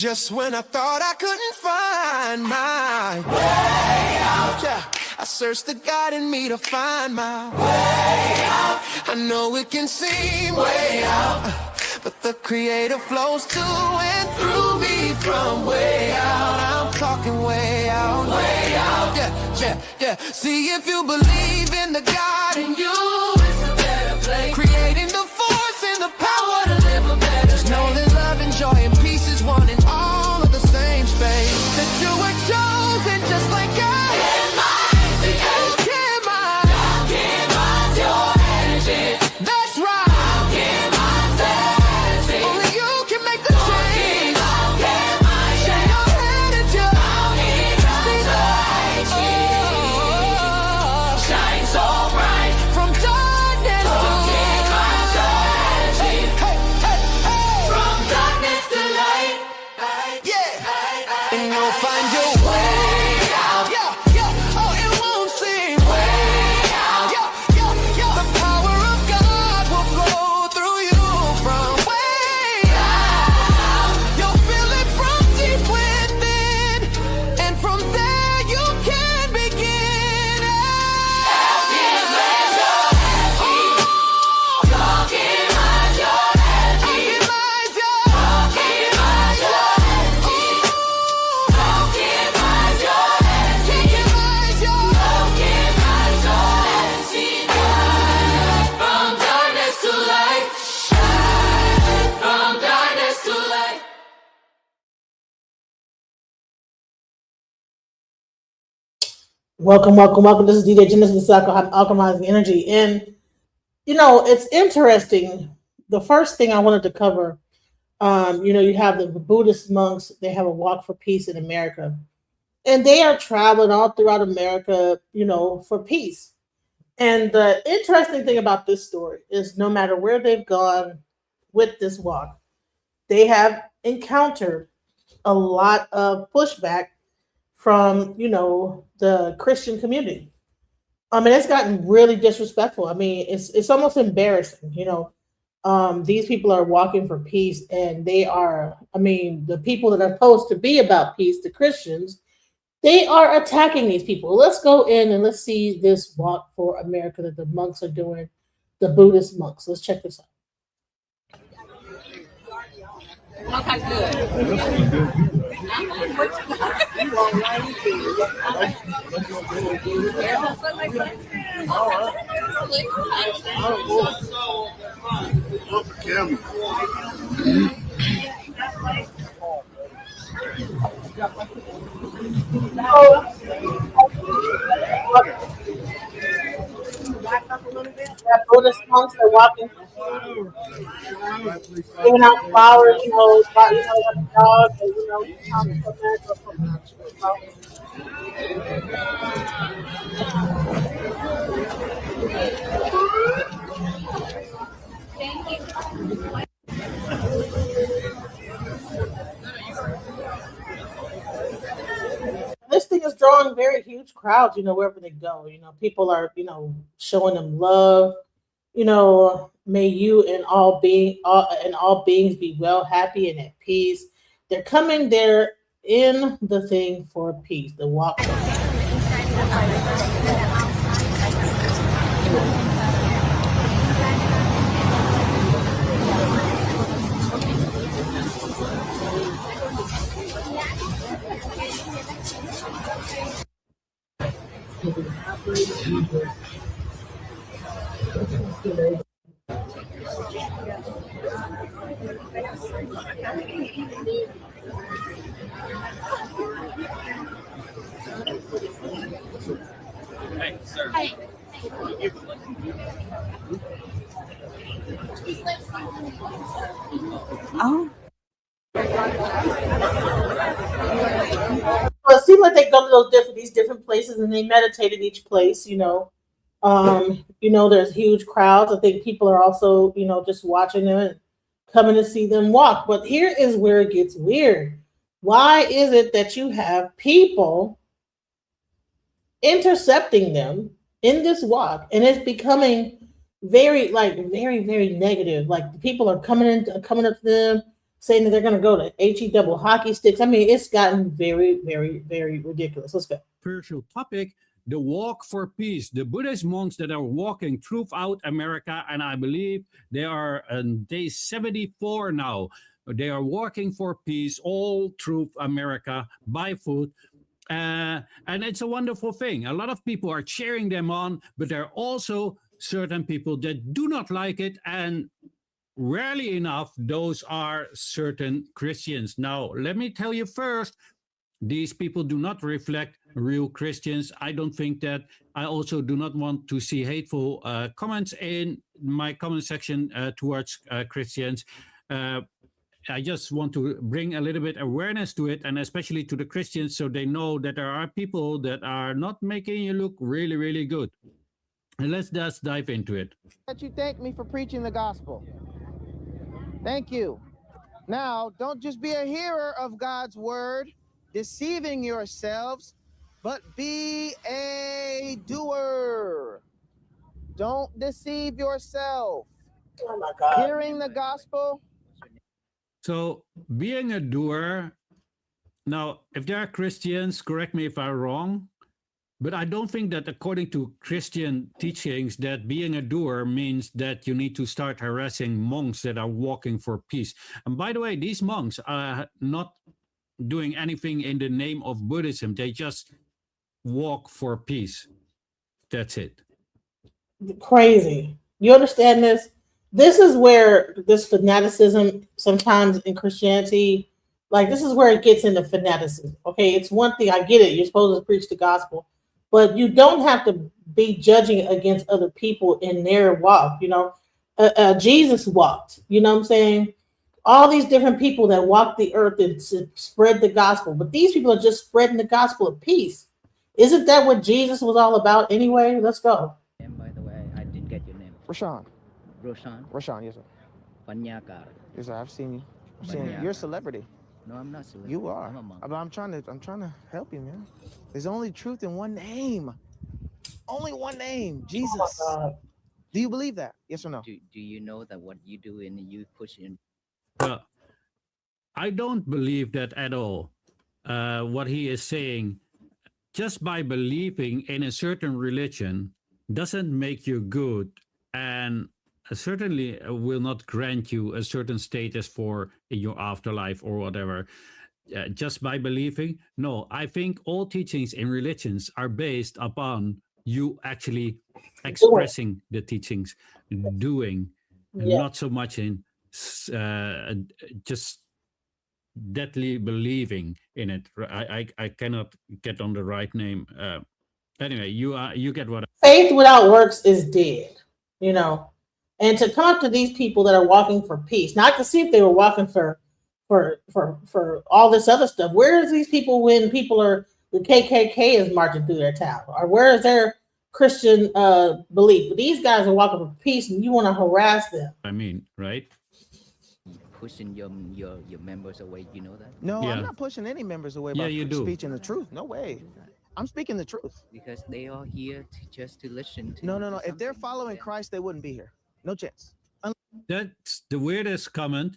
Just when I thought I couldn't find my way out, yeah, I searched the God in me to find my way out. I know it can seem way out, but the Creator flows to and through me from way out. I'm talking way out, yeah. See if you believe in the God in you, it's a better place. Creating the force and the power to live a better life. Know that love and joy and peace is one in all of the same space. That you were chosen just like God. That's right. Only you can make the change. Shine your head at you. Shine so bright from darkness to light. From darkness to light. Yeah. And you'll find your way out. Yeah. Oh, it won't seem way out. Yeah. The power of God will flow through you from way out. You'll feel it from deep within, and from there you can begin. Welcome. This is DJ Genesis Alchemizing Energy. And, it's interesting. The first thing I wanted to cover, you have the Buddhist monks. They have a walk for peace in America. And they are traveling all throughout America, for peace. And the interesting thing about this story is no matter where they've gone with this walk, they have encountered a lot of pushback from, the Christian community. It's gotten really disrespectful. It's almost embarrassing, these people are walking for peace, and they are, the people that are supposed to be about peace, the Christians, they are attacking these people. Let's go in and let's see this walk for America that the monks are doing, the Buddhist monks. Let's check this out. Okay, good. That Buddhist monks are walking, giving out flowers, about the dog, This thing is drawing very huge crowds, wherever they go. People are, showing them love. May you and all beings be well, happy, and at peace. They're coming there in the thing for peace, the walk. Hey, sir. Oh. Well, it seems like they go to these different places and they meditate at each place, there's huge crowds. I think people are also, just watching them and coming to see them walk. But here is where it gets weird. Why is it that you have people intercepting them in this walk, and it's becoming very, very, very negative? Like, people are coming up to them, saying that they're going to go to HE double hockey sticks. I mean, it's gotten very, very, very ridiculous. Let's go. Controversial topic, the walk for peace. The Buddhist monks that are walking throughout America, and I believe they are on day 74 now. They are walking for peace all through America by foot. And it's a wonderful thing. A lot of people are cheering them on, but there are also certain people that do not like it. And rarely enough, those are certain Christians. Now, let me tell you first, these people do not reflect real Christians. I don't think that. I also do not want to see hateful comments in my comment section towards Christians. I just want to bring a little bit awareness to it, and especially to the Christians, so they know that there are people that are not making you look really, really good. And let's just dive into it. That you thank me for preaching the gospel. Thank you. Now, don't just be a hearer of God's word, deceiving yourselves, but be a doer. Don't deceive yourself. Oh my God. Hearing the gospel. So being a doer, now, if there are Christians, correct me if I'm wrong, but I don't think that according to Christian teachings that being a doer means that you need to start harassing monks that are walking for peace. And by the way, these monks are not doing anything in the name of Buddhism. They just walk for peace. That's it. Crazy. You understand this? This is where this fanaticism sometimes in Christianity, like this is where it gets into fanaticism. Okay, it's one thing, I get it. You're supposed to preach the gospel, but you don't have to be judging against other people in their walk. You know, Jesus walked, you know what I'm saying? All these different people that walk the earth and spread the gospel, but these people are just spreading the gospel of peace. Isn't that what Jesus was all about anyway? Let's go. And by the way, I didn't get your name. Rashawn. Roshan Rashawn, yes, sir. Panyakar. Yes, sir. I've seen you. I've seen you. You're a celebrity. No, I'm not celebrity. You are. I'm a monk. But I'm trying to help you, man. There's only truth in one name. Only one name, Jesus. Oh my God. Do you believe that? Yes or no? Do you know that what you do and you push in? I don't believe that at all. What he is saying, just by believing in a certain religion doesn't make you good, and certainly will not grant you a certain status for in your afterlife or whatever. Just by believing, no. I think all teachings in religions are based upon you actually expressing the teachings, doing, and Yeah. not so much in just deadly believing in it. I cannot get on the right name. Anyway, you get what Faith without works is dead, you know. And to come up to these people that are walking for peace, not to see if they were walking for all this other stuff. Where is these people when people are the KKK is marching through their town, or where is their Christian belief? But these guys are walking for peace, and you want to harass them. I mean, right? Pushing your members away. You know that? No, Yeah. I'm not pushing any members away Yeah, by you do. speaking the truth. No way. I'm speaking the truth. Because they are here just to listen to. No. to If they're something. following Christ, they wouldn't be here. No chance. That's the weirdest comment,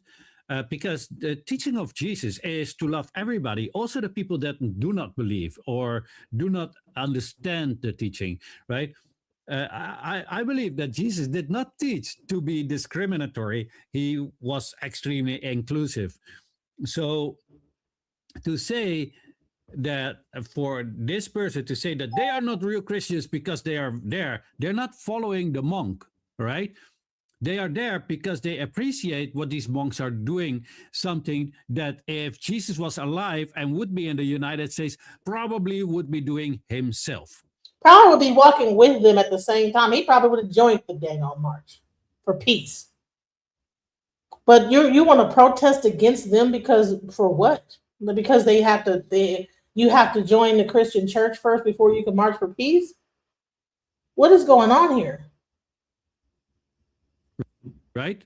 because the teaching of Jesus is to love everybody, also the people that do not believe or do not understand the teaching, right? I believe that Jesus did not teach to be discriminatory. He was extremely inclusive. So to say that for this person to say that they are not real Christians because they are there, they're not following the monk, right? They are there because they appreciate what these monks are doing, something that if Jesus was alive and would be in the United States, probably would be doing himself. Probably would be walking with them at the same time. He probably would have joined the dang on march for peace. But you want to protest against them because for what? Because you have to join the Christian church first before you can march for peace? What is going on here? Right?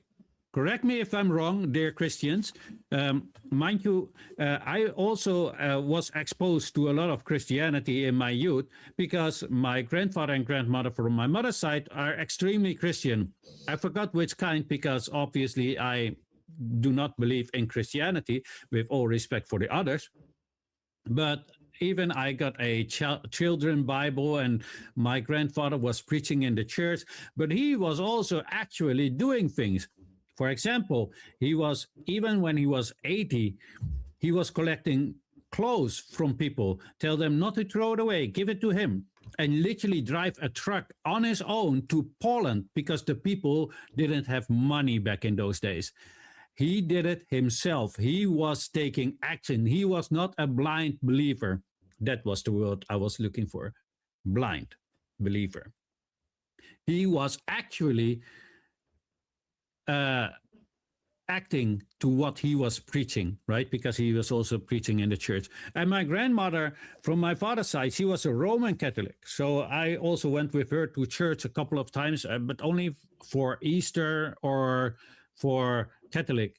Correct me if I'm wrong, dear Christians. Mind you, I also was exposed to a lot of Christianity in my youth because my grandfather and grandmother from my mother's side are extremely Christian. I forgot which kind because obviously I do not believe in Christianity, with all respect for the others. But even I got a children Bible, and my grandfather was preaching in the church, but he was also actually doing things. For example, he was, even when he was 80, he was collecting clothes from people, tell them not to throw it away, give it to him, and literally drive a truck on his own to Poland because the people didn't have money back in those days. He did it himself. He was taking action. He was not a blind believer. That was the word I was looking for. Blind believer. He was actually acting to what he was preaching, right? Because he was also preaching in the church. And my grandmother, from my father's side, she was a Roman Catholic. So I also went with her to church a couple of times, but only for Easter or for Catholic,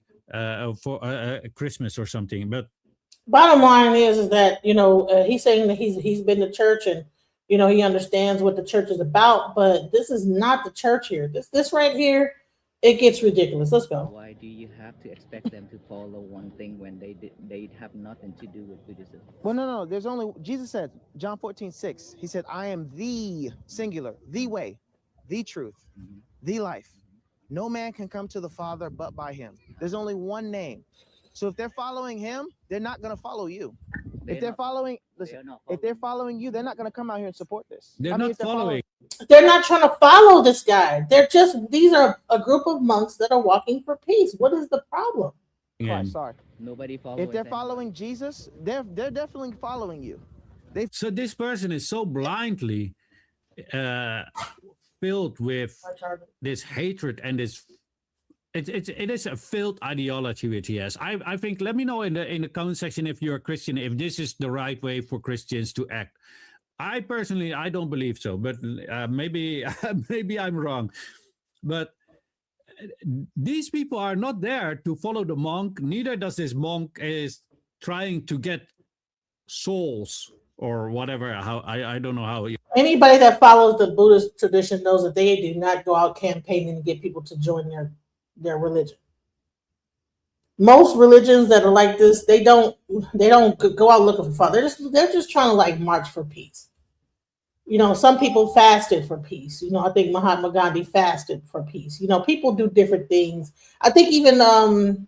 for Christmas or something. But bottom line is that he's saying that he's been to church, and he understands what the church is about, but this is not the church here. This right here, it gets ridiculous. Let's go. Why do you have to expect them to follow one thing when they have nothing to do with Buddhism? Well, no. There's only, Jesus said, John 14:6. He said, I am the singular, the way, the truth, the life. No man can come to the Father but by him. There's only one name. So if they're following him, they're not going to follow you. If they're following you, they're not going to come out here and support this. they're not following. They're not trying to follow this guy. These are a group of monks that are walking for peace. What is the problem? Yeah. Sorry. Nobody follows. If they're following Jesus, they're definitely following you. So this person is so blindly filled with this hatred and this. It is a filled ideology which he has. I think, let me know in the comment section if you're a Christian, if this is the right way for Christians to act. I personally, I don't believe so, but maybe I'm wrong. But these people are not there to follow the monk. Neither does this monk is trying to get souls or whatever. How I don't know how. Anybody that follows the Buddhist tradition knows that they do not go out campaigning to get people to join their religion. Most religions that are like this, they don't go out looking for fun. They're just trying to like march for peace. Some people fasted for peace. I think Mahatma Gandhi fasted for peace. People do different things. I think even Martin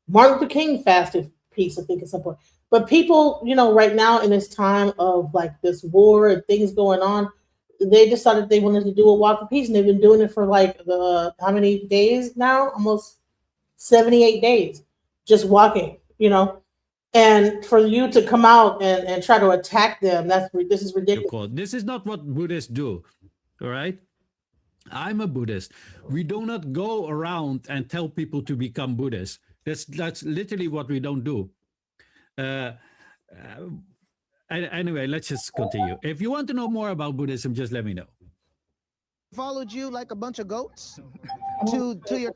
Luther King fasted for peace, I think, at some point. But people, right now in this time of like this war and things going on, they decided they wanted to do a walk of peace, and they've been doing it for like how many days now? Almost 78 days, just walking, And for you to come out and try to attack them, this is ridiculous. This is not what Buddhists do, all right? I'm a Buddhist. We do not go around and tell people to become Buddhists. That's literally what we don't do. Anyway, let's just continue. If you want to know more about Buddhism, just let me know. Followed you like a bunch of goats to your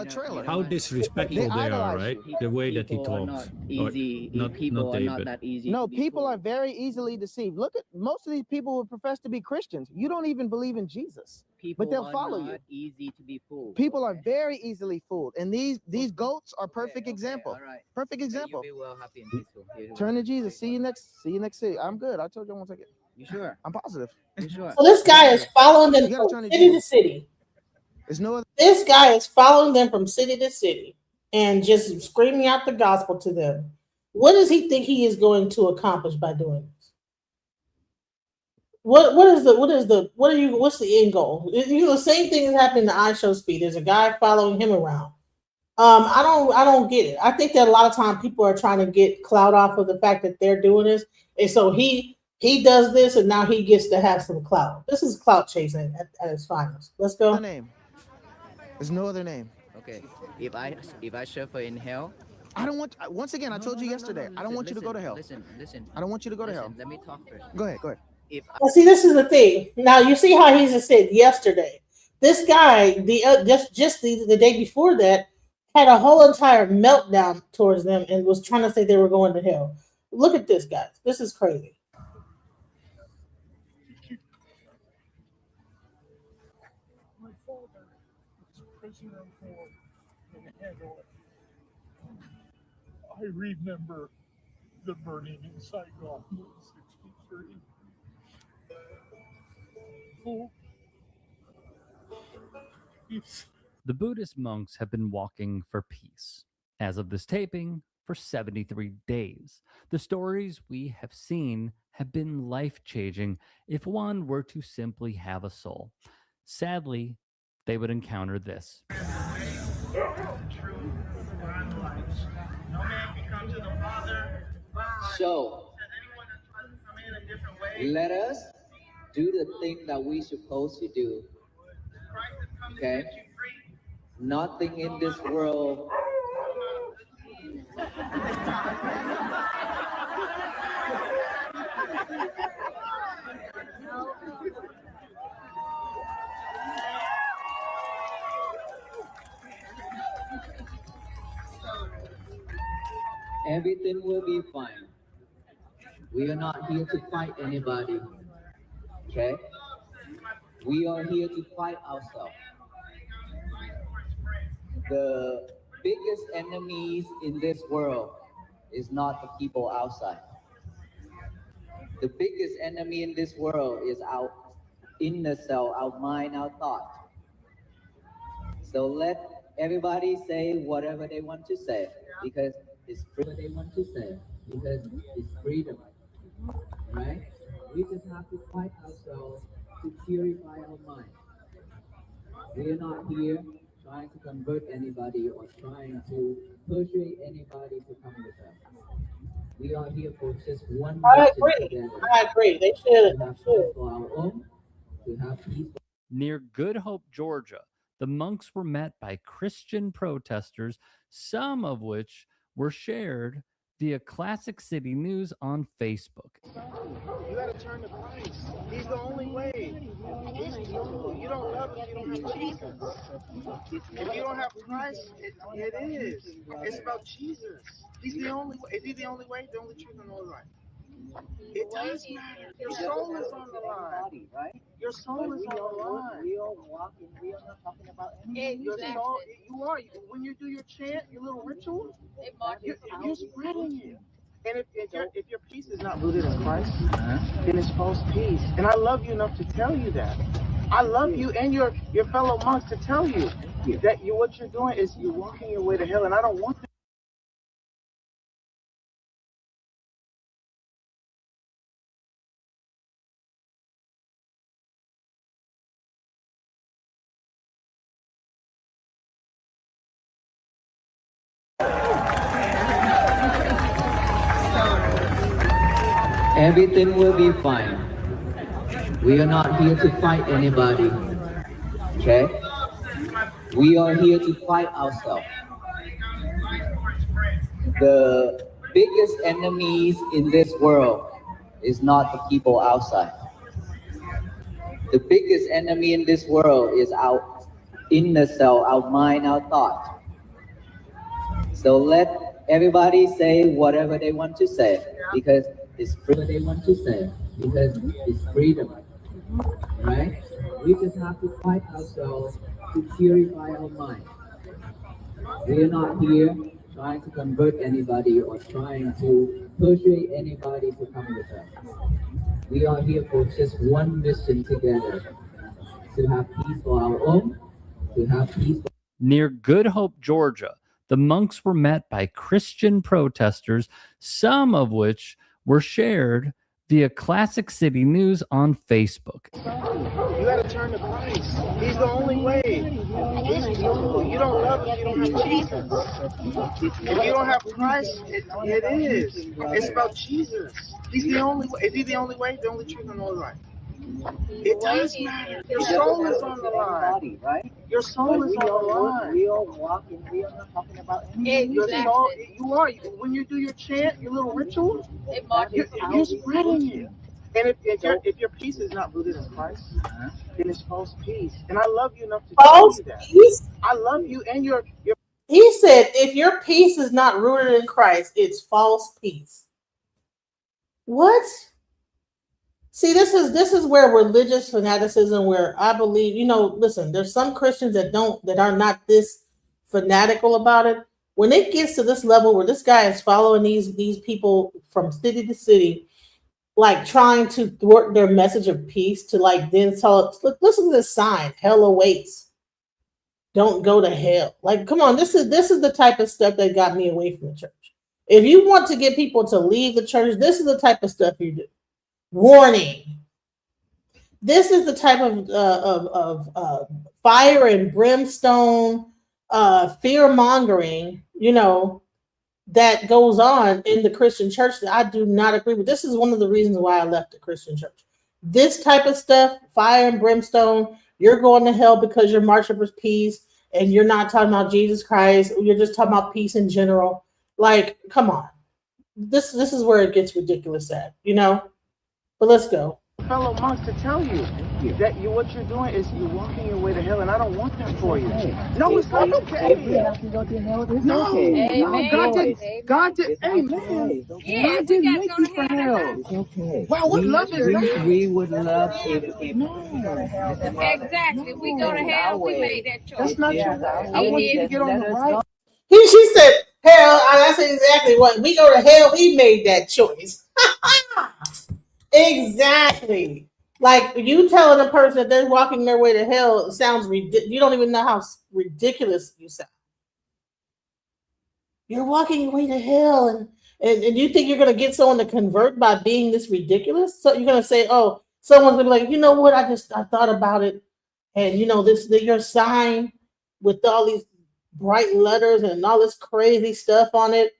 trailer. How disrespectful they are, right? The way that he talks. People are not that easy. No, people are very easily deceived. Look at most of these people who profess to be Christians. You don't even believe in Jesus, but they'll follow you. Easy to be fooled. People are very easily fooled, and these goats are perfect example. All right. Perfect example. You'll be well, happy, and peaceful. Turn to Jesus. See you next city. I'm good. I told you I won't take it. You sure? I'm positive. You sure? So this guy is following them You gotta from turn to city to Jesus. city. There's no other. This guy is following them from city to city and just screaming out the gospel to them. What does he think he is going to accomplish by doing this? What's the end goal? The same thing is happening to Ishowspeed. There's a guy following him around. I don't get it. I think that a lot of times people are trying to get clout off of the fact that they're doing this, and so he does this, and now he gets to have some clout. This is clout chasing at its finest. Let's go. Name. There's no other name. Okay. If I suffer in hell, I don't want. Once again, I told you yesterday. I don't want you to go to hell. Listen. I don't want you to go to hell. Let me talk first. Go ahead. Well, see, this is the thing. Now you see how he just said yesterday. This guy, just the day before that, had a whole entire meltdown towards them and was trying to say they were going to hell. Look at this, guys. This is crazy. I remember the burning in Saigon in '63. Oh, peace. The Buddhist monks have been walking for peace, as of this taping, for 73 days. The stories we have seen have been life-changing if one were to simply have a soul. Sadly, they would encounter this. So, let us do the thing that we're supposed to do. Okay? Nothing in this world. Everything will be fine. We are not here to fight anybody. Okay? We are here to fight ourselves. The biggest enemies in this world is not the people outside. The biggest enemy in this world is our inner self, our mind, our thought. So let everybody say whatever they want to say, because it's freedom. They want to say, because it's freedom, right? We just have to fight ourselves to purify our mind. We are not here trying to convert anybody or trying to persuade anybody to come with us. We are here for just one I mission agree. together. I agree. They should. To have peace for our own, to have peace. Near Good Hope, Georgia, the monks were met by Christian protesters, some of which were shared via Classic City News on Facebook. You gotta turn to Christ. He's the only way. He's true. You don't love him, you don't have Jesus. If you don't have Christ, it is. It's about Jesus. He's the only way. Is he the only way, the only truth, and the only life? It does matter. Your soul is on the line. Right? Your soul is on the line. We are walking. We are not talking about anything. Your soul, you are. When you do your chant, your little ritual, you're spreading it. And if your peace is not rooted in Christ, then it's false peace. And I love you enough to tell you that. I love you and your fellow monks to tell you that what you're doing is you're walking your way to hell, and I don't want that. Everything will be fine. We are not here to fight anybody. Okay? We are here to fight ourselves. The biggest enemies in this world is not the people outside. The biggest enemy in this world is our inner self, our mind, our thought. So let everybody say whatever they want to say, because it's freedom. They want to say, because it's freedom, right? We just have to fight ourselves to purify our mind. We are not here trying to convert anybody or trying to persuade anybody to come with us. We are here for just one mission together, to have peace for our own, to have peace. Near Good Hope, Georgia, the monks were met by Christian protesters, some of which were shared via Classic City News on Facebook. You gotta turn to Christ. He's the only way. He's true. You don't love him, you don't have Jesus. If you don't have Christ, it is. It's about Jesus. He's the only way. Is he the only way, the only truth, and the only life? It does matter. Your soul is on the line. Right? Your soul is on the line. We are walking. We are not talking about anything. Your soul, you are. When you do your chant, your little ritual, you're spreading it. And if your peace is not rooted in Christ, then it's false peace. And I love you enough to tell you that. Peace? I love you and your. He said, if your peace is not rooted in Christ, it's false peace. What? See, this is where religious fanaticism, where I believe, listen, there's some Christians that are not this fanatical about it, When it gets to this level where this guy is following these people from city to city, like trying to thwart their message of peace, to like then tell, look, listen to this sign, hell awaits. Don't go to hell. Like, come on, this is the type of stuff that got me away from the church. If you want to get people to leave the church, this is the type of stuff you do. Warning. This is the type of fire and brimstone, fear mongering, that goes on in the Christian church that I do not agree with. This is one of the reasons why I left the Christian church. This type of stuff, fire and brimstone, you're going to hell because you're marching for peace and you're not talking about Jesus Christ. You're just talking about peace in general. Like, come on. This is where it gets ridiculous at, But let's go. Fellow monks, to tell you that what you're doing is you're walking your way to hell, and I don't want that for you. No, it's not okay. If we have to go to hell, it's No, okay. no, God did, amen. Yeah, God didn't make you for hell. It's okay. Wow, what love is that? We would love if Exactly. We go to hell, we made that choice. That's not your way. I want you to get on the right. She said, hell, that's exactly what, we go to hell, we made that choice. Exactly. Like, you telling a person that they're walking their way to hell sounds ridiculous. You don't even know how ridiculous you sound. You're walking your way to hell, and you think you're going to get someone to convert by being this ridiculous? So you're going to say, oh, someone's going to be like, you know what, I thought about it, and your sign with all these bright letters and all this crazy stuff on it,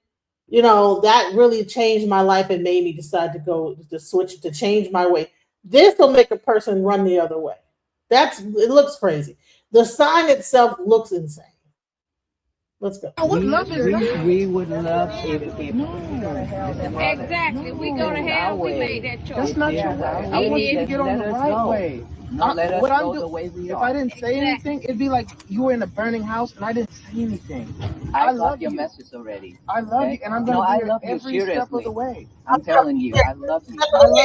that really changed my life and made me decide to switch, to change my way. This will make a person run the other way. It looks crazy. The sign itself looks insane. Let's go. We would love if Exactly. We go to hell, we made that choice. That's not your way. I want you to get on the right way. let us go the way we if are. I didn't say anything, it'd be like you were in a burning house and I didn't say anything. I love your message already. I love you, and I'm going to do it every step of the way. I'm telling you, I love you.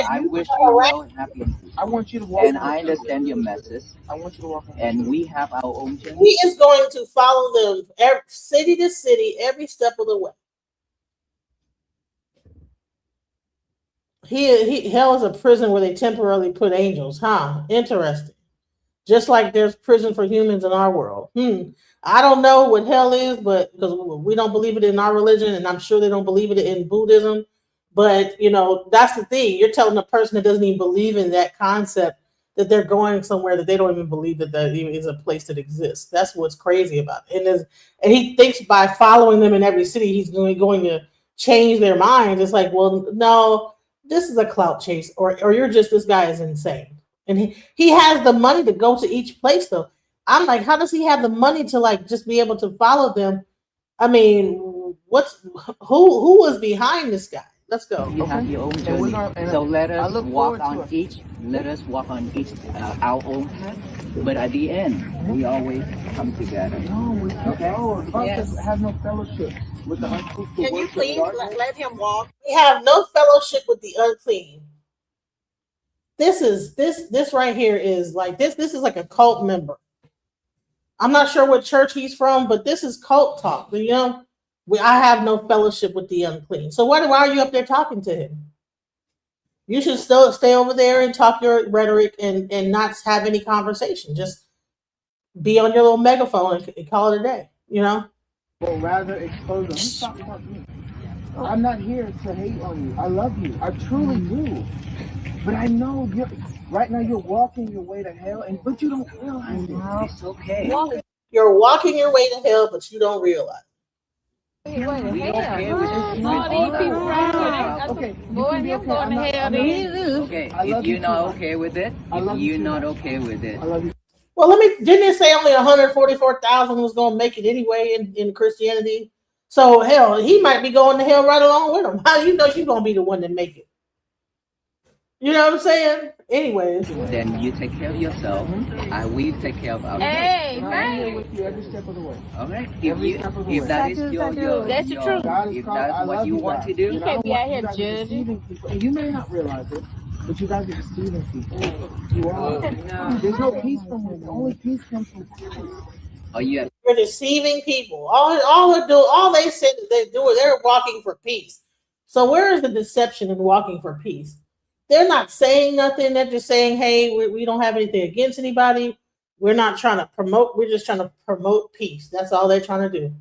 I wish you well and happiness. I want you to walk. And I understand your message. I want you to walk. And we have our own journey. He is going to follow them city to city, every step of the way. Hell is a prison where they temporarily put angels, huh? Interesting. Just like there's prison for humans in our world. I don't know what hell is, but because we don't believe it in our religion, and I'm sure they don't believe it in Buddhism. But that's the thing. You're telling a person that doesn't even believe in that concept that they're going somewhere that they don't even believe that even is a place that exists. That's what's crazy about it. And he thinks by following them in every city, he's going to change their minds. It's like, well, no. This is a clout chase, or this guy is insane. And he has the money to go to each place, though. I'm like, how does he have the money to just be able to follow them? I mean, who was behind this guy? Let's go. You have your own journey. So let us walk on each our own path. But at the end, we always come together. No, yes. Have no fellowship with the unclean. Can you please let him walk? We have no fellowship with the unclean. This right here is like this is like a cult member. I'm not sure what church he's from, but this is cult talk. I have no fellowship with the unclean. So why are you up there talking to him? You should still stay over there and talk your rhetoric and not have any conversation. Just be on your little megaphone and call it a day, Or rather expose them. He's talking about me. I'm not here to hate on you. I love you. I truly do. But I know right now you're walking your way to hell, but you don't realize it. It's okay. You're walking your way to hell, but you don't realize it. We don't care with this. All these people right here, Okay. boy, him going to hell. Okay, if you're not okay with it, you're not okay with it. I love you. Well, didn't it say only 144,000 was going to make it anyway in Christianity? So, hell, he might be going to hell right along with him. How do you know you're going to be the one that make it? You know what I'm saying? Anyways. Then you take care of yourself. I will take care of ours. Hey, I'm here with you every step of the way. All right. If that is your that's the truth. If that's what you want to do, You can't be out here judging. And you may not realize it, but you guys are deceiving people. You are. There's no peace from it. The only peace comes from Christ. or you have You're deceiving people. All they said is they're walking for peace. So where is the deception in walking for peace? They're not saying nothing. They're just saying, hey, we don't have anything against anybody. We're not trying to promote. We're just trying to promote peace. That's all they're trying to do.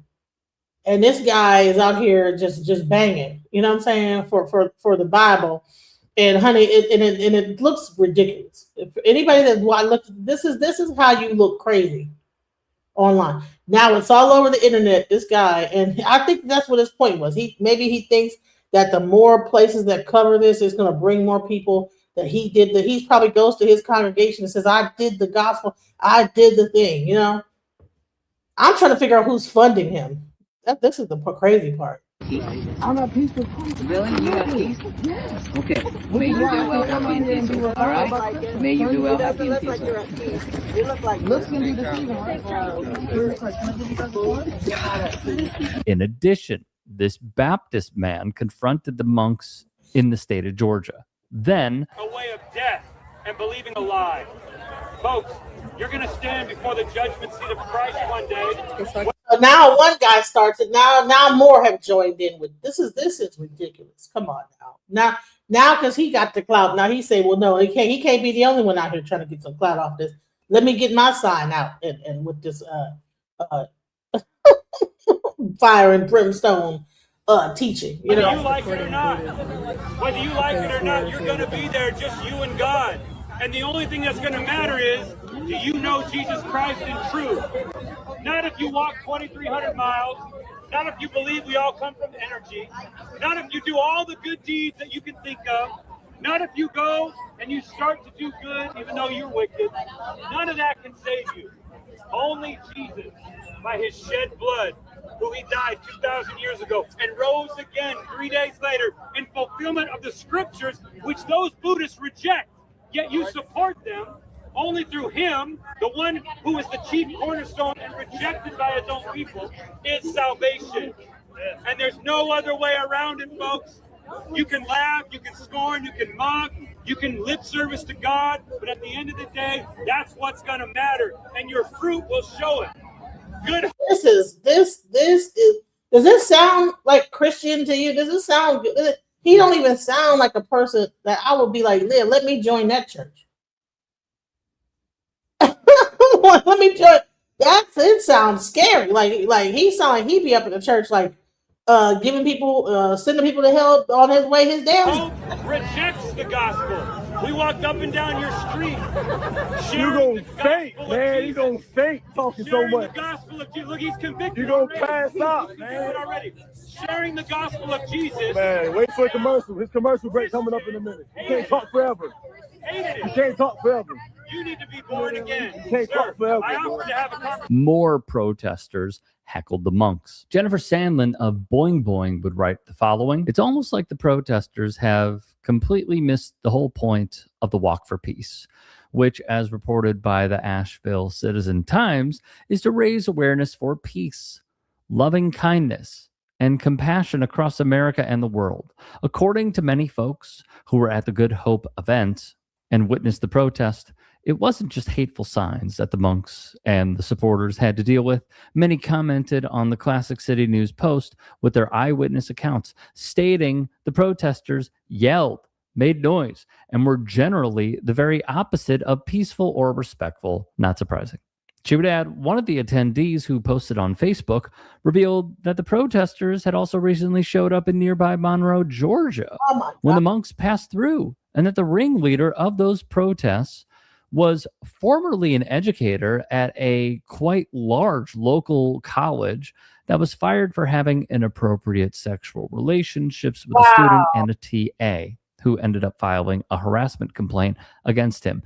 And this guy is out here just banging. You know what I'm saying for the Bible. And honey, it looks ridiculous. If anybody that looks, this is how you look crazy online. Now it's all over the internet. This guy, and I think that's what his point was. He thinks that the more places that cover this is going to bring more people. That he probably goes to his congregation and says, "I did the gospel. I did the thing." You know, I'm trying to figure out who's funding him. This is the crazy part. I'm a peaceful person. Really? You got peace? Yes. Okay. May you do well, happy and peaceful. All right? May you do well, happy and peaceful. You look like Looks can be deceiving, right? In addition, this Baptist man confronted the monks in the state of Georgia. Then, a way of death and believing a lie. Folks, you're going to stand before the judgment seat of Christ one day. So now one guy starts it. Now more have joined in with this is ridiculous. Come on now because he got the clout. Now he say, well, no, he can't be the only one out here trying to get some clout off this. Let me get my sign out and with this fire and brimstone teaching. You know, whether you like it or not, you're going to be there, just you and God. And the only thing that's going to matter is, do you know Jesus Christ in truth? Not if you walk 2,300 miles, not if you believe we all come from energy, not if you do all the good deeds that you can think of, not if you go and you start to do good even though you're wicked. None of that can save you. Only Jesus, by his shed blood, who he died 2,000 years ago and rose again 3 days later in fulfillment of the scriptures, which those Buddhists reject, yet you support them. Only through him, the one who is the chief cornerstone and rejected by his own people, is salvation. And there's no other way around it, folks. You can laugh, you can scorn, you can mock, you can lip service to God, but at the end of the day, that's what's going to matter, and your fruit will show it. Good. This is. Does this sound like Christian to you? Does it sound good? He don't even sound like a person that I would be like, let me join that church. Let me join. It sounds scary. Like he sound like he'd be up in the church, like giving people, sending people to hell on his way. His damn hope rejects the gospel. We walked up and down your street. You gonna faint, man. You gonna faint talking so much. The gospel of Jesus. Look, he's convicted. You gonna pass out, man. Already. Sharing the gospel of Jesus. Man, wait for a commercial. His commercial break coming up in a minute. You can't talk forever. You can't talk forever. You need to be born again. You can't talk forever. I offered to have a conversation. more protesters heckled the monks. Jennifer Sandlin of Boing Boing would write the following: "It's almost like the protesters have completely missed the whole point of the Walk for Peace, which, as reported by the Asheville Citizen-Times, is to raise awareness for peace, loving kindness, and compassion across America and the world. According to many folks who were at the Good Hope event and witnessed the protest, it wasn't just hateful signs that the monks and the supporters had to deal with. Many commented on the Classic City News post with their eyewitness accounts, stating the protesters yelled, made noise, and were generally the very opposite of peaceful or respectful." Not surprising. She would add, one of the attendees who posted on Facebook revealed that the protesters had also recently showed up in nearby Monroe, Georgia, when the monks passed through, and that the ringleader of those protests was formerly an educator at a quite large local college that was fired for having inappropriate sexual relationships with a student and a TA who ended up filing a harassment complaint against him.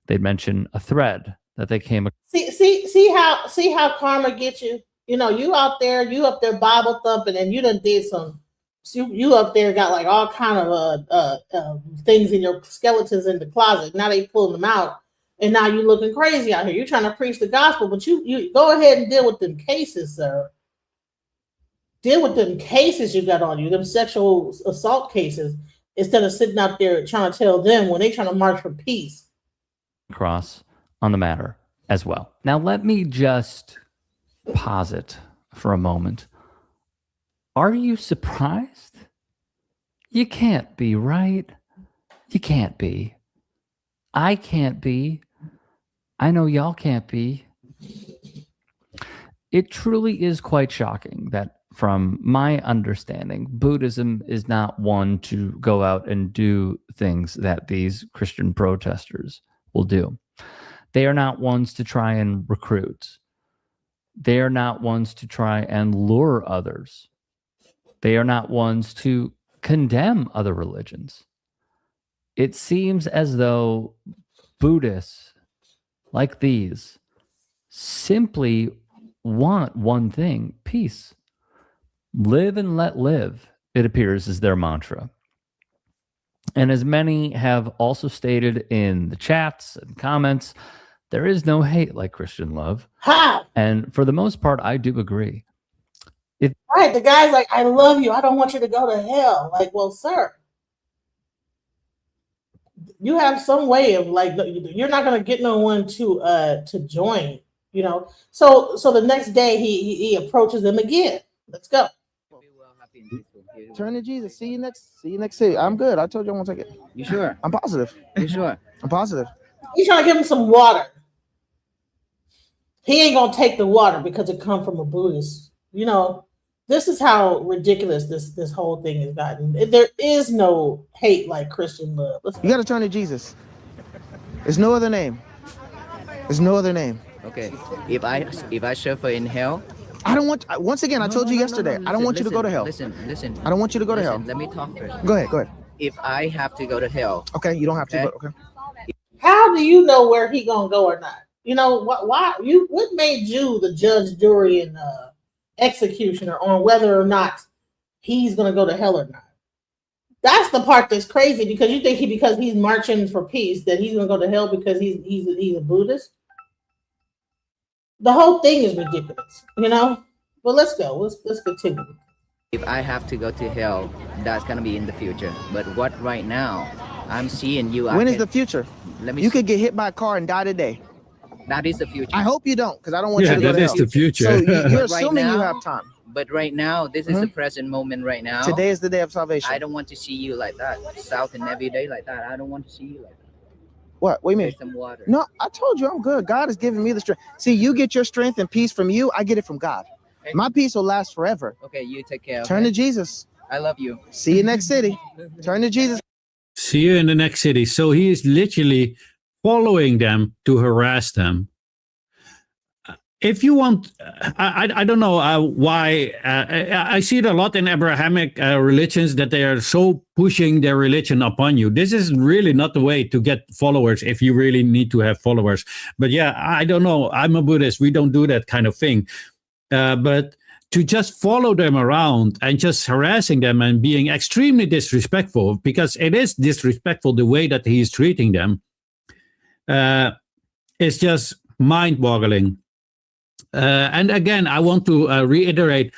They'd mention a thread that they came. See how karma gets you. You know, you up there Bible thumping, and you done did some. You up there got like all kind of things in your skeletons in the closet. Now they pulling them out, and now you looking crazy out here. You're trying to preach the gospel, but you go ahead and deal with them cases, sir. Deal with them cases you got on you, them sexual assault cases, instead of sitting out there trying to tell them when they trying to march for peace. Across on the matter as well. Now let me just posit for a moment. Are you surprised? You can't be, right? You can't be. I can't be. I know y'all can't be. It truly is quite shocking that, from my understanding, Buddhism is not one to go out and do things that these Christian protesters will do. They are not ones to try and recruit. They are not ones to try and lure others. They are not ones to condemn other religions. It seems as though Buddhists like these simply want one thing: peace. Live and let live, it appears, is their mantra. And as many have also stated in the chats and comments, there is no hate like Christian love. How? And for the most part, I do agree. Right, the guy's like, I love you. I don't want you to go to hell. Like, well, sir, you have some way of, like, you're not going to get no one to join, you know. So the next day he approaches them again. Let's go. Turn to Jesus. See you next city. I'm good. I told you I won't take it. You sure? I'm positive. You sure? I'm positive. He's trying to give him some water. He ain't gonna take the water because it come from a Buddhist. You know, this is how ridiculous this whole thing has gotten. There is no hate like Christian love. You got to turn to Jesus. There's no other name. There's no other name. Okay. If I suffer in hell, I don't want. Once again, I told you yesterday. I don't want you to go to hell. Listen. I don't want you to go to hell. Let me talk first. Go ahead. If I have to go to hell, Okay, you don't have to. Okay. But okay. How do you know where he gonna go or not? You know why you? What made you the judge, jury, and executioner on whether or not he's gonna go to hell or not? That's the part that's crazy, because you think because he's marching for peace that he's gonna go to hell because he's a Buddhist. The whole thing is ridiculous, you know. But let's go. Let's continue. if I have to go to hell, that's gonna be in the future. But what right now, I'm seeing you. When is the future? You could get hit by a car and die today. That is the future. I hope you don't, because I don't want you to go to that is hell. the future. So you're Right assuming you now- have time. But right now, this is the present moment right now. Today is the day of salvation. I don't want to see you like that. South and every day like that. I don't want to see you like that. What do you mean? Take some water. No, I told you I'm good. God has given me the strength. See, you get your strength and peace from you. I get it from God. My peace will last forever. Okay, you take care. Turn to Jesus. I love you. See you next city. Turn to Jesus. See you in the next city. So he is literally following them to harass them. If you want, I don't know why. I see it a lot in Abrahamic religions that they are so pushing their religion upon you. This is really not the way to get followers if you really need to have followers. But yeah, I don't know. I'm a Buddhist. We don't do that kind of thing. But to just follow them around and just harassing them and being extremely disrespectful, because it is disrespectful the way that he is treating them, it's just mind-boggling. And again, I want to reiterate,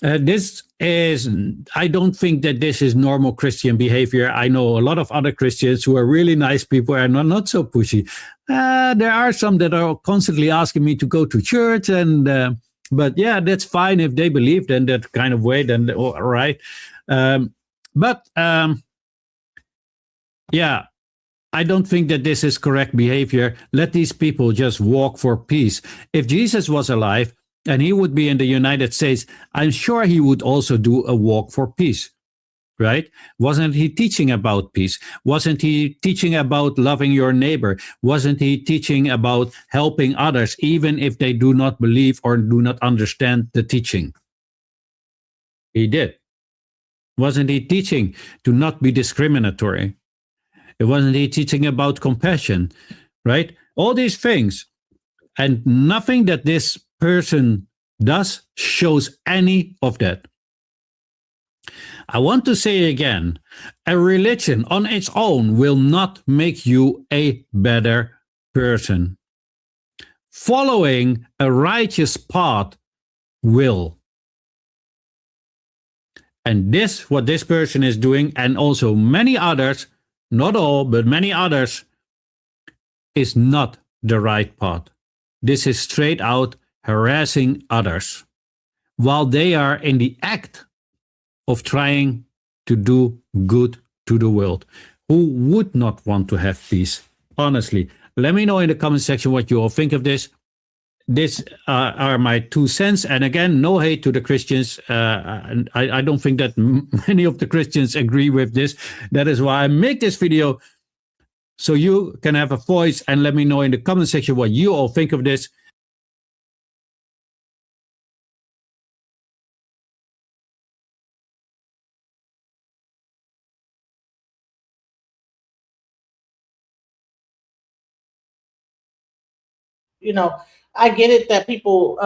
I don't think that this is normal Christian behavior. I know a lot of other Christians who are really nice people and are not so pushy. There are some that are constantly asking me to go to church, but yeah, that's fine if they believe in that kind of way, then all right. Yeah. I don't think that this is correct behavior. Let these people just walk for peace. If Jesus was alive and he would be in the United States, I'm sure he would also do a walk for peace, right? Wasn't he teaching about peace? Wasn't he teaching about loving your neighbor? Wasn't he teaching about helping others, even if they do not believe or do not understand the teaching? He did. Wasn't he teaching to not be discriminatory? It wasn't he teaching about compassion, right? All these things. And nothing that this person does shows any of that. I want to say again, a religion on its own will not make you a better person. Following a righteous path will. And what this person is doing, and also many others, not all, but many others, is not the right path. This is straight out harassing others while they are in the act of trying to do good to the world. Who would not want to have peace? Honestly, let me know in the comment section what you all think of this. These are my 2 cents. And again, no hate to the Christians. I don't think that many of the Christians agree with this. That is why I make this video, so you can have a voice and let me know in the comment section what you all think of this. You know, I get it that people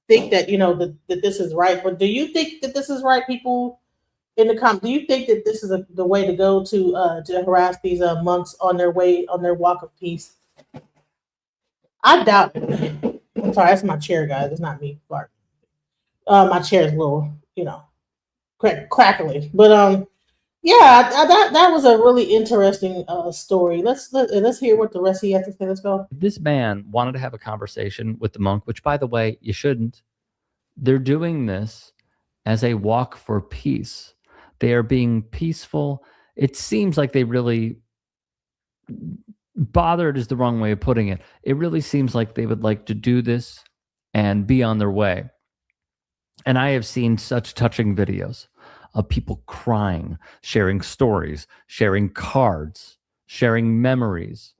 think that, you know, that this is right, but do you think that this is right, people in the comments? Do you think that this is the way to go to harass these monks on their walk of peace? I doubt it. I'm sorry, that's my chair, guys. It's not me farting. My chair is a little, you know, crackly, but yeah, that was a really interesting story. Let's hear what the rest of you have to say. Let's go. This man wanted to have a conversation with the monk, which, by the way, you shouldn't. They're doing this as a walk for peace. They are being peaceful. It seems like they really, bothered is the wrong way of putting it. It really seems like they would like to do this and be on their way. And I have seen such touching videos of people crying, sharing stories, sharing cards, sharing memories.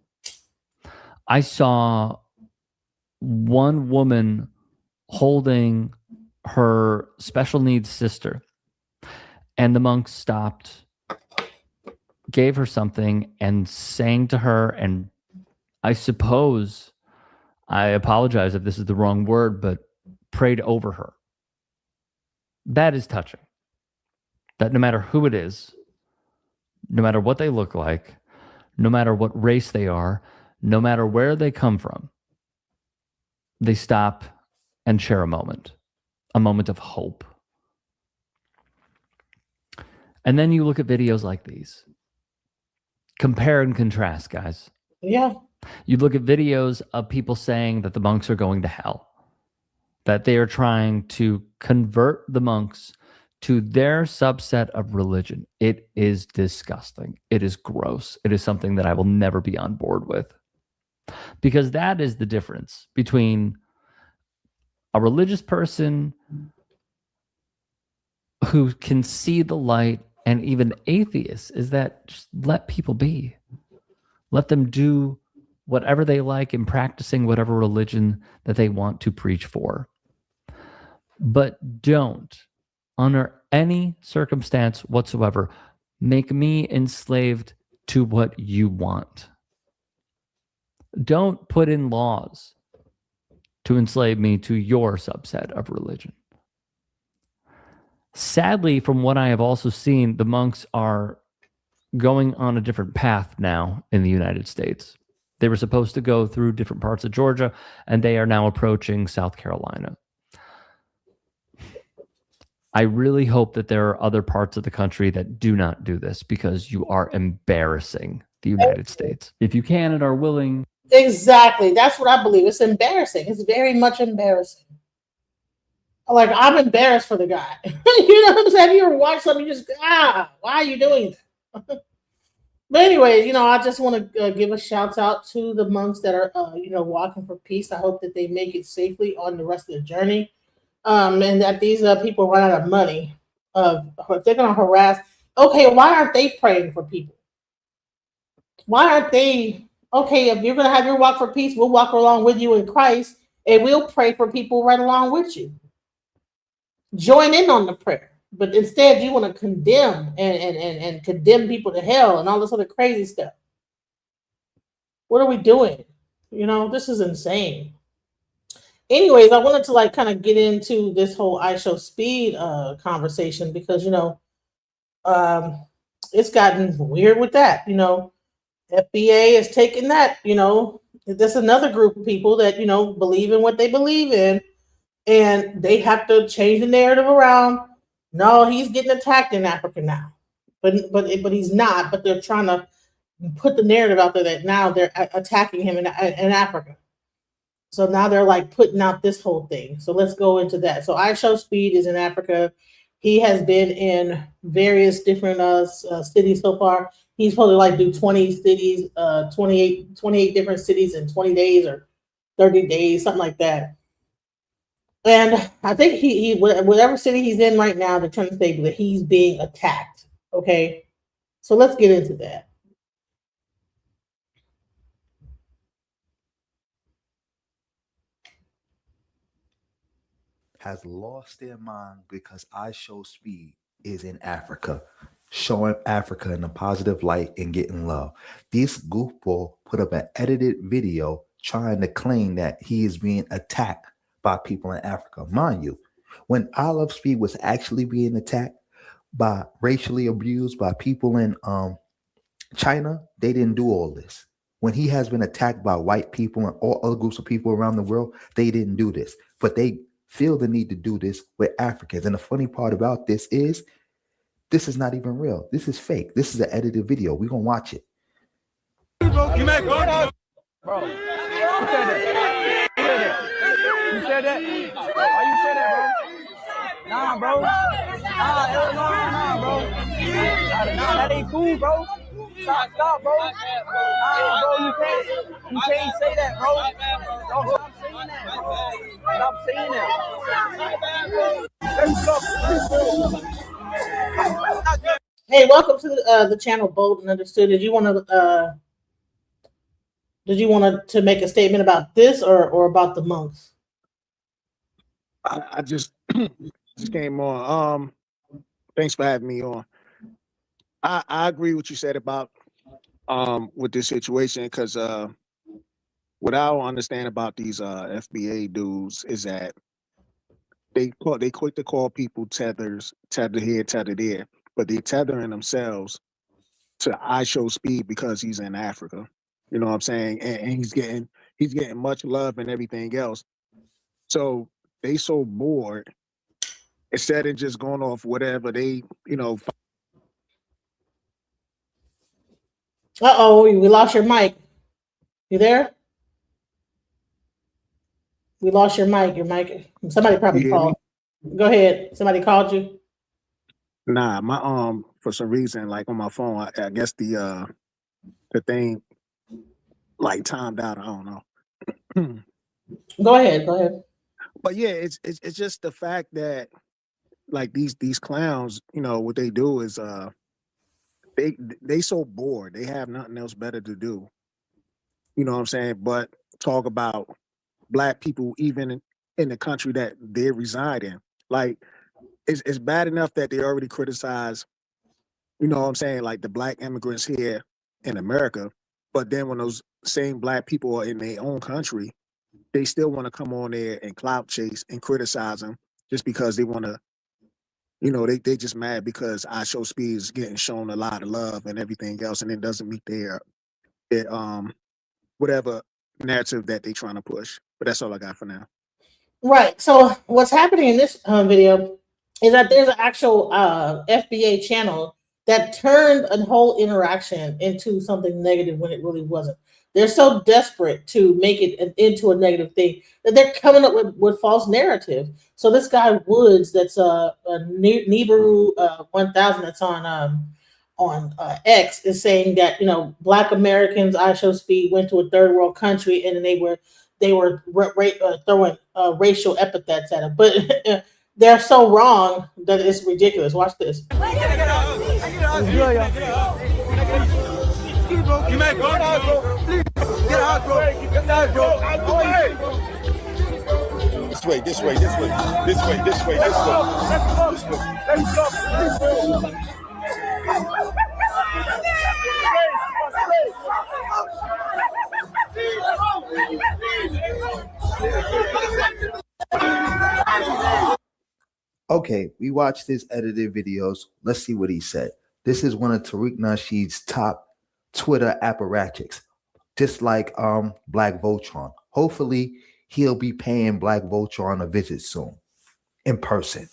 I saw one woman holding her special needs sister, and the monk stopped, gave her something, and sang to her, and I suppose, I apologize if this is the wrong word, but prayed over her. That is touching. That no matter who it is, no matter what they look like, no matter what race they are, no matter where they come from, they stop and share a moment of hope. And then you look at videos like these. Compare and contrast, guys. Yeah. You look at videos of people saying that the monks are going to hell, that they are trying to convert the monks to their subset of religion. It is disgusting. It is gross. It is something that I will never be on board with. Because that is the difference between a religious person who can see the light and even atheists, is that just let people be. Let them do whatever they like in practicing whatever religion that they want to preach for. But don't, under any circumstance whatsoever, make me enslaved to what you want. Don't put in laws to enslave me to your subset of religion. Sadly, from what I have also seen, the monks are going on a different path now in the United States. They were supposed to go through different parts of Georgia, and they are now approaching South Carolina. I really hope that there are other parts of the country that do not do this, because you are embarrassing the United States. If you can and are willing. Exactly. That's what I believe. It's embarrassing. It's very much embarrassing. Like, I'm embarrassed for the guy. You know what I'm saying? Have you ever watched something, you just, why are you doing that? But anyways, you know, I just want to give a shout out to the monks that are, you know, walking for peace. I hope that they make it safely on the rest of the journey. And that these people run out of money. If they're going to harass, okay, why aren't they praying for people? Why aren't they, okay, if you're going to have your walk for peace, we'll walk along with you in Christ, and we'll pray for people right along with you. Join in on the prayer. But instead, you want to condemn and condemn people to hell and all this other crazy stuff. What are we doing? You know, this is insane. Anyways, I wanted to like kind of get into this whole Ishowspeed conversation, because, you know, it's gotten weird with that. You know, FBA is taking that, you know, there's another group of people that, you know, believe in what they believe in, and they have to change the narrative around. No, he's getting attacked in Africa now, but he's not. But they're trying to put the narrative out there that now they're attacking him in Africa. So now they're like putting out this whole thing. So let's go into that. So Ishowspeed is in Africa. He has been in various different cities so far. He's probably like do 20 cities, 28 different cities in 20 days or 30 days, something like that. And I think he whatever city he's in right now, they're trying to say that he's being attacked. Okay. So let's get into that. Has lost their mind because Ishowspeed is in Africa, showing Africa in a positive light and getting love. This goofball put up an edited video trying to claim that he is being attacked by people in Africa. Mind you, when Ishowspeed was actually being attacked by racially abused by people in China, they didn't do all this. When he has been attacked by white people and all other groups of people around the world, they didn't do this. But they feel the need to do this with Africans. And the funny part about this is not even real. This is fake. This is an edited video. We're going to watch it. You may go. Bro, who said that? Who said that? Why you say that, bro? Nah, bro. Nah, bro. Nah, that ain't cool, bro. Stop, bro. Nah, bro, you can't say that, bro. Stop saying that, bro. Stop saying that. Hey, welcome to the channel, Bold and Understood. Did you want to make a statement about this or about the monks? I just came on. Thanks for having me on. I agree with what you said about with this situation, because what I don't understand about these FBA dudes is that they quick to call people tethers, tether here, tether there, but they're tethering themselves to Ishowspeed because he's in Africa. You know what I'm saying? And he's getting much love and everything else. So they so bored, instead of just going off whatever they, Uh-oh, we lost your mic. You there? We lost your mic. Somebody probably called. Go ahead. Somebody called you? Nah, my for some reason, like on my phone, I guess the thing like timed out. I don't know. Go ahead. But yeah, it's just the fact that like these clowns, what they do is they so bored. They have nothing else better to do. You know what I'm saying? But talk about Black people even in the country that they reside in. Like it's bad enough that they already criticize, you know what I'm saying, like the Black immigrants here in America. But then when those same Black people are in their own country, they still want to come on there and clout chase and criticize them just because they want to, they just mad because Ishowspeed is getting shown a lot of love and everything else, and it doesn't meet their whatever narrative that they're trying to push. But that's all I got for now. Right. So what's happening in this video is that there's an actual FBA channel that turned a whole interaction into something negative when it really wasn't. They're so desperate to make it into a negative thing that they're coming up with false narrative. So this guy Woods, that's Nibiru 1000, that's on X, is saying that Black Americans, Ishowspeed, went to a third world country and then they were throwing racial epithets at him, but they're so wrong that it's ridiculous. Watch this. You may go out, bro. Please get out, bro. Get out, bro. This way. Let's go. Okay, we watched his edited videos. Let's see what he said. This is one of Tariq Nasheed's top Twitter apparatchiks, just like Black Voltron. Hopefully, he'll be paying Black Voltron a visit soon in person.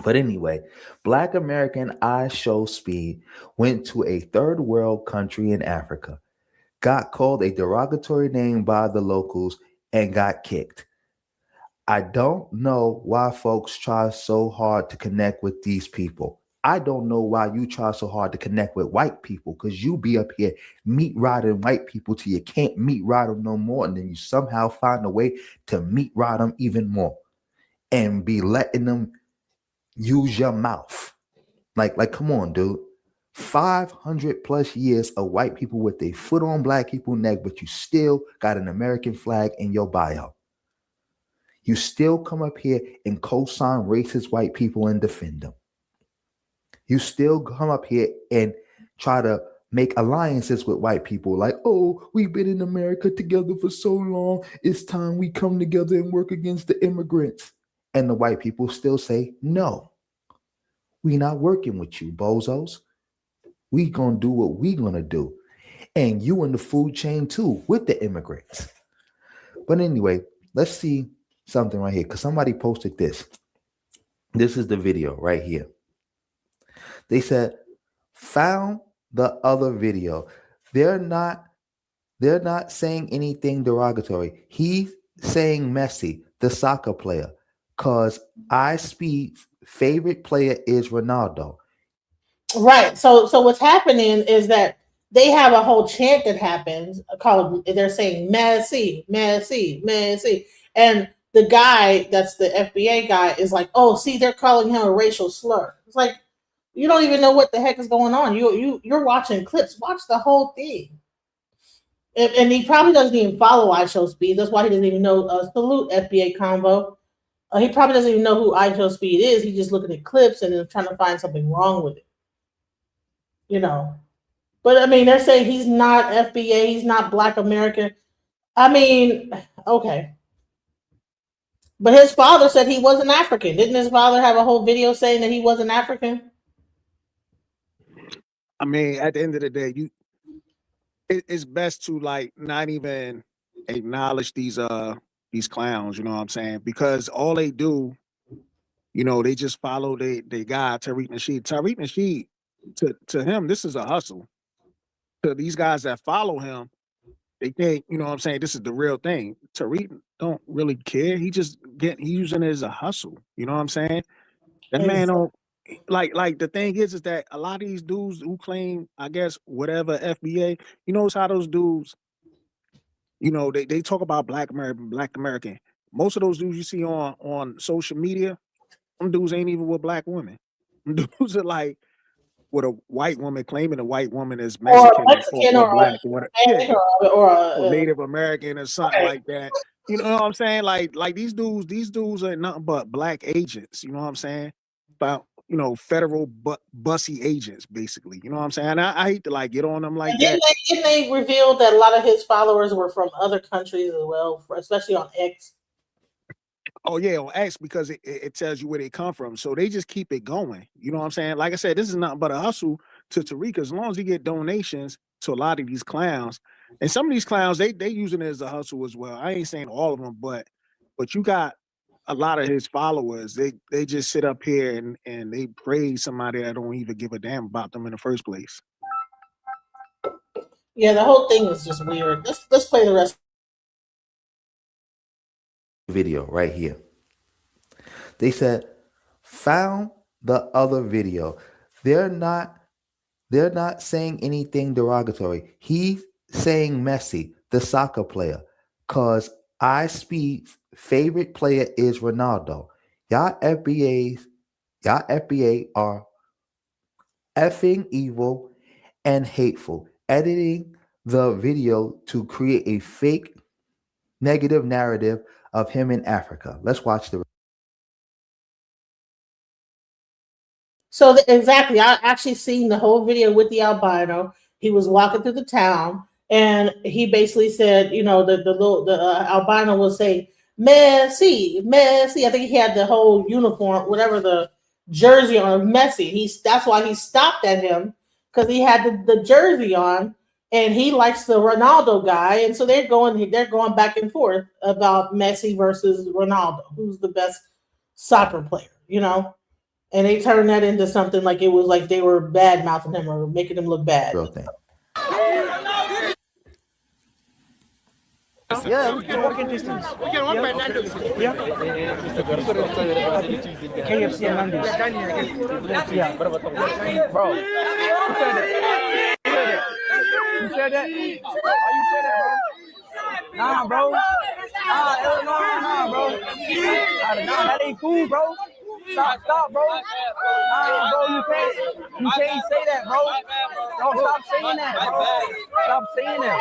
But anyway, Black American Ishowspeed went to a third world country in Africa, got called a derogatory name by the locals, and got kicked. I don't know why folks try so hard to connect with these people. I don't know why you try so hard to connect with white people, because you be up here meat riding white people till you can't meat ride them no more, and then you somehow find a way to meat ride them even more and be letting them use your mouth. Like, come on, dude. 500 plus years of white people with their foot on black people's neck, but you still got an American flag in your bio. You still come up here and co-sign racist white people and defend them. You still come up here and try to make alliances with white people like, oh, we've been in America together for so long. It's time we come together and work against the immigrants. And the white people still say, no, we not working with you, bozos. We gonna do what we gonna do. And you in the food chain too with the immigrants. But anyway, let's see something right here, because somebody posted this. This is the video right here. They said, found the other video. They're not saying anything derogatory. He's saying Messi, the soccer player, because Ishowspeed's favorite player is Ronaldo. Right. So what's happening is that they have a whole chant that happens called, they're saying Messi, Messi, Messi. And the guy that's the FBA guy is like, oh, see, they're calling him a racial slur. It's like, you don't even know what the heck is going on. You're watching clips. Watch the whole thing. And he probably doesn't even follow Ishowspeed. That's why he doesn't even know salute FBA Convo. He probably doesn't even know who Ishowspeed is. He's just looking at clips and then trying to find something wrong with it. You know. But I mean, they're saying he's not FBA, he's not Black American. I mean, okay. But his father said he wasn't African. Didn't his father have a whole video saying that he wasn't African? I mean, at the end of the day, it's best to like not even acknowledge these clowns, you know what I'm saying? Because all they do, you know, they just follow they guy Tariq Nasheed. Tariq Nasheed, to him, this is a hustle. To these guys that follow him, they think, you know what I'm saying, this is the real thing. Tariq don't really care. He using it as a hustle. You know what I'm saying? That man don't like the thing is that a lot of these dudes who claim, I guess, whatever FBA, you know how those dudes, you know, they talk about Black American. Most of those dudes you see on social media, them dudes ain't even with Black women. Them dudes are like with a white woman claiming a white woman is Mexican or Black or whatever. Or Native American or something like that. You know what I'm saying? Like these dudes are nothing but Black agents, you know what I'm saying? About, you know, federal bussy agents, basically. You know what I'm saying? I hate to like get on them like that. Didn't they reveal that a lot of his followers were from other countries as well, especially on X? Oh yeah, on X, because it tells you where they come from. So they just keep it going. You know what I'm saying? Like I said, this is nothing but a hustle to Tariq. As long as he get donations to a lot of these clowns, and some of these clowns, they using it as a hustle as well. I ain't saying all of them, but you got a lot of his followers. They just sit up here and they praise somebody that don't even give a damn about them in the first place. Yeah, the whole thing is just weird. Let's play the rest. Video right here. They said, found the other video. They're not saying anything derogatory. He's saying Messi, the soccer player, because Ishowspeed's favorite player is Ronaldo. Y'all FBA are effing evil and hateful, editing the video to create a fake negative narrative of him in Africa. Let's watch the. So exactly, I actually seen the whole video with the albino. He was walking through the town, and he basically said, you know, the albino was saying Messi, Messi. I think he had the whole uniform, whatever the jersey on Messi. That's why he stopped at him, because he had the jersey on, and he likes the Ronaldo guy, and so they're going back and forth about Messi versus Ronaldo, who's the best soccer player, you know. And they turned that into something like it was like they were bad mouthing him or making him look bad. Real thing. Yeah, we're walking distance. We can walk by Nando's. Yeah. KFC and Nando's. Yeah. Bro. Who said that? You said that? Why you said that, bro? Nah, bro. Nah, bro. Nah, that ain't cool, bro. Stop, bro. Nah, bro, you can't say that, bro. No, stop saying that, bro. Stop saying that.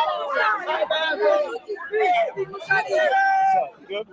What's up? Good?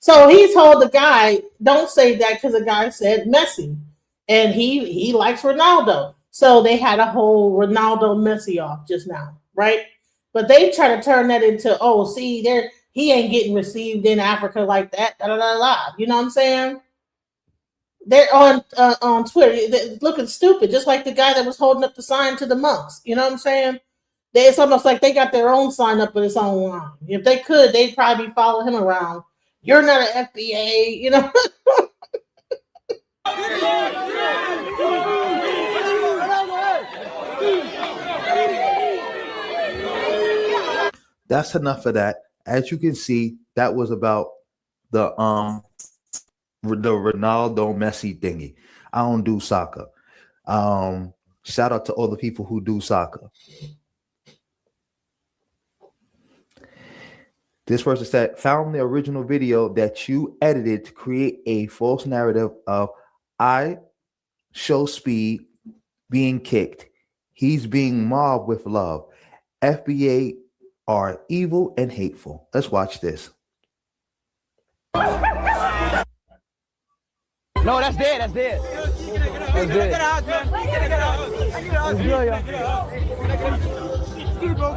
So he told the guy, don't say that, because the guy said Messi. And he likes Ronaldo. So they had a whole Ronaldo Messi off just now, right? But they try to turn that into, oh, see, he ain't getting received in Africa like that. Da, da, da, da. You know what I'm saying? They're on Twitter. They're looking stupid, just like the guy that was holding up the sign to the monks. You know what I'm saying? It's almost like they got their own sign up with its own line. If they could, they'd probably be following him around. You're not an FBA, you know. That's enough of that. As you can see, that was about the Ronaldo Messi thingy. I don't do soccer. Shout out to all the people who do soccer. This person said, found the original video that you edited to create a false narrative of Ishowspeed being kicked. He's being mobbed with love. FBA are evil and hateful. Let's watch this. No, that's dead. That's dead. That's dead. Get out, man. Get out.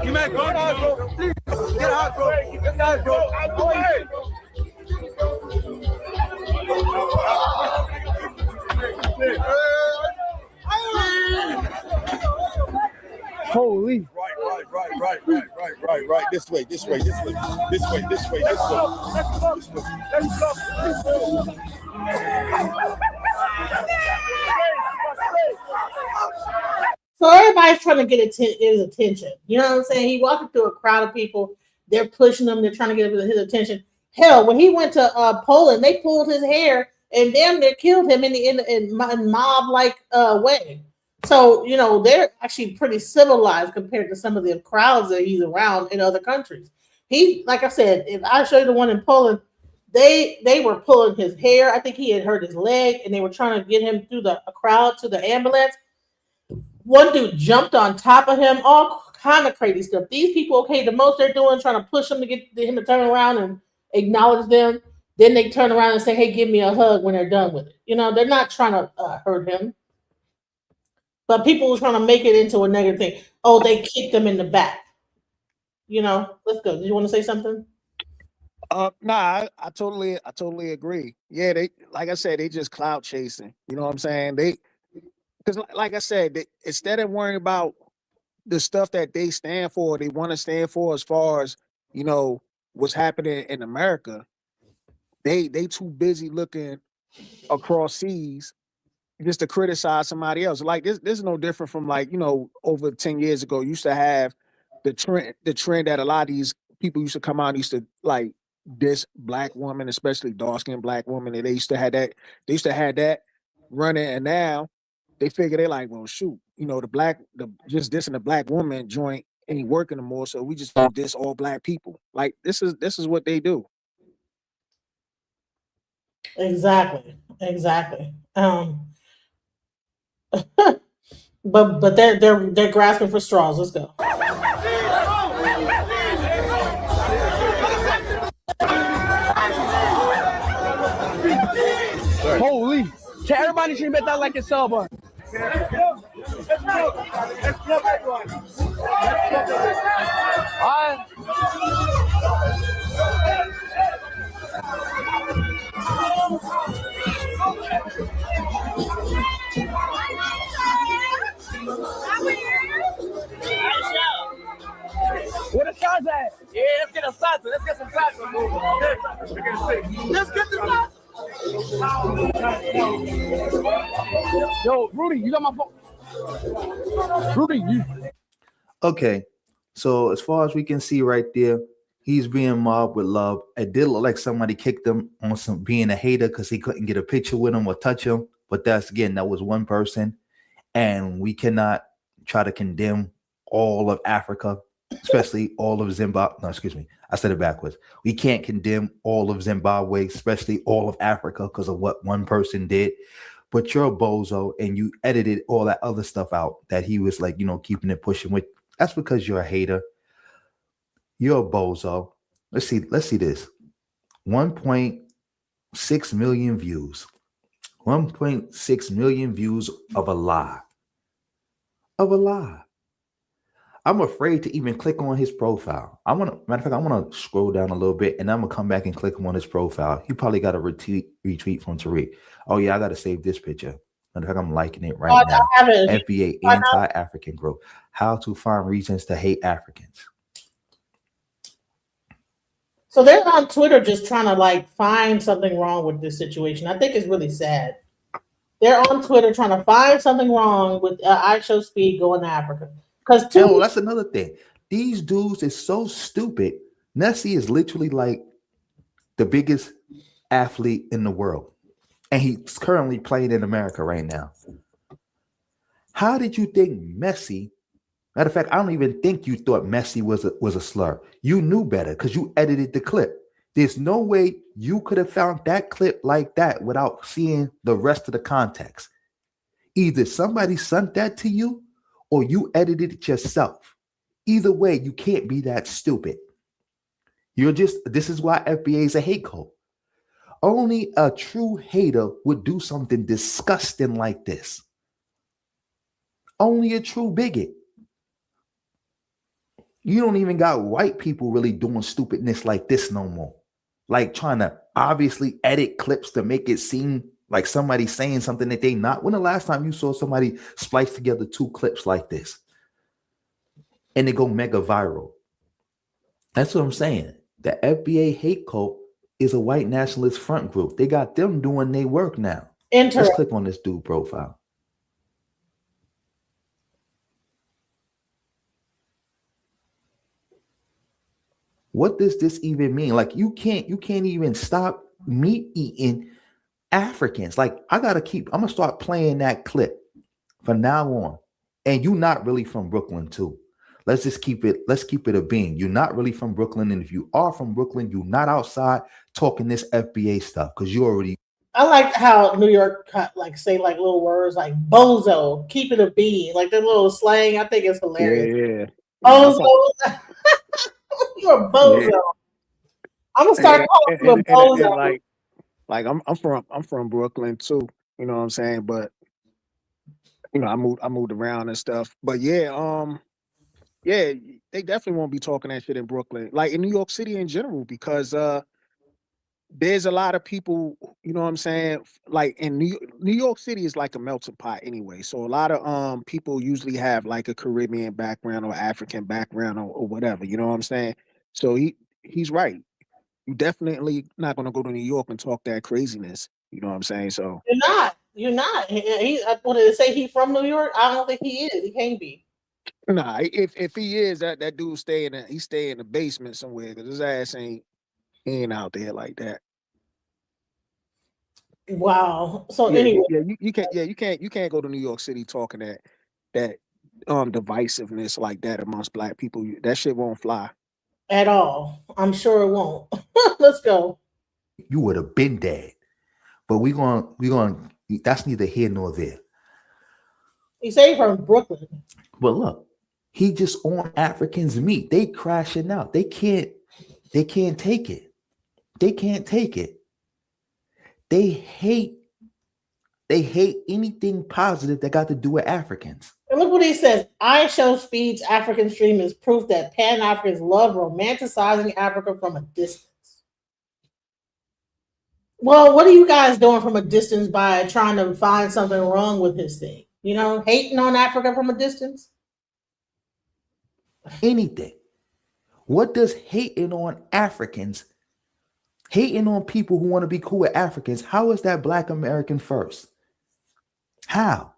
You man, go out, bro. Please. Get out, bro. Get out, bro. Holy. Right. This way. Let's go. So everybody's trying to get his attention. You know what I'm saying? He walking through a crowd of people. They're pushing him. They're trying to get his attention. Hell, when he went to Poland, they pulled his hair and damn near killed him in mob-like way. So, you know, they're actually pretty civilized compared to some of the crowds that he's around in other countries. He, like I said, if I show you the one in Poland, they were pulling his hair. I think he had hurt his leg, and they were trying to get him through the crowd to the ambulance. One dude jumped on top of him, all kind of crazy stuff. These people, okay, the most they're doing, trying to push him to get him to turn around and acknowledge them. Then they turn around and say, hey, give me a hug when they're done with it. You know, they're not trying to hurt him. But people were trying to make it into a negative thing. Oh, they kicked them in the back. You know, let's go. Do you want to say something? Nah, I totally agree. Yeah, they, like I said, they just clout chasing. You know what I'm saying? Because like I said, instead of worrying about the stuff that they stand for, they want to stand for as far as, you know, what's happening in America, they too busy looking across seas just to criticize somebody else. Like this is no different from, like, you know, over 10 years ago, you used to have the trend that a lot of these people used to come out and used to like diss black women, especially dark-skinned black women, and they used to have that running, and now they figure they're like, well, shoot, you know, just dissing the black woman joint ain't working anymore, so we just diss all black people. Like this is what they do. Exactly. But they're grasping for straws. Let's go. Holy. Everybody should bet that like a sub button. All right. salsa. Let's get some salsa. Let's get the salsa. Yo, Rudy, you got my phone. Rudy, you. Okay, so as far as we can see right there, he's being mobbed with love. It did look like somebody kicked him on some being a hater because he couldn't get a picture with him or touch him. But that was one person. And we cannot try to condemn all of Africa, especially all of Zimbabwe. No, excuse me. I said it backwards. We can't condemn all of Zimbabwe, especially all of Africa, because of what one person did. But you're a bozo and you edited all that other stuff out that he was like, keeping it pushing with. That's because you're a hater. You're a bozo. Let's see this. 1.6 million views. 1.6 million views of a lie. I'm afraid to even click on his profile. Matter of fact, I want to scroll down a little bit and I'm gonna come back and click on his profile. He probably got a retweet from Tariq. Oh yeah, I gotta save this picture. Matter of fact, I'm liking it right now. FBA anti-African growth. How to find reasons to hate Africans. So they're on Twitter just trying to find something wrong with this situation. I think it's really sad. They're on Twitter trying to find something wrong with Ishowspeed going to Africa. Because that's another thing. These dudes is so stupid. Nessie is literally like the biggest athlete in the world. And he's currently playing in America right now. How did you think Messi? Matter of fact, I don't even think you thought Messi was a slur. You knew better because you edited the clip. There's no way you could have found that clip like that without seeing the rest of the context. Either somebody sent that to you or you edited it yourself. Either way, you can't be that stupid. This is why FBA is a hate code. Only a true hater would do something disgusting like this. Only a true bigot. You don't even got white people really doing stupidness like this no more. Like trying to obviously edit clips to make it seem like somebody's saying something that they not. When the last time you saw somebody splice together two clips like this and they go mega viral? That's what I'm saying. The FBA hate cult is a white nationalist front group. They got them doing their work now. Let's click on this dude profile. What does this even mean? Like you can't even stop meat eating Africans. Like I'm gonna start playing that clip from now on. And you're not really from Brooklyn too. Let's keep it a being. You're not really from Brooklyn. And if you are from Brooklyn, you're not outside talking this FBA stuff because you already. I like how New York say little words like bozo, keep it a being, like their little slang. I think it's hilarious. Yeah. Bozo. You're a bozo. Yeah. I'm gonna start calling you a bozo. Like I'm from Brooklyn too. You know what I'm saying? But I moved around and stuff. But yeah, they definitely won't be talking that shit in Brooklyn, like in New York City in general, because there's a lot of people, you know what I'm saying? Like in New York City is like a melting pot anyway. So a lot of people usually have like a Caribbean background or African background or whatever, you know what I'm saying? So he's right. You definitely not gonna go to New York and talk that craziness. You know what I'm saying? So You're not. What did it say? He from New York? I don't think he is. He can't be. Nah, if he is, that dude stay in the basement somewhere because his ass ain't out there like that. Wow. So anyway, you can't go to New York City talking that divisiveness like that amongst black people. That shit won't fly at all. I'm sure it won't. Let's go. You would have been dead, but we going. That's neither here nor there. He say from Brooklyn. But look, he just on Africans' meat. They crashing out. They can't take it. They can't take it. They hate anything positive that got to do with Africans. And look what he says. Ishowspeed's African stream is proof that Pan-Africans love romanticizing Africa from a distance. Well, what are you guys doing from a distance by trying to find something wrong with his thing? Hating on Africa from a distance? Anything. What does hating on Africans, hating on people who want to be cool with Africans, how is that Black American first? How?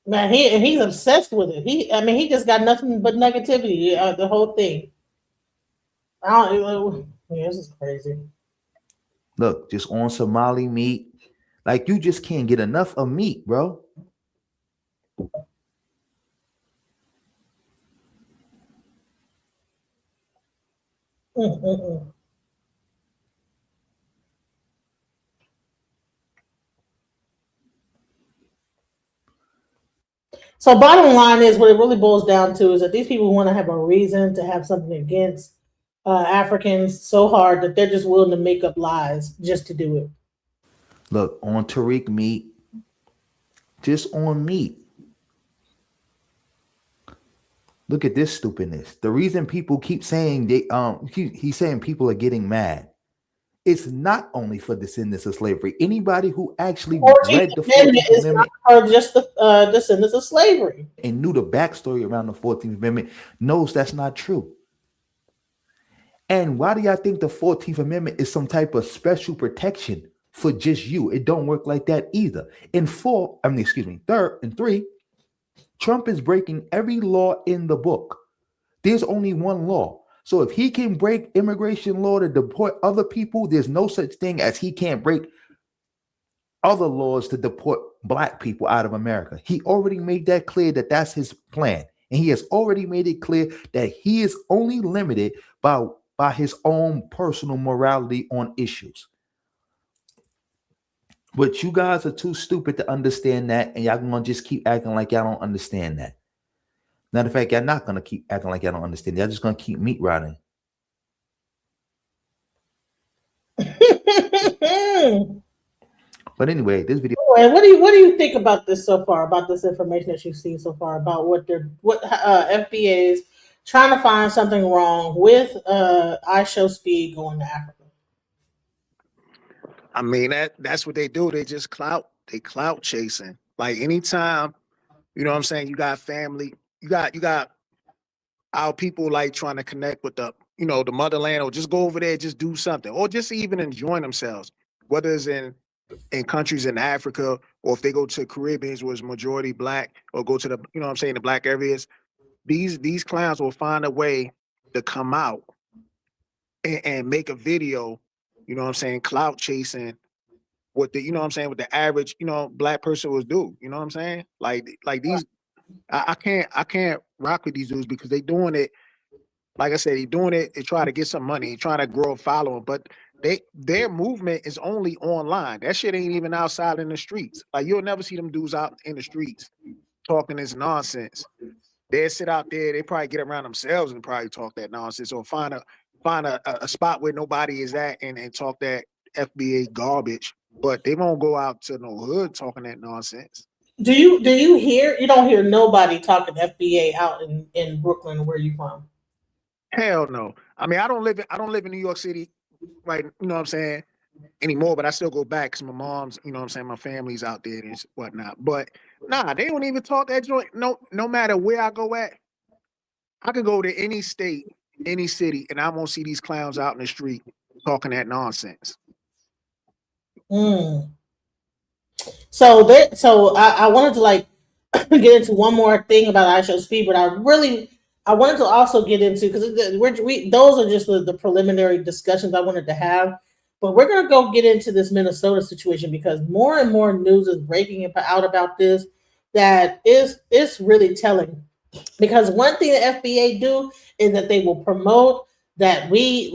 Man, he's obsessed with it. He just got nothing but negativity. The whole thing. This is crazy. Look, just on Somali meat. Like, you just can't get enough of meat, bro. So bottom line is, what it really boils down to is that these people want to have a reason to have something against Africans so hard that they're just willing to make up lies just to do it. Look, on Tariq meat, just on meat. Look at this stupidness. The reason people keep saying he's saying people are getting mad. It's not only for descendants of slavery. Anybody who actually read the 14th Amendment or just the descendants of slavery and knew the backstory around the 14th Amendment knows that's not true. And why do y'all think the 14th Amendment is some type of special protection for just you? It don't work like that either. Third and three, Trump is breaking every law in the book. There's only one law. So if he can break immigration law to deport other people, there's no such thing as he can't break other laws to deport Black people out of America. He already made that clear that that's his plan. And he has already made it clear that he is only limited by his own personal morality on issues. But you guys are too stupid to understand that, and y'all gonna just keep acting like y'all don't understand that. Matter of fact, y'all not gonna keep acting like y'all don't understand. Y'all just gonna keep meat rotting. But anyway, this video. What do you think about this so far? About this information that you've seen so far about what FBA is trying to find something wrong with Ishowspeed going to Africa? I mean, that's what they do. They just clout chasing. Like, anytime, you know what I'm saying, you got family, you got our people like trying to connect with the motherland, or just go over there, just do something, or just even enjoying themselves, whether it's in countries in Africa, or if they go to Caribbeans where it's majority Black, or go to the, the Black areas, these clowns will find a way to come out and make a video, clout chasing what the, what the average, Black person would do. You know what I'm saying? Like these, I can't rock with these dudes because they doing it. Like I said, they doing it. They try to get some money, trying to grow a following, but their movement is only online. That shit ain't even outside in the streets. Like, you'll never see them dudes out in the streets talking this nonsense. They sit out there. They probably get around themselves and probably talk that nonsense, or find a spot where nobody is at and talk that FBA garbage. But they won't go out to no hood talking that nonsense. Do you hear? You don't hear nobody talking FBA out in Brooklyn, where you from? Hell no. I mean, I don't live in New York City, right? You know what I'm saying, anymore. But I still go back because my mom's, my family's out there and whatnot. But nah, they don't even talk that joint. No matter where I go at, I could go to any state, any city, and I won't see these clowns out in the street talking that nonsense. So I wanted to get into one more thing about Ishowspeed, but I wanted to also get into, because those are just the preliminary discussions I wanted to have. But we're gonna go get into this Minnesota situation, because more and more news is breaking out about this that is really telling. Because one thing the FBA do is that they will promote that we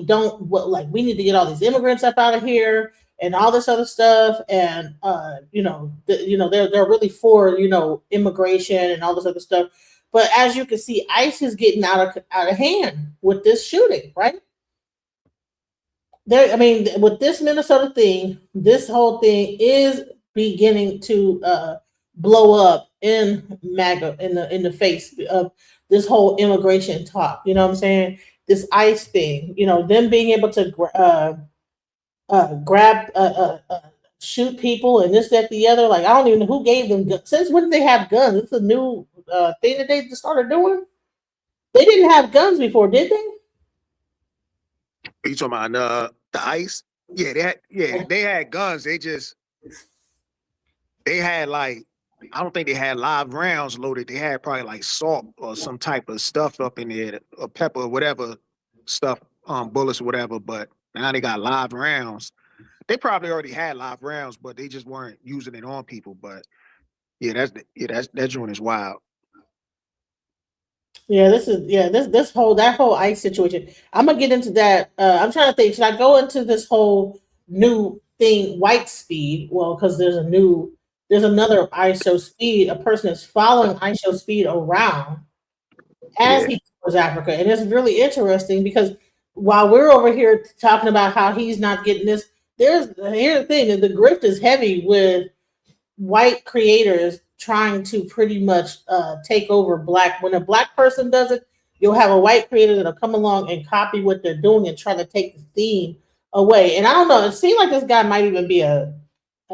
need to get all these immigrants up out of here and all this other stuff, and they're really for immigration and all this other stuff. But as you can see, ICE is getting out of hand with this shooting, right? With this Minnesota thing, this whole thing is beginning to blow up in MAGA, in the face of this whole immigration talk. You know what I'm saying? This ICE thing, them being able to grab shoot people and this, that, the other. Like, I don't even know who gave them guns. Since when did they have guns? It's a new thing that they just started doing. They didn't have guns before, did they? You talking about the ICE? Yeah, they had guns. They had like, I don't think they had live rounds loaded. They had probably like salt or some type of stuff up in there, or pepper, or whatever stuff, bullets or whatever. But now they got live rounds. They probably already had live rounds, but they just weren't using it on people. But that joint is wild. Yeah, this whole ICE situation. I'm gonna get into that. I'm trying to think. Should I go into this whole new thing, white speed? Well, because there's another Ishowspeed. A person is following Ishowspeed around as he tours Africa, and it's really interesting because while we're over here talking about how he's not getting this, here's the thing: the grift is heavy with white creators trying to pretty much take over black. When a black person does it, you'll have a white creator that'll come along and copy what they're doing and try to take the theme away. And I don't know, it seems like this guy might even be an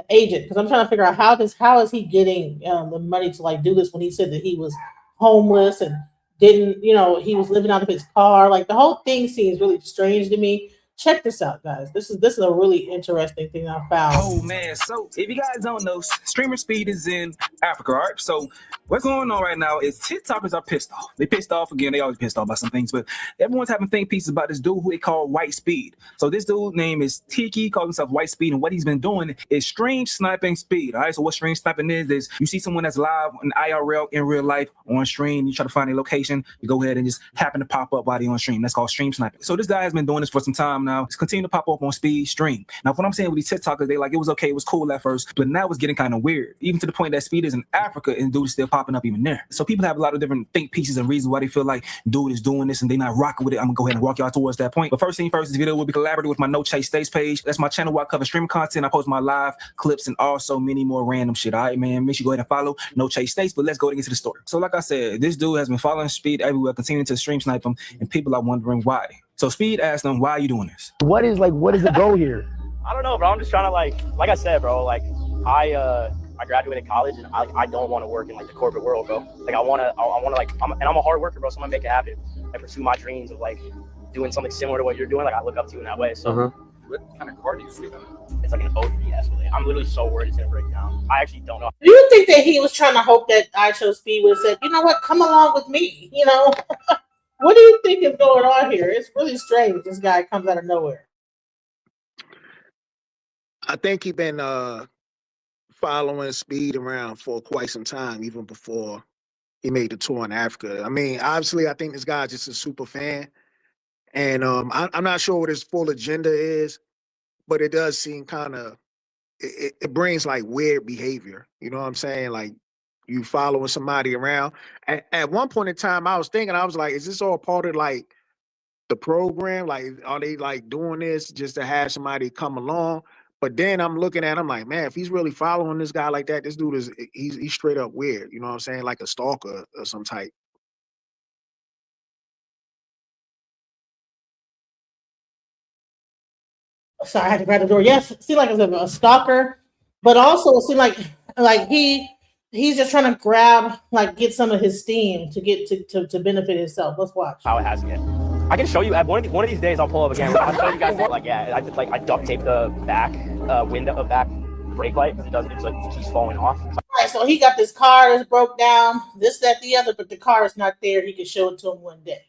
agent, because I'm trying to figure out how is he getting the money to like do this when he said that he was homeless and didn't, he was living out of his car. Like, the whole thing seems really strange to me. Check this out, guys. This is a really interesting thing I found. Oh man, so if you guys don't know, streamer speed is in Africa, all right? So what's going on right now is TikTokers are pissed off. They pissed off again. They always pissed off about some things, but everyone's having think pieces about this dude who they call White Speed. So this dude's name is Tiki, calls himself White Speed, and what he's been doing is stream sniping speed. All right. So what stream sniping is you see someone that's live in IRL in real life on stream, you try to find a location, you go ahead and just happen to pop up while they're on stream. That's called stream sniping. So this guy has been doing this for some time now. It's continuing to pop up on speed stream. Now, what I'm saying with these TikTokers, they like, it was okay, it was cool at first, but now it's getting kind of weird, even to the point that speed is in Africa and dude is still popping up even there. So people have a lot of different think pieces and reasons why they feel like dude is doing this and they not rocking with it. I'm gonna go ahead and walk y'all towards that point. But first thing first, this video will be collaborative with my No Chase States page. That's my channel where I cover streaming content. I post my live clips and also many more random shit. All right, man, make sure you go ahead and follow No Chase States. But let's go into the story. So like I said, this dude has been following speed everywhere, continuing to stream snipe him, and people are wondering why. So Speed asked him, why are you doing this? What is the goal here? I don't know, bro. I'm just trying to like I said, bro, like I graduated college and I don't want to work in like the corporate world, bro. Like I want to like, I'm a hard worker, bro. So I'm gonna make it happen. I pursue my dreams of like doing something similar to what you're doing. Like I look up to you in that way. So What kind of car do you sleep in? it's like an OD Escalade. I'm literally so worried it's gonna break down. I actually don't know. Do you think that he was trying to hope that Ishowspeed would have said, you know what, come along with me, What do you think is going on here? It's really strange. This guy comes out of nowhere. I think he's been following Speed around for quite some time, even before he made the tour in Africa. I mean, obviously, I think this guy's just a super fan. And I'm not sure what his full agenda is, but it does seem kind of, it brings like weird behavior. You know what I'm saying? Like, you following somebody around. At one point in time, I was like, is this all part of like the program? Like, are they like doing this just to have somebody come along? But then I'm looking at him like, man, if he's really following this guy like that, this dude he's straight up weird. You know what I'm saying? Like a stalker or some type. Sorry, I had to grab the door. Yes, it seemed like it was a stalker, but also it seemed like he's just trying to get some of his steam to get to benefit himself. Let's watch. How it has to get. I can show you at one of these days. I'll pull up again. I'll show you guys. I duct tape the back window of back brake light because it keeps falling off. All right, so he got this car that's broke down, this, that, the other, but the car is not there. He can show it to him one day.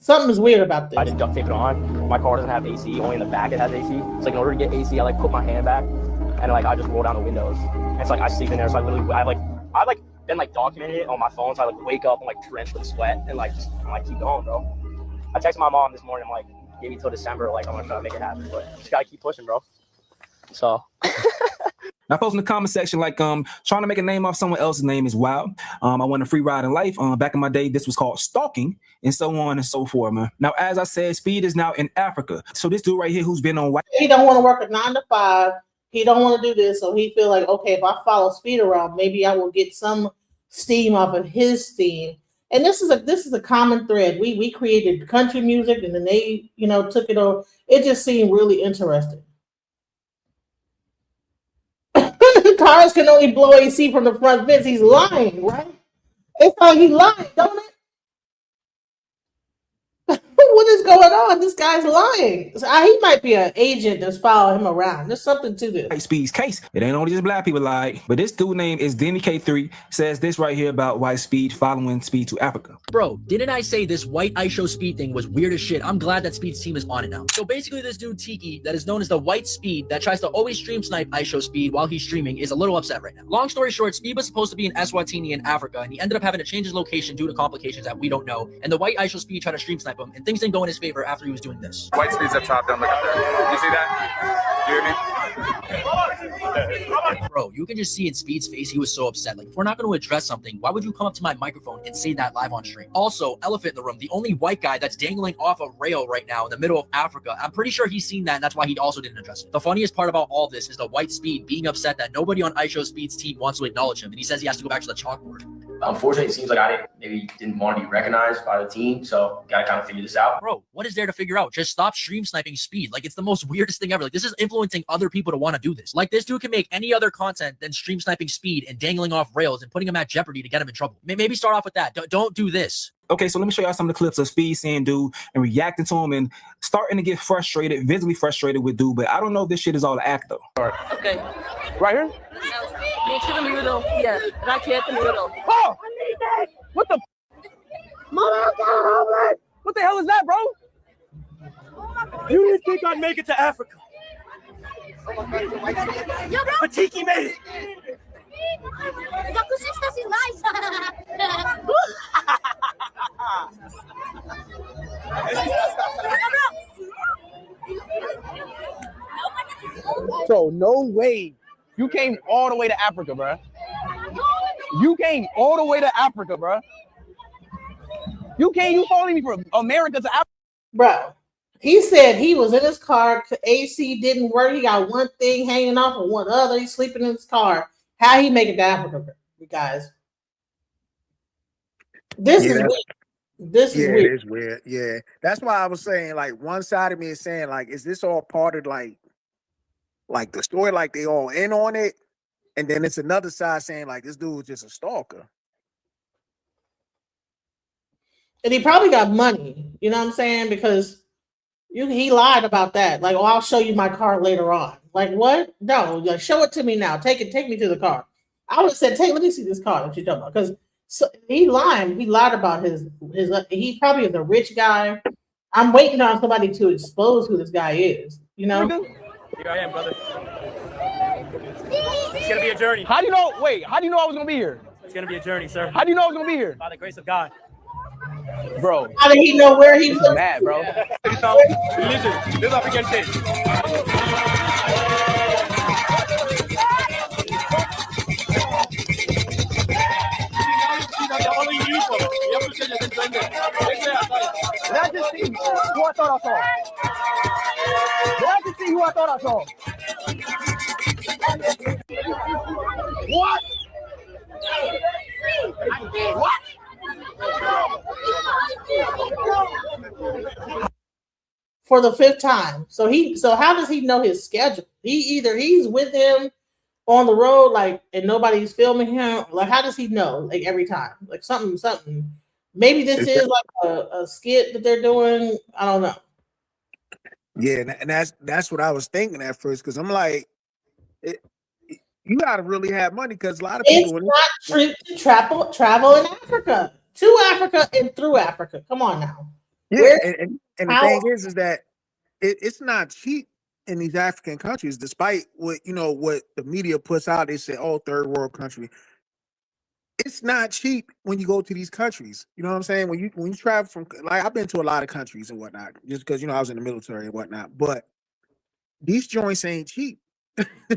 Something is weird about this. I just duct tape it on. My car doesn't have AC. Only in the back it has AC. So like in order to get AC, I like put my hand back and like I just roll down the windows. And it's like I sleep in there. So I've been like documenting it on my phone. So I like wake up and like drenched with sweat and like just keep going, bro. I texted my mom this morning. I'm like, give me till December. Like I'm gonna try to make it happen, but just gotta keep pushing, bro. So. Now, post in the comment section, like, trying to make a name off someone else's name is wild. I want a free ride in life. Back in my day, this was called stalking and so on and so forth, man. Now, as I said, Speed is now in Africa. So this dude right here who's been on white. He don't want to work a 9 to 5. He don't want to do this. So he feel like, okay, if I follow Speed around, maybe I will get some steam off of his steam. And this is a common thread. We created country music and then they, took it over. It just seemed really interesting. cars can only blow AC from the front vents. He's lying, right? It's like he's lying, don't it? What is going on? This guy's lying. So, he might be an agent that's following him around. There's something to this. Whitespeed's case. It ain't only just black people lie, but this dude name is Denny K3 says this right here about Whitespeed following Speed to Africa. Bro, didn't I say this white Ishowspeed thing was weird as shit? I'm glad that Speed's team is on it now. So basically this dude Tiki that is known as the Whitespeed that tries to always stream snipe Ishowspeed while he's streaming is a little upset right now. Long story short, Speed was supposed to be in Eswatini in Africa and he ended up having to change his location due to complications that we don't know. And the white Ishowspeed tried to stream snipe him and things didn't go in his favor after he was doing this. Whitespeed's up top, don't look up there. You see that? You hear me? Bro, you can just see in Speed's face he was so upset. Like, if we're not going to address something, why would you come up to my microphone and say that live on stream? Also, elephant in the room, the only white guy that's dangling off a rail right now in the middle of Africa, I'm pretty sure he's seen that and that's why he also didn't address it. The funniest part about all this is the Whitespeed being upset that nobody on Ishowspeed's team wants to acknowledge him and he says he has to go back to the chalkboard. Unfortunately, it seems like I didn't want to be recognized by the team, so gotta kind of figure this out. Bro, what is there to figure out? Just stop stream sniping Speed. Like, it's the most weirdest thing ever. Like, this is influencing other people to want to do this. Like, this dude can make any other content than stream sniping Speed and dangling off rails and putting him at jeopardy to get him in trouble. Maybe start off with that. Don't do this. Okay, so let me show y'all some of the clips of Speed seeing dude and reacting to him and starting to get frustrated, visibly frustrated with dude, but I don't know if this shit is all act though. Okay. Right here? Make to the middle. Yeah, right here at the middle. Oh! What the? What the hell is that, bro? You didn't think I'd make it to Africa. But Tiki made it. So no way. You came all the way to Africa, bro. You came all the way to Africa, bro. You following me from America to Africa. Bro, he said he was in his car. AC didn't work. He got one thing hanging off of one other. He's sleeping in his car. How he make it to Africa, you guys? This is weird. This is weird. It is weird. Yeah, that's why I was saying, like, one side of me is saying, like, is this all part of like the story? Like, they all in on it, and then it's another side saying, like, this dude was just a stalker. And he probably got money. You know what I'm saying? Because he lied about that. Like, oh, I'll show you my car later on. Like, what? No, like, show it to me now. Take me to the car. I would have said, let me see this car that you're talking about. Because he lied. He lied about his. He probably is a rich guy. I'm waiting on somebody to expose who this guy is. You know? Here I am, brother. It's gonna be a journey. How do you know? Wait, how do you know I was gonna be here? It's gonna be a journey, sir. How do you know I was gonna be here? By the grace of God. Bro. How did he know where he was? Mad, bro. Religion. This African shit. Did I just see who I thought I saw? Did I just see who I thought I saw? What? What? For the fifth time. So how does he know his schedule? He's with him on the road, like, and nobody's filming him. Like, how does he know? Like, every time, like something. Maybe this is like a skit that they're doing. I don't know. Yeah, and that's what I was thinking at first, because I'm like, you gotta really have money, because a lot of people. It's not cheap to travel in Africa, to Africa and through Africa. Come on now. Yeah, and the thing is that it's not cheap in these African countries, despite what the media puts out. They say, "Oh, third world country." It's not cheap when you go to these countries. You know what I'm saying? When you travel from, like, I've been to a lot of countries and whatnot, just because I was in the military and whatnot. But these joints ain't cheap.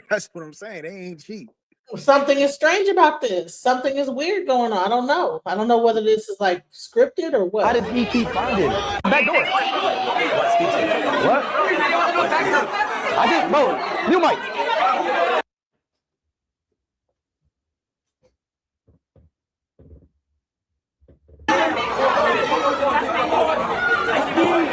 That's what I'm saying. They ain't cheap. Something is strange about this. Something is weird going on. I don't know. I don't know whether this is like scripted or what. How did he keep finding it? Back door. What? I didn't, bro. New mic.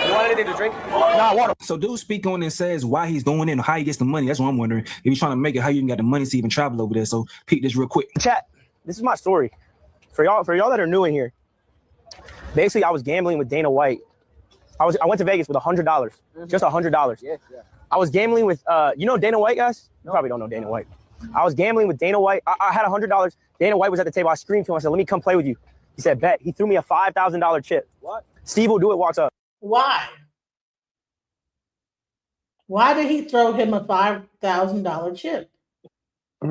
You want anything to drink? Nah, water. So dude speak on and says why he's going in or how he gets the money. That's what I'm wondering. If he's trying to make it, how you even got the money to even travel over there. So peek this real quick. Chat, this is my story. For y'all that are new in here. Basically, I was gambling with Dana White. I went to Vegas with $100. Just $100. Yeah. I was gambling with you know Dana White, guys? You probably don't know Dana White. I was gambling with Dana White. I had $100. Dana White was at the table. I screamed to him. I said, "Let me come play with you." He said, "Bet." He threw me a $5,000 chip. What? Steve will do it. Walks up. Why? Why did he throw him a $5,000 chip? I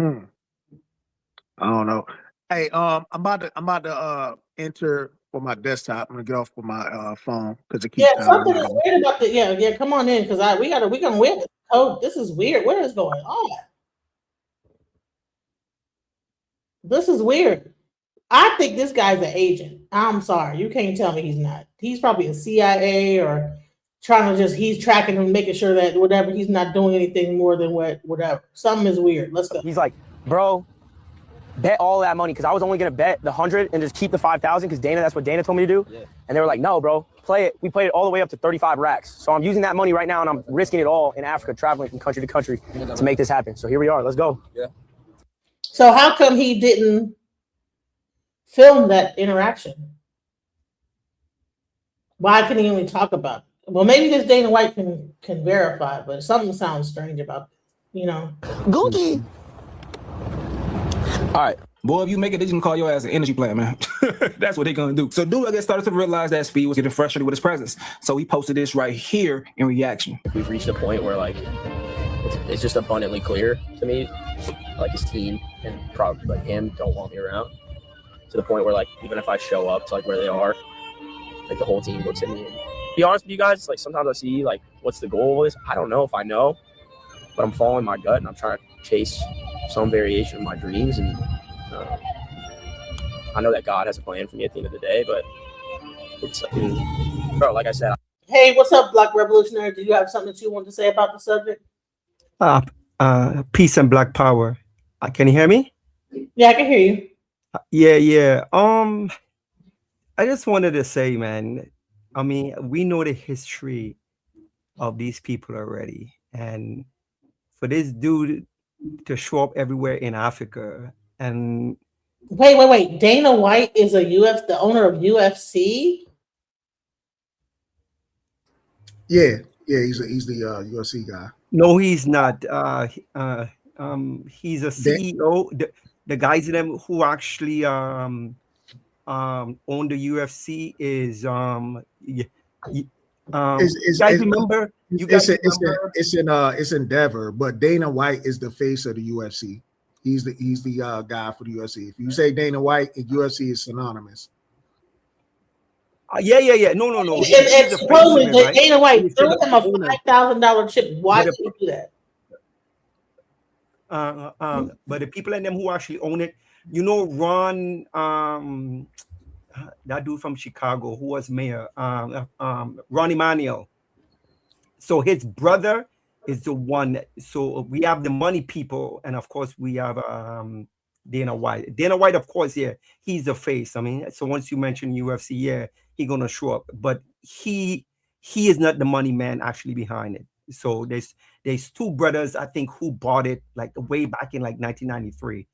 don't know. Hey, I'm about to enter for my desktop. I'm gonna get off for my phone because it keeps. Yeah, something is weird about the. Yeah. Come on in because we gonna wear this coat. This is weird. What is going on? This is weird. I think this guy's an agent. I'm sorry, you can't tell me he's not. He's probably a CIA or trying to he's tracking him, making sure that whatever he's not doing anything more than whatever. Something is weird. Let's go. He's like, "Bro, bet all that money," because I was only gonna bet the 100 and just keep the 5,000 because that's what Dana told me to do. Yeah. And they were like, "No, bro, play it." We played it all the way up to 35 racks. So I'm using that money right now and I'm risking it all in Africa, traveling from country to country to make this happen. So here we are. Let's go. Yeah. So how come he didn't film that interaction? Why can he only talk about it? Well, maybe this Dana White can verify, but something sounds strange about this, Googie. All right. Boy, if you make it, they can call your ass an energy plant, man. That's what they're going to do. So dude, I guess, started to realize that Speed was getting frustrated with his presence. So he posted this right here in reaction. We've reached a point where, like, it's just abundantly clear to me, like, his team and probably, like, him don't want me around. To the point where, like, even if I show up to, like, where they are, like, the whole team looks at me. And be honest with you guys, like, sometimes I see, like, what's the goal of this? I don't know if I know, but I'm following my gut and I'm trying to chase some variation of my dreams. And I know that God has a plan for me at the end of the day, but it's, bro, like I said. Hey, what's up, Black Revolutionary? Do you have something that you want to say about the subject? Peace and Black Power. Can you hear me? Yeah, I can hear you. Yeah. I just wanted to say, man, I mean, we know the history of these people already. And for this dude to show up everywhere in Africa and... Wait. Dana White is the owner of UFC? Yeah, he's the UFC guy. No, he's not. He's a CEO. The guys them who actually own the UFC is guys remember? It's Endeavor, but Dana White is the face of the UFC. He's the guy for the UFC. If you say Dana White, UFC is synonymous. Yeah. No. And supposedly Dana White threw him a $5,000 chip. Why did he do that? But the people in them who actually own it, Ron, that dude from Chicago who was mayor, Ron Emanuel. So his brother is the one. So we have the money people, and of course we have Dana White. Dana White, of course, yeah, he's the face. I mean, so once you mention UFC, yeah, he's gonna show up. But he is not the money man actually behind it. So there's two brothers, I think, who bought it like way back in like 1993,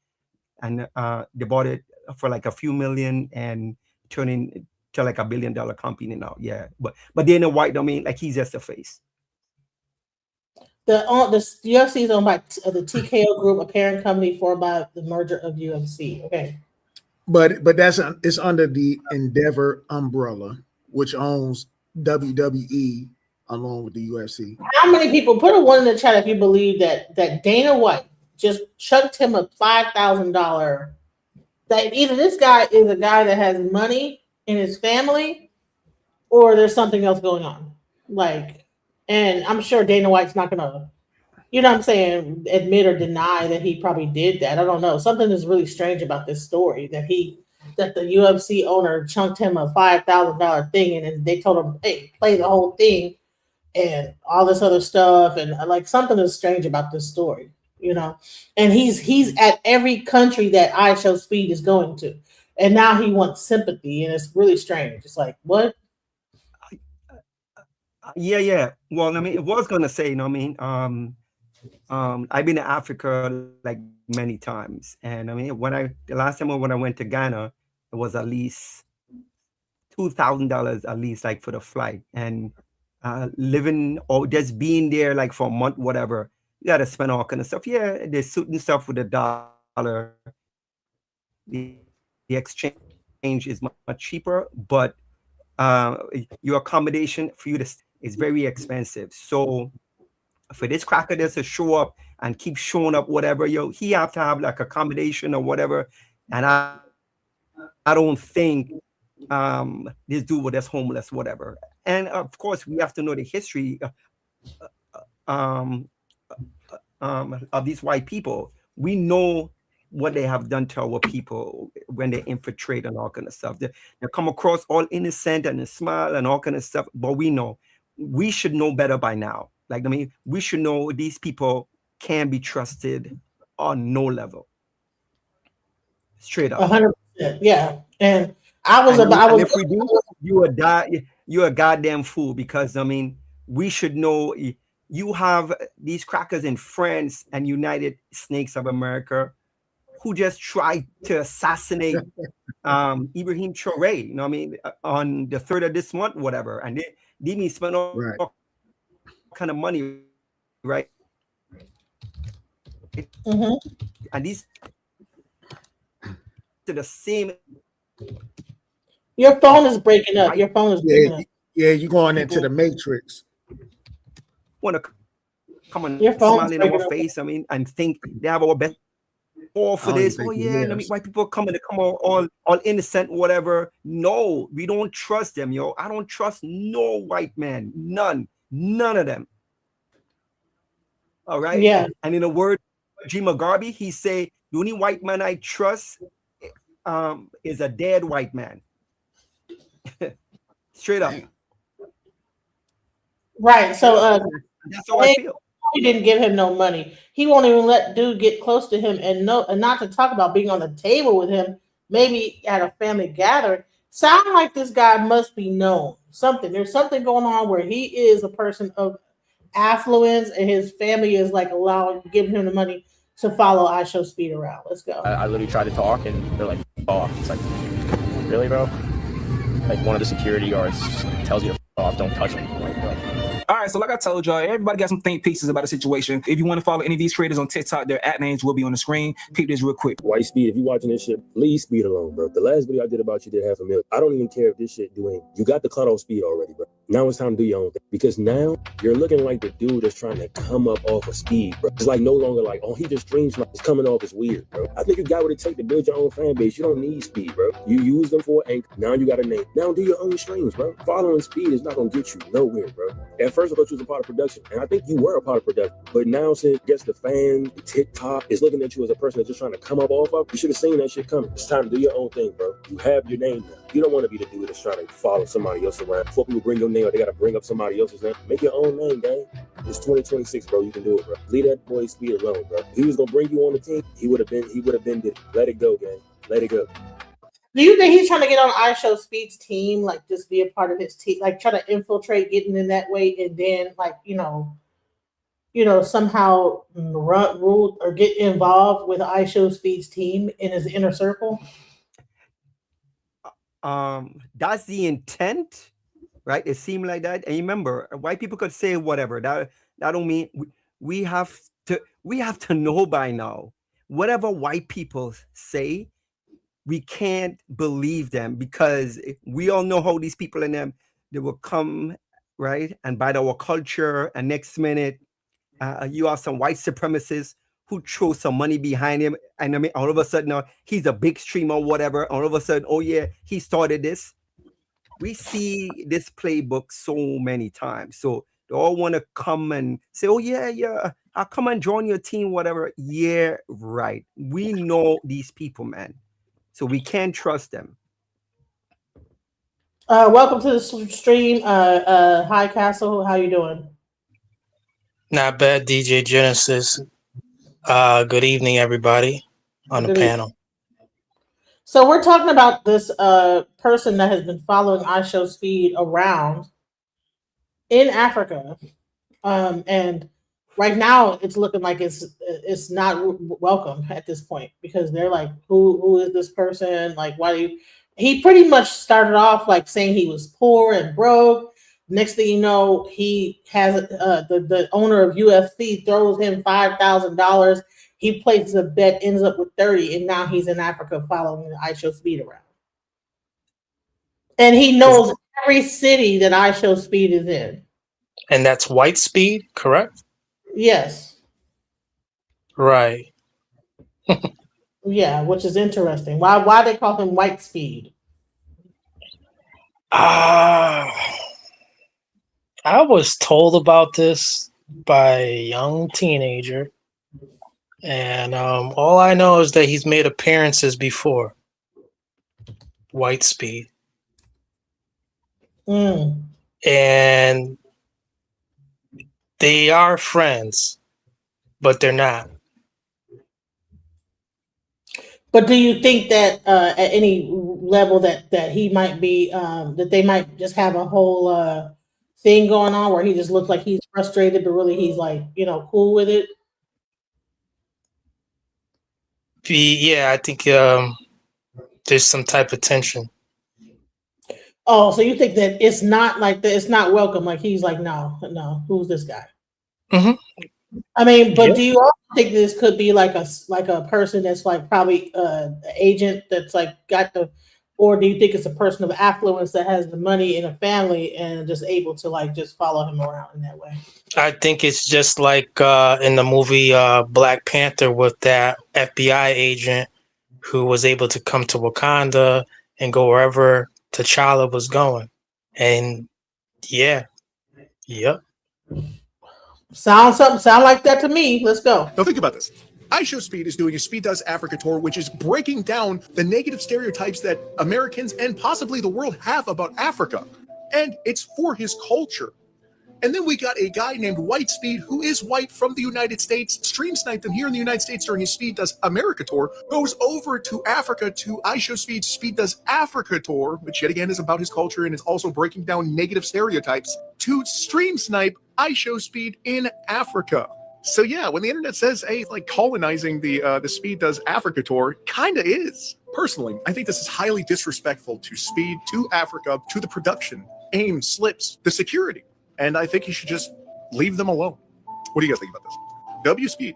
and they bought it for like a few million and turning to like $1 billion company now. Yeah, but Dana White, I mean, like he's just a face. The UFC is owned by the TKO Group, a parent company formed by the merger of UFC. Okay, but it's under the Endeavor umbrella, which owns WWE along with the UFC. How many people put a one in the chat if you believe that Dana White just chucked him a $5,000? That either this guy is a guy that has money in his family, or there's something else going on. And I'm sure Dana White's not gonna, admit or deny that he probably did that. I don't know. Something is really strange about this story that the UFC owner chunked him a $5,000 thing, and then they told him, "Hey, play the whole thing," and all this other stuff, and like something is strange about this story, And he's at every country that Ishowspeed is going to, and now he wants sympathy, and it's really strange. It's like, what? Yeah. Well, I mean, it was gonna say, you know, I've been to Africa like many times, and I mean, the last time when I went to Ghana, it was at least $2,000 at least, like for the flight, and living or just being there like for a month, whatever. You got to spend all kind of stuff. Yeah, there's certain stuff with the dollar. The exchange is much cheaper, but your accommodation for you to is very expensive. So for this cracker just to show up and keep showing up, whatever, he have to have like accommodation or whatever. And I don't think this dude was just homeless, whatever. And of course, we have to know the history of these white people. We know what they have done to our people when they infiltrate and all kind of stuff. They come across all innocent and they smile and all kind of stuff, but we should know better by now. Like, I mean, we should know these people can be trusted on no level. Straight up. 100%. Yeah. And if we do, you're a goddamn fool, because I mean, we should know. You have these crackers in France and United Snakes of America who just tried to assassinate Ibrahim Traoré, you know what I mean, on the 3rd of this month, whatever. And they didn't spend all kind of money, right? Mm-hmm. And these to the same. Your phone is breaking up. Your phone is breaking up. Yeah, you're going into the matrix. Want to come on, your phone smile in our face. I mean, and think they have our best all for this. Oh yeah, I mean, white people come all innocent, whatever. No, we don't trust them, yo. I don't trust no white man. None of them. All right. Yeah. And in a word, Jim Garvey, he say the only white man I trust is a dead white man. Straight up. Right. So that's how I feel. He didn't give him no money. He won't even let dude get close to him, and not to talk about being on the table with him, maybe at a family gathering. Sound like this guy must be known. There's something going on where he is a person of affluence, and his family is like giving him the money to follow Ishowspeed around. Let's go. I literally tried to talk, and they're like, "Oh, it's like, really, bro?" Like one of the security guards tells you to off, don't touch him. Like, bro. All right, so like I told y'all, everybody got some think pieces about the situation. If you want to follow any of these creators on TikTok, their @ names will be on the screen. Peep this real quick. White Speed, if you watching this shit, leave speed alone, bro. The last video I did about you did 500,000. I don't even care if this shit doing. You got the cutoff speed already, bro. Now it's time to do your own thing. Because now you're looking like the dude that's trying to come up off of speed, bro. It's like no longer like, oh, he just streams like it's coming off as weird, bro. I think you got what it takes to build your own fan base. You don't need speed, bro. You use them for anchor. Now you got a name. Now do your own streams, bro. Following speed is not gonna get you nowhere, bro. At first I thought you was a part of production, and I think you were a part of production. But now since the fans, TikTok is looking at you as a person that's just trying to come up off of, you should have seen that shit coming. It's time to do your own thing, bro. You have your name now. You don't want to be the dude that's trying to follow somebody else around. Before people bring your name, they got to bring up somebody else's name. Make your own name, gang. It's 2026, bro. You can do it, bro. Leave that boy Speed alone, bro. If he was gonna bring you on the team, he would have been. Let it go, gang. Let it go. Do you think he's trying to get on Ishowspeed's team, like just be a part of his team, like try to infiltrate, getting in that way, and then like somehow rule or get involved with Ishowspeed's team in his inner circle? That's the intent, right? It seemed like that. And remember, white people could say whatever. That don't mean we have to know by now. Whatever white people say, we can't believe them, because we all know how these people in them, they will come, right, and bite our culture, and next minute you have some white supremacists who throw some money behind him, and I mean, all of a sudden he's a big streamer, whatever. All of a sudden, oh yeah, he started this. We see this playbook so many times. So they all want to come and say, oh yeah, I'll come and join your team, whatever. Yeah, right. We know these people, man. So we can't trust them. Welcome to the stream. Hi, Castle. How you doing? Not bad, DJ Genesis. Good evening, everybody on the panel. So we're talking about this person that has been following Ishowspeed around. in Africa, and right now it's looking like it's not welcome at this point because they're like, who is this person? Like, why do you? He pretty much started off like saying he was poor and broke. Next thing you know, he has the owner of UFC throws him $5,000. He places a bet, ends up with 30, and now he's in Africa following the Ishowspeed around. And he knows every city that Ishowspeed is in. And that's white speed, correct? Yes. Right. Yeah, which is interesting. Why they call him White Speed? I was told about this by a young teenager, and all I know is that he's made appearances before. White speed. And they are friends, but they're not. But do you think that at any level that he might be that they might just have a whole thing going on where he just looks like he's frustrated, but really he's like, cool with it? Yeah, I think there's some type of tension. Oh, so you think that it's not like that? It's not welcome. Like he's like, no, who's this guy? I mean, but do you also think this could be like a person that's like probably an agent that's like got the, or do you think it's a person of affluence that has the money in a family and just able to like just follow him around in that way? I think it's just like in the movie Black Panther with that FBI agent who was able to come to Wakanda and go wherever T'Challa was going. And yep. Sound like that to me. Let's go. Now think about this. Ishowspeed is doing a Speed Does Africa tour, which is breaking down the negative stereotypes that Americans and possibly the world have about Africa. And it's for his culture. And then we got a guy named White Speed, who is white from the United States, stream sniped him here in the United States during his Speed Does America tour, goes over to Africa to Ishowspeed's Speed Does Africa tour, which yet again is about his culture and is also breaking down negative stereotypes, to stream snipe Ishowspeed in Africa. So yeah, when the internet says, hey, it's like colonizing the Speed Does Africa tour, kinda is. Personally, I think this is highly disrespectful to Speed, to Africa, to the production, AIM, Slips, the security. And I think you should just leave them alone. What do you guys think about this? W Speed.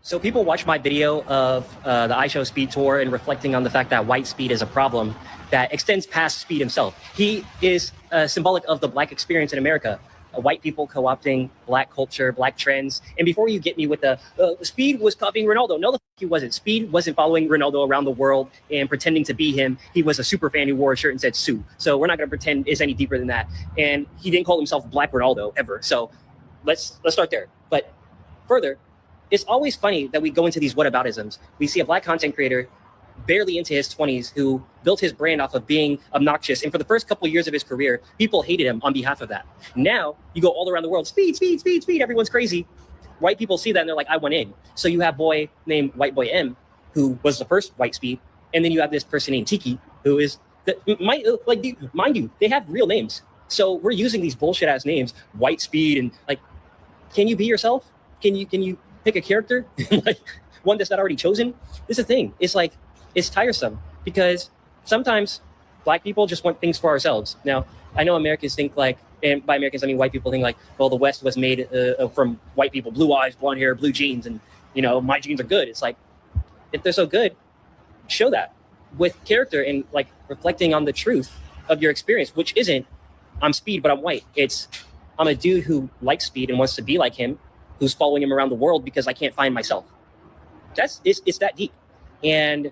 So people watch my video of the Ishowspeed tour and reflecting on the fact that white speed is a problem that extends past Speed himself. He is symbolic of the Black experience in America. White people co-opting Black culture, Black trends. And before you get me with the Speed was copying Ronaldo. No, the fuck he wasn't. Speed wasn't following Ronaldo around the world and pretending to be him. He was a super fan who wore a shirt and said Sue. So we're not going to pretend it's any deeper than that. And he didn't call himself Black Ronaldo ever. So let's start there. But further, it's always funny that we go into these whataboutisms. We see a Black content creator barely into his 20s who built his brand off of being obnoxious. And for the first couple of years of his career, people hated him on behalf of that. Now you go all around the world, speed, speed, speed, speed. Everyone's crazy. White people see that and they're like, I want in. So you have boy named White Boy M, who was the first White Speed. And then you have this person named Tiki, who is, mind you, they have real names. So we're using these bullshit ass names, White Speed, and like, can you be yourself? Can you pick a character? Like one that's not already chosen? This is the thing. It's like, it's tiresome because sometimes Black people just want things for ourselves. Now, I know Americans think like, and by Americans, I mean white people think like, well, the West was made from white people, blue eyes, blonde hair, blue jeans, and, my genes are good. It's like, if they're so good, show that with character and like reflecting on the truth of your experience, which isn't, I'm Speed, but I'm white. It's, I'm a dude who likes Speed and wants to be like him, who's following him around the world because I can't find myself. It's that deep. And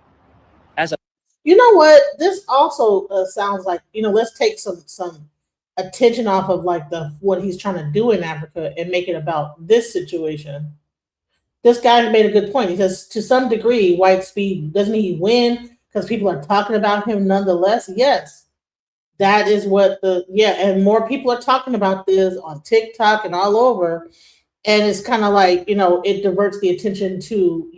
as a, you know what, this also sounds like, let's take some attention off of like what he's trying to do in Africa and make it about this situation. This guy made a good point. He says, to some degree, White Speed, doesn't he win because people are talking about him nonetheless? Yes. That is what and more people are talking about this on TikTok and all over. And it's kind of like, it diverts the attention to,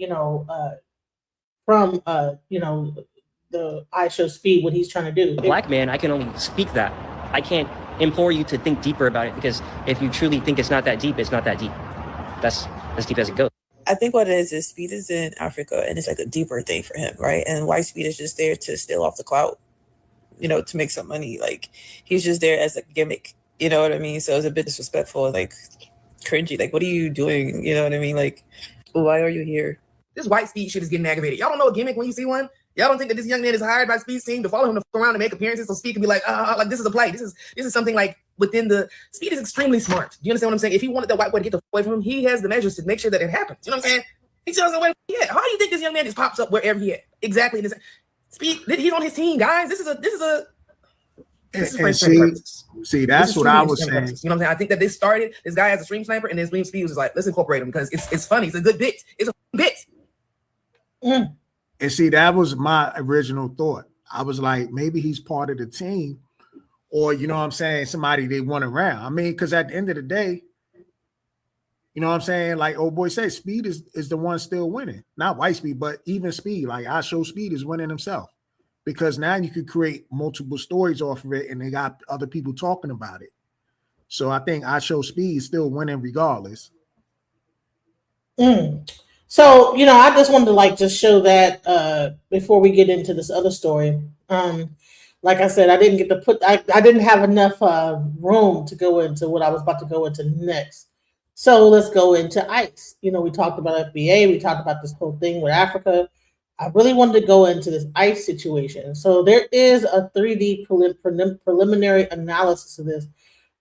from the Ishowspeed, what he's trying to do. Black man, I can only speak that. I can't implore you to think deeper about it, because if you truly think it's not that deep, it's not that deep. That's as deep as it goes. I think what it is Speed is in Africa, and it's like a deeper thing for him, right? And White Speed is just there to steal off the clout, you know, to make some money. Like, he's just there as a gimmick, you know what I mean? So it's a bit disrespectful, like cringy. Like, what are you doing? You know what I mean? Like, why are you here? This White Speed shit is getting aggravated. Y'all don't know a gimmick when you see one? Y'all don't think that this young man is hired by Speed's team to follow him to fuck around and make appearances so Speed can be like this is a play. This is something like within the Speed is extremely smart. Do you understand what I'm saying? If he wanted that white boy to get the fuck away from him, he has the measures to make sure that it happens. You know what I'm saying? He tells him where he at. How do you think this young man just pops up wherever he at? Exactly. Speed, he's on his team, guys. This is see, that's what I was saying. You know what I'm saying? I think that this guy has a stream sniper, and then Speed was like, let's incorporate him because it's funny. It's a good bit. It's a bit. And see, that was my original thought. I was like, maybe he's part of the team, or you know what I'm saying, somebody they want around. I mean, because at the end of the day, you know what I'm saying, like old boy said, Speed is the one still winning. Not White Speed, but even Speed. Like Ishowspeed is winning himself. Because now you could create multiple stories off of it, and they got other people talking about it. So I think Ishowspeed is still winning regardless. So, you know, I just wanted to like just show that before we get into this other story. Like I said, I didn't get to put, I didn't have enough room to go into what I was about to go into next. So let's go into ICE. You know, we talked about FBA, we talked about this whole thing with Africa. I really wanted to go into this ICE situation. So there is a 3D preliminary analysis of this.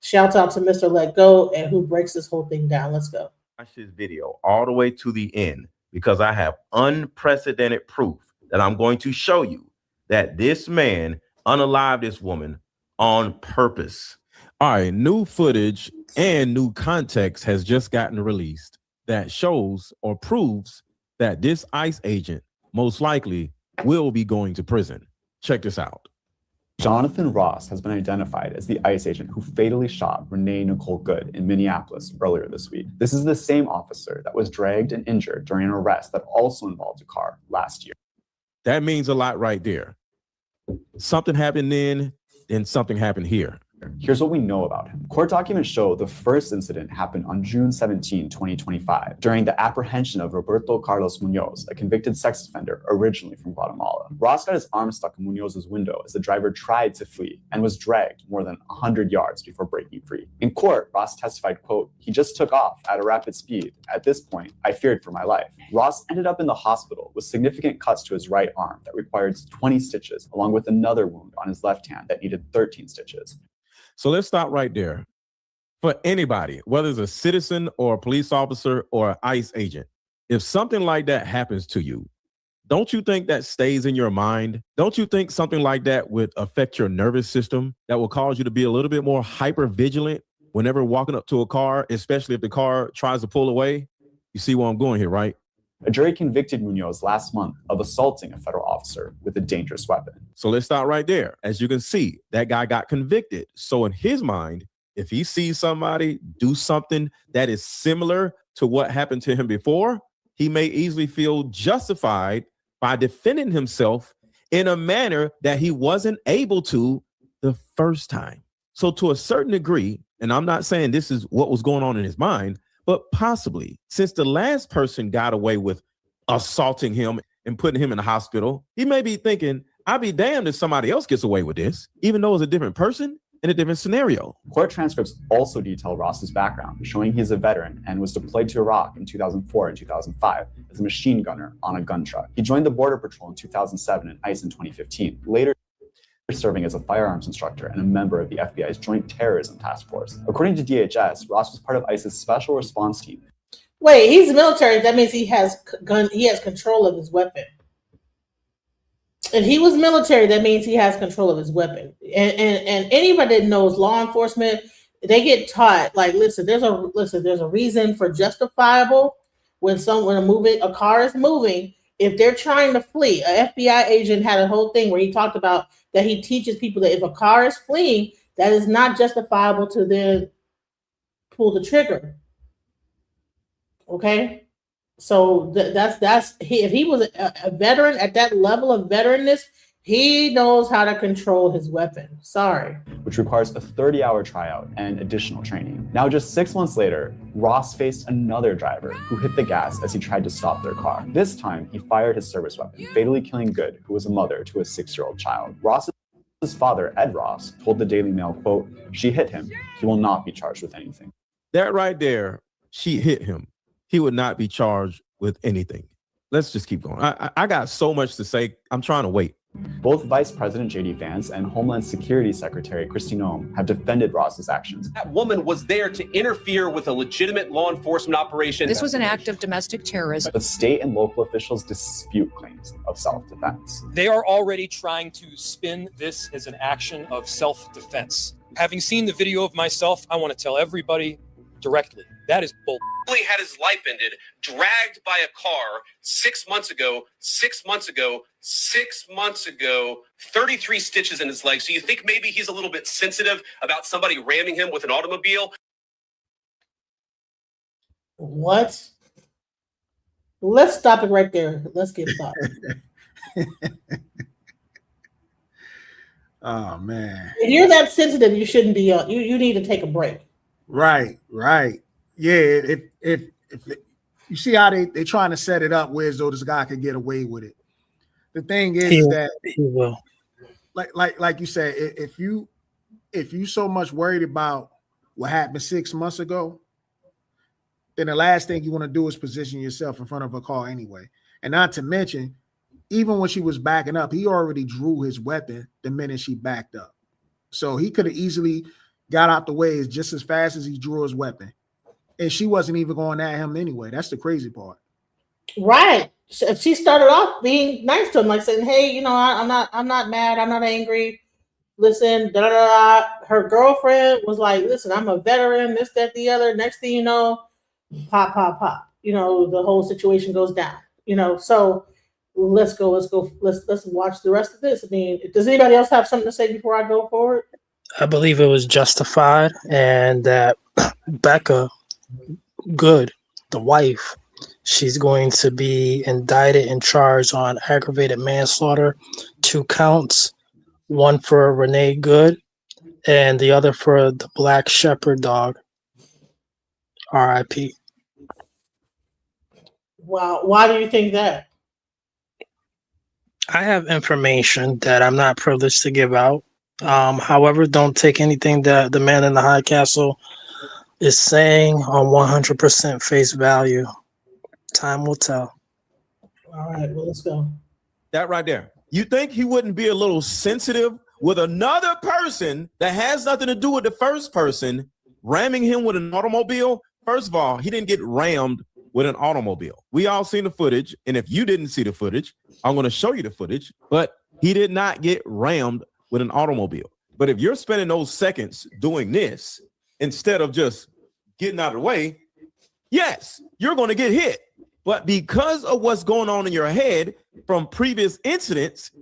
Shout out to Mr. Let Go and who breaks this whole thing down. Let's go. Watch this video all the way to the end because I have unprecedented proof that I'm going to show you that this man unalived this woman on purpose. All right, new footage and new context has just gotten released that shows or proves that this ICE agent most likely will be going to prison. Check this out. Jonathan Ross has been identified as the ICE agent who fatally shot Renee Nicole Good in Minneapolis earlier this week. This is the same officer that was dragged and injured during an arrest that also involved a car last year. That means a lot right there. Something happened then, and something happened here. Here's what we know about him. Court documents show the first incident happened on June 17, 2025, during the apprehension of Roberto Carlos Munoz, a convicted sex offender originally from Guatemala. Ross got his arm stuck in Munoz's window as the driver tried to flee and was dragged more than 100 yards before breaking free. In court, Ross testified, quote, "He just took off at a rapid speed. At this point, I feared for my life." Ross ended up in the hospital with significant cuts to his right arm that required 20 stitches, along with another wound on his left hand that needed 13 stitches. So let's stop right there. For anybody, whether it's a citizen or a police officer or an ICE agent, if something like that happens to you, don't you think that stays in your mind? Don't you think something like that would affect your nervous system, that will cause you to be a little bit more hyper vigilant whenever walking up to a car, especially if the car tries to pull away? You see where I'm going here, right? A jury convicted Munoz last month of assaulting a federal officer with a dangerous weapon. So let's start right there. As you can see, that guy got convicted. So in his mind, if he sees somebody do something that is similar to what happened to him before, he may easily feel justified by defending himself in a manner that he wasn't able to the first time. So to a certain degree, and I'm not saying this is what was going on in his mind, but possibly, since the last person got away with assaulting him and putting him in the hospital, he may be thinking, I'd be damned if somebody else gets away with this, even though it's a different person in a different scenario. Court transcripts also detail Ross's background, showing he's a veteran and was deployed to Iraq in 2004 and 2005 as a machine gunner on a gun truck. He joined the Border Patrol in 2007 and ICE in 2015. Later, serving as a firearms instructor and a member of the FBI's Joint Terrorism Task Force. According to DHS, Ross was part of ICE's special response team. Wait, he's military. That means he has control of his weapon. If he was military, that means he has control of his weapon. And anybody that knows law enforcement, they get taught, like, listen, there's a reason for justifiable when a car is moving. If they're trying to flee, an FBI agent had a whole thing where he talked about that he teaches people that if a car is fleeing, that is not justifiable to then pull the trigger. Okay, so that's if he was a veteran at that level of veteranness, He knows how to control his weapon. Sorry. Which requires a 30-hour tryout and additional training. Now, just 6 months later, Ross faced another driver who hit the gas as he tried to stop their car. This time, he fired his service weapon, fatally killing Good, who was a mother to a 6-year-old child. Ross's father, Ed Ross, told the Daily Mail, quote, "She hit him. He will not be charged with anything." That right there, she hit him. He would not be charged with anything. Let's just keep going. I got so much to say. I'm trying to wait. Both Vice President J.D. Vance and Homeland Security Secretary Kristi Noem have defended Ross's actions. That woman was there to interfere with a legitimate law enforcement operation. This was an act of domestic terrorism. But state and local officials dispute claims of self-defense. They are already trying to spin this as an action of self-defense. Having seen the video of myself, I want to tell everybody directly, that is bull. He had his life ended, dragged by a car 6 months ago, 33 stitches in his leg. So you think maybe he's a little bit sensitive about somebody ramming him with an automobile? What? Let's stop it right there. Let's get started. Oh man. If you're that sensitive, you shouldn't be you need to take a break. Right. Yeah, if you see how they trying to set it up where as though this guy could get away with it. The thing is that he will. Like you said, if you so much worried about what happened 6 months ago, then the last thing you want to do is position yourself in front of a car anyway. And not to mention, even when she was backing up, he already drew his weapon the minute she backed up. So he could have easily got out the way just as fast as he drew his weapon. And she wasn't even going at him anyway. That's the crazy part. Right. She started off being nice to him, like saying, "Hey, I'm not mad. I'm not angry. Listen, da da da." Her girlfriend was like, "Listen, I'm a veteran. This, that, the other." Next thing you know, pop. The whole situation goes down. So let's go. Let's watch the rest of this. I mean, does anybody else have something to say before I go forward? I believe it was justified, and that Becca Good, the wife, she's going to be indicted and charged on aggravated manslaughter, 2 counts, one for Renee Good and the other for the Black Shepherd dog. R.I.P. Wow. Why do you think that? I have information that I'm not privileged to give out. However, don't take anything that the man in the high castle is saying on 100% face value. Time will tell. All right, well, let's go. That right there. You think he wouldn't be a little sensitive with another person that has nothing to do with the first person ramming him with an automobile? First of all, he didn't get rammed with an automobile. We all seen the footage, and if you didn't see the footage, I'm going to show you the footage, but he did not get rammed with an automobile. But if you're spending those seconds doing this instead of just getting out of the way, yes, you're going to get hit. But because of what's going on in your head from previous incidents,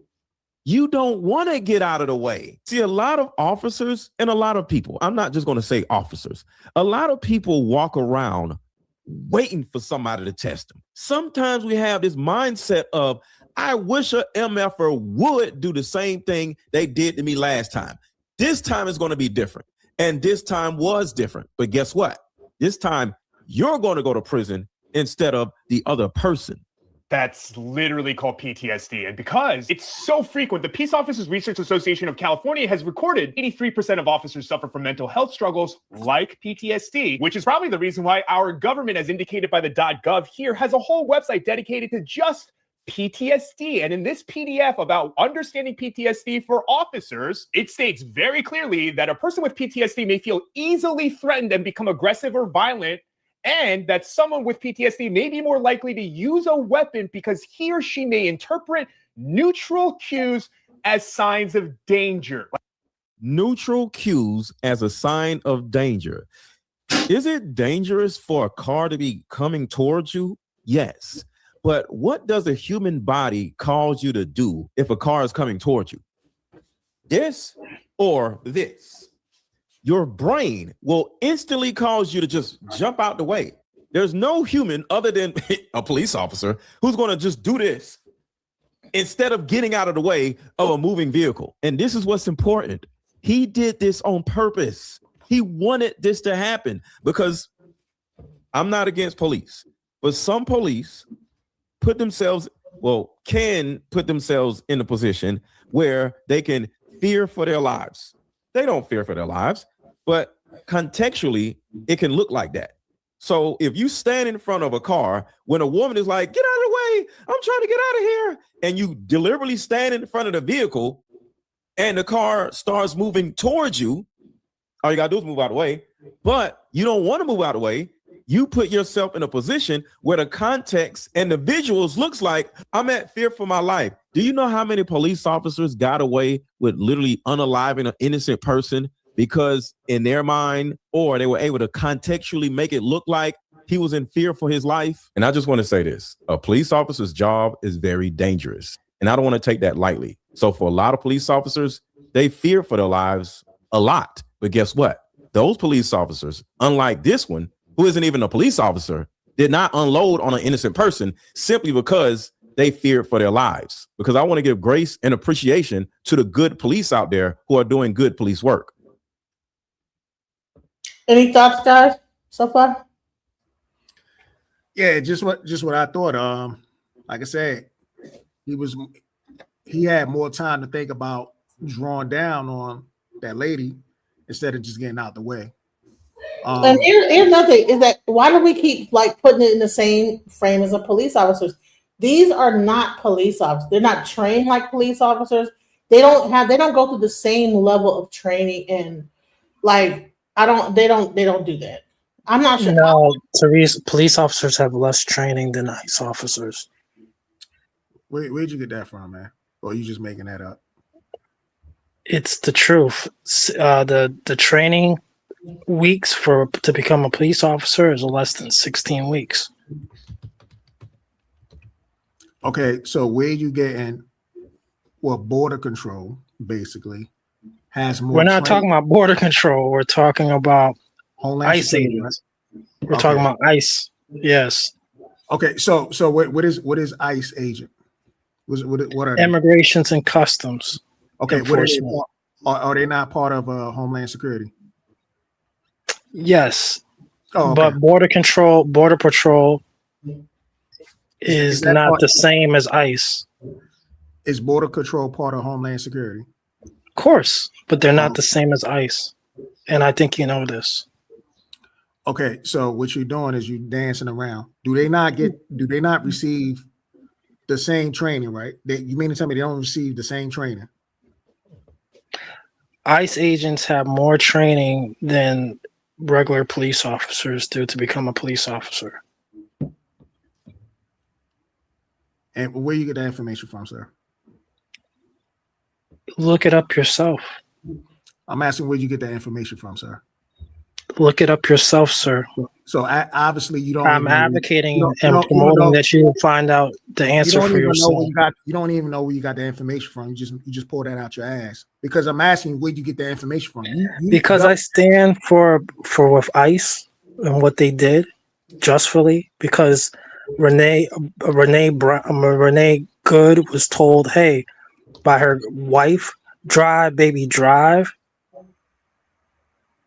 you don't want to get out of the way. See, a lot of officers and a lot of people, I'm not just going to say officers, a lot of people walk around waiting for somebody to test them. Sometimes we have this mindset of, I wish a MFer would do the same thing they did to me last time. This time is going to be different. And this time was different. But guess what? This time you're going to go to prison instead of the other person. That's literally called PTSD. And because it's so frequent, the Peace Officers Research Association of California has recorded 83% of officers suffer from mental health struggles like PTSD, which is probably the reason why our government, as indicated by the .gov here, has a whole website dedicated to just PTSD. And in this PDF about understanding PTSD for officers, it states very clearly that a person with PTSD may feel easily threatened and become aggressive or violent, and that someone with PTSD may be more likely to use a weapon because he or she may interpret neutral cues as signs of danger. Neutral cues as a sign of danger. Is it dangerous for a car to be coming towards you? Yes. But what does a human body cause you to do if a car is coming towards you? This or this? Your brain will instantly cause you to just jump out the way. There's no human other than a police officer who's going to just do this. instead of getting out of the way of a moving vehicle. And this is what's important. He did this on purpose. He wanted this to happen because I'm not against police, but some police can put themselves in a position where they can fear for their lives. They don't fear for their lives, but contextually, it can look like that. So if you stand in front of a car when a woman is like, get out of the way, I'm trying to get out of here, and you deliberately stand in front of the vehicle and the car starts moving towards you, all you gotta do is move out of the way, but you don't want to move out of the way. You put yourself in a position where the context and the visuals looks like I'm at fear for my life. Do you know how many police officers got away with literally unaliving an innocent person because in their mind, or they were able to contextually make it look like he was in fear for his life? And I just want to say this, a police officer's job is very dangerous. And I don't want to take that lightly. So for a lot of police officers, they fear for their lives a lot. But guess what? Those police officers, unlike this one, who isn't even a police officer, did not unload on an innocent person simply because they feared for their lives. Because I want to give grace and appreciation to the good police out there who are doing good police work. Any thoughts, guys, so far? Yeah, just what I thought. Like I said, he had more time to think about drawing down on that lady instead of just getting out the way. And here's another thing is that why do we keep like putting it in the same frame as a police officers? These are not police officers. They're not trained like police officers. They don't go through the same level of training, and like they don't do that. I'm not sure. No, Therese, police officers have less training than ICE officers. Where'd you get that from, man? Or are you just making that up? It's the truth. The training weeks to become a police officer is less than 16 weeks. Okay, so where you getting? Well, border control basically has more. We're not talking about border control. We're talking about Homeland ICE Security. agents. We're talking about ICE. Yes. Okay, so what is ICE agent? What are they? Immigrations and Customs. Okay, enforcement. Are they not part of Homeland Security? Yes. Oh, okay. But border patrol is that not part- the same as ICE. Is border control part of Homeland Security? Of course, but they're not the same as ICE. And I think you know this. Okay, so what you're doing is you dancing around. Do they not receive the same training, right? You mean to tell me they don't receive the same training? ICE agents have more training than regular police officers do to become a police officer. And where you get that information from, sir? Look it up yourself. I'm asking where you get that information from, sir. Look it up yourself, sir. So obviously you don't. I'm advocating and promoting that you find out the answer for yourself. You don't even know where you got the information from. You just pull that out your ass. Because I'm asking you, where you get the information from? Because I stand for with ICE and what they did justly. Because Renee Good was told, hey, by her wife, drive, baby, drive.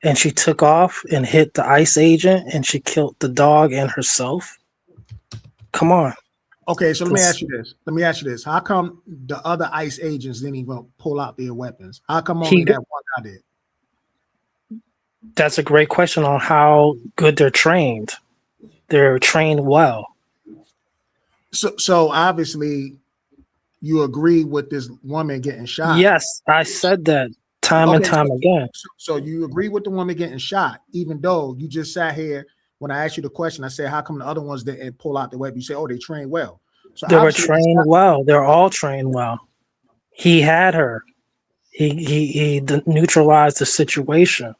And she took off and hit the ICE agent, and she killed the dog and herself. Come on. Okay, so let me ask you this. How come the other ICE agents didn't even pull out their weapons? How come only that one guy did? That's a great question on how good they're trained. They're trained well. So obviously you agree with this woman getting shot. Yes, I said that time and time again. So you agree with the woman getting shot, even though you just sat here when I asked you the question, I said, how come the other ones didn't pull out the weapon? You say, oh, they trained well. So they were trained well. They're all trained well. He had her. He neutralized the situation.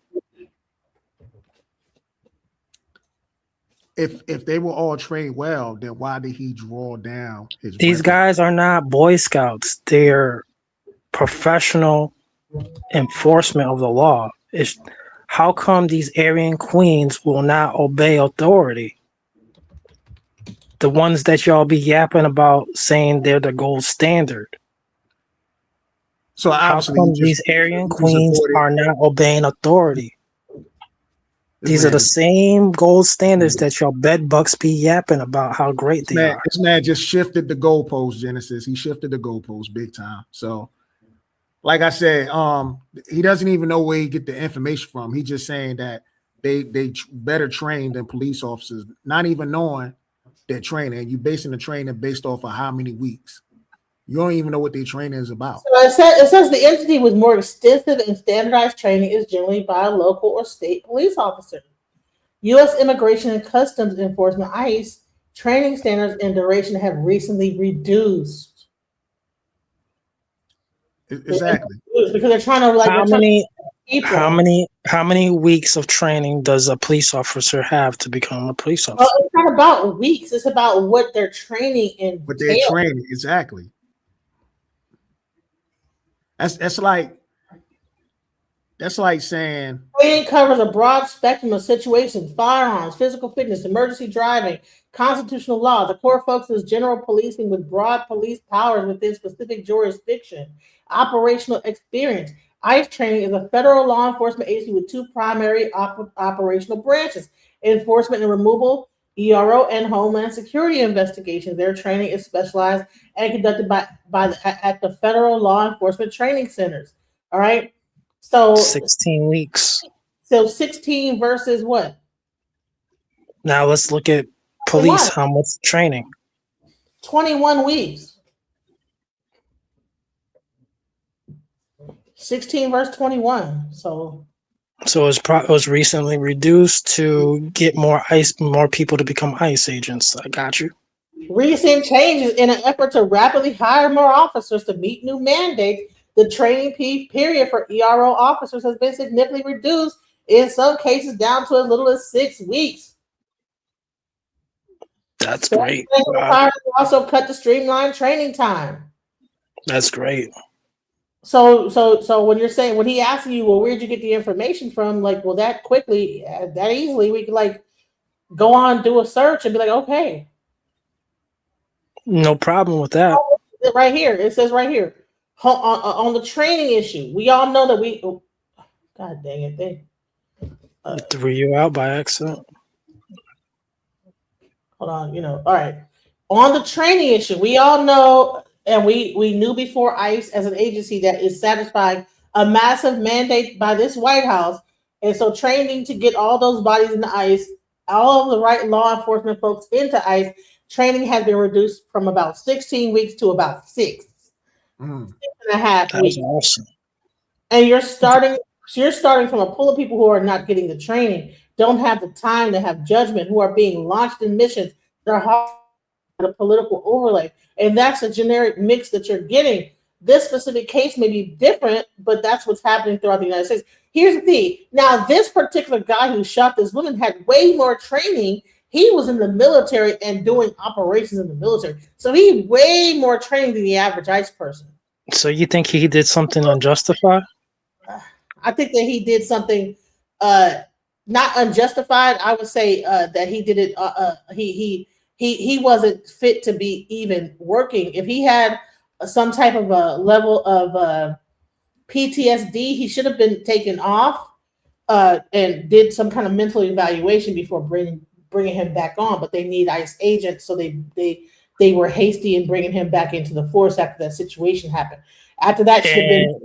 If they were all trained well, then why did he draw down his These weapon? guys are not Boy Scouts. They're professional enforcement of the law. How come these Aryan queens will not obey authority? The ones that y'all be yapping about saying they're the gold standard. So How obviously, come these Aryan he queens supported- are not obeying authority? These are the same gold standards that y'all bedbugs be yapping about how great they are. This man just shifted the goalpost, Genesis. He shifted the goalpost big time. So, like I said, he doesn't even know where he get the information from. He's just saying that they better trained than police officers, not even knowing their training. You basing the training based off of how many weeks. You don't even know what their training is about. So it says the entity with more extensive and standardized training is generally by a local or state police officer. U.S. Immigration and Customs Enforcement, ICE, training standards and duration have recently reduced. Exactly. Because they're trying to like how many weeks of training does a police officer have to become a police officer? It's not about weeks. It's about what they're training in. What they're training, exactly. That's like saying training covers a broad spectrum of situations: firearms, physical fitness, emergency driving, constitutional law. The core focuses general policing with broad police powers within specific jurisdiction. Operational experience. ICE training is a federal law enforcement agency with two primary operational branches: enforcement and removal, ERO, and Homeland Security investigations. Their training is specialized and conducted at the federal law enforcement training centers. All right. So 16 weeks. So 16 versus what? Now let's look at police. How much training? 21 weeks. 16 verse 21. So it was recently reduced to get more people to become ICE agents. I got you. Recent changes in an effort to rapidly hire more officers to meet new mandates. The training period for ERO officers has been significantly reduced, in some cases down to as little as 6 weeks. That's great. Also cut the streamlined training time. That's great. So when you're saying, when he asks you, well, where'd you get the information from? Like, well, that quickly, that easily, we could like go on, do a search and be like, okay. No problem with that. Right here. It says right here on the training issue. We all know that God dang it. Threw you out by accident. Hold on, all right. On the training issue, we all know, and we knew before ICE as an agency that is satisfying a massive mandate by this White House. And so training to get all those bodies into ICE, all of the right law enforcement folks into ICE, training has been reduced from about 16 weeks to about 6 and a half weeks. Awesome. And you're starting from a pool of people who are not getting the training, don't have the time to have judgment, who are being launched in missions. They're hard a political overlay. And that's a generic mix that you're getting. This specific case may be different, but that's what's happening throughout the United States. Here's the thing. Now, this particular guy who shot this woman had way more training. He was in the military and doing operations in the military. So he way more training than the average ICE person. So you think he did something unjustified? I think that he did something not unjustified. I would say that he did it. He wasn't fit to be even working. If he had some type of a level of PTSD, he should have been taken off and did some kind of mental evaluation before bringing him back on. But they need ICE agents, so they were hasty in bringing him back into the force after that situation happened. After that, should have been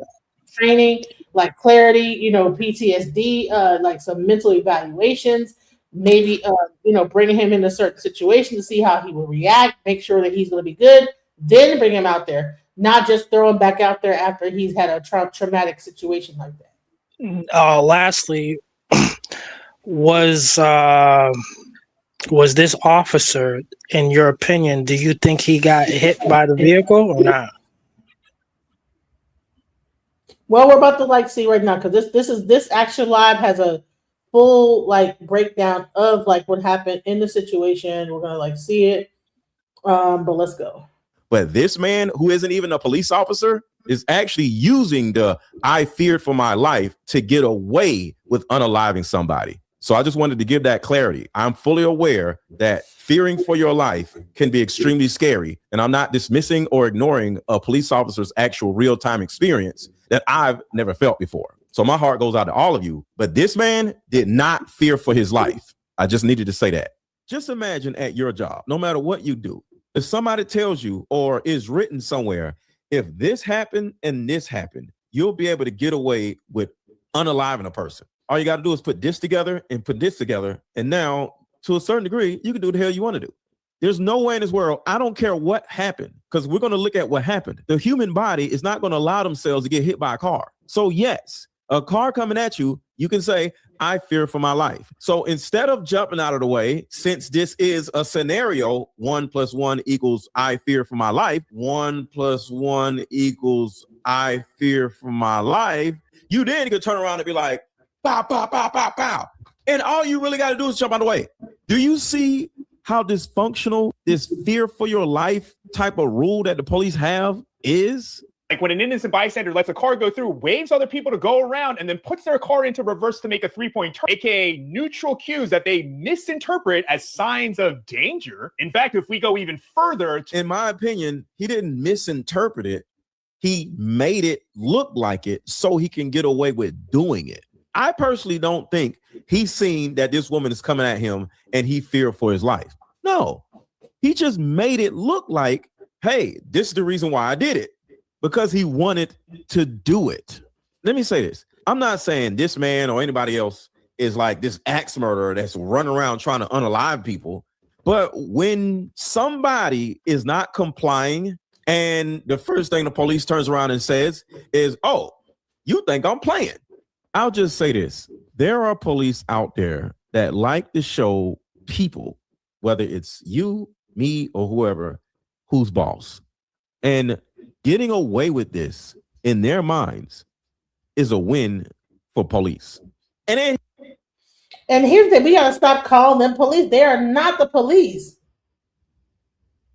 training, like clarity, PTSD, like some mental evaluations. Maybe, bringing him in a certain situation to see how he will react, make sure that he's going to be good, then bring him out there, not just throw him back out there after he's had a traumatic situation like that. Lastly, was this officer, in your opinion, do you think he got hit by the vehicle or not? Well, we're about to see right now, because this Action Live has a full breakdown of what happened in the situation. We're gonna see it, but let's go. But this man, who isn't even a police officer, is actually using the "I feared for my life" to get away with unaliving somebody. So I just wanted to give that clarity. I'm fully aware that fearing for your life can be extremely scary. And I'm not dismissing or ignoring a police officer's actual real-time experience that I've never felt before. So my heart goes out to all of you. But this man did not fear for his life. I just needed to say that. Just imagine at your job, no matter what you do, if somebody tells you or is written somewhere, if this happened and this happened, you'll be able to get away with unaliving a person. All you got to do is put this together and put this together. And now, to a certain degree, you can do the hell you want to do. There's no way in this world, I don't care what happened, because we're going to look at what happened. The human body is not going to allow themselves to get hit by a car. So yes, a car coming at you, you can say, I fear for my life. So instead of jumping out of the way, since this is a scenario, 1 + 1 = I fear for my life, 1 + 1 = I fear for my life, you then can turn around and be like, bow, bow, bow, bow, bow. And all you really got to do is jump out of the way. Do you see how dysfunctional this fear for your life type of rule that the police have is? Like when an innocent bystander lets a car go through, waves other people to go around, and then puts their car into reverse to make a 3-point turn, aka neutral cues that they misinterpret as signs of danger. In fact, if we go even further, in my opinion, he didn't misinterpret it. He made it look like it so he can get away with doing it. I personally don't think he's seen that this woman is coming at him and he feared for his life. No, he just made it look like, hey, this is the reason why I did it, because he wanted to do it. Let me say this. I'm not saying this man or anybody else is like this axe murderer that's running around trying to unalive people. But when somebody is not complying and the first thing the police turns around and says is, oh, you think I'm playing? I'll just say this. There are police out there that like to show people, whether it's you, me, or whoever, who's boss. And getting away with this in their minds is a win for police. And here's the thing, we gotta stop calling them police. They are not the police.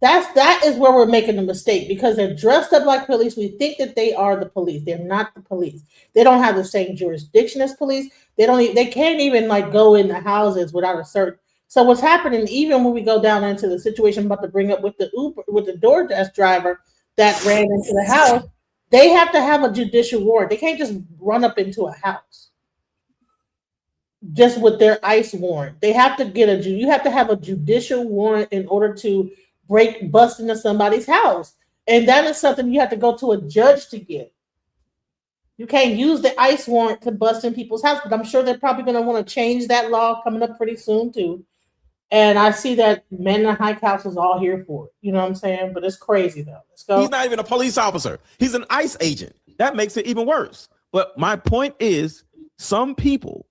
That is where we're making a mistake, because they're dressed up like police. We think that they are the police. They're not the police. They don't have the same jurisdiction as police. They can't even like go in the houses without a cert. So what's happening, even when we go down into the situation I'm about to bring up with the Uber, with the DoorDash driver that ran into the house, they have to have a judicial warrant. They can't just run up into a house just with their ICE warrant. They have to get you have to have a judicial warrant in order to bust into somebody's house. And that is something you have to go to a judge to get. You can't use the ICE warrant to bust in people's house, but I'm sure they're probably going to want to change that law coming up pretty soon too. And I see that men in high council is all here for it. You know what I'm saying? But it's crazy though. Let's go. He's not even a police officer. He's an ICE agent. That makes it even worse. But my point is, some people,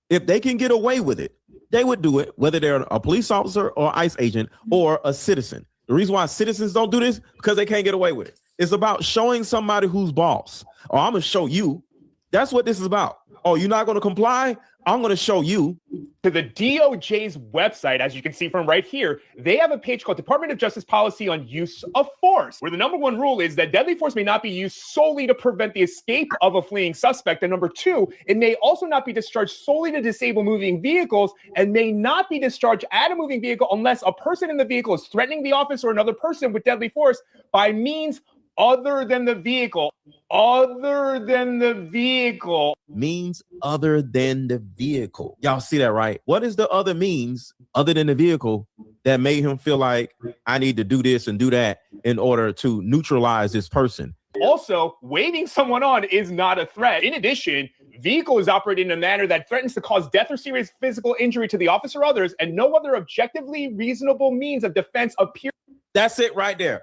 if they can get away with it, they would do it, whether they're a police officer or ICE agent or a citizen. The reason why citizens don't do this, because they can't get away with it. It's about showing somebody who's boss. Oh, I'm going to show you. That's what this is about. Oh, you're not going to comply? I'm going to show you. To the DOJ's website, as you can see from right here, they have a page called Department of Justice Policy on Use of Force, where the #1 rule is that deadly force may not be used solely to prevent the escape of a fleeing suspect. And #2, it may also not be discharged solely to disable moving vehicles and may not be discharged at a moving vehicle unless a person in the vehicle is threatening the officer or another person with deadly force by means other than the vehicle. Other than the vehicle. Means other than the vehicle. Y'all see that, right? What is the other means other than the vehicle that made him feel like I need to do this and do that in order to neutralize this person? Also, waving someone on is not a threat. In addition, vehicle is operated in a manner that threatens to cause death or serious physical injury to the officer or others, and no other objectively reasonable means of defense appears. That's it right there.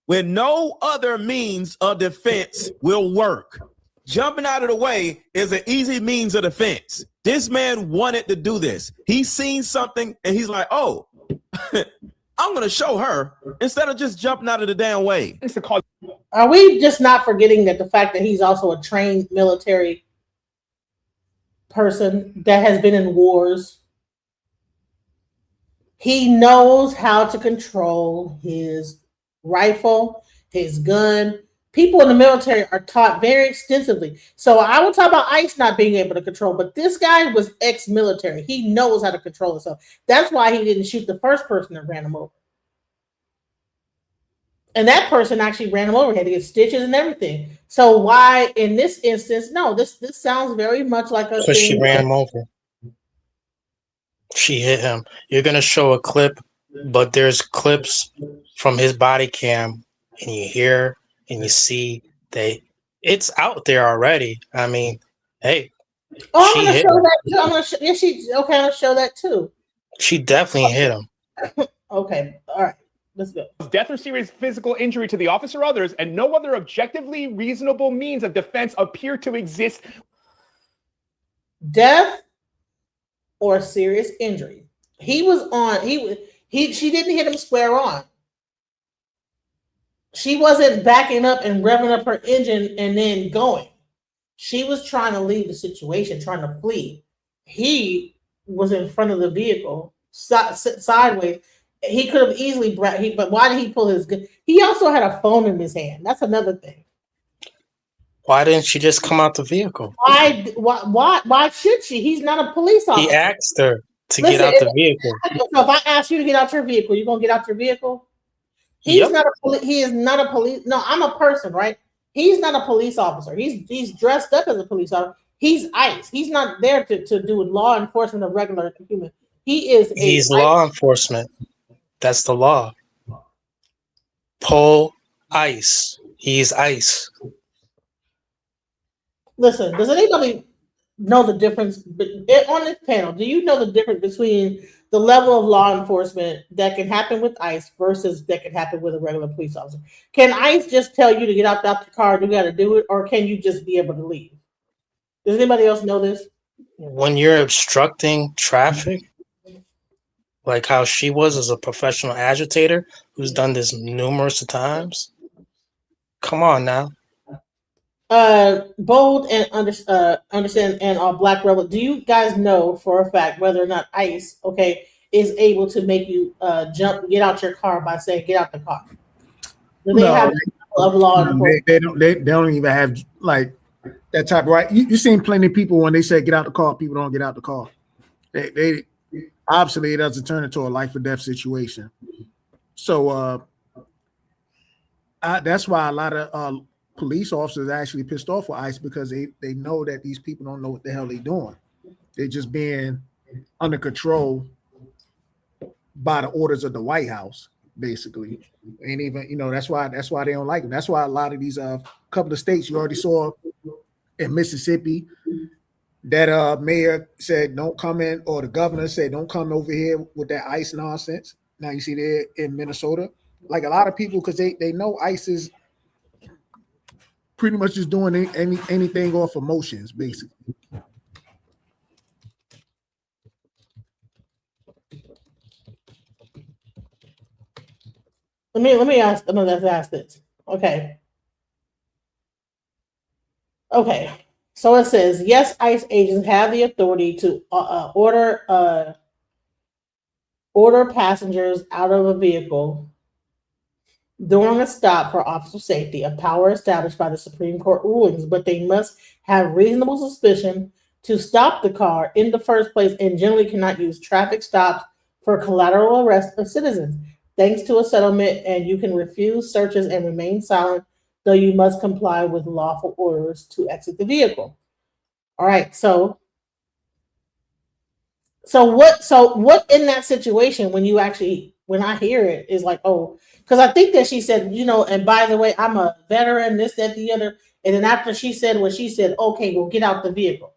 When no other means of defense will work. Jumping out of the way is an easy means of defense. This man wanted to do this. He's seen something and he's like, oh, I'm going to show her instead of just jumping out of the damn way. Are we just not forgetting that the fact that he's also a trained military person that has been in wars? He knows how to control his rifle, his gun, people in the military are taught very extensively. So I will talk about ICE not being able to control, but this guy was ex-military. He knows how to control himself. That's why he didn't shoot the first person that ran him over. And that person actually ran him over. He had to get stitches and everything. So why, in this instance, no, this sounds very much like a Because she thing. ran him over. She hit him. You're gonna show a clip, but there's clips from his body cam, and you hear and you see that it's out there already. I mean, hey, Oh, I'm she gonna hit show him. that too. I'm gonna show, yeah, I'm gonna show that too. She definitely hit him. Okay, all right, let's go. Death or serious physical injury to the officer or others, and no other objectively reasonable means of defense appear to exist. Death or serious injury. He was on. She didn't hit him square on. She wasn't backing up and revving up her engine and then going. She was trying to leave the situation, trying to flee. He was in front of the vehicle, sideways. He could have easily, but why did he pull his gun? He also had a phone in his hand. That's another thing. Why didn't she just come out the vehicle? Why should she? He's not a police officer. He asked her to get out the vehicle. So if I ask you to get out your vehicle, you gonna get out your vehicle? He's not a he is not a police. No, I'm a person, right? He's not a police officer. He's dressed up as a police officer. He's ICE. He's not there to do law enforcement of regular human. He's law enforcement. That's the law. Pull ICE. He's ICE. Listen, does anybody know the difference on this panel? Do you know the difference between the level of law enforcement that can happen with ICE versus that can happen with a regular police officer? Can ICE just tell you to get out the car and you got to do it, or can you just be able to leave? Does anybody else know this? When you're obstructing traffic, like how she was as a professional agitator who's done this numerous times, come on now. Bold and understand and Black Rebel. Do you guys know for a fact whether or not ICE, is able to make you get out your car by saying get out the car? Do they have of law enforcement? They don't even have like that type of right. You seen plenty of people when they say get out the car, people don't get out the car. They obviously it doesn't turn into a life or death situation. So that's why a lot of police officers are actually pissed off with ICE, because they know that these people don't know what the hell they're doing. They're just being under control by the orders of the White House, basically. And even, that's why they don't like them. That's why a lot of these couple of states, you already saw in Mississippi, that mayor said don't come in, or the governor said don't come over here with that ICE nonsense. Now you see there in Minnesota, like a lot of people, because they know ICE is pretty much just doing anything off emotions, basically. Let me ask. Let's ask this. Okay. So it says yes, ICE agents have the authority to order passengers out of a vehicle during a stop for officer safety, a power established by the Supreme Court rulings, but they must have reasonable suspicion to stop the car in the first place and generally cannot use traffic stops for collateral arrest of citizens. Thanks to a settlement, and you can refuse searches and remain silent, though you must comply with lawful orders to exit the vehicle. All right, so what in that situation when I hear it is like, oh, because I think that she said, and by the way, I'm a veteran, this, that, the other. And then after she said what she said, okay, well, get out the vehicle.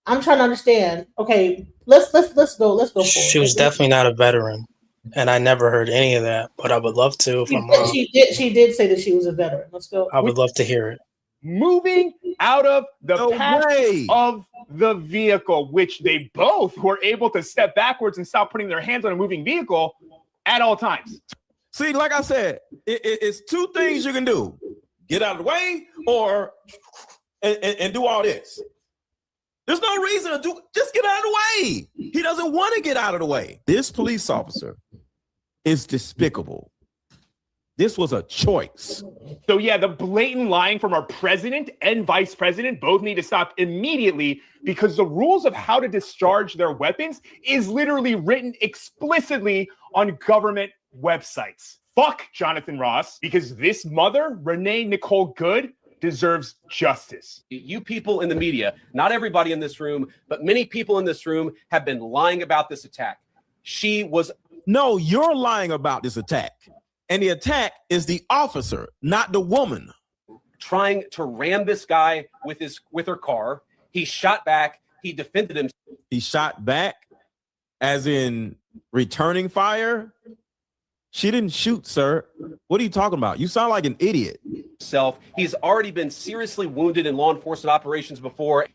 I'm trying to understand. Okay, let's go forward. She was definitely not a veteran, and I never heard any of that, but I would love to if I'm wrong. She did say that she was a veteran. Let's go. I would love to hear it. Moving out of the path of the vehicle, which they both were able to step backwards and stop putting their hands on a moving vehicle at all times. See, like I said, it's two things you can do: get out of the way, or and do all this. There's no reason to just get out of the way. He doesn't want to get out of the way. This police officer is despicable. This was a choice. So yeah, the blatant lying from our president and vice president both need to stop immediately, because the rules of how to discharge their weapons is literally written explicitly on government websites. Fuck Jonathan Ross, because this mother, Renee Nicole Good, deserves justice. You people in the media, not everybody in this room, but many people in this room have been lying about this attack. No, you're lying about this attack. And the attack is the officer, not the woman. Trying to ram this guy with her car. He shot back. He defended himself. He shot back, as in returning fire? She didn't shoot, sir. What are you talking about? You sound like an idiot. He's already been seriously wounded in law enforcement operations before.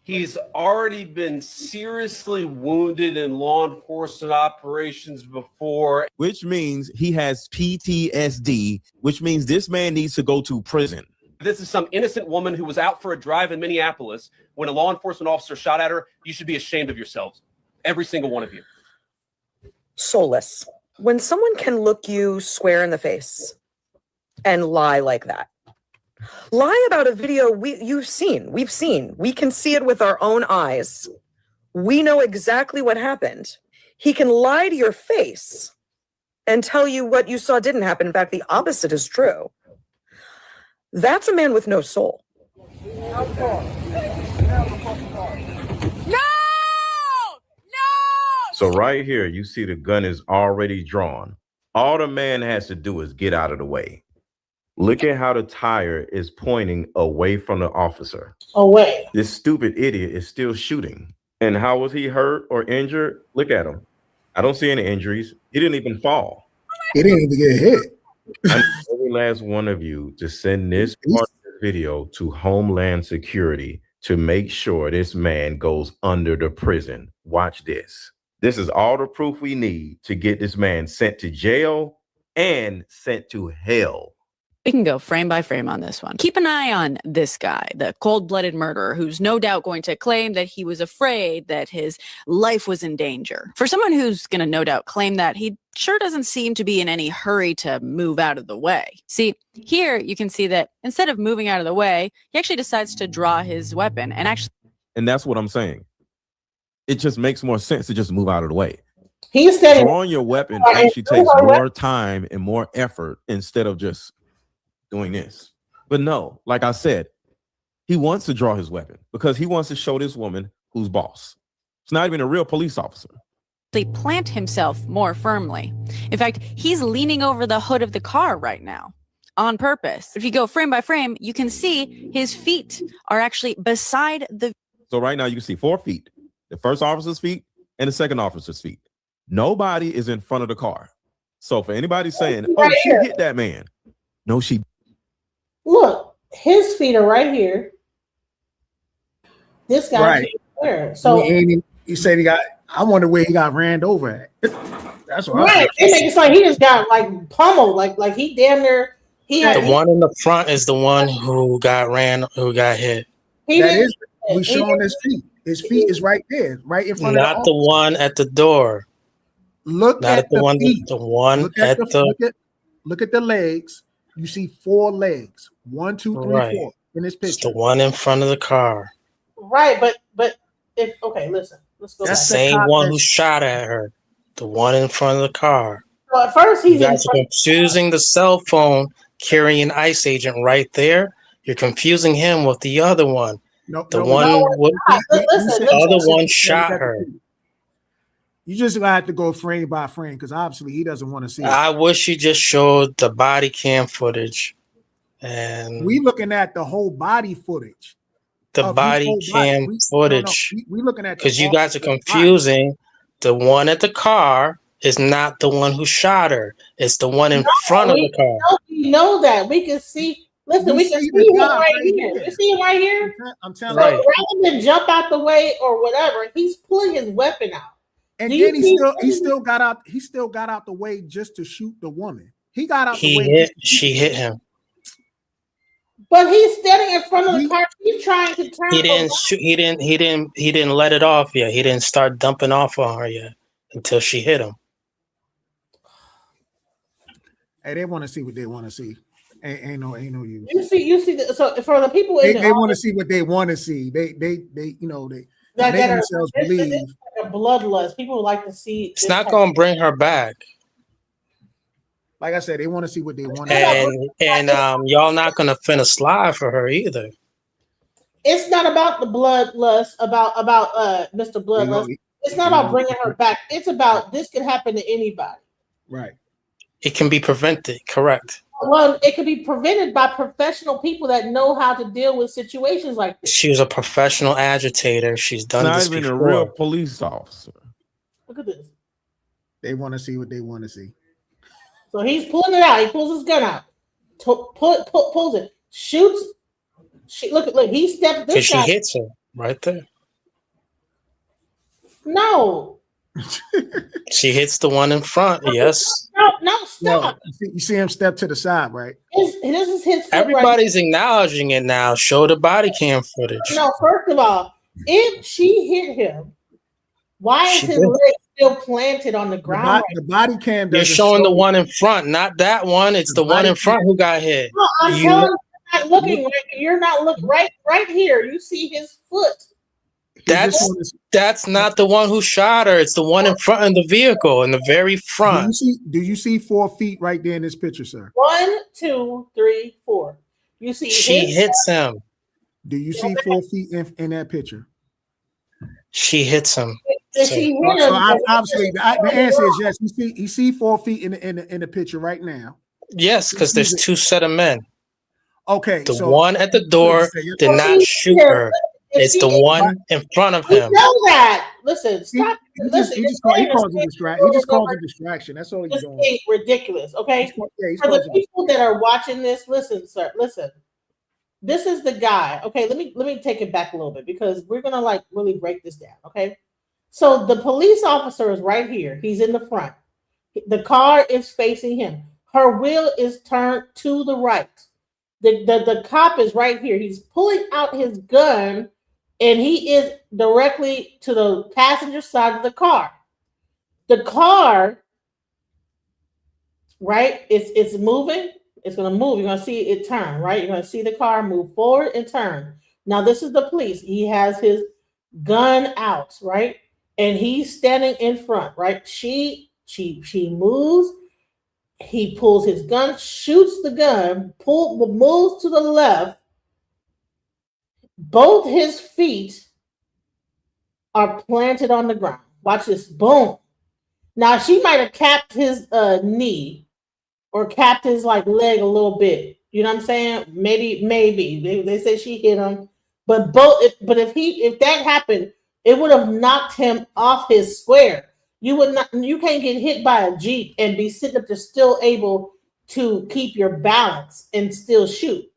Which means he has PTSD, which means this man needs to go to prison. This is some innocent woman who was out for a drive in Minneapolis when a law enforcement officer shot at her. You should be ashamed of yourselves. Every single one of you. Soulless. When someone can look you square in the face and lie like that, lie about a video we've seen, we can see it with our own eyes. We know exactly what happened. He can lie to your face and tell you what you saw didn't happen. In fact, the opposite is true. That's a man with no soul. So right here, you see the gun is already drawn. All the man has to do is get out of the way. Look at how the tire is pointing away from the officer. Away. This stupid idiot is still shooting. And how was he hurt or injured? Look at him. I don't see any injuries. He didn't even fall. He didn't even get hit. I need every last one of you to send this part of the video to Homeland Security to make sure this man goes under the prison. Watch this. This is all the proof we need to get this man sent to jail and sent to hell. We can go frame by frame on this one. Keep an eye on this guy, the cold-blooded murderer, who's no doubt going to claim that he was afraid that his life was in danger. For someone who's going to no doubt claim that, he sure doesn't seem to be in any hurry to move out of the way. See, here you can see that instead of moving out of the way, he actually decides to draw his weapon and actually... And that's what I'm saying. It just makes more sense to just move out of the way. He's saying drawing your weapon actually takes more time and more effort instead of just doing this. But no, like I said, he wants to draw his weapon because he wants to show this woman who's boss. It's not even a real police officer. plant himself more firmly. In fact, he's leaning over the hood of the car right now on purpose. If you go frame by frame, you can see his feet are actually beside the... So right now you can see 4 feet. The first officer's feet and the second officer's feet. Nobody is in front of the car. So for anybody saying, oh, she hit that man. No, she... Look, his feet are right here. This guy Right. there. So You said he got, I wonder where he got ran over at. That's what right. It makes like he just got like pummeled, like he damn near The one in the front is the one who got hit. We showing his feet. His feet is right there, right in front Not of the one at the door. Look Not at the one. feet. The one Look at at the. look at the legs. You see 4 legs. 1, 2, 3, Right. 4 in this It's picture. the one in front of the car. right, but if okay, listen, let's go The back. same one who shot at her. The one in front of the car. So at first You he's in guys are front. confusing the cell phone carrying an ICE agent right there. You're confusing him with the other one. No, The no, one no, with Listen, the other listen. one shot her. You just gonna have to go frame by frame because obviously he doesn't want to see it. I wish you just showed the body cam footage and We looking at the whole body footage. the of his body whole cam We- footage. We looking at the Because you whole- guys are the body. confusing. The one at the car is not the one who shot her. It's the one in front of the car. We know that. We can see. Listen, we can see the him guy right right here. here. You see him right here. I'm telling So Right. rather than jump out the way or whatever, he's pulling his weapon out. And Do you then he see- still got out. He still got out the way just to shoot the woman. He got out the He way. hit. She hit him. But he's standing in front of the car. He's trying to turn. He didn't shoot. He didn't let it off yet. He didn't start dumping off on her yet until she hit him. Hey, they want to see what they want to see. Ain't no use. You see. So for the people in They want to see what they want to see. They you know they that make are themselves believe. it's like a bloodlust. People like to see. It's not going to bring her back. Like I said, they want to see what they want to see. And y'all not going to finna slide for her either. It's not about the bloodlust, about Mr. Bloodlust. It's not about bringing her back. It's about this could happen to anybody. Right. It can be prevented. Correct. Well, it can be prevented by professional people that know how to deal with situations like this. She was a professional agitator. She's done Not this even before. a real police officer. Look at this. They want to see what they want to see. So he's pulling it out. He pulls his gun out. Pulls it. Shoots. Look. He steps. This She guy hits her right there. No. She hits the one in front. Yes. No, stop. You see him step to the side, right? This is his foot. Everybody's acknowledging it now. Show the body cam footage. No, first of all, if she hit him, why is his leg still planted on the ground? The body cam. You're showing the one in front, not that one. It's the one in front who got hit. No, I'm telling you, you're not looking right. You're not looking right here. You see his foot. That's not the one who shot her. It's the one in front of the vehicle, in the very front. Do you see 4 feet right there in this picture, sir? 1, 2, 3, 4. You see she hits him. Do you see 4 feet in that picture? She hits him. So obviously, the answer is yes. You see 4 feet in the picture right now. Yes, because there's 2 set of men. Okay. The one at the door did not shoot her. It's the one in front of him. You know that. Listen, stop. He just calls it distraction. That's all he's doing. It's ridiculous. Okay. For the people that are watching this, listen, sir. Listen. This is the guy. Okay, let me take it back a little bit because we're gonna really break this down. Okay. So the police officer is right here. He's in the front. The car is facing him. Her wheel is turned to the right. The cop is right here. He's pulling out his gun. And he is directly to the passenger side of the car. The car, right? It's moving. It's going to move. You're going to see it turn, right? You're going to see the car move forward and turn. Now, this is the police. He has his gun out, right? And he's standing in front, right? She moves. He pulls his gun, shoots the gun, moves to the left. Both his feet are planted on the ground. Watch this. Boom. Now she might have capped his knee or capped his leg a little bit. You know what I'm saying? Maybe. They say she hit him. But if that happened, it would have knocked him off his square. You can't get hit by a Jeep and be sitting up there still able to keep your balance and still shoot.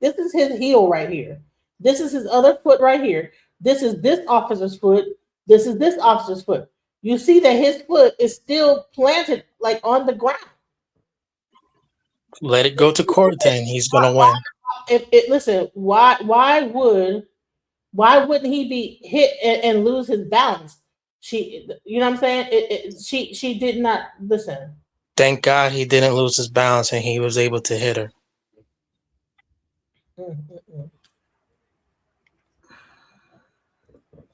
This is his heel right here. This is his other foot right here. This is this officer's foot. This is this officer's foot. You see that his foot is still planted on the ground. Let it go to court then. He's going to win. Listen, why wouldn't he be hit and lose his balance? You know what I'm saying? She did not listen. Thank God he didn't lose his balance and he was able to hit her.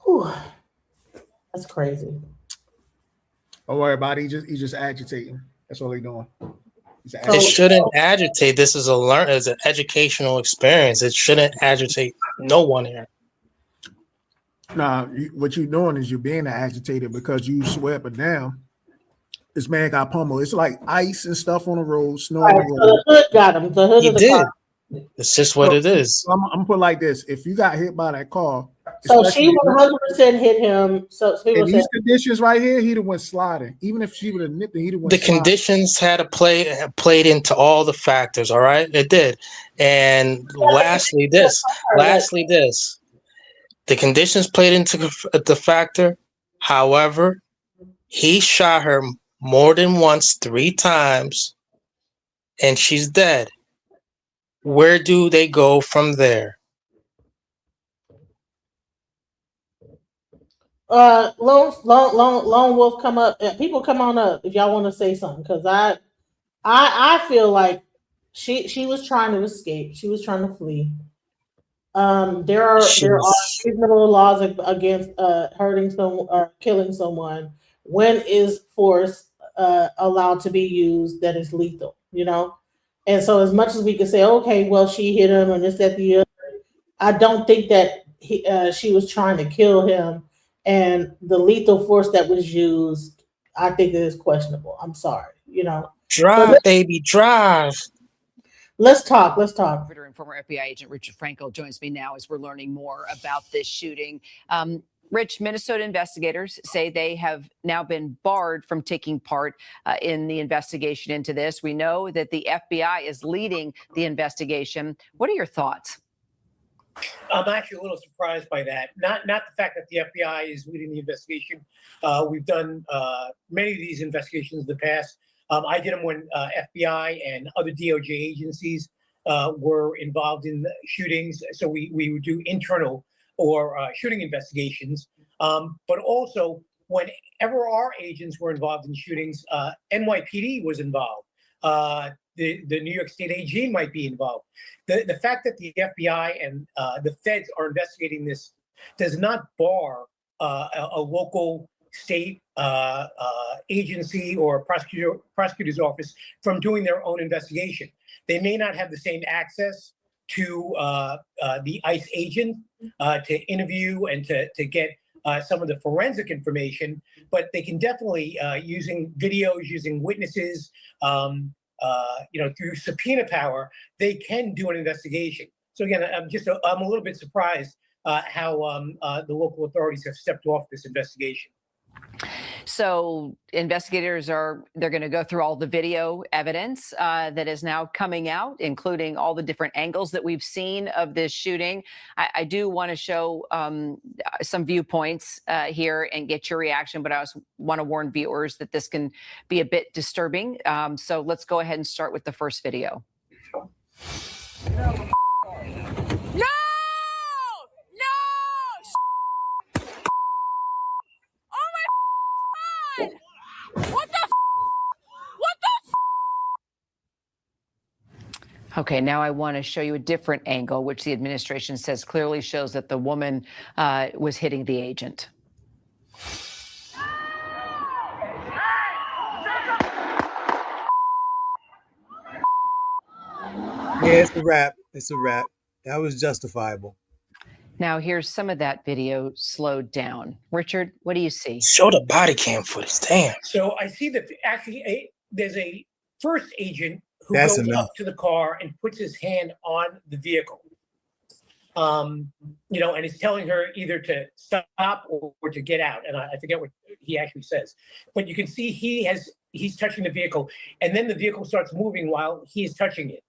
Whew. That's crazy. Don't worry about it. He's just agitating. That's all he's doing. It shouldn't agitate. This is it's an educational experience. It shouldn't agitate no one here. Nah, what you're doing is you're being agitated because you swear up and down. This man got pummeled. It's like ice and stuff on the road, snow on the road. So the hood got him. The hood He of the did. car. It's just what it is. I'm gonna put it like this: if you got hit by that car, so she 100% hit him. So in these conditions right here, he'd have went sliding. Even if she would have nipped him, he'd have went The sliding. conditions had to played into all the factors. All right, it did. And lastly, this. The conditions played into the factor. However, he shot her more than once, 3 times, and she's dead. Where do they go from there? Lone Wolf, come up. People come on up if y'all want to say something, because I feel like she was trying to escape. She was trying to flee. There are reasonable laws against hurting someone or killing someone. When is force allowed to be used that is lethal? You know, and so as much as we can say, okay, well, she hit him and this, that, the other, I don't think that she was trying to kill him, and the lethal force that was used, I think it is questionable. I'm sorry, you know. Drive, baby, drive. Let's talk. Let's talk. And former FBI agent Richard Frankel joins me now as we're learning more about this shooting. Rich, Minnesota investigators say they have now been barred from taking part in the investigation into this. We know that the FBI is leading the investigation. What are your thoughts? I'm actually a little surprised by that. Not the fact that the FBI is leading the investigation. We've done many of these investigations in the past. I did them when FBI and other DOJ agencies were involved in shootings. So we would do internal or shooting investigations. But also, whenever our agents were involved in shootings, NYPD was involved. The New York State AG might be involved. The fact that the FBI and the feds are investigating this does not bar a local state agency or prosecutor's office from doing their own investigation. They may not have the same access to the ICE agent to interview and to get some of the forensic information, but they can definitely, using videos, using witnesses, through subpoena power, they can do an investigation. So again, I'm a little bit surprised how the local authorities have stepped off this investigation. So investigators they're going to go through all the video evidence that is now coming out, including all the different angles that we've seen of this shooting. I do want to show some viewpoints here and get your reaction, but I also want to warn viewers that this can be a bit disturbing. So let's go ahead and start with the first video. No! What the Okay, now I want to show you a different angle, which the administration says clearly shows that the woman was hitting the agent. Yeah, it's a wrap. It's a wrap. That was justifiable. Now, here's some of that video slowed down. Richard, what do you see? Show the body cam footage. Damn. So I see that actually there's a first agent who That's goes enough. up to the car and puts his hand on the vehicle. And he's telling her either to stop or to get out. And I forget what he actually says. But you can see he's touching the vehicle, and then the vehicle starts moving while he's touching it.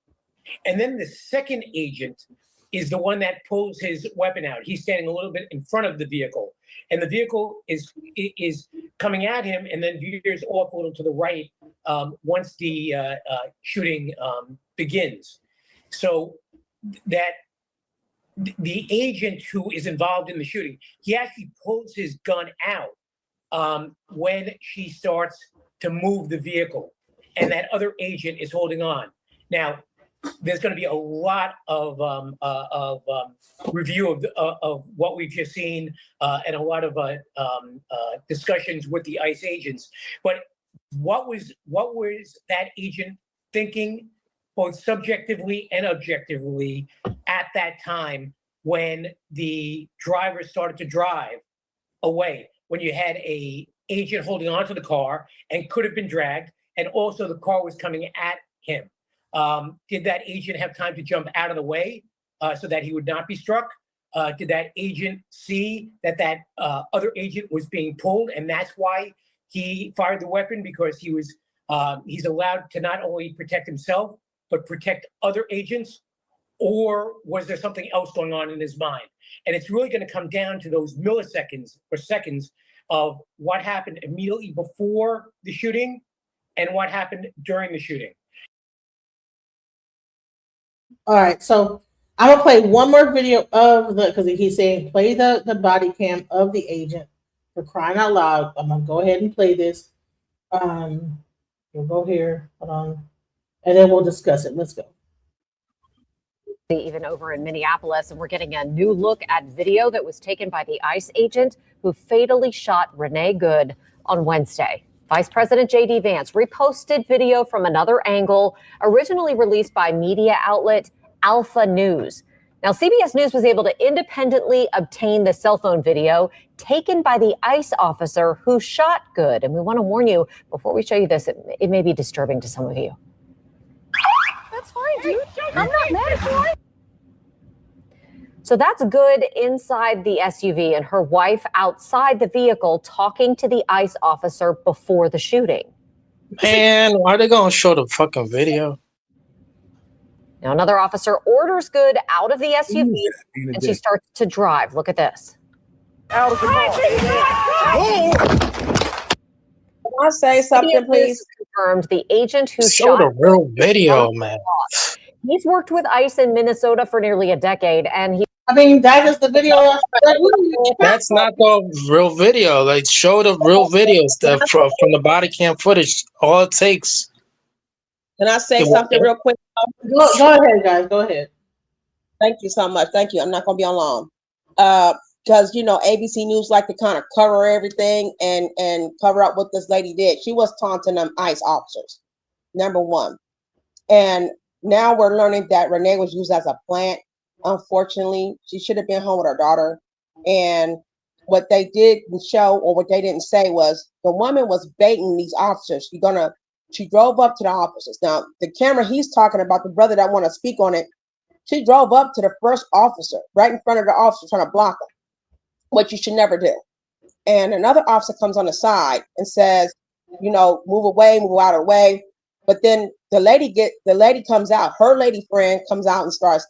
And then the second agent is the one that pulls his weapon out. He's standing a little bit in front of the vehicle, and the vehicle is coming at him and then veers off a little to the right once the shooting begins. So that the agent who is involved in the shooting, he actually pulls his gun out when she starts to move the vehicle, and that other agent is holding on. Now, there's going to be a lot of review of what we've just seen and a lot of discussions with the ICE agents. But what was that agent thinking, both subjectively and objectively, at that time when the driver started to drive away? When you had a agent holding onto the car and could have been dragged, and also the car was coming at him. Did that agent have time to jump out of the way so that he would not be struck? Did that agent see that other agent was being pulled, and that's why he fired the weapon? Because he's allowed to not only protect himself but protect other agents? Or was there something else going on in his mind? And it's really going to come down to those milliseconds or seconds of what happened immediately before the shooting and what happened during the shooting. All right, so I'm gonna play one more video of because he's saying play the body cam of the agent, for crying out loud. I'm gonna go ahead and play this. We'll go here. Hold on. and then we'll discuss it. Let's go. Even over in Minneapolis, and we're getting a new look at video that was taken by the ICE agent who fatally shot Renee Good on Wednesday. Vice President J.D. Vance reposted video from another angle, originally released by media outlet Alpha News. Now, CBS News was able to independently obtain the cell phone video taken by the ICE officer who shot Good. And we want to warn you, before we show you this, it may be disturbing to some of you. That's fine, dude. I'm not mad at you. So that's Good inside the SUV and her wife outside the vehicle talking to the ICE officer before the shooting. Man, why are they gonna show the fucking video? Now another officer orders Good out of the SUV and she starts to drive. Look at this. Out of the car. Can I say something, please? Confirmed the agent who Show shot the real video, man. He's worked with ICE in Minnesota for nearly a decade, and he. I mean, that is the video. That's not the real video. Like, show the real videos that from the body cam footage. All it takes. Can I say something real quick? Go ahead, guys. Go ahead. Thank you so much. Thank you. I'm not going to be on long. Because, you know, ABC News like to kind of cover everything and cover up what this lady did. She was taunting them ICE officers, number one. And now we're learning that Renee was used as a plant. Unfortunately, she should have been home with her daughter. And what they didn't show, or what they didn't say, was the woman was baiting these officers. She drove up to the officers. Now, the camera he's talking about, the brother that want to speak on it, she drove up to the first officer, right in front of the officer, trying to block him, what you should never do. And another officer comes on the side and says, you know, move away, move out of the way. But then the lady comes out, her lady friend comes out and starts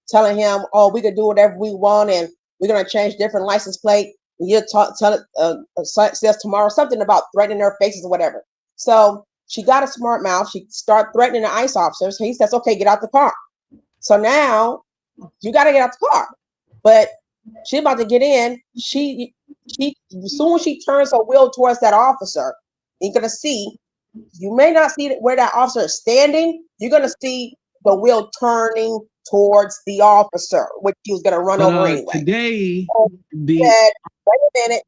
telling him, oh, we can do whatever we want, and we're going to change different license plate. You'll tell it, says tomorrow, something about threatening their faces or whatever. So she got a smart mouth. She started threatening the ICE officers. He says, okay, get out the car. So now you got to get out the car. But she about to get in. She as soon as she turns her wheel towards that officer, you're going to see, you may not see where that officer is standing. You're going to see the wheel turning towards the officer, which he was going to run over anyway. Today, wait a minute.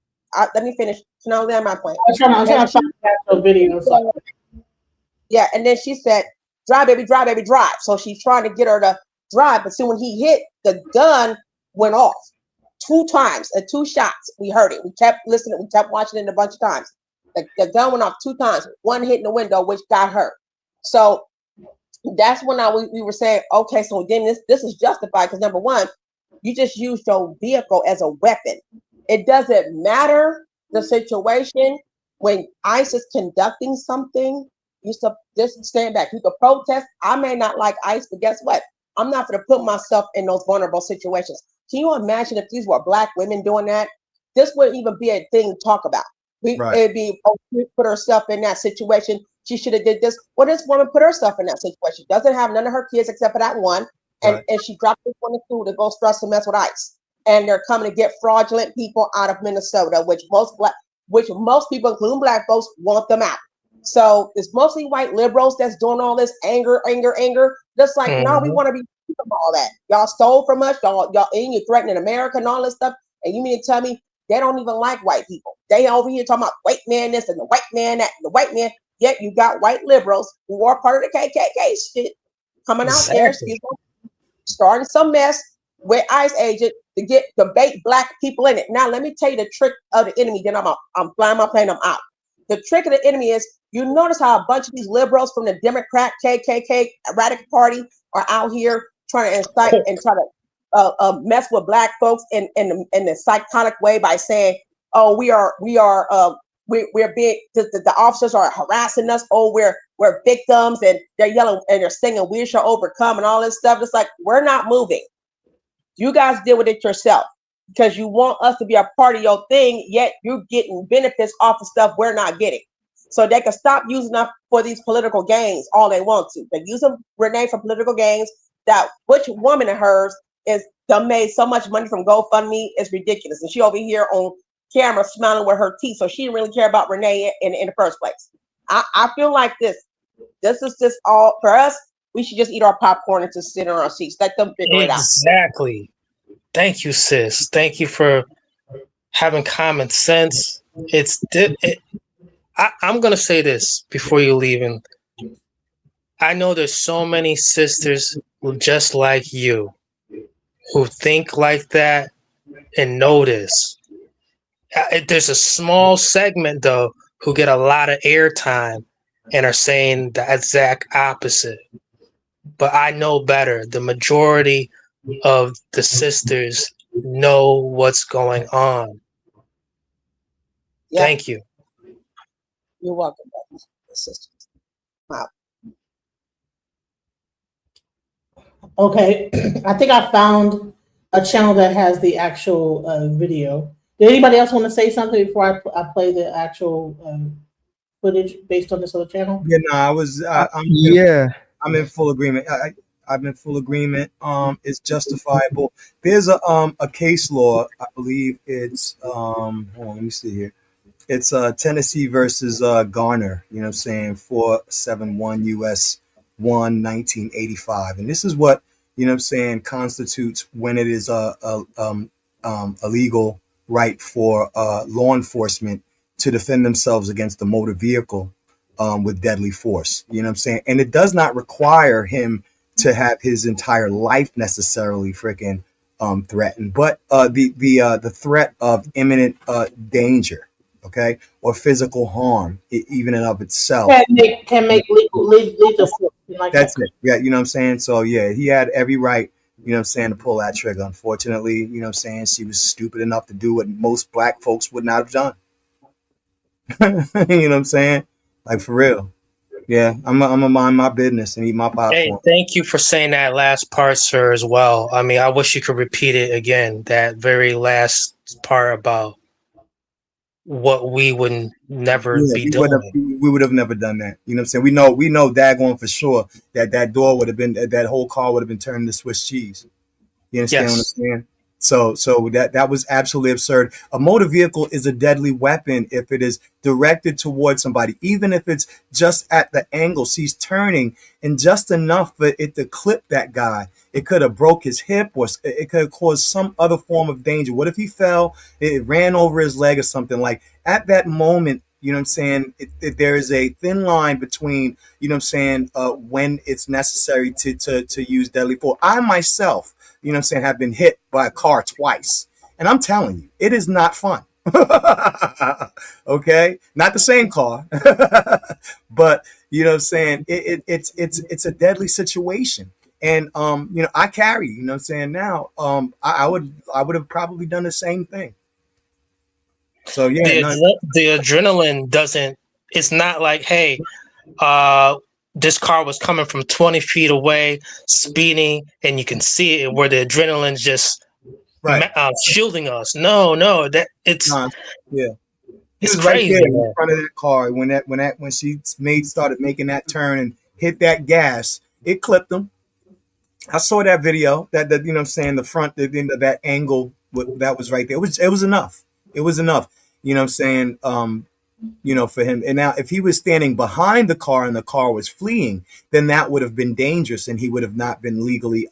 Let me finish. No, that's my point. I'm trying to find that video. Yeah, and then she said, drive, baby, drive. So she's trying to get her to drive. But see, when he hit, the gun went off 2 times, 2 shots. We heard it. We kept listening. We kept watching it a bunch of times. The gun went off 2 times. One hit in the window, which got her. So that's when we were saying, okay, so then this is justified because number one, you just used your vehicle as a weapon. It doesn't matter the situation. When ICE is conducting something, you just stand back. You can protest. I may not like ICE, but guess what? I'm not going to put myself in those vulnerable situations. Can you imagine if these were Black women doing that? This wouldn't even be a thing to talk about. It'd be, oh, she put herself in that situation. She should have did this. Well, this woman put herself in that situation. Doesn't have none of her kids except for that one. And she dropped this one in school to go stress and mess with ICE. And they're coming to get fraudulent people out of Minnesota, which most people, including Black folks, want them out. So it's mostly white liberals that's doing all this anger. Just like, no, we want to be free from all that. Y'all stole from us. Y'all and you're threatening America and all this stuff. And you mean to tell me they don't even like white people? They over here talking about white man this and the white man that and the white man. Yet you got white liberals who are part of the KKK shit coming out there, starting some mess with ICE agent to bait Black people in it. Now let me tell you the trick of the enemy. Then I'm flying my plane. I'm out. The trick of the enemy is, you notice how a bunch of these liberals from the Democrat KKK radical party are out here trying to incite and try to mess with Black folks in the psychotic way by saying, oh, we're being the officers are harassing us. Oh, we're victims, and they're yelling and they're singing "We shall overcome" and all this stuff. It's like, we're not moving. You guys deal with it yourself because you want us to be a part of your thing. Yet you're getting benefits off of stuff we're not getting. So they can stop using us for these political gains all they want to. They're using Renee for political gains. That which woman of hers is done made so much money from GoFundMe is ridiculous, and she over here on camera smiling with her teeth, so she didn't really care about Renee in the first place. I feel like this. This is just all for us. We should just eat our popcorn and just sit in our seats. Let them figure it out. Exactly. Thank you, sis. Thank you for having common sense. I'm gonna say this before you leave, and I know there's so many sisters who just like you who think like that and know this. There's a small segment though who get a lot of airtime and are saying the exact opposite. But I know better. The majority of the sisters know what's going on. Yep. Thank you. You're welcome, sisters. Wow. Okay, I think I found a channel that has the actual video. Did anybody else want to say something before I play the actual footage based on this other channel? Yeah, no, I'm in full agreement. I'm in full agreement. It's justifiable. There's a case law. I believe it's hold on, let me see here. It's Tennessee versus Garner. You know what I'm saying? 471 U.S. 1 1985, and this is what you know what I'm saying constitutes when it is a legal right for law enforcement to defend themselves against a motor vehicle with deadly force. You know what I'm saying? And it does not require him to have his entire life necessarily freaking threatened, but the threat of imminent danger, okay, or physical harm, even in of itself can make lethal force. Like that's it. Yeah, you know what I'm saying? So yeah, he had every right, you know what I'm saying, to pull that trigger. Unfortunately, you know what I'm saying, she was stupid enough to do what most black folks would not have done. You know what I'm saying? Like for real. Yeah, I'm gonna mind my business and eat my popcorn. Hey, thank you for saying that last part, sir, as well. I mean, I wish you could repeat it again, that very last part about what we would never be doing. We would have never done that. You know what I'm saying? We know daggone for sure that door would have been, that whole car would have been turned into Swiss cheese. You understand what I'm saying? So that was absolutely absurd. A motor vehicle is a deadly weapon if it is directed towards somebody, even if it's just at the angle she's turning and just enough for it to clip that guy. It could have broke his hip, or it could have caused some other form of danger. What if he fell, it ran over his leg or something? Like at that moment, you know what I'm saying, there is a thin line between, you know what I'm saying, when it's necessary to use deadly force. I myself, you know what I'm saying, have been hit by a car twice. And I'm telling you, it is not fun. Okay? Not the same car. But, you know what I'm saying, it's a deadly situation. And you know, I carry, you know what I'm saying, now, I would have probably done the same thing. So yeah, the adrenaline doesn't, it's not like, hey, this car was coming from 20 feet away, speeding, and you can see it where the adrenaline's just shielding us. No, that it's yeah. He it's was right crazy, there in man. front of that car when she started making that turn and hit that gas, it clipped him. I saw that video, that you know what I'm saying, the front, that angle that was right there. It was enough. It was enough. You know what I'm saying? You know, for him. And now if he was standing behind the car and the car was fleeing, then that would have been dangerous and he would have not been legally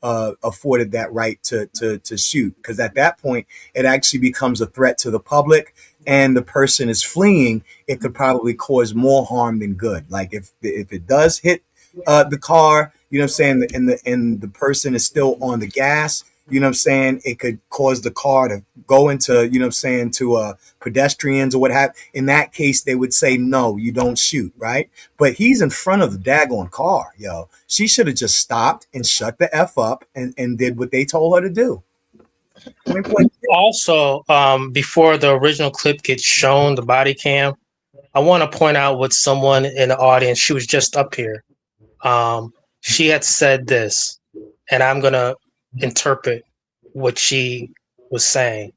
afforded that right to shoot. Because at that point, it actually becomes a threat to the public and the person is fleeing, it could probably cause more harm than good. Like if it does hit the car, you know what I'm saying, and the person is still on the gas, you know what I'm saying, it could cause the car to go into, you know what I'm saying, to pedestrians or what have. In that case, they would say, no, you don't shoot, right? But he's in front of the daggone car, yo. She should have just stopped and shut the F up and did what they told her to do. Also, before the original clip gets shown, the body cam, I want to point out what someone in the audience, she was just up here. She had said this, and I'm going to interpret what she was saying.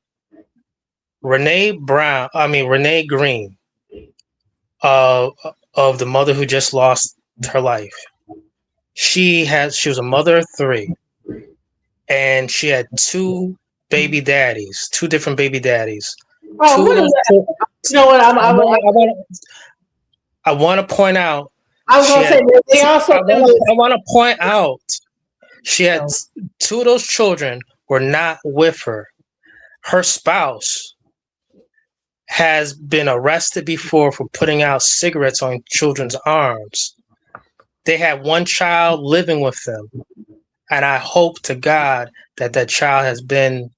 Renee Green, of the mother who just lost her life. She was a mother of 3, and she had 2 baby daddies, 2 different baby daddies. Oh, you know what? I want to point out I was She gonna had, say they also. I want to point out she had two of those children were not with her. Her spouse has been arrested before for putting out cigarettes on children's arms. They had one child living with them, and I hope to God that that child has been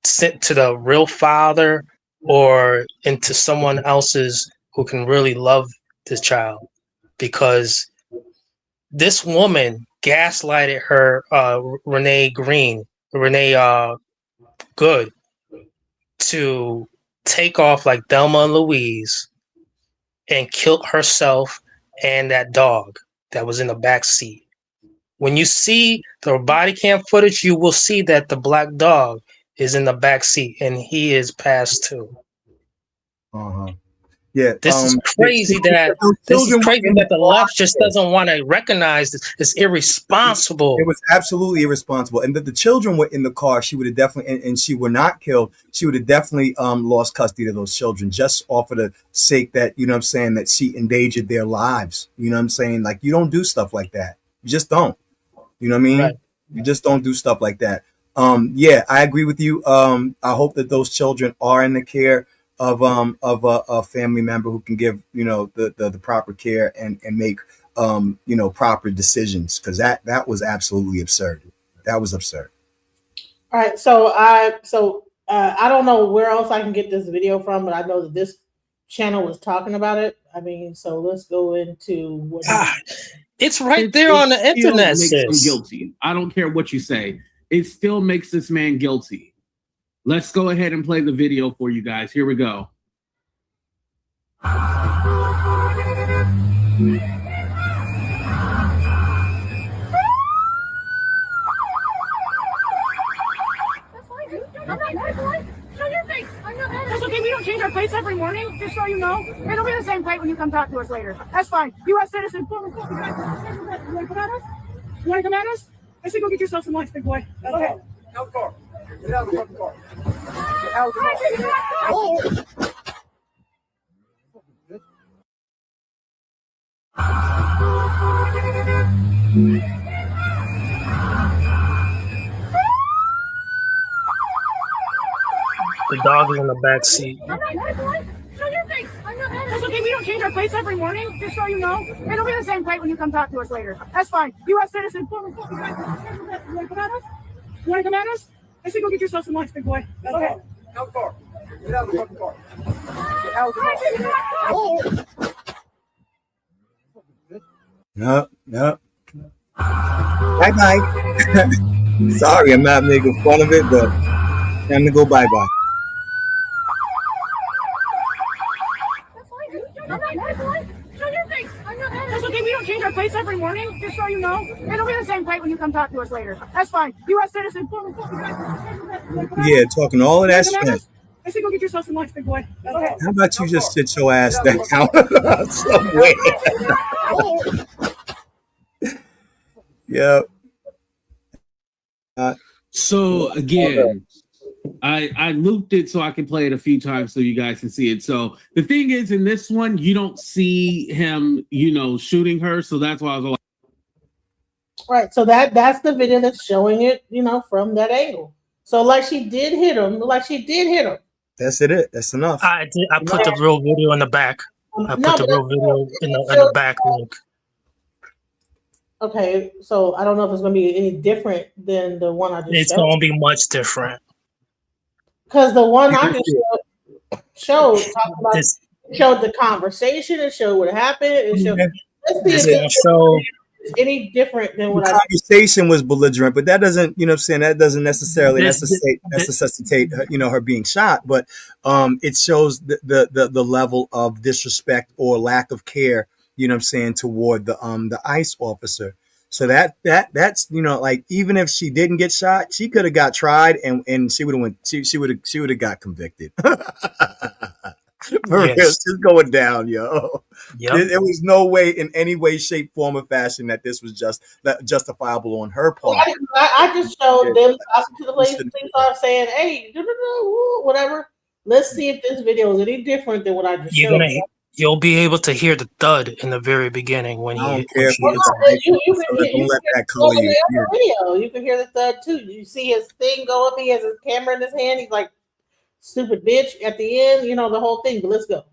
sent to the real father or into someone else's who can really love this child, because this woman gaslighted her Renee Good to take off like Thelma and Louise and kill herself and that dog that was in the back seat. When you see the body cam footage, you will see that the black dog is in the back seat and he is passed too. Yeah, This is crazy that the left just doesn't want to recognize this. It's irresponsible. It was absolutely irresponsible, and that the children were in the car. She would have definitely, and she were not killed. She would have definitely lost custody of those children just off of the sake that, you know what I'm saying, that she endangered their lives. You know what I'm saying? Like, you don't do stuff like that. You just don't. You know what I mean? Right. You just don't do stuff like that. Yeah, I agree with you. I hope that those children are in the care of a family member who can give, you know, the proper care and make you know, proper decisions, because that was absolutely absurd. That was absurd. All right, so I don't know where else I can get this video from, but I know that this channel was talking about it. I mean, so let's go into what. It's right there on the internet. Makes him guilty. I don't care what you say. It still makes this man guilty. Let's go ahead and play the video for you guys. Here we go. Show your face. That's okay. We don't change our plates every morning, just so you know. It'll be the same plate when you come talk to us later. That's fine. U.S. citizen. You want to come at us? You want to come at us? I say go get yourself some lunch, big boy. Okay. Out the car. Get out of the fucking car. Get out of the car. The dog is in the back seat. Show your face. That's okay. We don't change our plates every morning, just so you know. It'll be the same plate when you come talk to us later. That's fine. U.S. citizen. You want to come at us? You want to come at us? I say go get yourself some lunch, big boy. Okay. Out the car. Get out of the fucking car. Get out of the car. No. Bye bye. Sorry, I'm not making fun of it, but time to go bye bye. Show your face. That's okay. We don't change our plates every morning, just so you know. It'll be the same plate when you come talk to us later. That's fine. U.S. citizen. Yeah, talking all of that shit. I say go get yourself some lunch, big boy. Okay. How about you just sit your ass down somewhere? Yep. So again, I looped it so I can play it a few times so you guys can see it. So the thing is, in this one, you don't see him, you know, shooting her. So that's why I was like, Right, so that's the video that's showing it, you know, from that angle. So like she did hit him. That's it. That's enough. I put the real video in the back. I put the real video in the back link. Okay, so I don't know if it's going to be any different than the one I just It's showed. going to be much different. Because the one I just showed talked about, it showed the conversation, it showed what happened, it showed. Let's see if it's any different than what the conversation was belligerent, but that doesn't, you know what I'm saying, that doesn't necessarily necessitate you know, her being shot, but it shows the level of disrespect or lack of care, you know what I'm saying, toward the ICE officer. So that's, you know, like, even if she didn't get shot, she could have got tried and she would have got convicted. For real, just going down, yo. Yep. There was no way, in any way, shape, form, or fashion, that this was just justifiable on her part. I just showed them talking to the police. Police are saying, "Hey, whatever." Let's see if this video is any different than what I just showed. You'll be able to hear the thud in the very beginning when I he don't care if she you hits don't him. don't let that Well, color in you. the other video, you can hear the thud too. You see his thing go up. He has his camera in his hand. He's like, "Stupid bitch!" At the end, you know the whole thing. But let's go.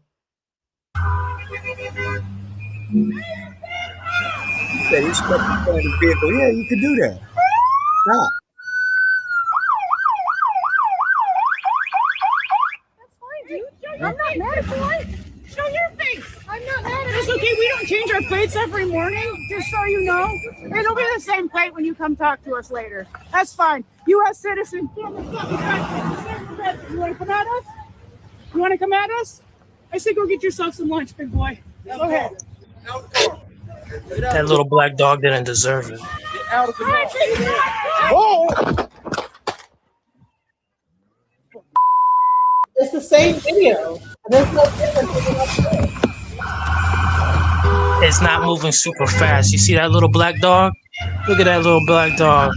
You said he stepped in front of the vehicle. Yeah, you could do that. Stop. I'm not mad at you. Show your face. I'm not mad at you. It's okay. We don't change our plates every morning, just so you know. It'll be the same plate when you come talk to us later. That's fine. U.S. citizen. You want to come at us? You want to come at us? I say go get yourself some lunch, big boy. Go ahead. That little black dog didn't deserve it. Out of the Whoa! It's the same video. There's no difference. It's not moving super fast. You see that little black dog? Look at that little black dog.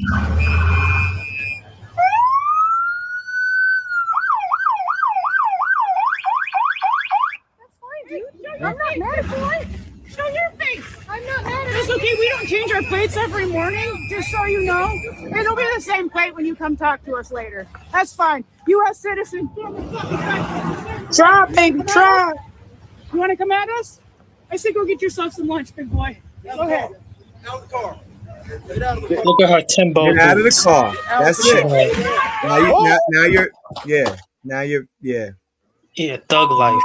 I'm not mad at you. Show your face. I'm not mad at you. It's okay. We don't change our plates every morning, just so you know. It'll be the same plate when you come talk to us later. That's fine. U.S. citizen. Try, baby, try. You want to come at us? I say go get yourself some lunch, big boy. Go ahead. Out of the car. Look at her Timbo. Get out of the car. That's it. Now you're Yeah, thug life.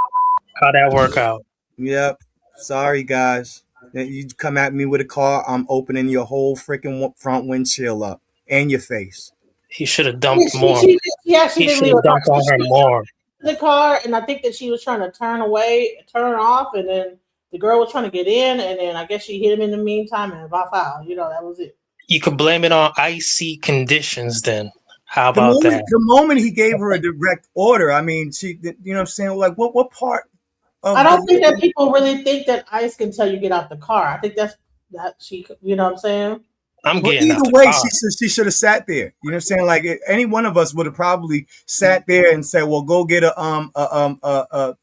How'd that work out? Yep. Sorry, guys. You come at me with a car, I'm opening your whole freaking front windshield up and your face. He should have dumped more. She He should have dumped on her more. The car, and I think that she was trying to turn off, and then the girl was trying to get in, and then I guess she hit him in the meantime, and foul. You know, that was it. You could blame it on icy conditions then. How about that? The moment he gave her a direct order, I mean, she, you know what I'm saying? Like, what part? I don't think that people really think that ICE can tell you get out the car. I think that she, you know what I'm saying? I'm getting out either the way, car. she should have sat there. You know what I'm saying? Like any one of us would have probably sat there and said, "Well, go get you know what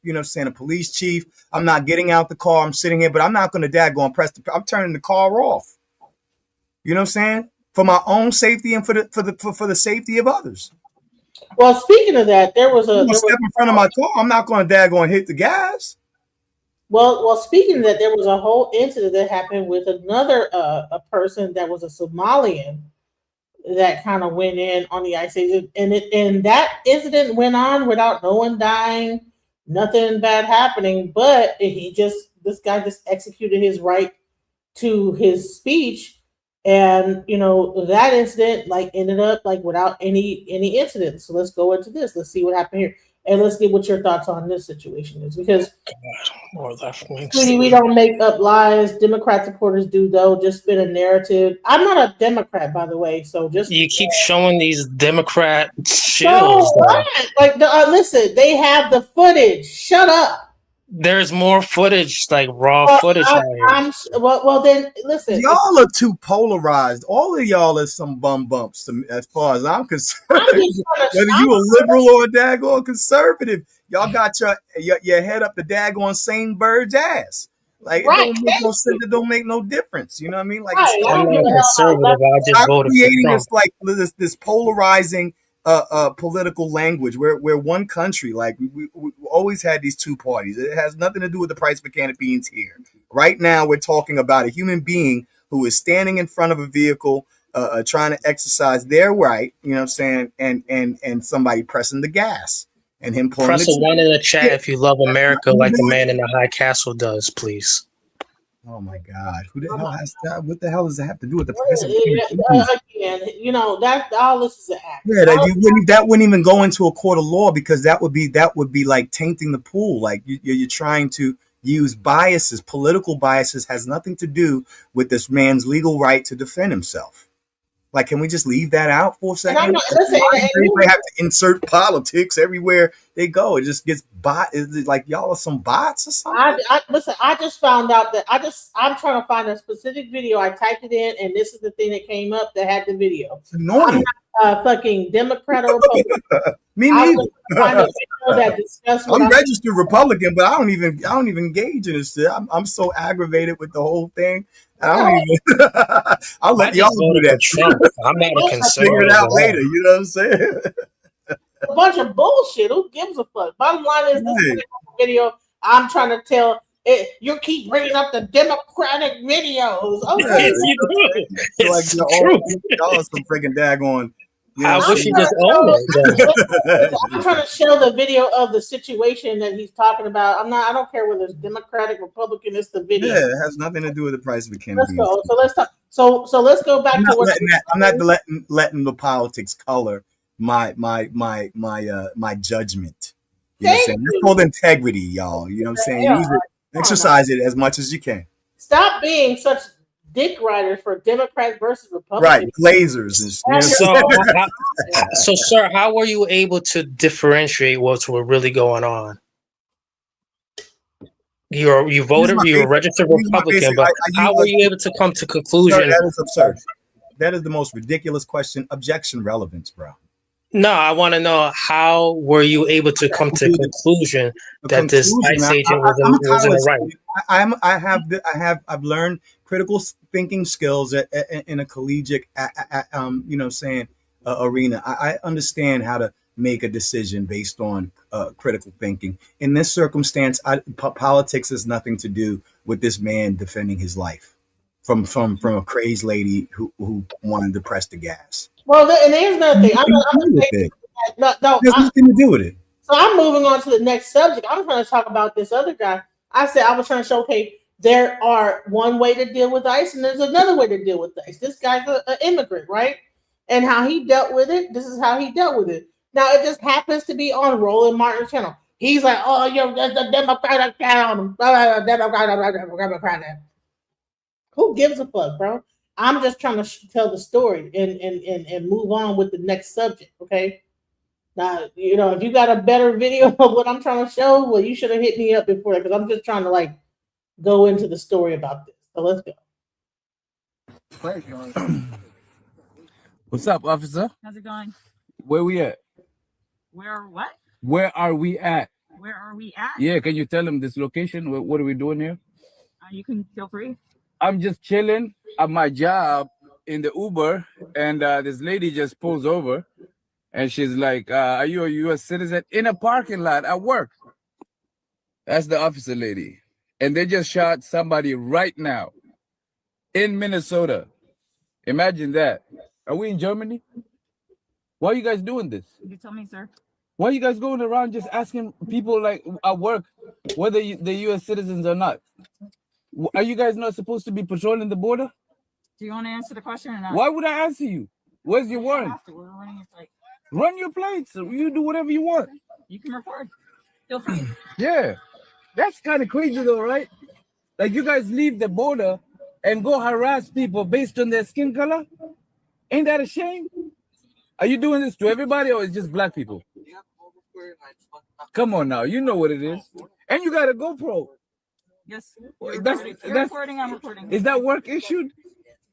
I'm saying, a police chief. I'm not getting out the car. I'm sitting here, but I'm not going to I'm turning the car off. You know what I'm saying? For my own safety and for the safety of others. Well, speaking of that, there was step in front of my car. I'm not going to hit the gas. Well, speaking of that, there was a whole incident that happened with another a person that was a Somalian that kind of went in on the ICE agent, and that incident went on without no one dying, nothing bad happening, but this guy just executed his right to his speech, and you know that incident ended up without any incident. So let's go into this. Let's see what happened here. And let's get what your thoughts on this situation is, because sweetie, we don't make up lies. Democrat supporters do, though. Just spin a narrative. I'm not a Democrat, by the way, so just you keep showing these Democrat shills. So what? Listen, they have the footage. Shut up. There's more footage, raw footage. Well, then listen. Y'all are too polarized. All of y'all are some bum bumps, as far as I'm concerned. Whether you a liberal or a daggone conservative, y'all got your head up the daggone same bird's ass. It don't make no sense. It don't make no difference. You know what I mean? I'm not conservative. I just voted for Trump. This polarizing political language where one country, we always had these two parties. It has nothing to do with the price of a can of beans here. Right now, we're talking about a human being who is standing in front of a vehicle, trying to exercise their right, you know what I'm saying, and somebody pressing the gas and him pulling Press a 1 in the chat if you love America like the man in the high castle does, please. Oh my God! Who the hell has that? What the hell does that have to do with the price of again, you know that all this is an act. Yeah, that wouldn't even go into a court of law, because that would be like tainting the pool. Like you're trying to use biases. Political biases has nothing to do with this man's legal right to defend himself. Like, can we just leave that out for a second? They have to insert politics everywhere they go. It just gets Is it like y'all are some bots or something? Listen, I just found out that I'm trying to find a specific video. I typed it in, and this is the thing that came up that had the video. It's annoying. I'm not a fucking Democrat or Republican. Me neither. I was trying to figure that discuss what I'm I'm registered Republican, but I don't even engage in this shit. I'm so aggravated with the whole thing. I don't even. I'll I let y'all just do voted for that. Trump. I'm not a I'll figure it conservative out at later. all. You know what I'm saying? a bunch of bullshit. Who gives a fuck? Bottom line is this Right. video. I'm trying to tell it. You keep bringing up the Democratic videos. Yeah, Okay, You do. it's like It's you're the all truth. y'all are some freaking daggone. You know I what I'm wish you saying? just owned it. I'm trying to show the video of the situation that he's talking about. I don't care whether it's Democratic, Republican. It's the video. Yeah, it has nothing to do with the price of a can of Let's beans. go. So let's talk. So let's go back I'm to not what letting that. I'm not letting the politics color my judgment. You know what I'm saying? It's called integrity, y'all. You know what I'm saying? Yeah. Use it, exercise it as much as you can. Stop being such dick riders for Democrat versus Right, Republican. lasers and you know So, what I'm saying? so, sir, how were you able to differentiate what's really going on? You Use voted, my you're a basic. registered Use my Republican, basic. but I how use were you able to come to Sir, conclusion? that is absurd. That is the most ridiculous question. Objection, relevance, bro. No, I want to know how were you able to come to conclusion The that this conclusion. ICE agent I'm a was in the college right? student. I've learned critical thinking skills in a collegiate you know saying arena. I understand how to make a decision based on critical thinking. In this circumstance, politics has nothing to do with this man defending his life from a crazed lady who wanted to press the gas. Well, and here's another thing. I'm gonna say, no, It has nothing to do with it. so I'm moving on to the next subject. I'm going to talk about this other guy. I said I was trying to show, okay, there are one way to deal with ICE, and there's another way to deal with ICE. This guy's an immigrant, right? And how he dealt with it. This is how he dealt with it. Now it just happens to be on Roland Martin's channel. He's like, "Oh, you're the Democratic channel, Democratic." Who gives a fuck, bro? I'm just trying to tell the story and move on with the next subject. Okay. Now, you know, if you got a better video of what I'm trying to show, well, you should have hit me up before because I'm just trying to like go into the story about this. So let's go. What's up, officer? How's it going? Where we at? Where what? Where are we at? Where are we at? Yeah, can you tell them this location? What are we doing here? You can feel free. I'm just chilling at my job in the Uber, and this lady just pulls over, and she's like, "Are you a U.S. citizen?" In a parking lot at work. That's the officer lady, and they just shot somebody right now in Minnesota. Imagine that. Are we in Germany? Why are you guys doing this? You tell me, sir. Why are you guys going around just asking people like at work whether they're U.S. citizens or not? Are you guys not supposed to be patrolling the border? Do you want to answer the question or not? Why would I answer you? Where's your You warrant? have to. We're running your plate. Run your plates. You do whatever you want. You can record. Feel free. Yeah. That's kind of crazy though, right? Like you guys leave the border and go harass people based on their skin color? Ain't that a shame? Are you doing this to everybody or it's just black people? Come on now, you know what it is. And you got a GoPro. Yes. That's recording. I'm recording. Is that work issued?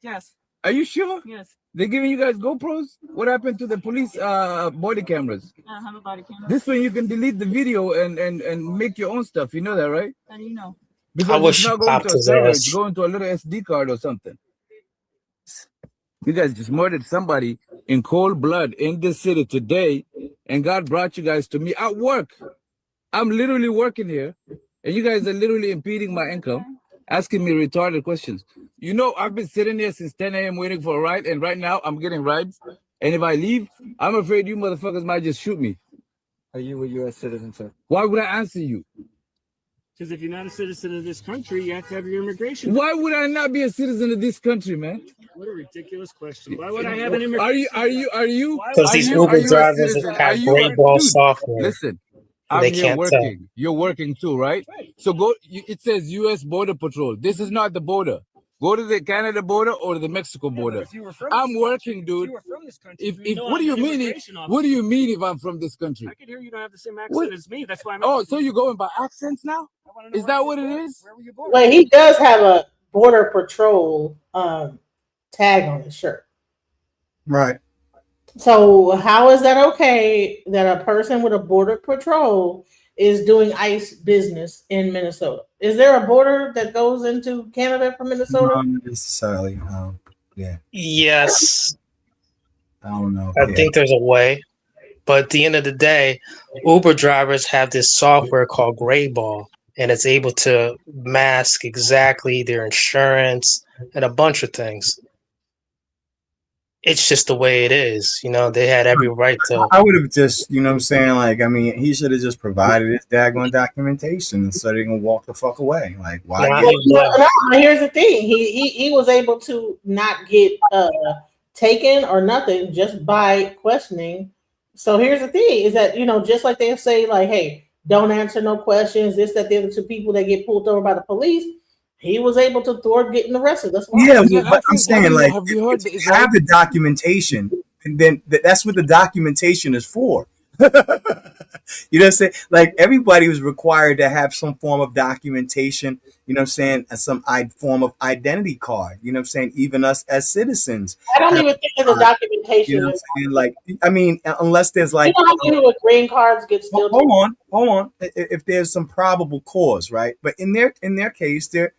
Yes. Are you sure? Yes. They're giving you guys GoPros? What happened to the police body cameras? I don't have a body camera. This way you can delete the video and make your own stuff. You know that, right? How do you know? Because it's not going to a server, it's going to a little SD card or something. You guys just murdered somebody in cold blood in this city today, and God brought you guys to me at work. I'm literally working here, and you guys are literally impeding my income, asking me retarded questions. You know, I've been sitting here since 10 a.m. waiting for a ride, and right now I'm getting rides. And if I leave, I'm afraid you motherfuckers might just shoot me. Are you a U.S. citizen, sir? Why would I answer you? Because if you're not a citizen of this country, you have to have your immigration. Why would I not be a citizen of this country, man? What a ridiculous question. Why would I have an immigration? Are you? Because these Uber drivers have gray ball software. Listen, They I'm here can't working. tell. You're working too, right? So go. It says U.S. Border Patrol. This is not the border. Go to the Canada border or the Mexico border. I'm working, dude. What do you mean? What do you mean if I'm from this country? I can hear you don't have the same accent What? as me. That's why I'm. Oh, so you're going by accents now? Is that what it is? Where were you born? Wait, he does have a Border Patrol tag on his shirt. Right. So how is that okay that a person with a border patrol is doing ICE business in Minnesota? Is there a border that goes into Canada from Minnesota? Not necessarily. Yeah. Yes, I don't know. I Yeah. think there's a way. But at the end of the day, Uber drivers have this software called Grayball, and it's able to mask exactly their insurance and a bunch of things. It's just the way it is. You know, they had every right to. I would have just, you know what I'm saying? Like, I mean, he should have just provided his daggone documentation so they can walk the fuck away. Like, why Nah, get No, here's the thing. He was able to not get taken or nothing just by questioning. So here's the thing: is that just like they say, like, hey, don't answer no questions. This, that, the other two people that get pulled over by the police. He was able to thwart getting arrested. That's why. Yeah, but I'm saying, like, if you have the documentation, and then that's what the documentation is for. You know what I'm saying? Like, everybody was required to have some form of documentation, you know what I'm saying, and some form of identity card, you know what I'm saying, even us as citizens. I don't even think of the documentation. You know what I'm saying? Like, I mean, unless there's like, how people with green cards get still. Hold on. If there's some probable cause, right? But in their case, they're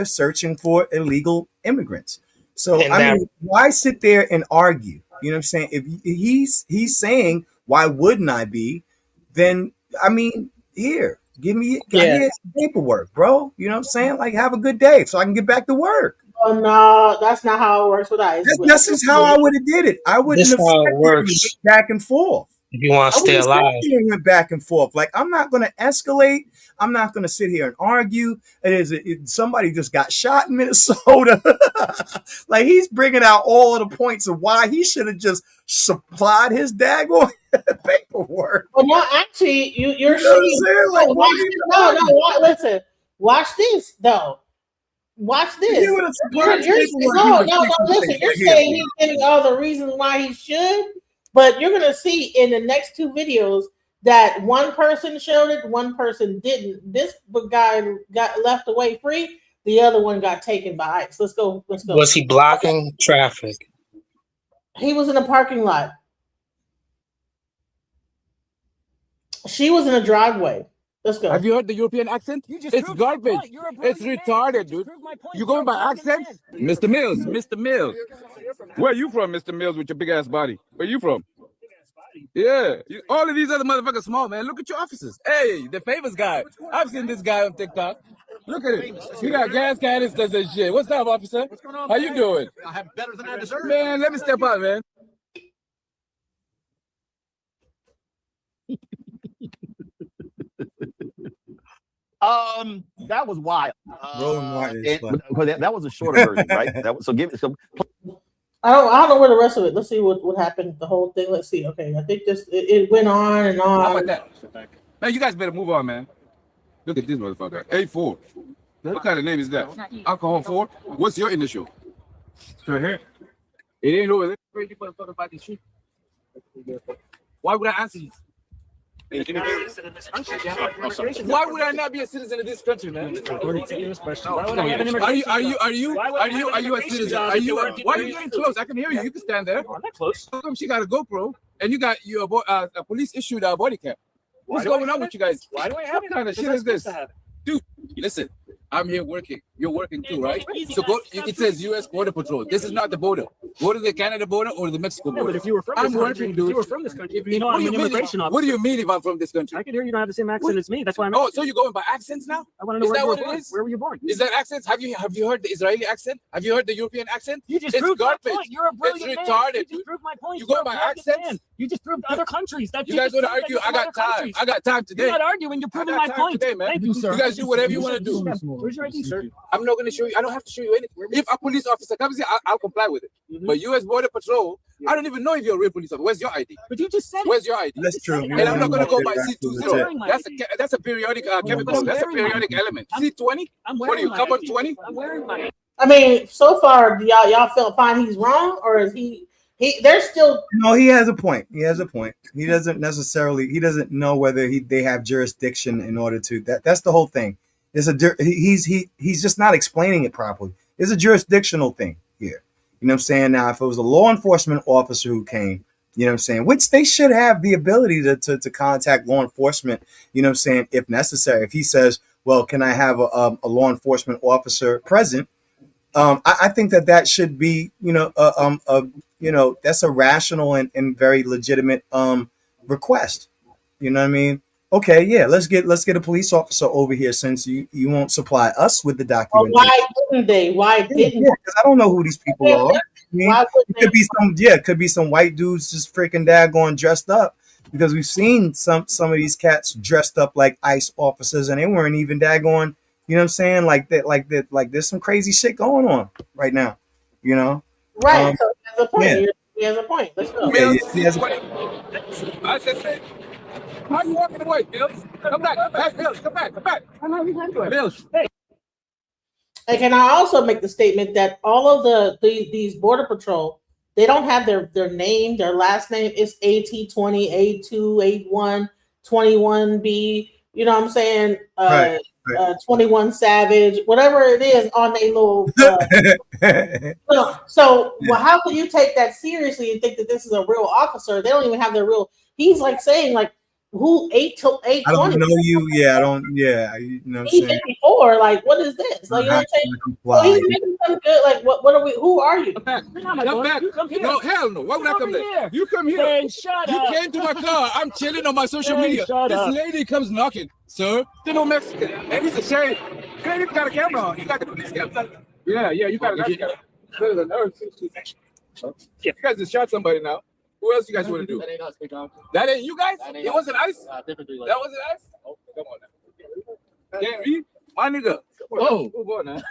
searching for illegal immigrants. So And I that- mean, why sit there and argue? You know what I'm saying? If he's saying, why wouldn't I be? Then I mean, here, here's paperwork, bro. You know what I'm saying? Like, have a good day so I can get back to work. Oh no, that's not how it works with ICE. That's just how I would have did it. I wouldn't This have how it sat there and works. went back and forth. If you want to stay alive. Went back and forth. Like, I'm not going to escalate. I'm not going to sit here and argue. Somebody just got shot in Minnesota. Like, he's bringing out all of the points of why he should have just supplied his daggone paperwork. Well, no, actually, you're You know what I'm saying? Like, watch what are you doing? listen. Watch this though. Watch this. You would have supplied his paperwork, No, he would no, fix no. the Listen, thing you're right here. saying he's getting all the reasons why he should, but you're gonna see in the next two videos that one person showed it, one person didn't. This guy got left away free. The other one got taken by ICE. Let's go. Was he blocking traffic? He was in a parking lot. She was in a driveway. Let's go. Have you heard the European accent? It's garbage. It's retarded, dude. You going by accent? Mr. Mills, Mr. Mills. Where are you from, Mr. Mills, with your big ass body? Where you from? Yeah, all of these other motherfuckers small, man. Look at your offices. Hey, the famous guy. I've seen this guy on TikTok. Look at it. You got gas canisters and shit. What's up, officer? How you doing? I have better than I deserve. Man, let me step out, man. That was wild. Roland Martin is funny. That was a shorter version, right? I don't know where the rest of it. Let's see what happened. The whole thing. Let's see. Okay, I think it went on and on. How about that? Man, you guys better move on, man. Look at this motherfucker. A4. What kind of name is that? Alcohol 4? What's your initial? It's right here. It ain't over there. Crazy motherfucker about this shit. Why would I answer you? Why would I not be a citizen of this country, man? Are you a citizen? Why are you getting close? I can hear you. You can stand there. I'm not close. How come she got a GoPro and you got a police issued body cam? What's going on with you guys? Why do I have it? What kind of shit is this? Dude, listen. I'm here working. You're working too, right? So go. It says U.S. Border Patrol. This is not the border. Go to the Canada border or the Mexico border. But if you were from this country, if you were from this country, you know I'm an immigration officer. What do you mean if I'm from this country? I can hear you don't have the same accent as me. That's why I'm. Oh, so you're going by accents now? I want to know Is that where what you were it born. is? Where were you born? Is that accents? Have you heard the Israeli accent? Have you heard the European accent? You just it's proved garbage. my point. You're a brilliant It's man. retarded. You just proved my point. You You're go a by brilliant accents? man. You just proved other countries. You guys want to argue? I got time. I got time today. You're not arguing. You're proving my point. Today, man. Thank you, sir. You guys do whatever you want to do. Where's your ID, sir? I'm not going to show you. I don't have to show you anything. If a police officer comes here, I'll comply with it. But U.S. Border Patrol, I don't even know if you're a real police officer. Where's your ID? But you just said it. Where's your ID? That's true. And I'm not going to go by C20. C20. That's a periodic chemical. That's a periodic element. C20? What are you, carbon 20? I'm wearing my. I mean, so far, y'all felt fine. He's wrong, or is he? There's still. No, he has a point. He has a point. He doesn't necessarily. He doesn't know whether they have jurisdiction in order to. That's the whole thing. He's just not explaining it properly. It's a jurisdictional thing here. You know what I'm saying? Now, if it was a law enforcement officer who came, you know what I'm saying, which they should have the ability to contact law enforcement, you know what I'm saying, if necessary. If he says, well, can I have a law enforcement officer present? I think that should be, that's a rational and very legitimate request. You know what I mean? Okay, yeah, let's get a police officer over here since you won't supply us with the documentation. Well, why didn't they? Why didn't? Yeah, because I don't know who these people are. I mean, Why it could be some white dudes just freaking daggone dressed up, because we've seen some of these cats dressed up like ICE officers and they weren't even daggone. You know what I'm saying? Like there's some crazy shit going on right now. You know? Right. So he has a point. Yeah. He has a point. Let's go. Yeah, he has a I said, why are you walking away, Bills? Come back, Bills, come back. I know he's into it. Bills. Hey. And can I also make the statement that all of these border patrol, they don't have their name, their last name is AT20, A2, A1, 21B. You know what I'm saying? Right. 21 Savage, whatever it is on a little. So how can you take that seriously and think that this is a real officer? They don't even have their real. He's like saying like, who 8 till 8? I don't know you. Yeah, I don't. Yeah, you know what I'm He's saying. before, like, what is this? Like, you know what I'm saying? So he's making some good. Like, what are we? Who are you? Come back. No, hell no. Why would I come there? You come here. Hey, shut You up. came to my car. I'm chilling on my social Hey, media. shut This up. lady comes knocking. Sir, there's no Mexican. And he's a shame. You ain't even got a camera on. You got the police camera. Yeah, you got it. You guys just shot somebody now. Who else you guys want to do? That ain't us, big dog. That ain't you guys? It wasn't ICE? That wasn't ICE? Oh, come on now. Can't read? My nigga. Whoa. Move on now.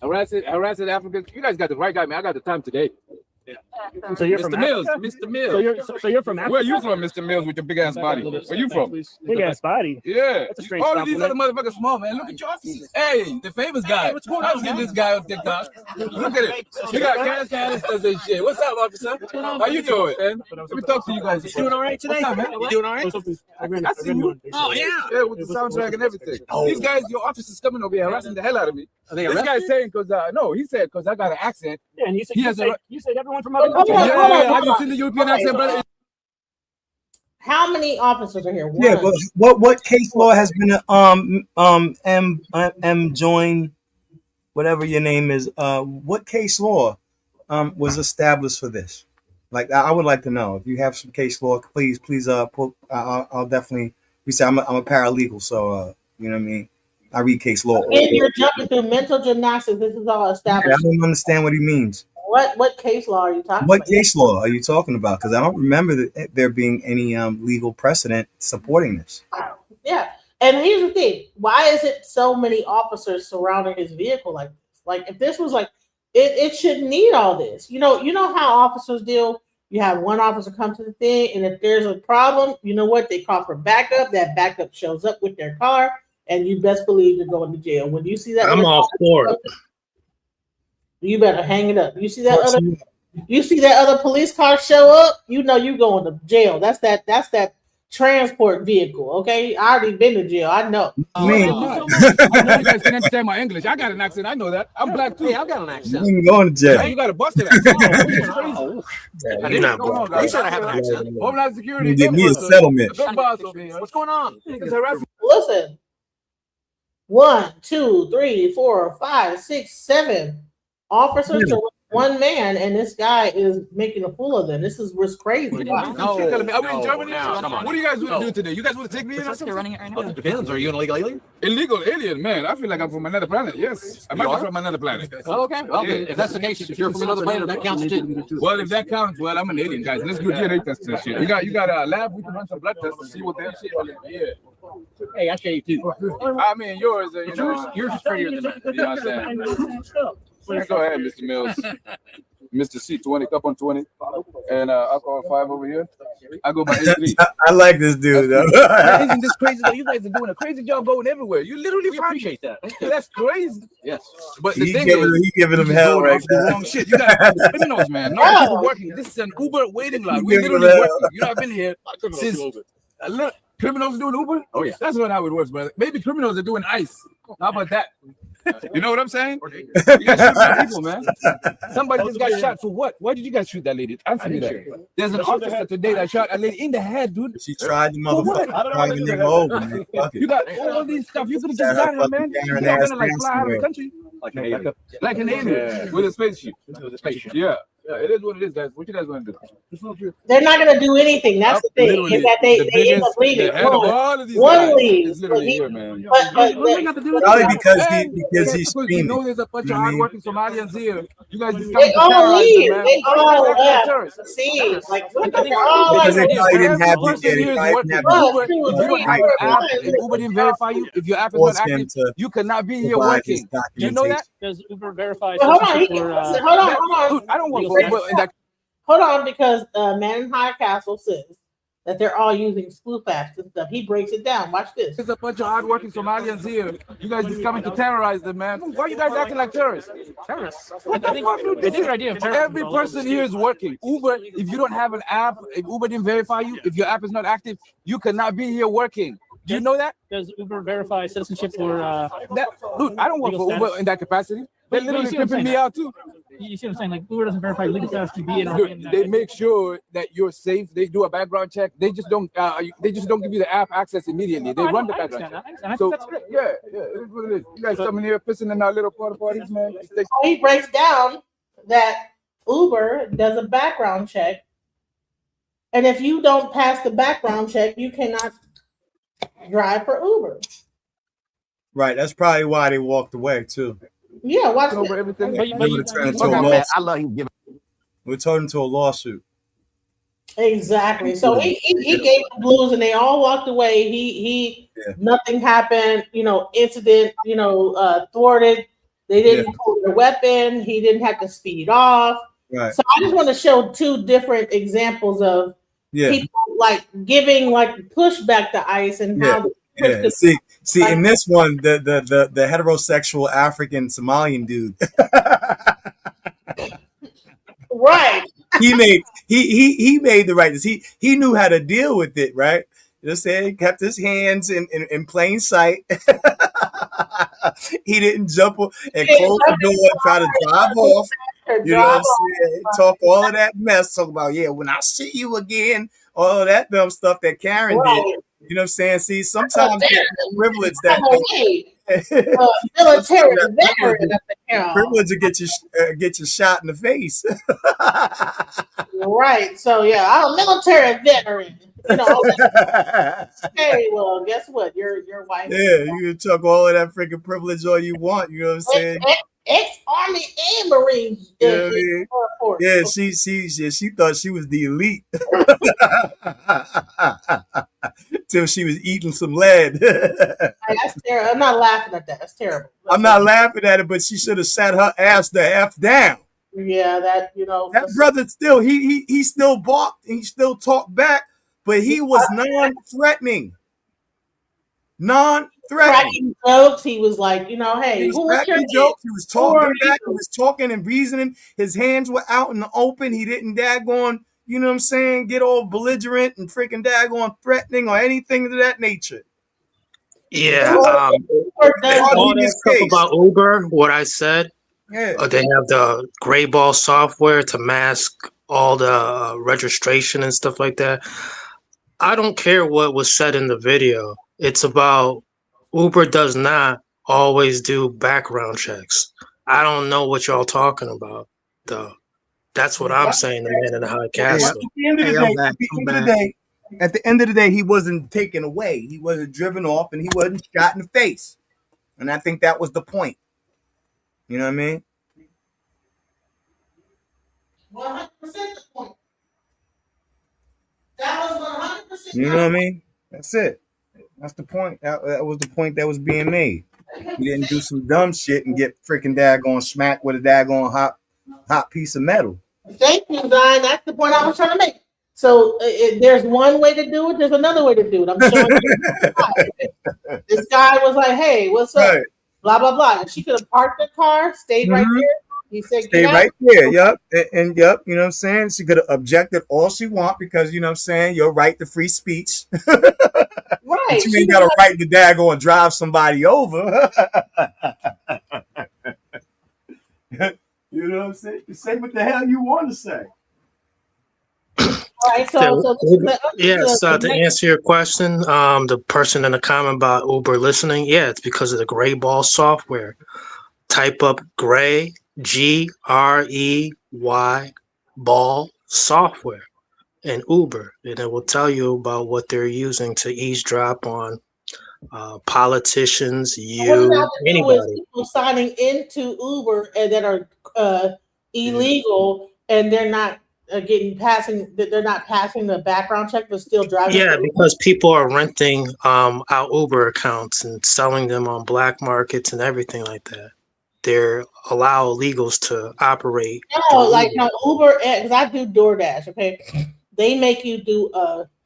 Harassing Africans. You guys got the right guy, man. I got the time today. Yeah. So you're Mr. from Mills. Africa? Mr. Mills. So you're from Africa? Where you from, Mr. Mills, with your big ass body? Where you from? Big ass body. Yeah. That's a strange All of these other compliment. motherfuckers small, man. Look at your offices. Hey, the famous guy. I've seen this guy on TikTok. Look at it. You got gas canisters and shit. What's up, officer? How you doing, man? Let me talk to you guys. You doing all right today? What's up, man? You doing all right? I see you. Oh, yeah. Yeah, with the soundtrack and everything. These guys, your officers coming over here harassing the hell out of me. This guy's saying because he said because I got an accent. Yeah, and you said, you said everyone from Hold other on, countries. hold on, Have you seen the European accent, brother? How many officers are here? One. Yeah, but what case law has been join, whatever your name is, what case law was established for this? Like, I would like to know if you have some case law. Please, I'll definitely. We say I'm a paralegal, so you know what I mean. I read case law. And you're jumping through mental gymnastics. This is all I established. don't understand what he means. What case law are you talking What about? case law are you talking about? Because I don't remember there being any legal precedent supporting this. Yeah. And here's the thing. Why is it so many officers surrounding his vehicle like this? Like, if this was like, it shouldn't need all this. You know how officers deal? You have one officer come to the thing, and if there's a problem, you know what? They call for backup. That backup shows up with their car, and you best believe you're going to jail. When you see that, I'm all for it. You better hang it up. You see that other police car show up, you know you're going to jail. That's that transport vehicle. Okay, I already been to jail. I know. I know you guys can understand my English. I got an accent. I know that. I'm black too. Hey, I've got an accent. You ain't going to jail. Yeah, you got a busted accent. You're not Going on, You said I have an accent. Homeland Security. You give me a settlement. Good boss over here. What's going on? Listen. 1, 2, 3, 4, 5, 6, 7 officers to one man, and this guy is making a fool of them. This is crazy. Are we in Germany? What do you guys want to do today? You guys want to take me in? They're running it right now. It depends. Are you an illegal alien? Illegal alien, man. I feel like I'm from another planet. Yes, I might be from another planet. Oh, okay. Well, if that's the case, if you're from another planet, that counts too. Well, if that counts, well, I'm an alien, guys. Let's do DNA tests and shit. You got a lab? We can run some blood tests to see what that shit is. Hey, I shave too. I mean, yours, yours is prettier than mine. You know what I'm saying? Go ahead, Mr. Mills. Mr. C20, cup on 20, and alcohol 5 over here. I go by A3. I like this dude, though. Isn't this crazy? Though? You guys are doing a crazy job going everywhere. You literally appreciate that. That's crazy. Yes. But the He thing giving him hell right now. wrong shit. You got criminals, man. No people working. This is an Uber waiting lot. We literally working. You know, I've been here since. Criminals doing Uber? Oh yeah. That's not how it works, brother. Maybe criminals are doing ICE. How about that? You know what I'm saying? You guys shoot bad people, man. Somebody just got shot for what? Why did you guys shoot that lady? Answer me that. There's an officer today that shot a lady in the head, dude. She tried the For what? motherfucker. Tried the nigga over, man. Fuck it. You got all these stuff. You could have just Sat her got her, man. fucking You're Karen not ass gonna like down fly out of the somewhere. country. Like an alien with a spaceship. Yeah. Yeah, it is what it is, guys. What you guys want to do? They're not going to do anything. That's the thing. Is that they end up leaving. The head of all of these One guys leaves. is literally here, man. Probably because he's You screaming. know there's a bunch of hardworking Somalians here. You guys just They come to all terrorize leave. them, man. They all left. Terrorists. See, like what Because the all Because like they probably didn't have Every the person here is working. have Uber, if the you don't have an app, if Uber didn't verify you, if your app is not force him active, to you cannot be here provide his working. Do you know that? Does Uber verify Well, hold on, citizenship for, hold on. Dude, I don't work for Uber. And that Hold on, because Man in High Castle says that they're all using spoof apps and stuff. He breaks it down. Watch this. there's a bunch of hardworking Somalians here. You guys just coming to terrorize them, man. Why are you guys acting like terrorists? terrorists? What I the think, fuck, dude? I think your idea of terrorism Every is all over person the here street. is working. Uber, if you don't have an app, if Uber didn't verify you, if your app is not active, you cannot be here working. Do you know that? Does Uber verify citizenship for Dude, I don't work legal for Uber status? in that capacity. They're But you literally see what I'm pimping me saying? out too. You see what I'm saying? Like Uber doesn't verify legal status to be in our Dude, they make sure that you're safe. They do a background check. They just don't. They just don't give you the app access immediately. They run the background check. I So think that's great. yeah, it is what it is. You guys coming here pissing in our little porta potties, man. He breaks down that Uber does a background check, and if you don't pass the background check, you cannot drive for Uber. Right. That's probably why they walked away too. Yeah, watch Over this. everything. They would have turned into a lawsuit. We turned into a lawsuit. Exactly. So he gave the blues, and they all walked away. He nothing happened. Incident. Thwarted. They didn't pull their weapon. He didn't have to speed off. Right. So I just want to show two different examples of people like giving like pushback to ICE and how. Yeah. See, in this one, the heterosexual African Somalian dude. Right. He made the right decision. He knew how to deal with it, right? Just saying, kept his hands in plain sight. He didn't jump and close the door and try to drive off. You know what I'm saying? Talk all of that mess. Talk about, when I see you again, all of that dumb stuff that Karen did. You know what I'm saying? See, sometimes the privilege that military veteran of the town. privilege to get you shot in the face. Right. So I'm a military veteran. Hey, well, guess what? Your wife. Yeah, you can talk all of that freaking privilege all you want. You know what I'm saying? Ex-Army and Marines. You know what I mean? She thought she was the elite till she was eating some lead. That's terrible. I'm not laughing at that. That's terrible. I'm not laughing at it, but she should have sat her ass the F down. Yeah, that that brother still he still balked and he still talked back, but he was non-threatening. Cracking jokes. He was like, hey, he was cracking jokes. He was talking back. He was talking and reasoning. His hands were out in the open. He didn't daggone, you know what I'm saying, get all belligerent and freaking daggone threatening or anything of that nature. Yeah. All that stuff about Uber, what I said, they have the gray ball software to mask all the registration and stuff like that. I don't care what was said in the video. It's about Uber does not always do background checks. I don't know what y'all talking about, though. That's what I'm saying, the Man in the High Castle. At the end of the day, he wasn't taken away. He wasn't driven off, and he wasn't shot in the face. And I think that was the point. You know what I mean? 100% the point. That was 100%. You know what I mean? That's it. That's the point. That was the point that was being made. He didn't do some dumb shit and get freaking daggone smacked with a daggone hot piece of metal. Thank you, Zion. That's the point I was trying to make. So there's one way to do it. There's another way to do it. I'm showing you. This guy was like, "Hey, what's up?" Right. Blah blah blah. And she could have parked the car, stayed right there. He said, Stay right there. Yep. And yep. You know what I'm saying? She could have objected all she want because, you know what I'm saying, your right to free speech. Right. But you ain't got a right to daggone drive somebody over. what I'm saying? You say what the hell you want to say. All right, so this is to answer your question, the person in the comment about Uber listening, it's because of the Gray Ball software. Type up Gray, Grey Ball software and Uber, and it will tell you about what they're using to eavesdrop on politicians, what does that have to do with anybody. people signing into Uber and that are illegal and they're not they're not passing the background check but still driving? Yeah, because people are renting out Uber accounts and selling them on black markets and everything like that. They're allow illegals to operate. No, like no Uber, because I do DoorDash. Okay, they make you do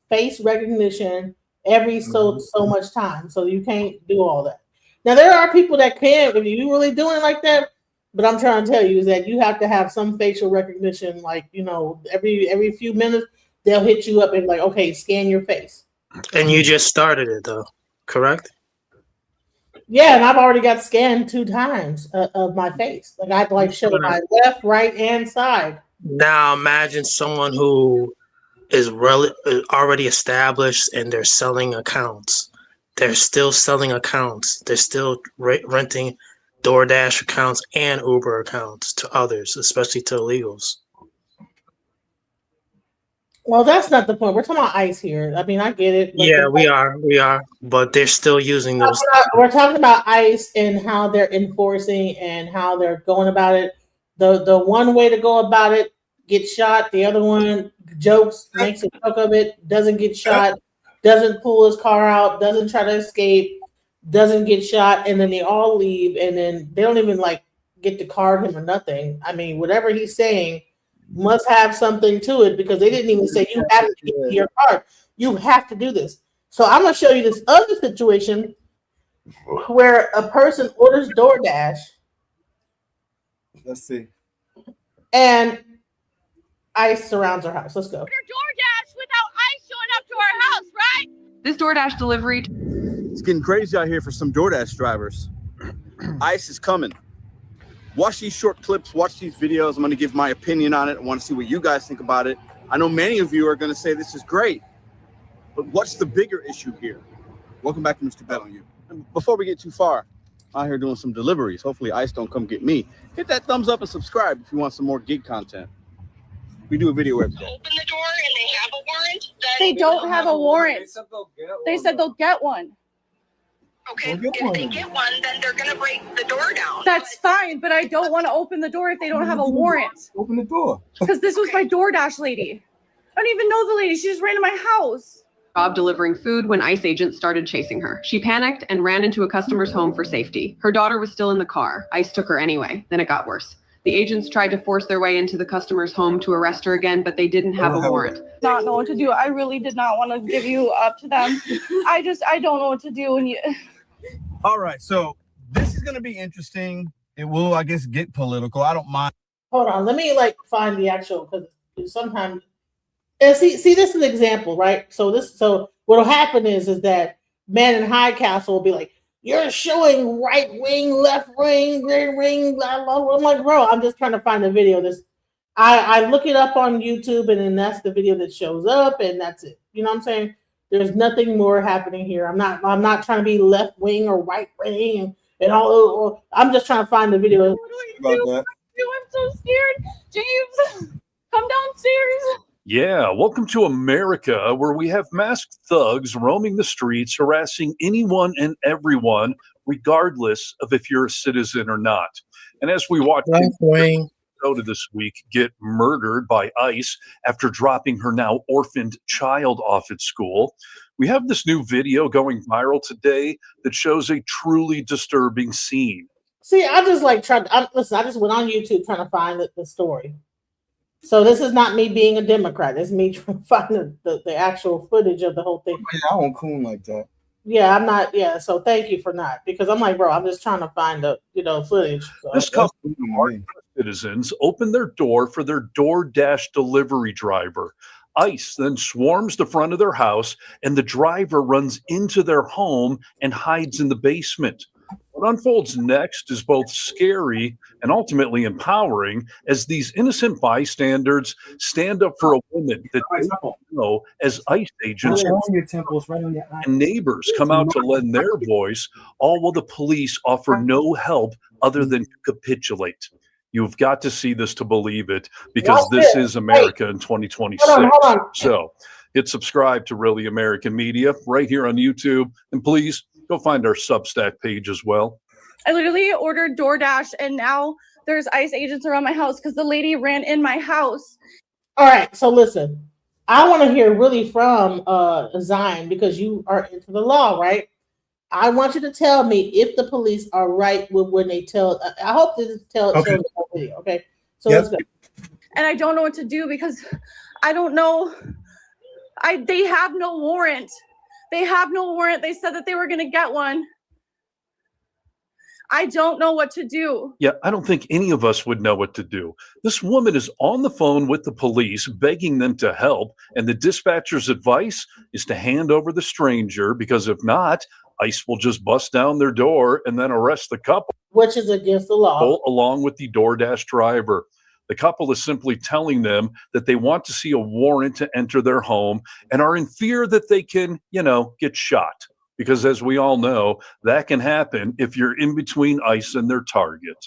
face recognition every so much time, so you can't do all that. Now there are people that can, if you really doing it like that. But I'm trying to tell you is that you have to have some facial recognition, like every few minutes they'll hit you up and like, okay, scan your face. And you just started it though, correct? Yeah, and I've already got scanned 2 times of my face. Like I like show my left, right, and side. Now imagine someone who is already established and they're selling accounts. They're still selling accounts. They're still renting DoorDash accounts and Uber accounts to others, especially to illegals. Well, that's not the point. We're talking about ICE here. I mean, I get it. Yeah, we are, but they're still using those. We're talking about ICE and how they're enforcing and how they're going about it. The one way to go about it, get shot. The other one jokes, makes a joke of it, doesn't get shot, doesn't pull his car out, doesn't try to escape, doesn't get shot, and then they all leave, and then they don't even like get to card him or nothing. I mean, whatever he's saying must have something to it because they didn't even say you have to get your card. You have to do this. So I'm gonna show you this other situation where a person orders DoorDash. Let's see. And ICE surrounds our house. Let's go. DoorDash without ICE showing up to our house, right? This DoorDash delivery. It's getting crazy out here for some DoorDash drivers. ICE is coming. Watch these short clips, watch these videos. I'm going to give my opinion on it. I want to see what you guys think about it. I know many of you are going to say this is great, but what's the bigger issue here? Welcome back to Mr. Bet on You. Before we get too far, I'm out here doing some deliveries. Hopefully ICE don't come get me. Hit that thumbs up and subscribe if you want some more gig content. We do a video every day. Open the door and they have a warrant. They don't have a warrant. They said they'll get one. Okay, if they get one, then they're going to break the door down. That's fine, but I don't want to open the door if they don't have a warrant. Open the door. Because this was my DoorDash lady. I don't even know the lady. She just ran to my house. Job delivering food when ICE agents started chasing her. She panicked and ran into a customer's home for safety. Her daughter was still in the car. ICE took her anyway. Then it got worse. The agents tried to force their way into the customer's home to arrest her again, but they didn't have a warrant. Not know what to do. I really did not want to give you up to them. I don't know what to do when you. All right, so this is going to be interesting. It will, I guess, get political. I don't mind. Hold on, let me like find the actual because sometimes. And see, this is an example, right? So what'll happen is that Man in High Castle will be like, "You're showing right wing, left wing, green ring, blah blah blah." I'm like, bro, I'm just trying to find a video. I look it up on YouTube, and then that's the video that shows up, and that's it. You know what I'm saying? There's nothing more happening here. I'm not trying to be left wing or right wing and all. I'm just trying to find the video. I'm so scared. James, come downstairs. Yeah, welcome to America, where we have masked thugs roaming the streets, harassing anyone and everyone, regardless of if you're a citizen or not. And as we watch Minnesota this week get murdered by ICE after dropping her now orphaned child off at school, we have this new video going viral today that shows a truly disturbing scene. See, I just like I just went on YouTube trying to find the story. So this is not me being a Democrat. It's me trying to find the actual footage of the whole thing. Yeah, I don't coon like that. Yeah, I'm not. Yeah, so thank you for not, because I'm like, bro, I'm just trying to find the footage. So. This couple of citizens opened their door for their DoorDash delivery driver. ICE then swarms the front of their house, and the driver runs into their home and hides in the basement. What unfolds next is both scary and ultimately empowering as these innocent bystanders stand up for a woman that they know as ICE agents, and neighbors come out to lend their voice, all while the police offer no help other than to capitulate. You've got to see this to believe it, because this is America in 2026. Hold on. So hit subscribe to Really American Media right here on YouTube. And please go find our Substack page as well. I literally ordered DoorDash, and now there's ICE agents around my house because the lady ran in my house. All right, so listen, I want to hear really from Zion, because you are into the law, right? I want you to tell me if the police are right when they tell. I hope this shows the whole video. Okay, so let's go. And I don't know what to do because I don't know. They have no warrant. They have no warrant. They said that they were going to get one. I don't know what to do. Yeah, I don't think any of us would know what to do. This woman is on the phone with the police, begging them to help, and the dispatcher's advice is to hand over the stranger, because if not, ICE will just bust down their door and then arrest the couple, which is against the law, along with the DoorDash driver. The couple is simply telling them that they want to see a warrant to enter their home and are in fear that they can, get shot. Because as we all know, that can happen if you're in between ICE and their target.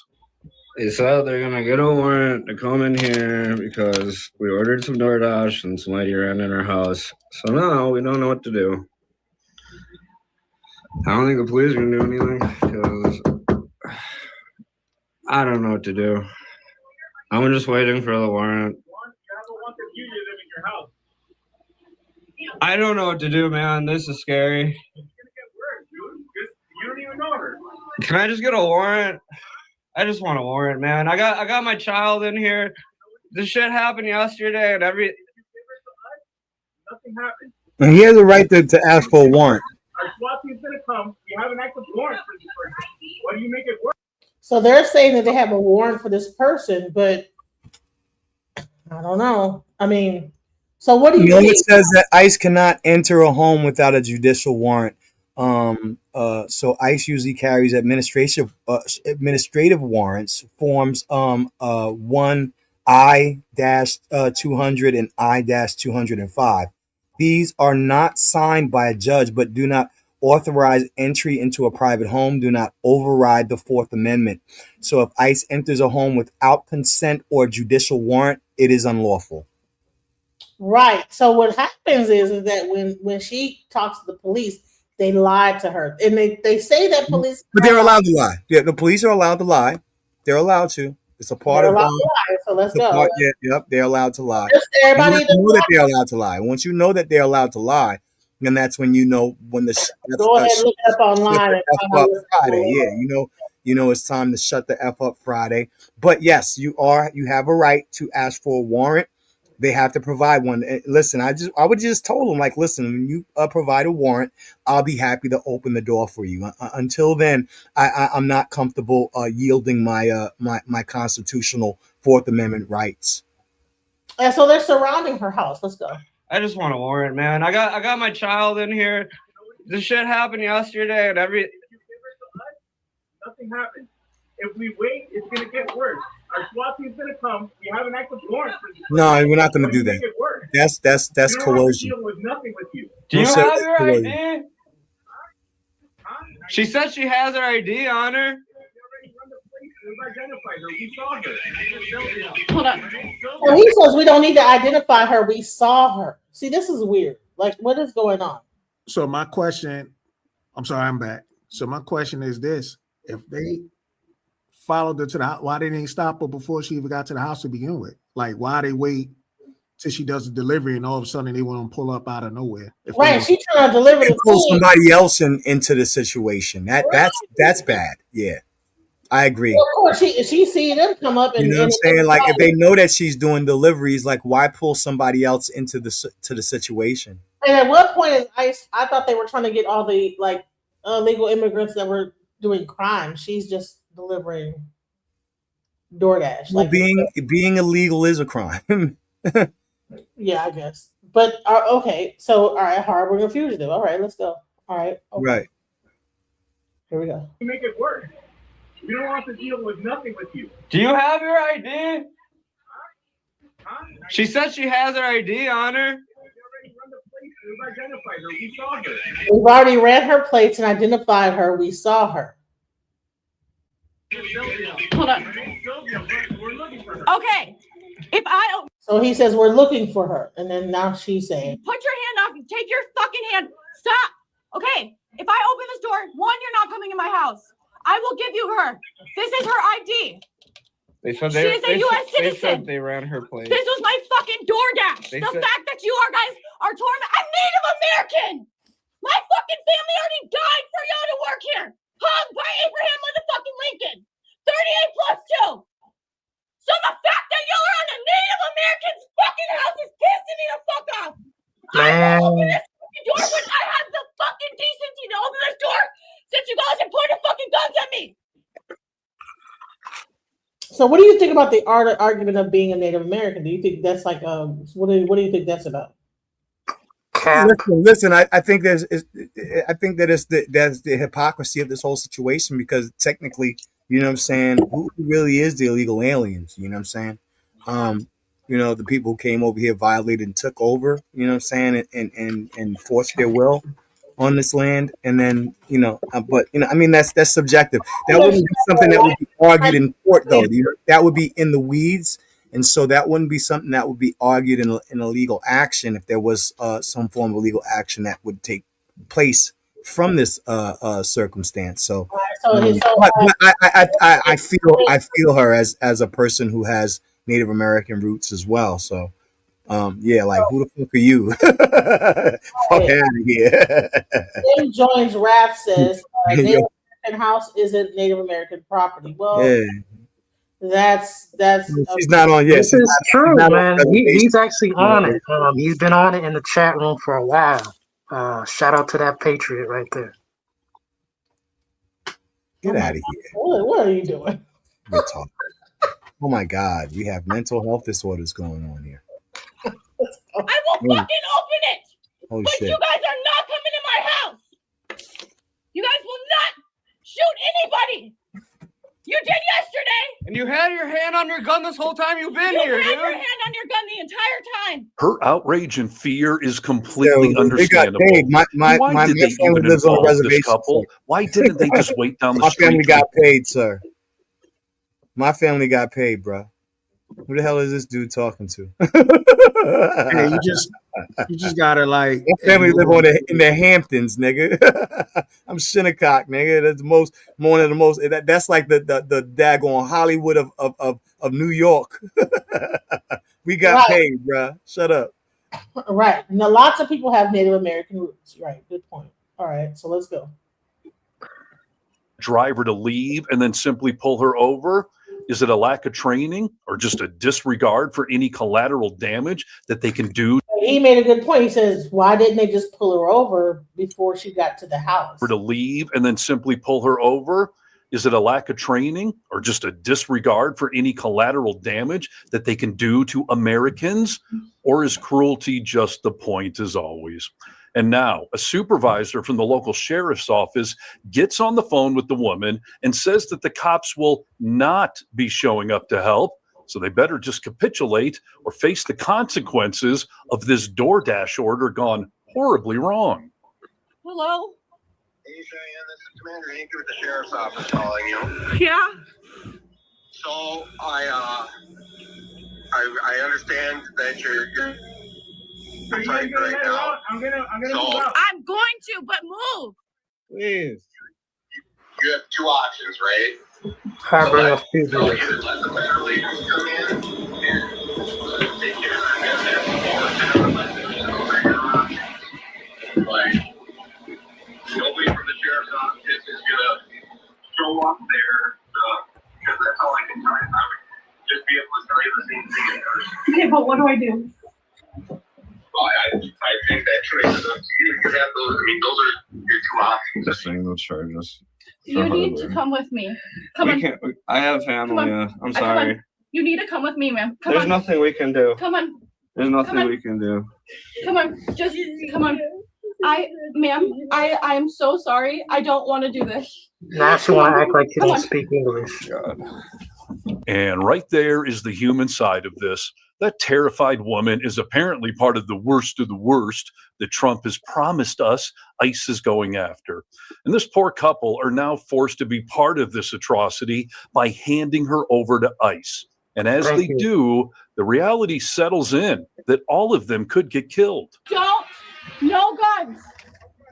They said they're going to get a warrant to come in here because we ordered some DoorDash and somebody ran in our house. So now we don't know what to do. I don't think the police are going to do anything because I don't know what to do. I'm just waiting for the warrant. I don't know what to do, man. This is scary. You don't even know her. Can I just get a warrant? I just want a warrant, man. I got my child in here. This shit happened yesterday, and nothing happened. And he has a right to ask for a warrant. Our SWAT team's gonna come. We have an active warrant for this person. Why do you make it work? So they're saying that they have a warrant for this person, but I don't know. I mean, so what do you mean? It says that ICE cannot enter a home without a judicial warrant. So ICE usually carries administrative warrants, forms 1I-200 and I-205. These are not signed by a judge, but do not authorize entry into a private home, do not override the Fourth Amendment. So if ICE enters a home without consent or judicial warrant, it is unlawful. Right. So what happens is that when she talks to the police, they lied to her, and they say that police. But they're allowed to lie. Yeah, the police are allowed to lie. They're allowed to. It's a part of. So let's go. Yep, they're allowed to lie. Just everybody know that they're allowed to lie. Once you know that they're allowed to lie, then that's when you know when the. Go ahead and look it up online. Friday, yeah, you know it's time to shut the F up Friday. But yes, you have a right to ask for a warrant. They have to provide one. Listen, I would just told them, like, listen, when you provide a warrant, I'll be happy to open the door for you. Until then, I'm not comfortable yielding my my constitutional Fourth Amendment rights. And so they're surrounding her house. Let's go. I just want a warrant, man. I got my child in here. This shit happened yesterday, and Nothing happened. If we wait, it's gonna get worse. Our SWAT team's gonna come. We have an active warrant for this. No, we're not gonna do that. That's coercion. With nothing with you. Do you have your ID? She said she has her ID on her. Hold on. Well, he says we don't need to identify her. We saw her. See, this is weird. Like, what is going on? So my question, I'm sorry, I'm back. So my question is this: if they followed her to the house, why they didn't stop her before she even got to the house to begin with? Like, why they wait till she does the delivery and all of a sudden they want to pull up out of nowhere? Right, she trying to deliver the pull somebody else into the situation. That's bad. Yeah, I agree. Well, of course, she see them come up, and you know what I'm saying. Like, if they know that she's doing deliveries, like, why pull somebody else into the situation? And at what point is ICE? I thought they were trying to get all the illegal immigrants that were doing crime. She's just delivering DoorDash. Well, being illegal is a crime. Yeah, I guess. But okay, so all right, harboring a fugitive. All right, let's go. All right, okay. Right. Here we go. You make it work. We don't want to deal with nothing with you. Do you have your ID? Huh? She said she has her ID on her. We've identified her. We saw her. We've already read her plates and identified her. We saw her. Hold on. We're looking for her. Okay. If I So he says we're looking for her, and then now she's saying, put your hand off, take your fucking hand. Stop. Okay. If I open this door, one, you're not coming in my house. I will give you her. This is her ID. They said She is a U.S. They citizen. said they ran her place. This was my fucking DoorDash. They The said- fact that you guys are torment. I'm Native American. My fucking family already died for y'all to work here. Hung by Abraham motherfucking Lincoln. 38 plus 2. So the fact that y'all are on a Native American's fucking house is pissing me the fuck off. I will open this fucking door when I have the fucking decency to open this door since you guys have pointed fucking guns at me. so what do you think about the argument of being a Native American? Do you think that's like what do you think that's about? Listen. I think there's the hypocrisy of this whole situation, because technically, you know what I'm saying, who really is the illegal aliens? You know what I'm saying? You know, the people who came over here, violated and took over, you know what I'm saying, and forced their will on this land. And then, you know, but you know, I mean, that's subjective. That wouldn't be something that would be argued in court, though. That would be in the weeds. And so that wouldn't be something that would be argued in a legal action if there was some form of legal action that would take place from this circumstance. So, I feel her as a person who has Native American roots as well. So, yeah, like, who the fuck are you? Fuck out of here. Jim Joins Raff says Native American house isn't Native American property. Well, Yeah. That's she's not on yet. This is true, man. He's actually on it. He's been on it in the chat room for a while. Shout out to that patriot right there. Get out of here. What are you doing? Good talk. Oh my God, we have mental health disorders going on here. I will fucking open it. Holy But shit. you guys are not coming in my house. You guys will not shoot anybody. You did yesterday. And you had your hand on your gun this whole time you've been here, You had dude. your hand on your gun the entire time. Her outrage and fear is completely They got understandable. paid. Why did they family even lives on a involve this reservation, couple? sir. Why didn't they just wait down the My street? family got paid, sir. My family got paid, bro. Who the hell is this dude talking to? Hey, you just gotta like. My family live in the Hamptons, nigga. I'm Shinnecock, nigga. That's one of the most. That's like the daggone Hollywood of New York. We got paid, bro. Shut up. Right. Now, lots of people have Native American roots. Right. Good point. All right. So let's go. Driver to leave and then simply pull her over? Is it a lack of training or just a disregard for any collateral damage that they can do? He made a good point. He says, why didn't they just pull her over before she got to the house? To leave and then simply pull her over? Is it a lack of training or just a disregard for any collateral damage that they can do to Americans? Or is cruelty just the point as always? And now a supervisor from the local sheriff's office gets on the phone with the woman and says that the cops will not be showing up to help. So they better just capitulate or face the consequences of this DoorDash order gone horribly wrong. Hello? Hey, Cheyenne, this is Commander Yankee with the Sheriff's Office calling you. Yeah? So I understand that you're fighting right now. I'm gonna So- move out. I'm going to, but move. Please. You have two options, right? Hi, bring up So either let the ventilators come in and take care of the business, or let them over your options. But nobody from the sheriff's office is gonna show up there, because that's all I can tell you. I would just be able to tell you the same thing in person. Okay, but what do I do? Well, I think that choice is up to you. You have those. I mean, those are your two options. Just saying those charges. You need to come with me. Come on. I have family. Come on. I'm Come sorry. on. You need to come with me, ma'am. Come There's on. nothing we can do. Come on. There's nothing Come on. we can do. Come on. Just come on. Ma'am, I am so sorry. I don't want to do this. Now she want to act like you don't speak English. And right there is the human side of this. That terrified woman is apparently part of the worst that Trump has promised us ICE is going after. And this poor couple are now forced to be part of this atrocity by handing her over to ICE. And as they do, the reality settles in that all of them could get killed. No guns.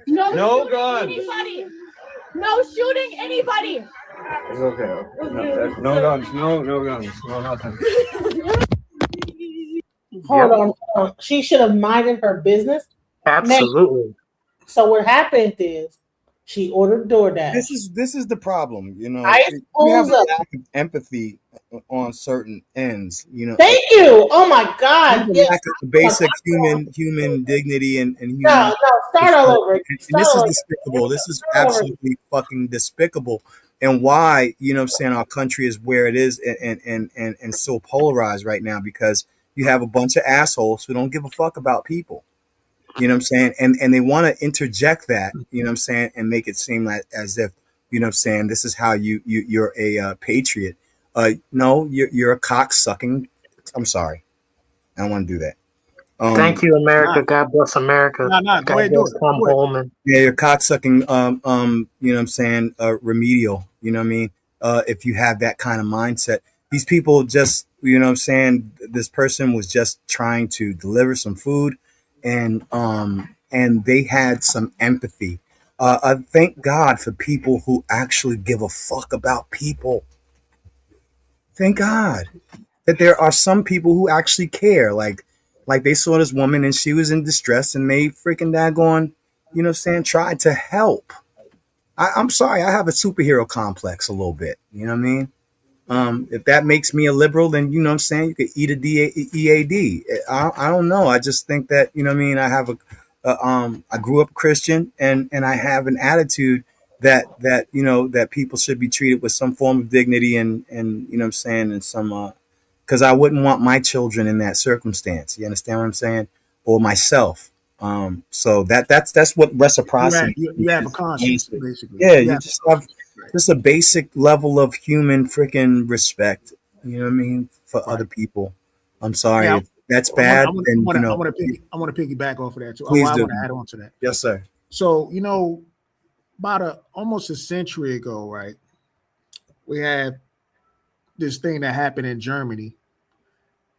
No shooting guns. Anybody. No shooting anybody. It's okay. No guns. No guns. No nothing. Hold on. She should have minded her business. Absolutely. Now, so what happened is she ordered DoorDash. This is the problem, you know. ICE We have pulls a up. lack of empathy on certain ends, you know. Thank you. Oh my God. We have a Yes. lack of basic human dignity and human. No, start all over. And this is despicable. This is absolutely fucking despicable. And why, you know what I'm saying, our country is where it is and so polarized right now, because you have a bunch of assholes who don't give a fuck about people. You know what I'm saying? And they want to interject that, you know what I'm saying, and make it seem like as if, you know what I'm saying, this is how you're a patriot. No, you're a cock-sucking. I'm sorry. I don't want to do that. Thank you, America. God bless America. Go ahead, do it. Tom Holman. Yeah, you're cock-sucking, you know what I'm saying, remedial, you know what I mean? If you have that kind of mindset. These people just, you know what I'm saying, this person was just trying to deliver some food, and they had some empathy. Thank God for people who actually give a fuck about people. Thank God that there are some people who actually care. Like they saw this woman and she was in distress and they freaking daggone, you know what I'm saying, tried to help. I'm sorry, I have a superhero complex a little bit. You know what I mean? If that makes me a liberal, then, you know what I'm saying, you could eat a EAD. I don't know. I just think that, you know what I mean, I have I grew up Christian and I have an attitude that you know, that people should be treated with some form of dignity and you know what I'm saying, and some because I wouldn't want my children in that circumstance. You understand what I'm saying? Or myself. So that's what reciprocity. You have a conscience, basically. Yeah, you just have just a basic level of human freaking respect. You know what I mean, for other people. I'm sorry, Yeah, if that's bad. I want to piggyback off of that too. Please I do. want to add on to that. Yes, sir. So, you know, about almost a century ago, right? We had this thing that happened in Germany,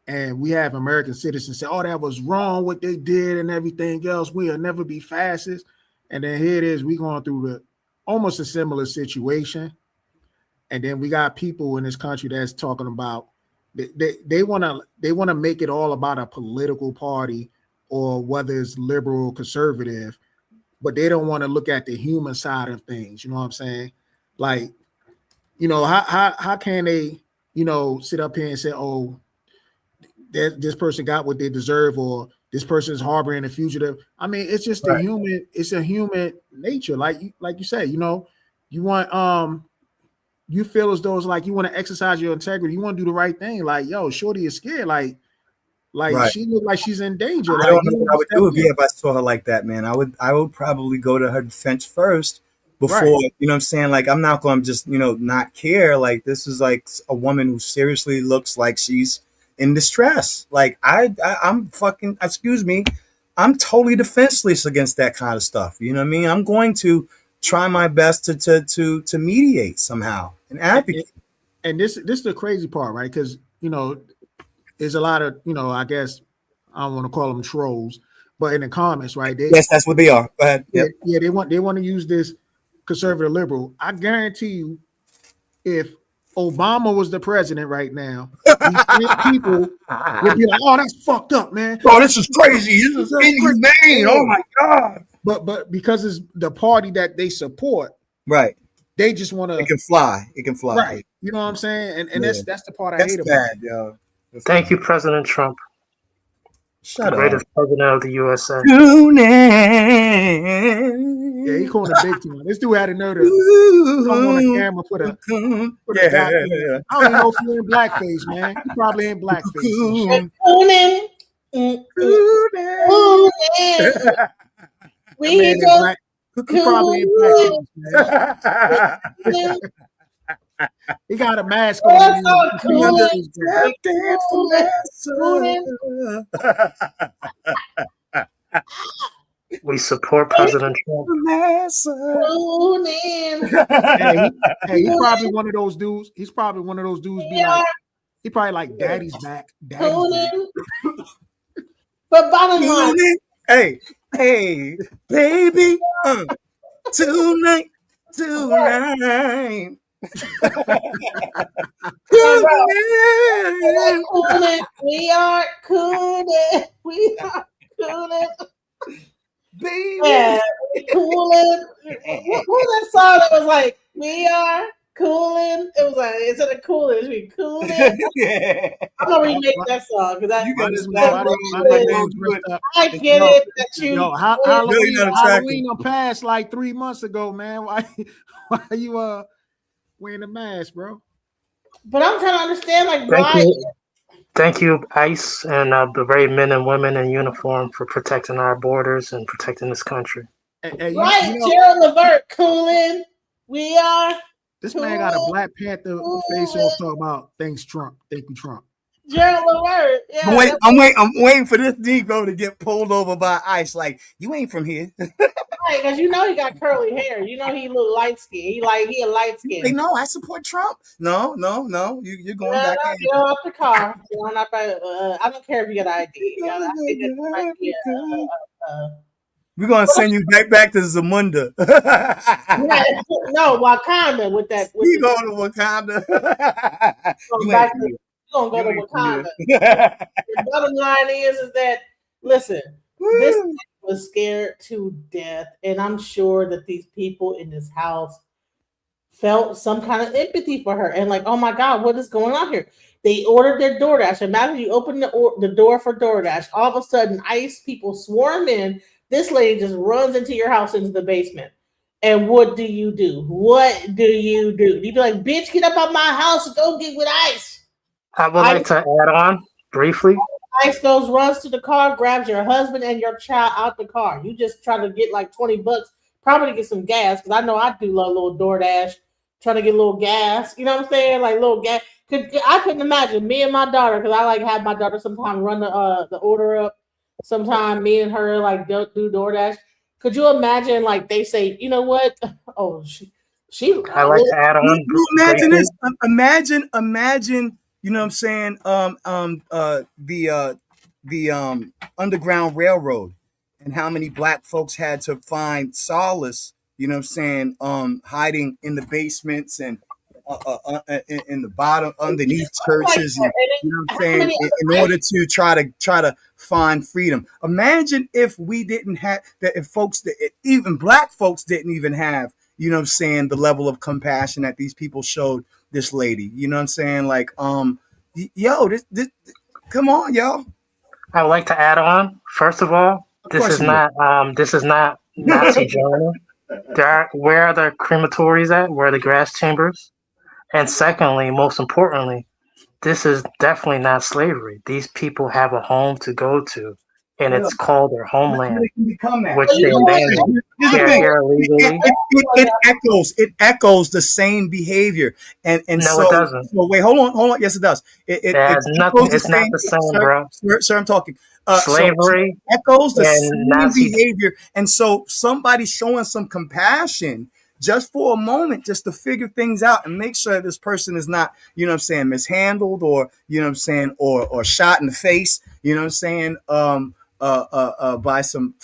and we have American citizens say, "Oh, that was wrong what they did and everything else. We'll never be fascist." And then here it is, we going through almost a similar situation, and then we got people in this country that's talking about they want to make it all about a political party or whether it's liberal or conservative, but they don't want to look at the human side of things. You know what I'm saying? Like, you know, how can they, you know, sit up here and say, "Oh, this person got what they deserve," or this person is harboring a fugitive? I mean, it's just a human. It's a human nature, like you say. You know, you want you feel as though it's like you want to exercise your integrity. You want to do the right thing. Like, yo, shorty is scared. Like she look like she's in danger. I don't know what I would do if I saw her like that, man. I would probably go to her defense first before, you know what I'm saying? Like, I'm not going to just, you know, not care. Like, this is like a woman who seriously looks like she's in distress. Like, I'm fucking, excuse me, I'm totally defenseless against that kind of stuff. You know what I mean? I'm going to try my best to mediate somehow and advocate. And this is the crazy part, right? Because, you know, there's a lot of, you know, I guess I don't want to call them trolls, but in the comments, right? Yes, that's what they are. Go ahead. Yep. Yeah, they want to use this conservative liberal. I guarantee you, if Obama was the president right now, these people would be like, "Oh, that's fucked up, man. Oh, this is crazy. This is inhumane. Oh my God." But because it's the party that they support, right? They just want to. It can fly. It can fly. Right. You know what I'm saying? And Yeah. that's the part I That's hate about bad, it. yo. Thank you, President Trump. Shut the up. greatest president of the USA. Yeah, he calling it big time. This dude had a nerve to come on the camera, put a goddamn, I don't even know if he in blackface, man. He probably in blackface. We go. He probably in black, man. He got a mask on. We support President Trump. Hey, he's probably one of those dudes. He's probably one of those dudes. Be like, he probably like, "Daddy's back, Daddy's back." But bottom line, hey, baby, tonight. Cooling. We are cooling. We are cooling. Baby. Yeah, cooling. What was that song that was like, we are cooling? It was like, instead of cooling, it should be cooling. I'm going to remake that song because I get it that you. Yo, Halloween passed like 3 months ago, man. Why you wearing a mask, bro? But I'm trying to understand, like, why. Thank you, ICE, and the brave men and women in uniform for protecting our borders and protecting this country. Right, Gerald Levert, cooling. We are. This man got a Black Panther face off talking about thanks Trump. Thank you, Trump. Gerald Levert. Yeah, I'm waiting for this Negro to get pulled over by ICE. Like, you ain't from here. Right, because you know he got curly hair. You know he look light skin. He a light skin. Like, no, I support Trump. No. You're going back. Get off the car. I don't care if you got ID. We're gonna send you back to Zamunda. No, Wakanda with that. We going to Wakanda. We're gonna go to Wakanda. The bottom line is that listen, this was scared to death, and I'm sure that these people in this house felt some kind of empathy for her, and like, oh my God, what is going on here? They ordered their DoorDash. Imagine you open the door for DoorDash. All of a sudden, ICE people swarm in. This lady just runs into your house into the basement. And what do you do? What do? You be like, bitch, get up out my house and go get with ICE. I would like to add on briefly. ICE runs to the car, grabs your husband and your child out the car. You just try to get like $20, probably to get some gas, because I know I do love a little DoorDash, trying to get a little gas. You know what I'm saying? Like little gas. I couldn't imagine me and my daughter, because I like have my daughter sometimes run the order up. Sometimes me and her like do DoorDash. Could you imagine like they say, you know what? Oh, she. I like to add on. Imagine this. Imagine. You know what I'm saying? The Underground Railroad, and how many Black folks had to find solace. You know what I'm saying? Hiding in the basements and in the bottom underneath churches, and, you know what I'm saying, in order to try to find freedom. Imagine if we didn't have that, if even Black folks didn't even have, you know what I'm saying, the level of compassion that these people showed this lady. You know what I'm saying? Like, this come on, yo. I would like to add on. First of all, this is not Nazi Germany. Where are the crematories at? Where are the gas chambers? And secondly, most importantly, this is definitely not slavery. These people have a home to go to, and it's called their homeland, which they abandoned. It echoes the same behavior, and no, so, it doesn't. So wait, hold on. Yes, it does. It has nothing. It's not the same, bro. Sir, I'm talking. Slavery so echoes the same Nazi behavior, and so somebody showing some compassion just for a moment, just to figure things out and make sure this person is not, you know what I'm saying, mishandled, or, you know what I'm saying, or shot in the face, you know what I'm saying, by some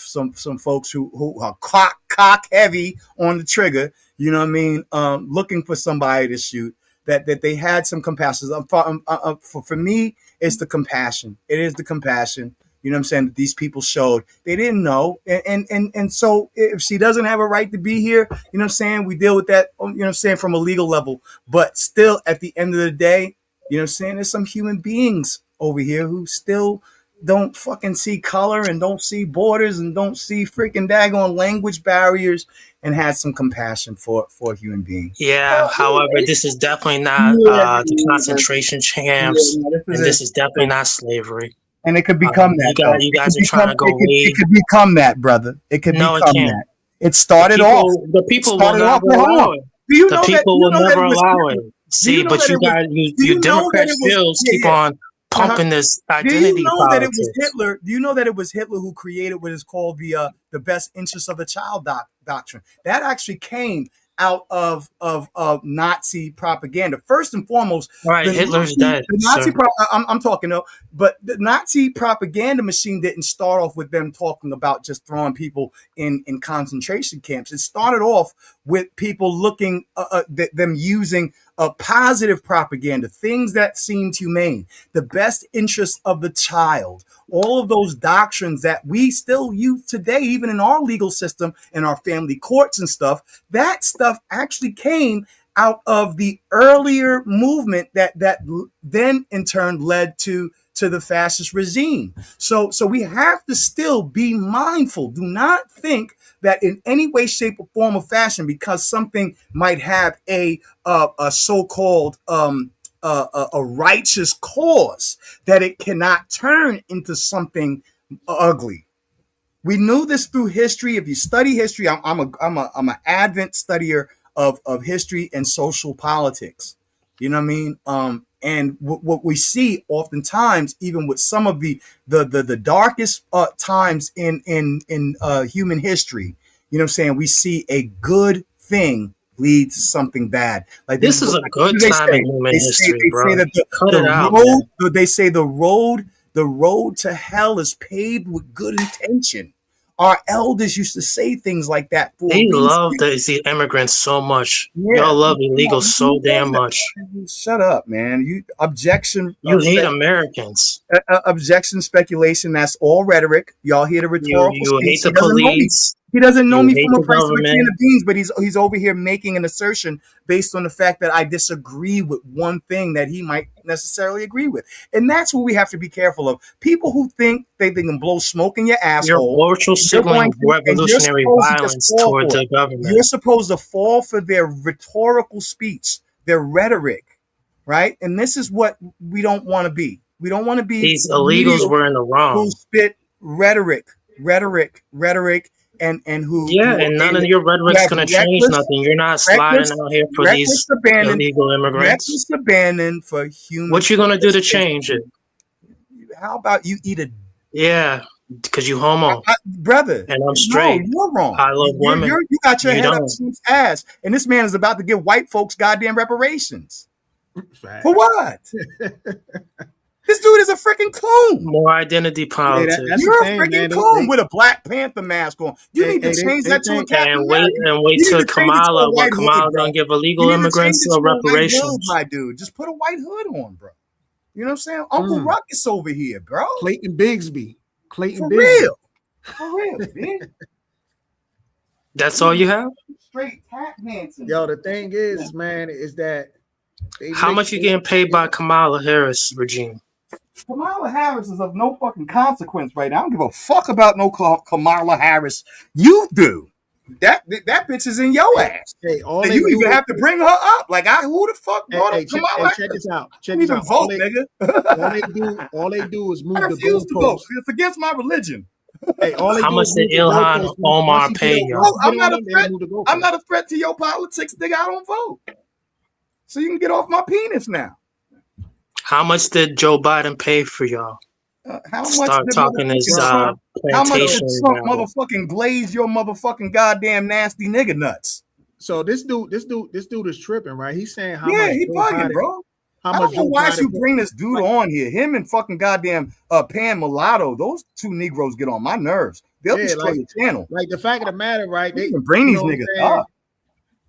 folks who are cock heavy on the trigger, you know what I mean, looking for somebody to shoot, that they had some compassion. For me, it's the compassion. It is the compassion. You know what I'm saying, that these people showed. They didn't know. And so if she doesn't have a right to be here, you know what I'm saying, we deal with that, you know what I'm saying, from a legal level. But still, at the end of the day, you know what I'm saying, there's some human beings over here who still don't fucking see color and don't see borders and don't see freaking daggone language barriers, and has some compassion for human beings. Yeah, however, this is definitely not the concentration camps, and this is definitely not slavery. And it could become that. You guys are trying to go way. It could become that, brother. It could become that. It started off. The people will never allow it. Do you The know that? people You will know that never it was allow Hitler? it. See, know but that you it was- got do you you know that Democrat it was- skills yeah, keep yeah. on pumping this Do you identity know that it was politics. Hitler? Do you know that it was Hitler who created what is called the best interest of the child doctrine? That actually came out of Nazi propaganda. First and foremost, Right, Hitler's dead, sir. I'm talking though, but the Nazi propaganda machine didn't start off with them talking about just throwing people in concentration camps. It started off with people looking them using a positive propaganda, things that seemed humane, the best interest of the child, all of those doctrines that we still use today, even in our legal system and our family courts and stuff. That stuff actually came out of the earlier movement that then in turn led to the fascist regime. So we have to still be mindful. Do not think that in any way, shape, or form or fashion, because something might have a so-called a righteous cause, that it cannot turn into something ugly. We knew this through history. If you study history, I'm an avid studier of history and social politics. You know what I mean? And what we see oftentimes, even with some of the darkest times in human history, you know what I'm saying? We see a good thing lead to something bad. Like This is a good time in human history, bro. Cut it out, man. They say the road to hell is paved with good intention. Our elders used to say things like that. They love these immigrants so much. Y'all love illegals so damn much. Shut up, man. You objection. You hate Americans. Objection, speculation. That's all rhetoric. Y'all hear the rhetorical You hate speech. the police. He doesn't know You me hate from a the price of a can government. of beans, but he's over here making an assertion based on the fact that I disagree with one thing that he might necessarily agree with. And that's what we have to be careful of. People who think they can blow smoke in your asshole. You're virtual signaling revolutionary violence toward the government. You're supposed to fall for their rhetorical speech, their rhetoric, right? And this is what we don't want to be. We don't want to be These illegals were in the wrong. Who spit rhetoric, and who and none of your rhetoric's gonna change nothing. You're not sliding out here for these illegal immigrants. Reckless abandon for human. What you gonna do to change it? How about you eat a? Yeah, because you homo, brother, and I'm straight. No, you're wrong. I love women. You got your head up someone's ass, and this man is about to give white folks goddamn reparations. For what? This dude is a freaking coon. More identity politics. You're a freaking coon with a Black Panther mask on. You need to change that to a Captain America. And wait till Kamala. What Kamala gonna give illegal immigrants reparations? My dude, just put a white hood on, bro. You know what I'm saying? Uncle Ruckus over here, bro. Clayton Bigsby. For real, man. That's all you have? Straight tap dancing. Yo, the thing is, man, is that how much you getting paid by Kamala Harris regime? Kamala Harris is of no fucking consequence right now. I don't give a fuck about no Kamala Harris. You do. That bitch is in your ass. Hey, and you even have to bring her up. Like, who the fuck brought up Kamala Harris? Check this out. Check this out. Vote, nigga. All they do is move I the refuse to vote. goalposts. It's against my religion. Hey, how much did Ilhan Omar pay y'all? I'm not a threat. I'm not a threat to your politics, nigga. I don't vote. So you can get off my penis now. How much did Joe Biden pay for y'all? How much Start did talking this how much did plantation. Trump motherfucking glaze your motherfucking goddamn nasty nigga nuts? So this dude is tripping, right? He's saying how much. Yeah, he bugging, bro. How I much? don't know why you bring this dude on here. Him and fucking goddamn Pan Mulatto. Those two Negroes get on my nerves. They'll destroy your channel. Like the fact of the matter, right? They can bring these niggas up.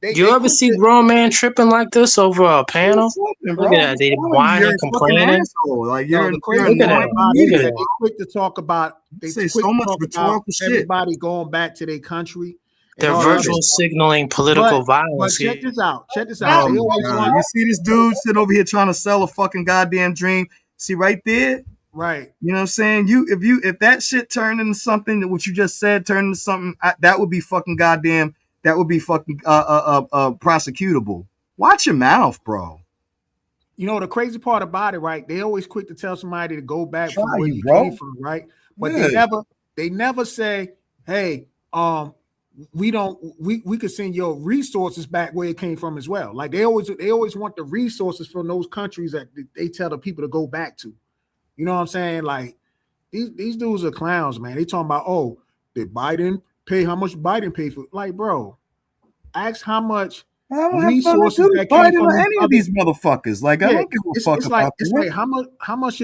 You ever see grown man tripping like this over a panel? Look at that. They whining, complaining. Like the crazy part about it is they're quick to talk about. They say so much rhetorical shit. Everybody going back to their country. They're virtual signaling political violence. But check this out. Check this out. You see this dude sitting over here trying to sell a fucking goddamn dream. See right there? Right. You know what I'm saying? If that shit turned into something that what you just said turned into something, that would be fucking goddamn. That would be fucking prosecutable. Watch your mouth, bro. You know the crazy part about it, right? They always quick to tell somebody to go back from where you bro. came from, right? But Yeah. they never say, hey, we could send your resources back where it came from as well. Like they always want the resources from those countries that they tell the people to go back to. You know what I'm saying? Like these dudes are clowns, man. They talking about, oh, did Biden pay? How much Biden paid for? Like, bro, ask how much I don't have resources to that came Biden from or any of these motherfuckers. Like, I don't give a fuck about it's that. like how much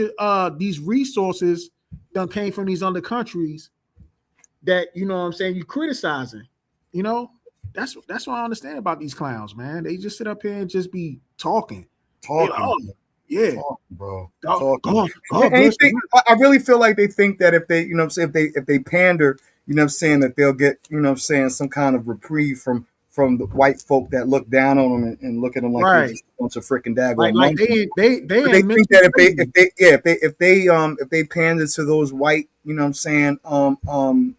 these resources done came from these other countries that, you know what I'm saying, you criticizing. You know, that's what I understand about these clowns, man. They just sit up here and just be talking. Talking. Like, oh, yeah, talking, bro. God I really feel like they think that if they, you know what I'm saying, if they pander, you know what I'm saying, that they'll get, you know what I'm saying, some kind of reprieve from the white folk that look down on them and look at them like they're just a bunch of freaking daggone like monkeys. they think that if they pander to those white, you know what I'm saying,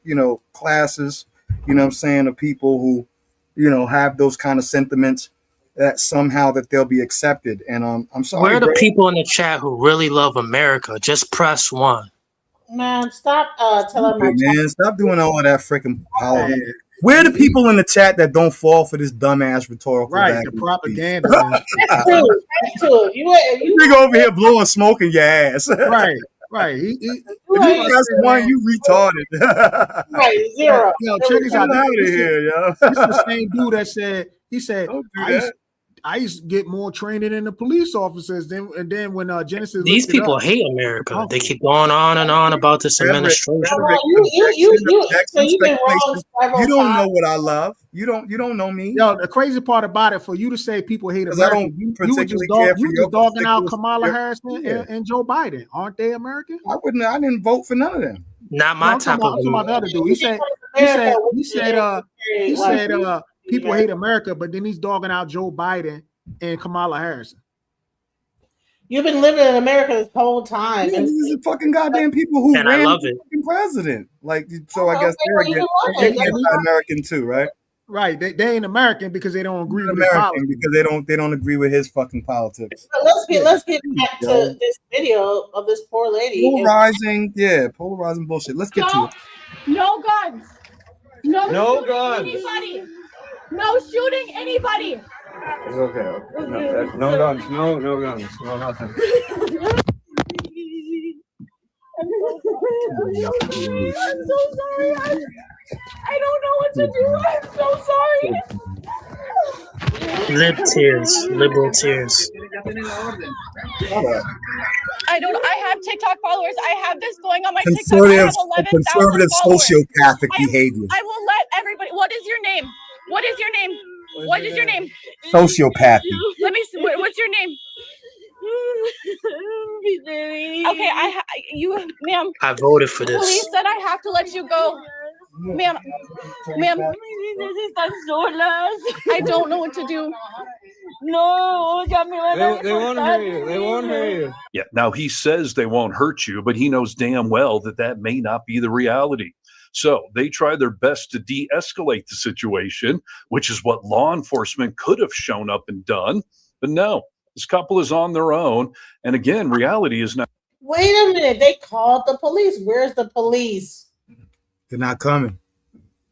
you know, classes, you know what I'm saying, of people who, you know, have those kind of sentiments, that somehow that they'll be accepted. And I'm sorry. Where are the bro. people in the chat who really love America? Just press 1. Man, stop telling my Man, stop doing all of that freaking politics. Where are the people in the chat that don't fall for this dumbass rhetorical the propaganda? That's true. You nigga over here blowing smoke in your ass. Right. If you press 1, you retarded. Right, 0. Yo, check this out. Get out of here, yo. This is the same dude that said, he said, Don't do that. I used to get more training than the police officers. And then when Genesis These people hate America. They keep going on and on about this administration. You been wrong several You don't know times. what I love. You don't know me. Yo, the crazy part about it, for you to say people hate 'Cause I America, don't you were particularly just, care for you your just dogging out particular- Kamala Harris Yeah. and Joe Biden. Aren't they American? I didn't vote for none of them. Not No, my I'm type talking of about the other dude. He said people hate America, but then he's dogging out Joe Biden and Kamala Harris. You've been living in America this whole time. Yeah, these are fucking goddamn people who And I ran love for it. fucking president. Like, so I guess they're well, you love it. anti-American too, right? Right. They ain't American because they don't agree with his American policies. because they don't agree with his fucking politics. But let's get back to this video of this poor lady. Polarizing bullshit. Let's get to it. No guns. No shooting guns. anybody. No shooting anybody. It's okay. No guns. No guns. No nothing. I'm so sorry. I don't know what to do. I'm so sorry. Lib tears. Liberal tears. I have TikTok followers. I have this going on my TikTok. I have 11,000 Conservative followers. sociopathic behavior. I will let everybody. What is your name? What is your name? What is your name? Sociopathy. Let me see. What's your name? Okay, ma'am. I voted for this. Police said I have to let you go. Ma'am. I don't know what to do. No, They won't hurt you. They won't hurt you. Yeah, now he says they won't hurt you, but he knows damn well that may not be the reality. So they try their best to de-escalate the situation, which is what law enforcement could have shown up and done. But no, this couple is on their own. And again, reality is not. Wait a minute. They called the police. Where's the police? They're not coming.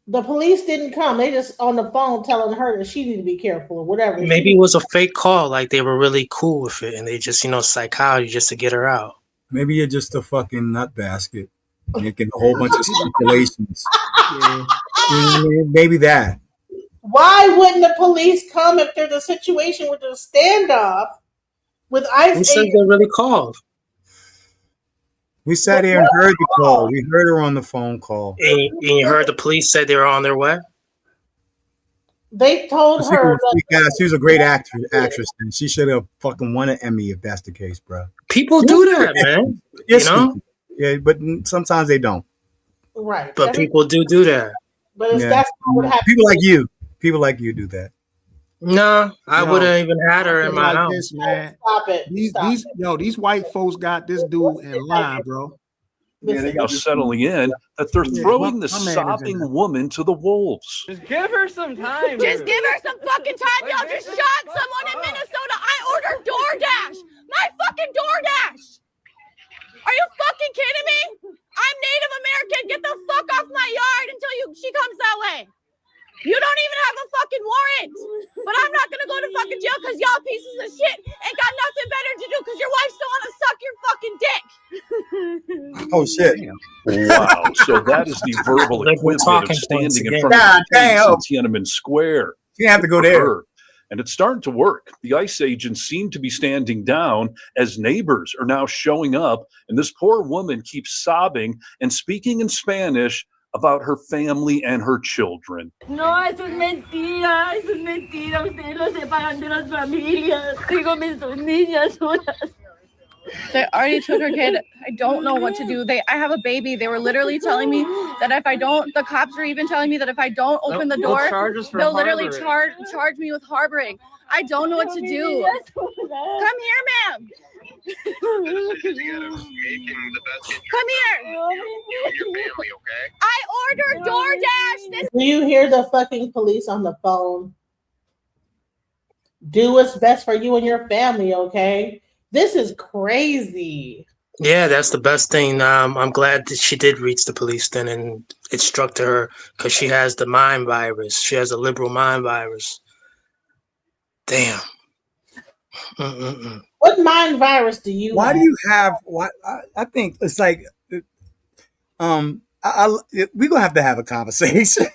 The police didn't come. They just on the phone telling her that she need to be careful or whatever. Maybe it was a fake call. Like they were really cool with it. And they just, psychology just to get her out. Maybe you're just a fucking nut basket. Making a whole bunch of speculations. Maybe that. Why wouldn't the police come if there's a situation with a standoff with ICE? Who said they really called? We sat here and heard the call. We heard her on the phone call. And you heard the police said they were on their way? They told her she was a great actress, and she should have fucking won an Emmy if that's the case, bro. People do that, man. Yes, yeah, but sometimes they don't. Right. But people do that. But that's not what happened. People like you do that. No, I wouldn't even had her in my house. This, man. Stop it. These white folks got this dude in line, bro. Now settling in that they're throwing the sobbing woman to the wolves. Just give her some time. Just give her some fucking time. Y'all just shot someone in Minnesota. I ordered DoorDash. My fucking DoorDash. Are you fucking kidding me? I'm Native American. Get the fuck off my yard until she comes that way. You don't even have a fucking warrant. But I'm not gonna go to fucking jail because y'all pieces of shit ain't got nothing better to do because your wife still wanna suck your fucking dick. Oh shit. Wow. So that is the verbal Like we're equivalent of talking points standing in again. front of God the police damn. in Tiananmen Square. You have to go for there. her. And it's starting to work. The ICE agents seem to be standing down as neighbors are now showing up. And this poor woman keeps sobbing and speaking in Spanish about her family and her children. No, eso es mentira, eso es mentira. Ustedes lo separan de las familias. Digo, mis dos niñas solas. They already took her kid. I don't know what to do. I have a baby. They were literally telling me that if I don't, the cops are even telling me that if I don't open the door, they'll literally charge me with harboring. I don't know what to do. Come here, ma'am. Come here. I ordered DoorDash. Do you hear the fucking police on the phone? Do what's best for you and your family, okay? This is crazy. Yeah, that's the best thing. I'm glad that she did reach the police then, and it struck to her because she has the mind virus. She has a liberal mind virus. Damn. What mind virus do you Why have? do you have? Why? I think it's like, we're gonna have to have a conversation.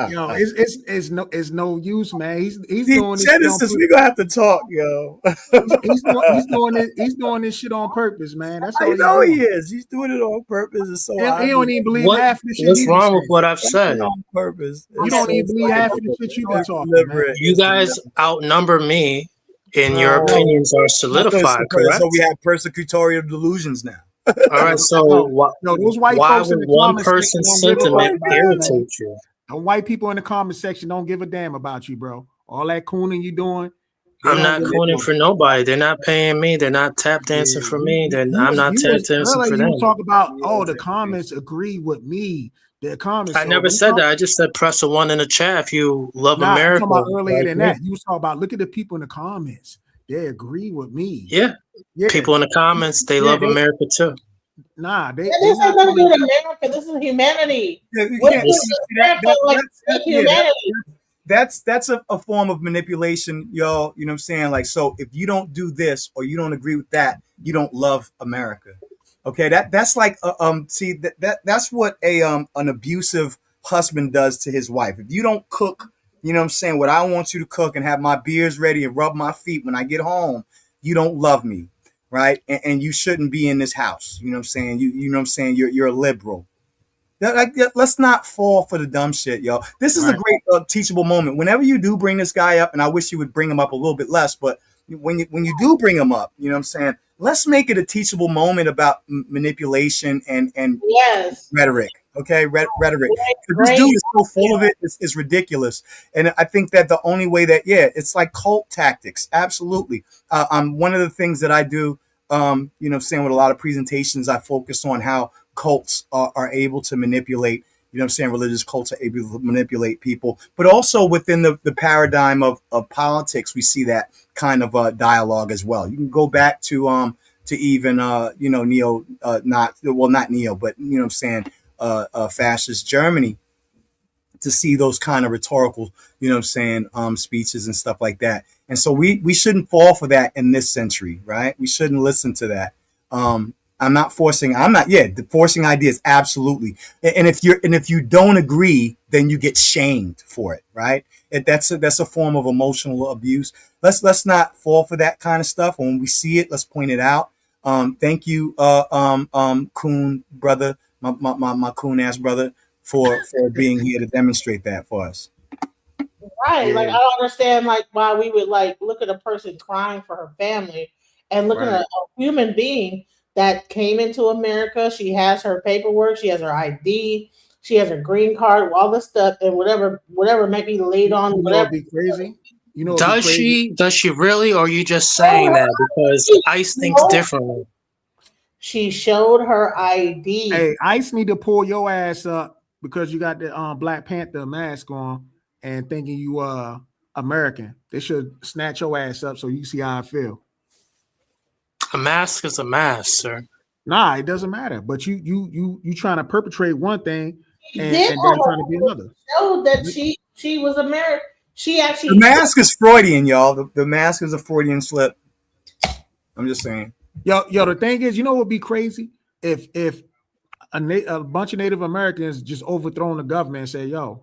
Yo, it's no use, man. He's doing this Genesis, we're gonna have to talk, yo. he's doing this shit on purpose, man. That's all I he's know doing. he is. He's doing it on purpose. It's so He obvious. don't even believe half the shit. What's he wrong with saying. what I've said? On purpose. You don't even believe half of the shit you've been talking, man. You guys outnumber me, and your No. opinions are No, solidified, so correct? we have persecutorial delusions now. All right, so those white why folks in would the one comment section person's don't give a sentiment fuck about you, man. irritate you? The white people in the comment section don't give a damn about you, bro. All that cooning you doing. I'm not cooning for nobody. They're not paying me. They're not tap dancing for me. I'm not tap dancing for them. You talk about, the comments agree with me. The comments. I never said that. I just said press a 1 in the chat if you love I'm America. talking about earlier than like that. You was talking about, look at the people in the comments. They agree with me. Yeah. People in the comments, they love America too. Nah, This has nothing to do with America. This is humanity. That's a form of manipulation, y'all. You know what I'm saying? Like, so if you don't do this or you don't agree with that, you don't love America. Okay, that's like that's what an abusive husband does to his wife. If you don't cook, you know what I'm saying, what I want you to cook and have my beers ready and rub my feet when I get home, you don't love me, right? And you shouldn't be in this house. You know what I'm saying? You know what I'm saying? You're a liberal. Let's not fall for the dumb shit, yo. This is a great teachable moment. Whenever you do bring this guy up, and I wish you would bring him up a little bit less, but when you do bring him up, you know what I'm saying? Let's make it a teachable moment about manipulation and rhetoric. Okay, rhetoric. This dude is so full of it; it's ridiculous. And I think that the only way that it's like cult tactics. Absolutely. One of the things that I do, you know what I'm saying, with a lot of presentations, I focus on how cults are able to manipulate, you know what I'm saying, religious cults are able to manipulate people, but also within the paradigm of politics, we see that kind of dialogue as well. You can go back to even neo, not neo, but you know what I'm saying, fascist Germany, to see those kind of rhetorical, you know what I'm saying, speeches and stuff like that. And so we shouldn't fall for that in this century, right? We shouldn't listen to that. Forcing ideas, absolutely. And if you don't agree, then you get shamed for it, right? That's a form of emotional abuse. Let's not fall for that kind of stuff. When we see it, let's point it out. Thank you, Coon brother, my coon ass brother, for being here to demonstrate that for us. Right. Like, I don't understand why we would look at a person crying for her family and look at a human being that came into America. She has her paperwork, she has her ID, she has her green card, all this stuff, and whatever might be laid on. Whatever. Be crazy. Does she really, or are you just saying that because ICE thinks differently? She showed her ID. Hey, ICE need to pull your ass up because you got the Black Panther mask on and thinking you American. They should snatch your ass up so you see how I feel. A mask is a mask, sir. Nah, it doesn't matter. But you trying to perpetrate one thing and Did then trying to be another. Showed that she was American. She actually The mask is Freudian, y'all. The mask is a Freudian slip. I'm just saying. Yo, the thing is, you know what would be crazy? If a bunch of Native Americans just overthrown the government and say, yo,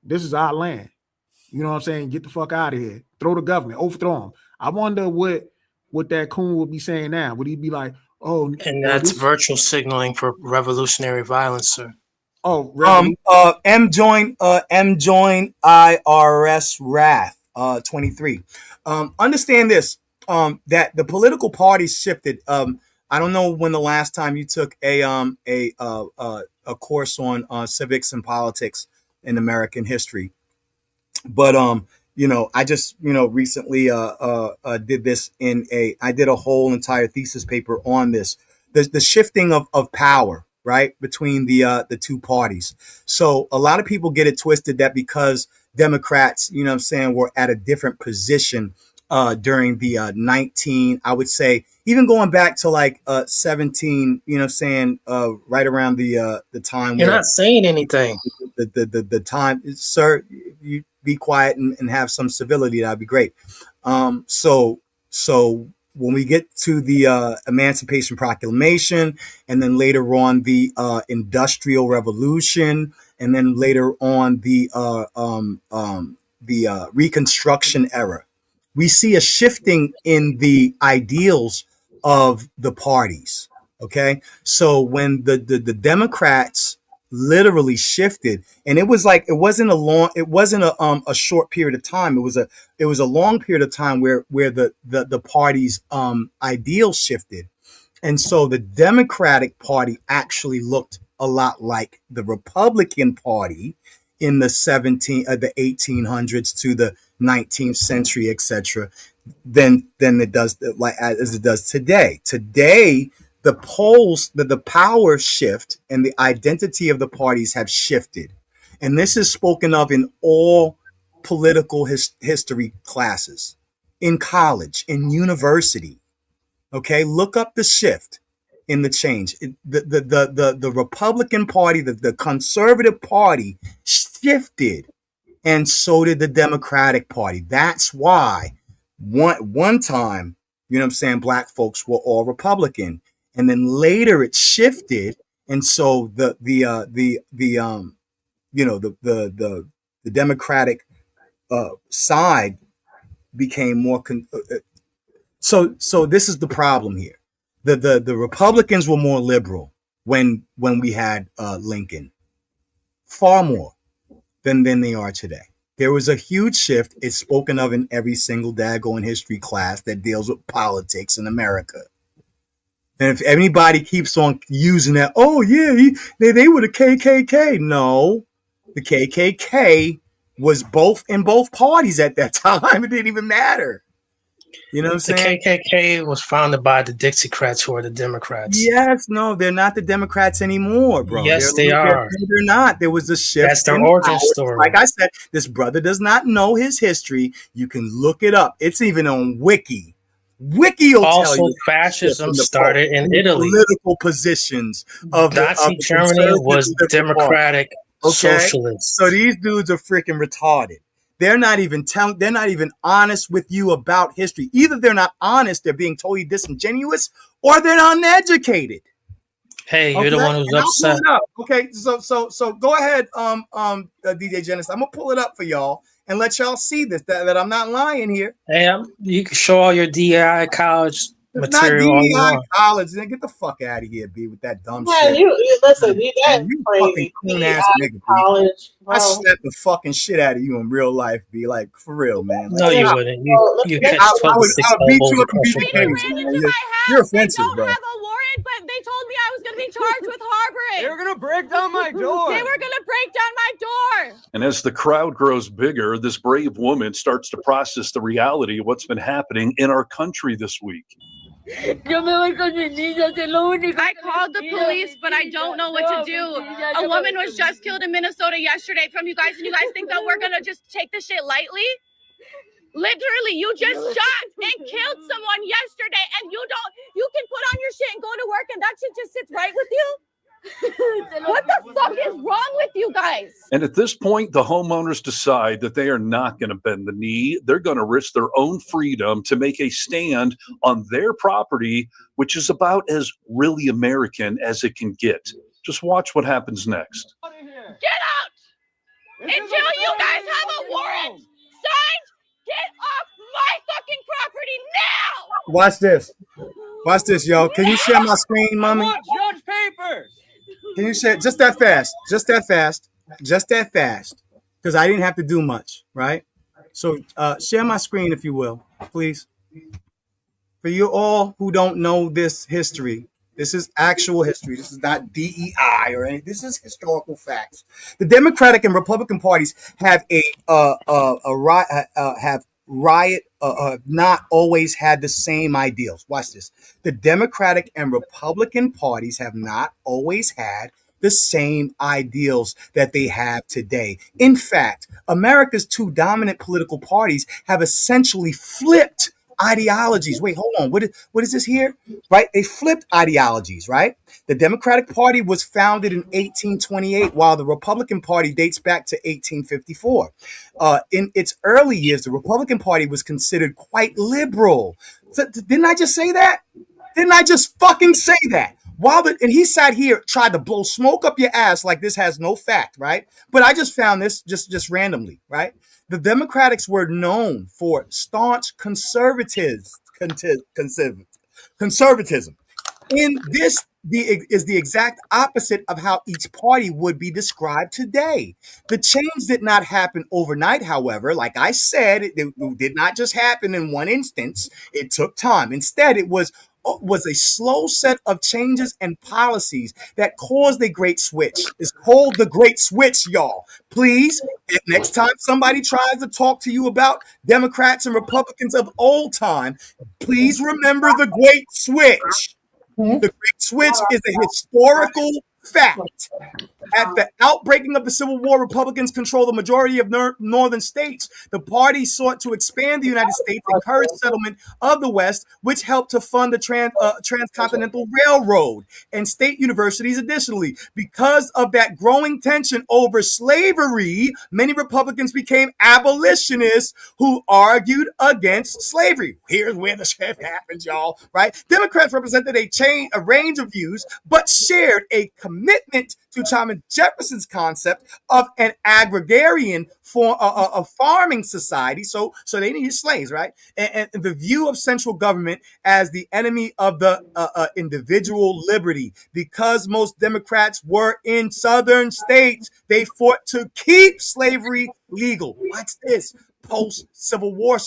this is our land. You know what I'm saying? Get the fuck out of here. Throw the government, overthrow them. I wonder what that coon would be saying now. Would he be like, oh, and that's virtual signaling for revolutionary violence, sir. Oh, M join IRS wrath 23. Understand this, that the political parties shifted. I don't know when the last time you took a course on civics and politics in American history, but I just recently did this I did a whole entire thesis paper on this, the shifting of power, right, between the two parties. So a lot of people get it twisted that because Democrats, were at a different position during the I would say even going back to like 17, right around the time. You're not saying anything. The time, sir, you be quiet and have some civility. That'd be great. So when we get to the Emancipation Proclamation, and then later on the Industrial Revolution, and then later on the Reconstruction era, we see a shifting in the ideals of the parties. Okay, so when the Democrats literally shifted, and it wasn't a short period of time. It was a long period of time where the party's ideals shifted. And so the Democratic Party actually looked a lot like the Republican Party in the 1800s to the 19th century, etc. Than it does, like as it does today. Today, the polls, the power shift and the identity of the parties have shifted. And this is spoken of in all political history classes, in college, in university. Okay, look up the shift in the change. The Republican Party, the Conservative Party shifted, and so did the Democratic Party. That's why one time, black folks were all Republican. And then later it shifted, and so the Democratic side became more. So this is the problem here. The Republicans were more liberal when we had Lincoln, far more than they are today. There was a huge shift. It's spoken of in every single daggone history class that deals with politics in America. And if anybody keeps on using that, oh yeah, they were the KKK. No, the KKK was in both parties at that time. It didn't even matter. You know what I'm saying? The KKK was founded by the Dixiecrats, who are the Democrats. Yes, no, they're not the Democrats anymore, bro. Yes, they are. They're not. There was a shift. That's their origin story. Like I said, this brother does not know his history. You can look it up. It's even on Wiki. Wiki will tell you. Fascism started in Italy. Political positions of Nazi Germany was democratic socialists. So these dudes are freaking retarded. They're not even honest with you about history. Either they're not honest, they're being totally disingenuous, or they're uneducated. Hey, you're the one who's upset. Okay, so go ahead, DJ Genesis. I'm gonna pull it up for y'all and let y'all see this, that I'm not lying here. Hey, you can show all your DEI college material. It's not DEI college. Then get the fuck out of here, B, with that dumb shit. You listen, you crazy. Ass nigga, college, I slap the fucking shit out of you in real life, B. Like, for real, man. No, you wouldn't. You catch 12 to 6 beat you up and beat the case. You're offensive, bro. But they told me I was going to be charged with harboring. They were going to break down my door. They were going to break down my door. And as the crowd grows bigger, this brave woman starts to process the reality of what's been happening in our country this week. I called the police, but I don't know what to do. A woman was just killed in Minnesota yesterday from you guys, and you guys think that we're going to just take this shit lightly? Literally, you just shot and killed someone yesterday, and you can put on your shit and go to work, and that shit just sits right with you? What the fuck is wrong with you guys? And at this point, the homeowners decide that they are not going to bend the knee. They're going to risk their own freedom to make a stand on their property, which is about as really American as it can get. Just watch what happens next. Get out! Until you guys have a warrant signed, get off my fucking property now! Watch this. Watch this, yo. Can you share my screen, mommy? Judge papers. Can you share just that fast? Just that fast. Just that fast. Because I didn't have to do much, right? So share my screen, if you will, please. For you all who don't know this history, this is actual history. This is not DEI or anything. This is historical facts. The Democratic and Republican parties have not always had the same ideals. Watch this. The Democratic and Republican parties have not always had the same ideals that they have today. In fact, America's two dominant political parties have essentially flipped ideologies. Wait, hold on. What is this here? Right? They flipped ideologies, right? The Democratic Party was founded in 1828, while the Republican Party dates back to 1854. In its early years, the Republican Party was considered quite liberal. So, didn't I just say that? Didn't I just fucking say that? And he sat here, tried to blow smoke up your ass like this has no fact, right? But I just found this just randomly, right? The Democrats were known for staunch conservatism. In this is the exact opposite of how each party would be described today. The change did not happen overnight, however. Like I said, it did not just happen in one instance. It took time. Instead, it was a slow set of changes and policies that caused the great switch. It's called the great switch, y'all. Please, next time somebody tries to talk to you about Democrats and Republicans of old time, please remember the great switch. The great switch is a historical fact. At the outbreaking of the Civil War, Republicans control the majority of northern states. The party sought to expand the United States, encourage settlement of the West, which helped to fund the Transcontinental Railroad and state universities additionally. Because of that growing tension over slavery, many Republicans became abolitionists who argued against slavery. Here's where the shift happens, y'all, right? Democrats represented a range of views, but shared a commitment to Thomas Jefferson's concept of an agrarian a farming society. So they needed slaves, right? And the view of central government as the enemy of the individual liberty. Because most Democrats were in southern states, they fought to keep slavery legal. What's this? Post-Civil War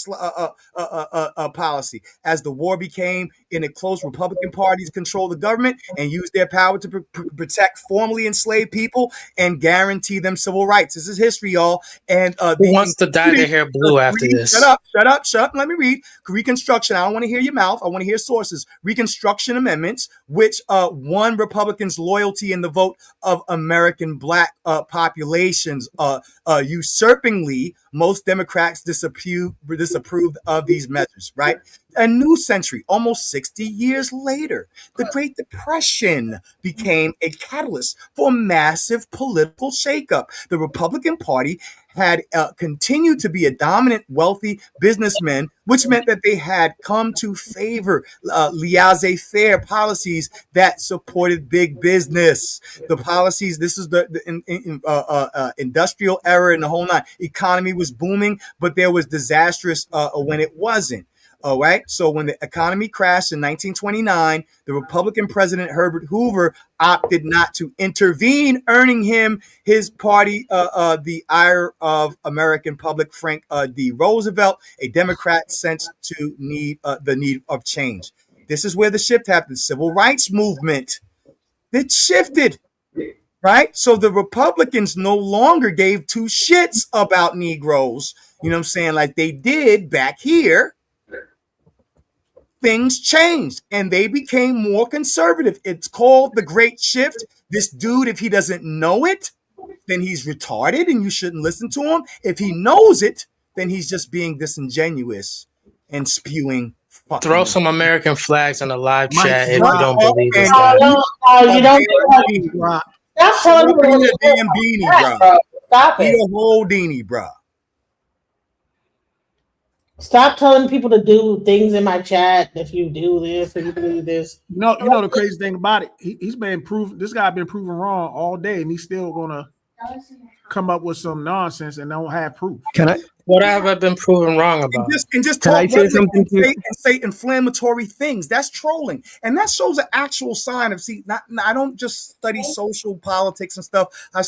policy. As the war became in a close, Republican parties controlled the government and used their power to protect formerly enslaved people and guarantee them civil rights. This is history, y'all. And who wants to dye their hair blue after this? Shut up. Let me read. Reconstruction. I don't want to hear your mouth. I want to hear sources. Reconstruction amendments, which won Republicans' loyalty in the vote of American Black populations. Usurpingly, most Democrats disapproved of these measures, right? A new century, almost 60 years later, the Great Depression became a catalyst for massive political shakeup. The Republican Party had continued to be a dominant, wealthy businessman, which meant that they had come to favor laissez-faire policies that supported big business. The policies, this is the industrial era and the whole nine. Economy was booming, but there was disastrous when it wasn't. All right. So when the economy crashed in 1929, the Republican president Herbert Hoover opted not to intervene, earning him his party the ire of American public. Frank D. Roosevelt, a Democrat, sensed to the need of change. This is where the shift happened. Civil rights movement. It shifted. Right. So the Republicans no longer gave two shits about Negroes. You know what I'm saying? Like they did back here. Things changed and they became more conservative. It's called the Great Shift. This dude, if he doesn't know it, then he's retarded and you shouldn't listen to him. If he knows it, then he's just being disingenuous and spewing Throw some American flags in the live Mike, chat if you drop don't off believe this and guy. You don't stop telling Show people me to the damn beanie, bro. bro. Stop Eat it. a whole beanie, bro. Stop telling people to do things in my chat. If you do this, if you believe this, You know the crazy thing about it. He's been proven. This guy been proven wrong all day, and he's still gonna come up with some nonsense and don't have proof. Can I? What have I been proven wrong about? And just Can talk I say rhetoric something to you? and say inflammatory things. That's trolling, and that shows an actual sign of I don't just study social politics and stuff. I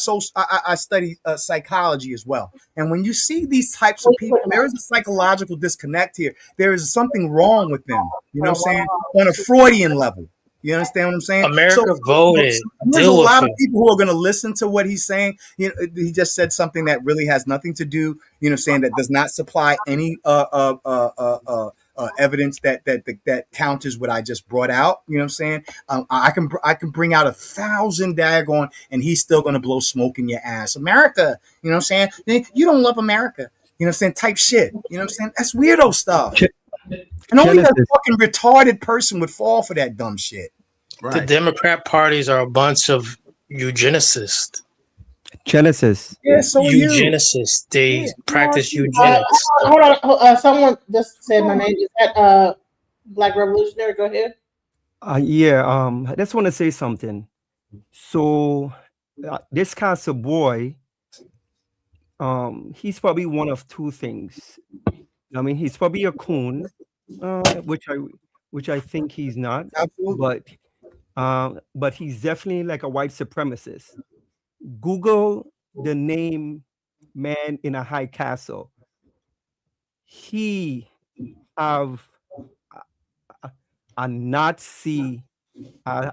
study psychology as well. And when you see these types of people, there is a psychological disconnect here. There is something wrong with them. You know what I'm saying? On a Freudian level. You understand what I'm saying? America voted. There's a Deal with lot of it. people who are going to listen to what he's saying. You know, he just said something that really has nothing to do. You know, what I'm saying, that does not supply any evidence that counters what I just brought out. You know what I'm saying? I can bring out 1,000 daggone, and he's still going to blow smoke in your ass. America. You know what I'm saying? You don't love America. You know what I'm saying? Type shit. You know what I'm saying? That's weirdo stuff. And only a fucking retarded person would fall for that dumb shit. The Democrat parties are a bunch of eugenicists. Genesis. Yeah, so are you. Eugenicists. They practice eugenics. Hold on. Someone just said my name. Is that Black Revolutionary? Go ahead. I just want to say something. So this cancer boy, he's probably one of two things. I mean, he's probably a coon, which I think he's not. Absolutely. But he's definitely like a white supremacist. Google the name Man in a High Castle. He have a Nazi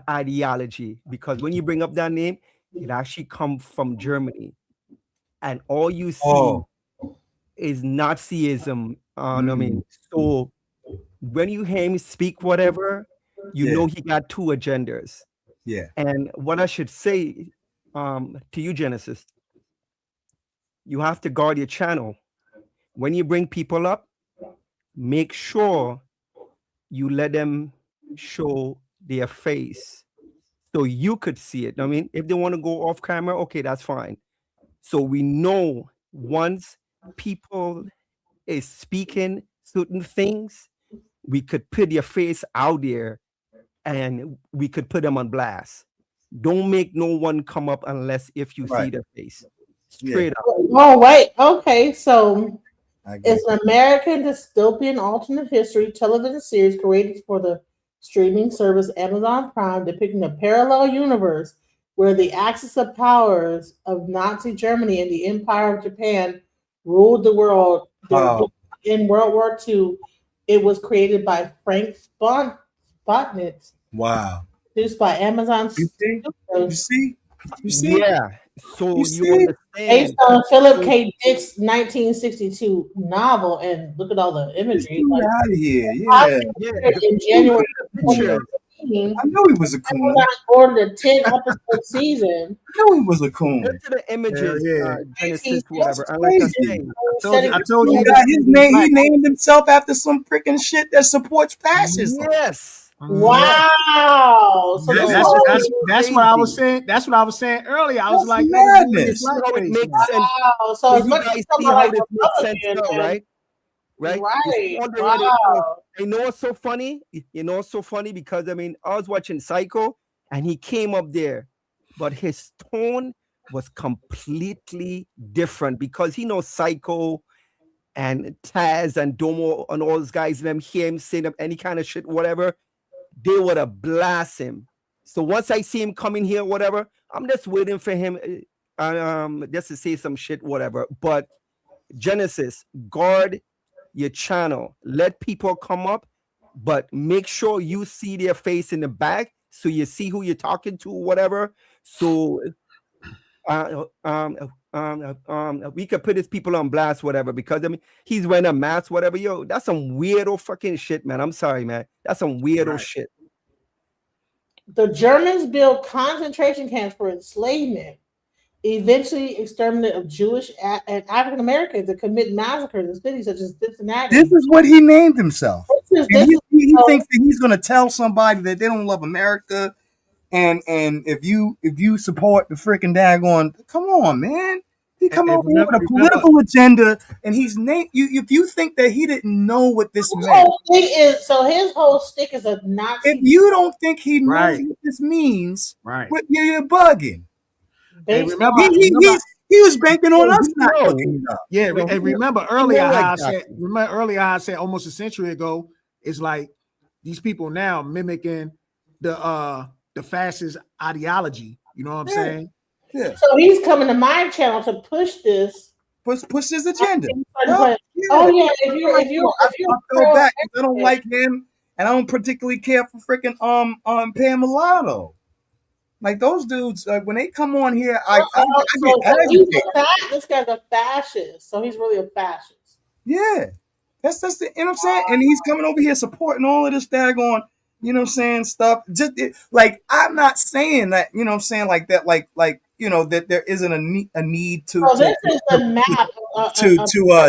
ideology, because when you bring up that name, it actually comes from Germany, and all you see is Nazism. I mean, so when you hear him speak whatever, you know he got two agendas. Yeah. And what I should say to you, Genesis, you have to guard your channel. When you bring people up, make sure you let them show their face so you could see it. I mean, if they want to go off camera, okay, that's fine. So we know once people is speaking certain things, we could put their face out there and we could put them on blast. Don't make no one come up unless if you see their face. Straight up. Oh, wait. Okay, so it's an American dystopian alternate history television series created for the streaming service Amazon Prime, depicting a parallel universe where the axis of powers of Nazi Germany and the Empire of Japan ruled the world. In World War II, it was created by Frank Spotnitz. Wow. Produced by Amazon. You see? Yeah. So you understand. Based on Philip K. Dick's 1962 novel, and look at all the imagery. Get out of here. Yeah. In January 2015, I know he was a coon. Amazon ordered a 10-episode season. I know he was a coon. Look to the images, Genesis, whatever. That's Like I crazy. say, I told you that he named himself after some freaking shit that supports fascism. Yes. Wow. So that's what I was saying. That's what I was saying earlier. I was like, madness. How it makes sense. Wow. So as you much guys as see how this makes sense now, right? Right. Wow. I know it's so funny. You know, it's so funny because I mean, I was watching Psycho and he came up there, but his tone was completely different because he knows Psycho and Taz and Domo and all those guys, them hear him saying any kind of shit, whatever, they would have blast him. So once I see him coming here, whatever, I'm just waiting for him just to say some shit, whatever. But Genesis, guard your channel. Let people come up, but make sure you see their face in the back so you see who you're talking to, whatever. So we could put his people on blast, whatever, because I mean he's wearing a mask, whatever. Yo, that's some weirdo fucking shit, man. I'm sorry, man. That's some weirdo shit. The Germans built concentration camps for enslavement, eventually exterminate of Jewish and African Americans to commit massacres in cities such as Cincinnati. This is what he named himself. This he thinks that he's gonna tell somebody that they don't love America, and if you support the freaking daggone, come on, man. He come over here with a political agenda, and he's named you. If you think that he didn't know what this meant, his whole stick is a Nazi. if you don't think he knows what this means, you're bugging. Hey, remember, he was banking on us not looking it up. Yeah, and remember earlier how I said almost a century ago, it's like these people now mimicking the fascist ideology. You know what I'm saying? Yeah. So he's coming to my channel to push this. Push his agenda. Oh yeah, if you're I feel back. I don't like him, and I don't particularly care for freaking Pam Mulatto. Like those dudes, when they come on here, I get agitated. This guy's a fascist, so he's really a fascist. Yeah, that's the, you know what I'm saying. And he's coming over here supporting all of this daggone, you know what I'm saying, stuff. Just like I'm not saying that, you know what I'm saying, like that, like you know that there isn't a need to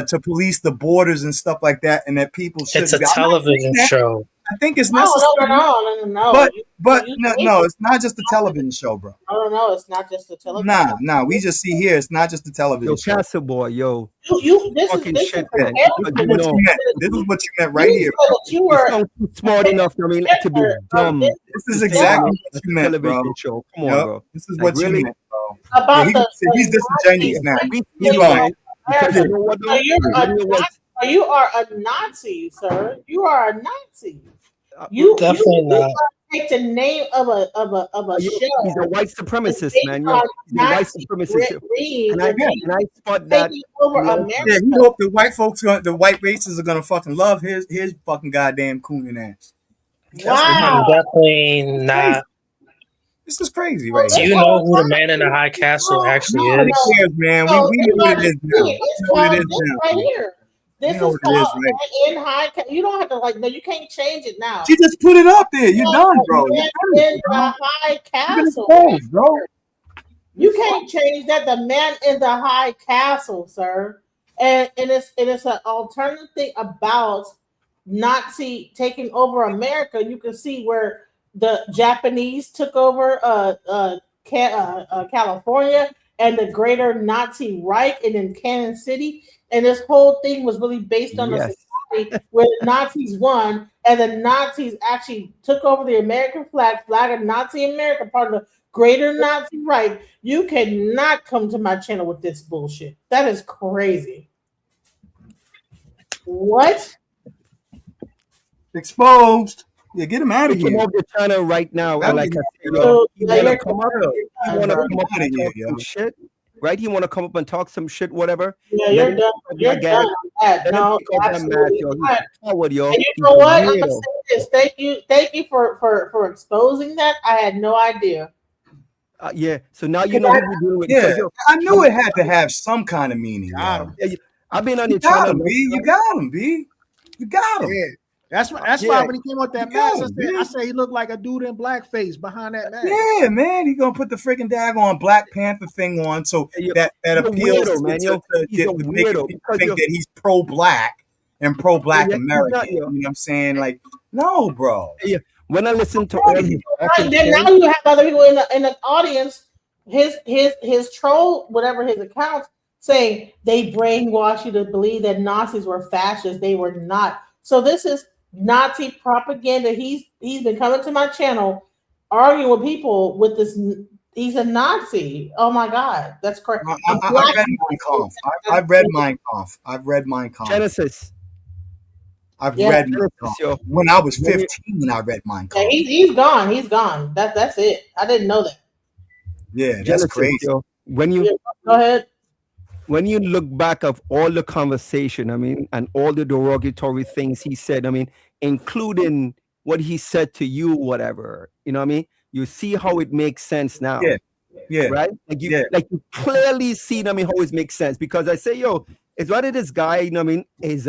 to police the borders and stuff like that, and that people should. It's a television show. I think it's necessary. No. But no, it's not just a television show, bro. No, it's not just a television. Nah. We just see here, it's not just a television show. Castle boy, yo. This is shit, man. This is what you meant right here. You were smart enough, I mean, to be dumb. This is exactly what you meant, bro. Show. Come on, bro. This is what you meant, bro. About he's disingenuous now. He's lying. Because you are a Nazi, sir. You are a Nazi. Definitely not. Take the name of a show. He's a white supremacist, man. He's a white supremacist. And I spot that. Yeah, he hope the white folks, the white races are gonna fucking love his fucking goddamn cooning ass. Wow. Definitely not. This is crazy, right? Do you know who the man in the high castle actually is? Who cares, man? We know what it is now. What it is now. Right here. This is called in high. You don't have to no. You can't change it now. She just put it up there. You're done, bro. In the high castle, bro. You can't change that. The man in the high castle, sir. And it's an alternative thing about Nazi taking over America. You can see where the Japanese took over California and the greater Nazi Reich and in Kansas City. And this whole thing was really based on the society where the Nazis won, and the Nazis actually took over the American flag of Nazi America, part of the greater Nazi Reich. You cannot come to my channel with this bullshit. That is crazy. What? Exposed. Yeah, get him out of here. Come off the channel right now. Like I said, you want to come up and talk some shit? Right? You want to come up and talk some shit, whatever? Yeah, you're done. You're done. No, absolutely not. And you know what? I'm gonna say this. Thank you for exposing that. I had no idea. Yeah. So now you know what we're doing with. Yeah, I knew it had to have some kind of meaning. I've been on your channel. You got him, B. You got him. Yeah. That's why when he came with that mask, I said he looked like a dude in blackface behind that mask. Yeah, man, he gonna put the freaking daggone Black Panther thing on, so that appeals to make people think that he's pro-black and pro-black American. You know what I'm saying? Like, no, bro. Yeah. When I listen to all these, then now you have other people in the audience. His troll, whatever his accounts, saying they brainwash you to believe that Nazis were fascists. They were not. So this is Nazi propaganda. He's been coming to my channel arguing with people with this. He's a Nazi. Oh my God, that's correct. I've read Mein Kampf. Genesis. I've read Mein Kampf. When I was 15, I read Mein Kampf. Yeah, he's gone. He's gone. That's it. I didn't know that. Yeah, that's crazy. When you go ahead. When you look back of all the conversation, I mean, and all the derogatory things he said, I mean, including what he said to you, whatever, you know what I mean? You see how it makes sense now. Yeah. Right? Like you clearly see, I mean, how it makes sense. Because I say, yo, it's whether this guy, you know what I mean, is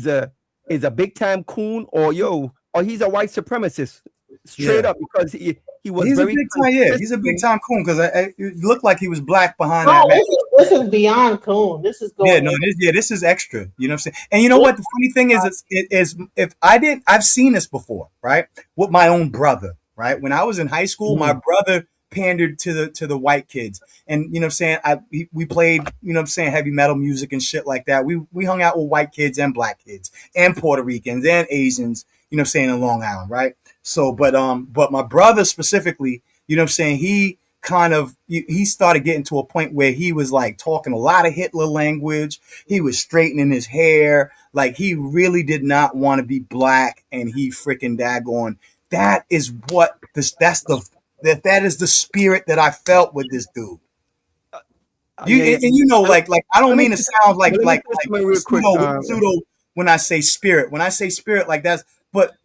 a big time coon or he's a white supremacist. straight up, because he was He's very a big time, yeah. He's a big time coon because it looked like he was black behind that No, mask. this is beyond coon. This is going. Yeah, no, this is extra. You know what I'm saying? And you know what? The funny thing is, if I've seen this before, right? With my own brother, right? When I was in high school, my brother pandered to the white kids, and you know what I'm saying, we played, you know what I'm saying, heavy metal music and shit like that. We hung out with white kids and black kids and Puerto Ricans and Asians, you know what I'm saying, in Long Island, right? So, but my brother specifically, you know what I'm saying, he started getting to a point where he was like talking a lot of Hitler language. He was straightening his hair. Like, he really did not want to be black, and he freaking daggone. That is what this, that is the spirit that I felt with this dude. And you know, like I don't mean to sound like pseudo when I say spirit. When I say spirit, like that's, but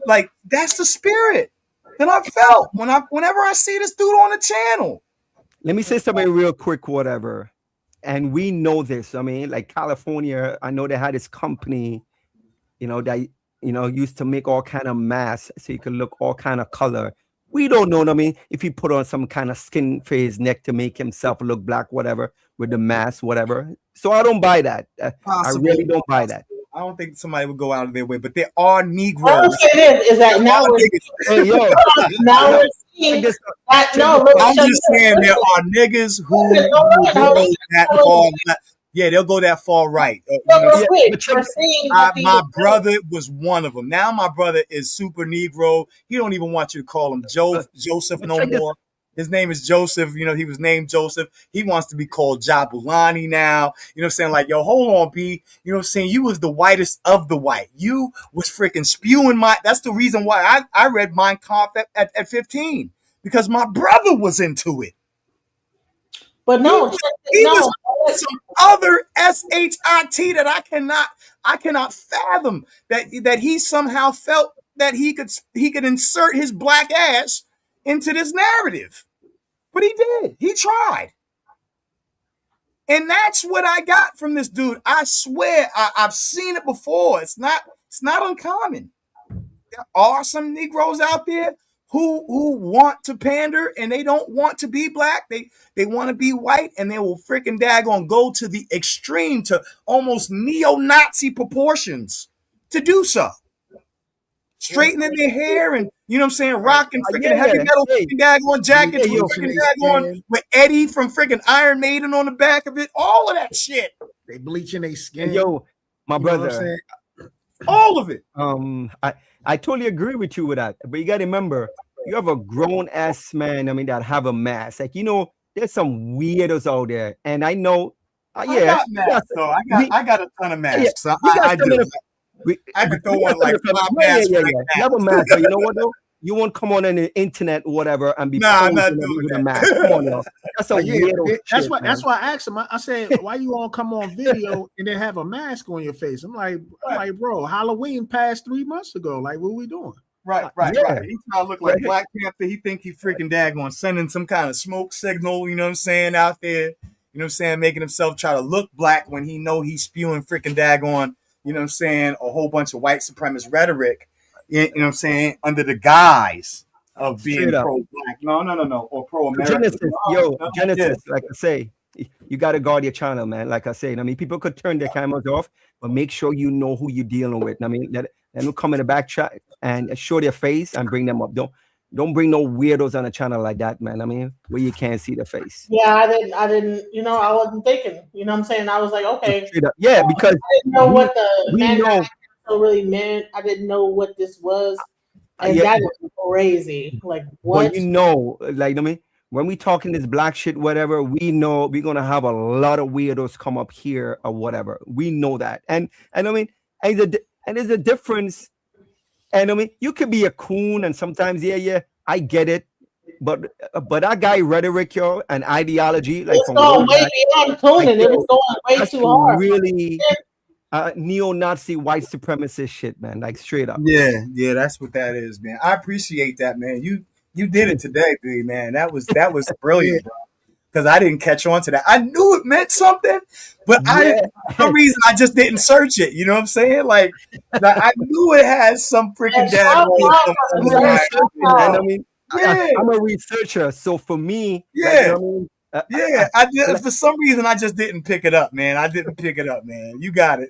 like that's the spirit that I felt whenever I see this dude on the channel. Let me say something real quick, whatever. And we know this. I mean, like California, I know they had this company, you know, that, you know, used to make all kind of masks so you could look all kind of color. We don't know what I mean. If he put on some kind of skin for his neck to make himself look black, whatever, with the mask, whatever. So I don't buy that. I really don't buy that. I don't think somebody would go out of their way, but there are Negroes. What I'm saying is that now now we're seeing that. No, I'm just saying there are niggas who go that far. Yeah, they'll go that far right. My brother was one of them. Now my brother is super Negro. He don't even want you to call him Joseph no more. His name is Joseph. You know, he was named Joseph. He wants to be called Jabulani now. You know what I'm saying? Like, yo, hold on, B. You know what I'm saying? You was the whitest of the white. You was freaking spewing that's the reason why I read Mein Kampf at 15. Because my brother was into it. But no, he was some other shit that I cannot fathom that he somehow felt that he could insert his black ass into this narrative. But he did. He tried. And that's what I got from this dude. I swear I've seen it before. It's not uncommon. There are some Negroes out there who want to pander, and they don't want to be black. They want to be white, and they will freaking daggone go to the extreme, to almost neo-Nazi proportions to do so. Straightening their hair and, you know what I'm saying, rocking freaking heavy metal freaking daggone jackets with freaking daggone with Eddie from freaking Iron Maiden on the back of it. All of that shit. They bleaching their skin. Yo, my brother. All of it. I totally agree with you with that. But you got to remember, you have a grown ass man, I mean, that have a mask. Like, you know, there's some weirdos out there. And I know, I got masks, though. I got a ton of masks. Yeah, I do. I could throw on like 5 masks. You have a mask, but you know what, though? You won't come on the internet, whatever, and be I'm not doing with a mask. Come on, yo. That's a weirdo shit, that's why I asked him. I said, why you all come on video and then have a mask on your face? I'm like, bro, Halloween passed 3 months ago. Like, what are we doing? Right. He trying to look like Black Panther. He think he freaking daggone sending some kind of smoke signal, you know what I'm saying, out there. You know what I'm saying, making himself try to look black when he know he's spewing freaking daggone, you know what I'm saying, a whole bunch of white supremacist rhetoric, you know what I'm saying, under the guise of being pro-black. No, or pro-American. Genesis, like I say, you got to guard your channel, man. Like I say, I mean, people could turn their cameras off, but make sure you know who you're dealing with. I mean, let them come in the back chat and show their face and bring them up. Don't bring no weirdos on a channel like that, man. I mean, where you can't see the face. Yeah, I didn't, you know, I wasn't thinking, you know what I'm saying? I was like, okay. Yeah, because I didn't know what the man really meant. I didn't know what this was. And that is crazy. Like, what? But you know, like, I mean, when we talking this black shit, whatever, we know we're gonna have a lot of weirdos come up here or whatever. We know that. And I mean, and there's a difference. And I mean, you could be a coon, and sometimes, I get it. But that guy rhetoric, yo, and ideology, like, it's going way beyond cooning. It was going way too hard. Really neo-Nazi white supremacist shit, man. Like, straight up. Yeah, that's what that is, man. I appreciate that, man. You did it today, B, man. That was brilliant, bro. because I didn't catch on to that. I knew it meant something, but for some reason I just didn't search it. You know what I'm saying? Like I knew it had some freaking and I mean, I'm a researcher, so for me, like, you know what I mean? I did. For some reason, I just didn't pick it up, man. I didn't pick it up, man. You got it.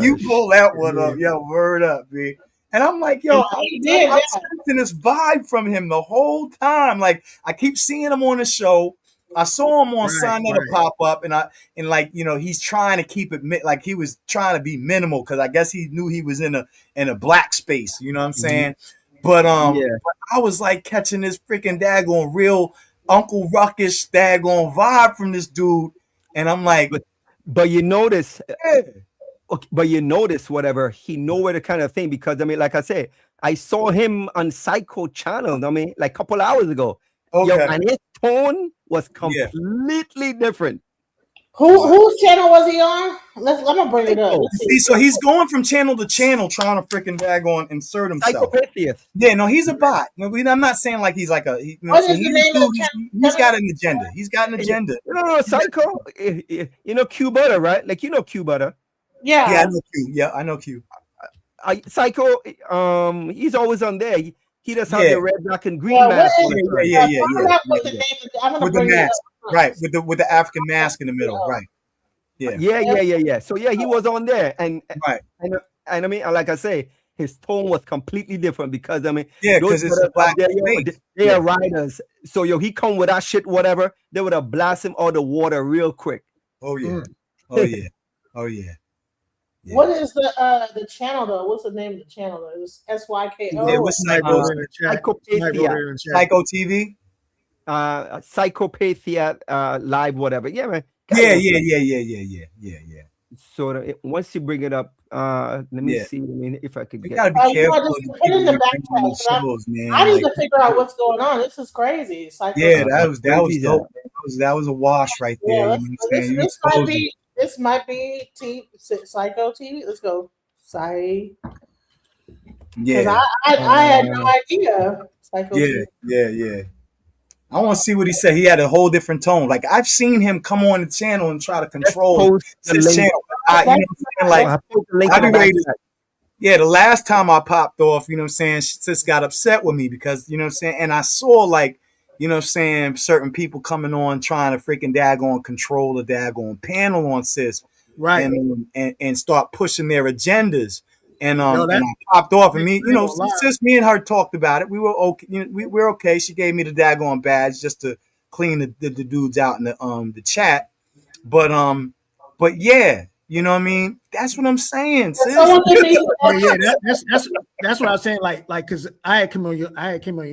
You pull that one up, yo. Word up, man. And I'm like, yo, I'm sensing this vibe from him the whole time. Like, I keep seeing him on the show. I saw him on Sign Up to pop up, and like, you know, he's trying to keep it like he was trying to be minimal because I guess he knew he was in a black space. You know what I'm saying? But but I was like catching this freaking daggone real Uncle Ruckish daggone vibe from this dude, and I'm like, but you notice, whatever, he know where the kind of thing, because I mean, like I said, I saw him on Psycho channel. I mean, like a couple hours ago. Yo, and his tone was completely different. Whose channel was he on? I'm gonna bring it up. See, so he's going from channel to channel trying to freaking daggone insert himself. Psychopath. Yeah, no, he's a bot. I'm not saying like he's like a. What is the name of the channel? He's got an agenda. He's got an agenda. No, Psycho. You know Q Butter, right? Like, you know Q Butter. Yeah. Yeah, I know Q. Yeah, I know Q. Psycho. He's always on there. He does have the red, black, and green mask. Yeah. With the mask, right? With the African mask in the middle, right? Yeah. So yeah, he was on there, and I mean, like I say, his tone was completely different because I mean, because it's a black they are riders. So he come with that shit, whatever. They would have blasted him out of the water real quick. Oh yeah, oh yeah. Yeah. What is the channel though? What's the name of the channel though? It was SYKO. Yeah, what's Psychopathia. Psycho TV? Psychopathia live, whatever. Yeah, man. Yeah. So once you bring it up, let me see. I mean, if I could get. You gotta be careful. Put in the backpack. I need to figure out what's going on. This is crazy. That was dope. That was a wash right there. Yeah, this might be Psycho TV. Let's go. Yeah. I had no idea. Psycho TV. Yeah. I want to see what he said. He had a whole different tone. Like, I've seen him come on the channel and try to control his channel. You know what I'm saying? Like, I'd be ready to, the last time I popped off, you know what I'm saying, she just got upset with me because, you know what I'm saying, and I saw, like, you know what I'm saying, certain people coming on trying to freaking daggone control the daggone panel on sis. Right. And start pushing their agendas. And and I popped off, and me, you know, since me and her talked about it, we were okay. You know, we're okay. She gave me the daggone badge just to clean the dudes out in the chat. But yeah, you know what I mean. That's what I'm saying. Sis. That's what I was saying. Like, because I had come on your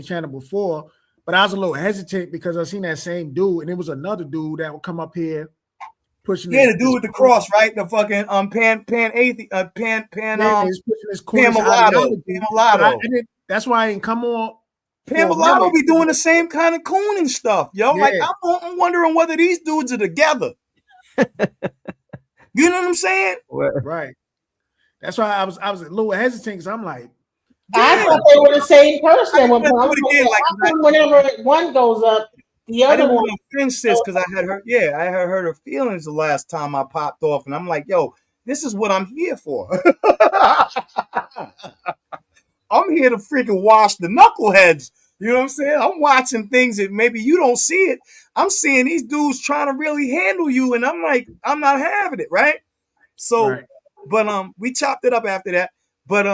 channel before, but I was a little hesitant because I seen that same dude, and it was another dude that would come up here. Pushing the dude with the cross, right? The fucking Mulatto. That's why I didn't come on. Mulatto be doing the same kind of cooning stuff, yo. Yeah. Like, I'm wondering whether these dudes are together. You know what I'm saying? Right. That's why I was a little hesitant because I'm like, I thought they were the same person. Whenever one goes up, the other I didn't one. want to offend sis because I had hurt her feelings the last time I popped off, and I'm like, yo, this is what I'm here for. I'm here to freaking wash the knuckleheads. You know what I'm saying? I'm watching things that maybe you don't see it. I'm seeing these dudes trying to really handle you, and I'm like, I'm not having it, right? So, but we chopped it up after that. But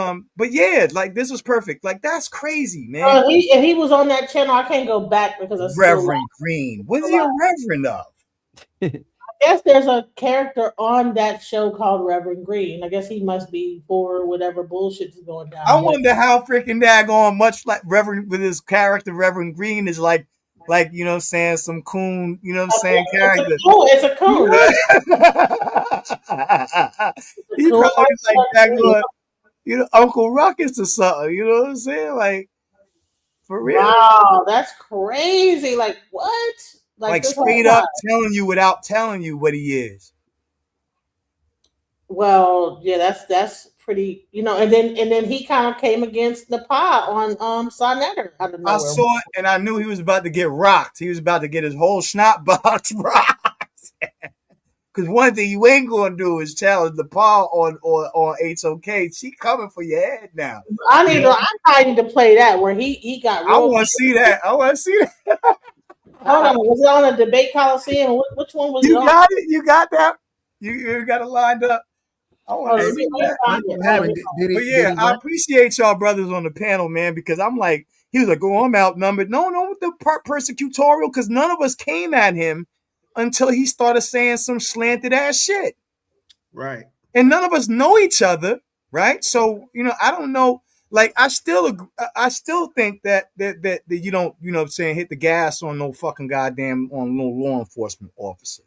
yeah, like this was perfect. Like that's crazy, man. He was on that channel. I can't go back because of Reverend Green. What is he a reverend of? I guess there's a character on that show called Reverend Green. I guess he must be for whatever bullshit is going down. I wonder how freaking daggone much like Reverend with his character Reverend Green is like you know what I'm saying, some coon, you know what I'm saying, character. It's a coon. He probably like daggone, you know, Uncle Ruckus or something, you know what I'm saying? Like, for real. Wow, that's crazy. Like, what? Like straight up telling you without telling you what he is. Well, yeah, that's pretty, and then he kind of came against Nepal on Sonetter out of I nowhere. saw it and I knew he was about to get rocked. He was about to get his whole snot box rocked. Because one thing you ain't gonna do is challenge Nepal on It's Okay. She coming for your head now. I'm trying to play that where he got real. I want to see that. I want to see that. Hold on, was it on a debate coliseum? Which one was it You on? got it. You got that. You got it lined up. I want to see that. But yeah, I appreciate y'all brothers on the panel, man, because I'm like, he was like, "Oh, I'm outnumbered." No, with the persecutorial, because none of us came at him until he started saying some slanted ass shit. Right. And none of us know each other, right? So, I don't know. Like, I still think that you don't, what I'm saying, hit the gas on no fucking goddamn on no law enforcement officer.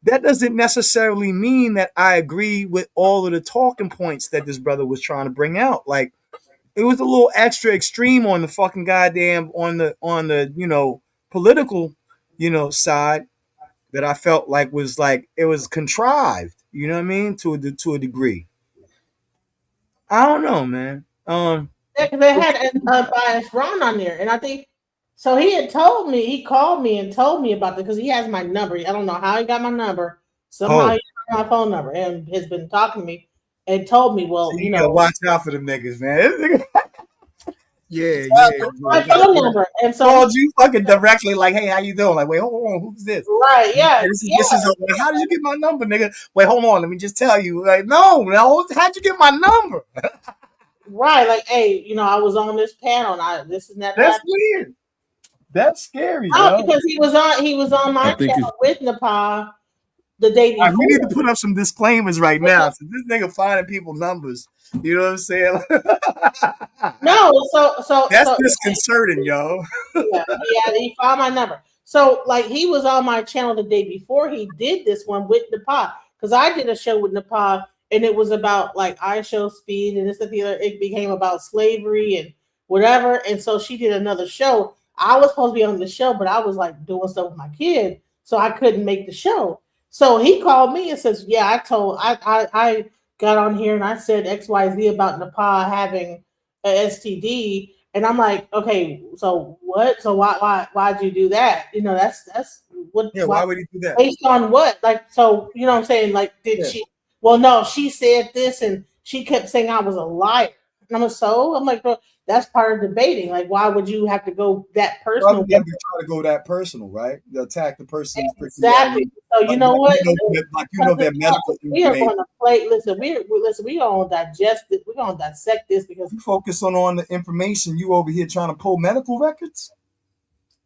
That doesn't necessarily mean that I agree with all of the talking points that this brother was trying to bring out. Like, it was a little extra extreme on the fucking goddamn on the political side that I felt like it was contrived. You know what I mean? To a degree. I don't know, man. Yeah, because they had Bias Ron on there, and I think so. He called me and told me about it because he has my number. I don't know how he got my number. Somehow he got my phone number and has been talking to me and told me, well, you gotta watch out for them niggas, man. Yeah. My phone number, and so called you fucking directly, like, "Hey, how you doing?" Like, "Wait, hold on, who's this?" Right? Yeah. This is how did you get my number, nigga? Wait, hold on, let me just tell you. Like, no, how'd you get my number? Right, like, hey, I was on this panel, and this and that. That's weird. That's scary, no, because he was on my channel with Nepal the day before. We need to put up some disclaimers right now. So this nigga finding people numbers. You know what I'm saying? No, so that's disconcerting, yo. Yeah, he found my number. So, like, he was on my channel the day before he did this one with Nepal, because I did a show with Nepal, and it was about like Ishowspeed and this and the other. It became about slavery and whatever, and so she did another show. I was supposed to be on the show, but I was like doing stuff with my kid, so I couldn't make the show. So he called me and says, "Yeah, I got on here and I said XYZ about Nepal having a STD." And I'm like, okay, so what? So why'd you do that? That's what. Yeah, why would he do that? Based on what? Like, so what I'm saying? Like, did she? Well, no, she said this, and she kept saying I was a liar. And I'm like, bro, that's part of debating. Like, why would you have to go that personal? Why would you try to go that personal, right? To attack the person. Exactly. So you know what? Their medical. We are going to play. Listen, we gonna digest it. We're gonna dissect this because you focus on the information. You over here trying to pull medical records.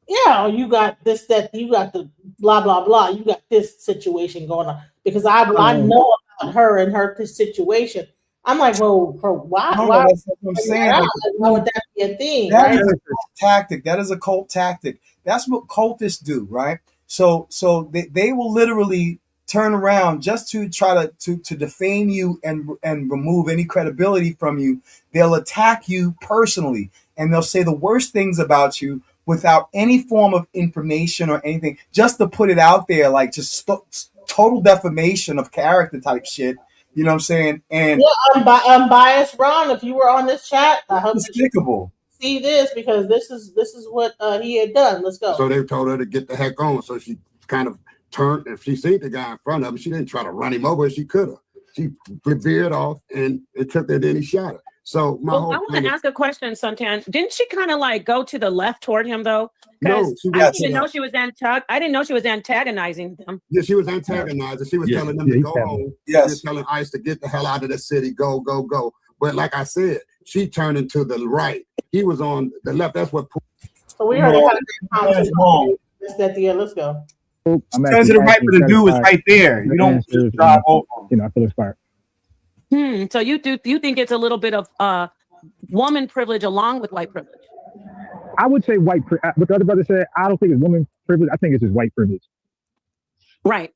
Yeah, you got this, that, you got the blah blah blah. You got this situation going on because I know about her and her situation. I'm like, well, why? That's what I'm saying. Why would that be a thing? That is a tactic. That is a cult tactic. That's what cultists do, right? So they will literally turn around just to try to defame you and remove any credibility from you. They'll attack you personally, and they'll say the worst things about you without any form of information or anything, just to put it out there, like just total defamation of character type shit. You know what I'm saying? And yeah, I'm biased, Ron. If you were on this chat, I hope despicable. See this because this is what he had done. Let's go. So they told her to get the heck on. So she kind of turned. If she seen the guy in front of him, she didn't try to run him over. She could have. She veered off and it took her. Then he shot her. So I want to ask a question, Suntan. Didn't she kind of like go to the left toward him though? No, I didn't know she was I didn't know she was antagonizing them. Yeah, she was antagonizing. She was telling them to go home. She was telling ICE to get the hell out of the city. Go, go, go. But like I said, she turned into the right. He was on the left. That's what. So we already had a conversation. Let's go. Turn to the right, but the dude was right there. You don't just drive over. I feel inspired. So you think it's a little bit of woman privilege along with white privilege? I would say white privilege. What the other brother said, I don't think it's woman privilege. I think it's just white privilege. Right.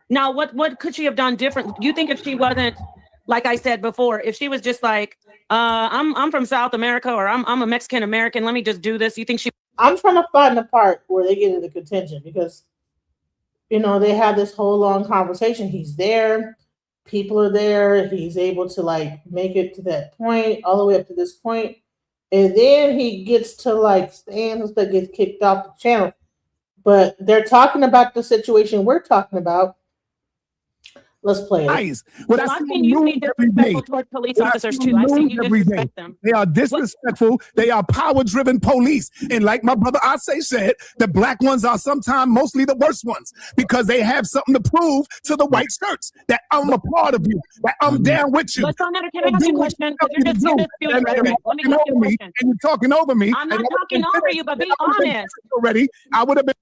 Now, what could she have done different? You think if she wasn't, like I said before, if she was just like, I'm from South America or I'm a Mexican American, let me just do this. You think she? I'm trying to find the part where they get into contention because, they have this whole long conversation. He's there. people are there. He's able to like make it to that point, all the way up to this point, and then he gets to like stand and stuff, gets kicked off the channel. But they're talking about the situation we're talking about. Let's play it. Well, I've seen you be disrespectful towards police officers too. I've seen you disrespect them. They are disrespectful. They are power-driven police. And like my brother Ase said, the black ones are sometimes mostly the worst ones because they have something to prove to the white shirts that I'm a part of you, that I'm down with you. But Senator, can I ask you a question? You're just spewing rhetoric. Let me ask you a question. And you're talking over me. I'm not talking over you, but be honest. Already, I would have been.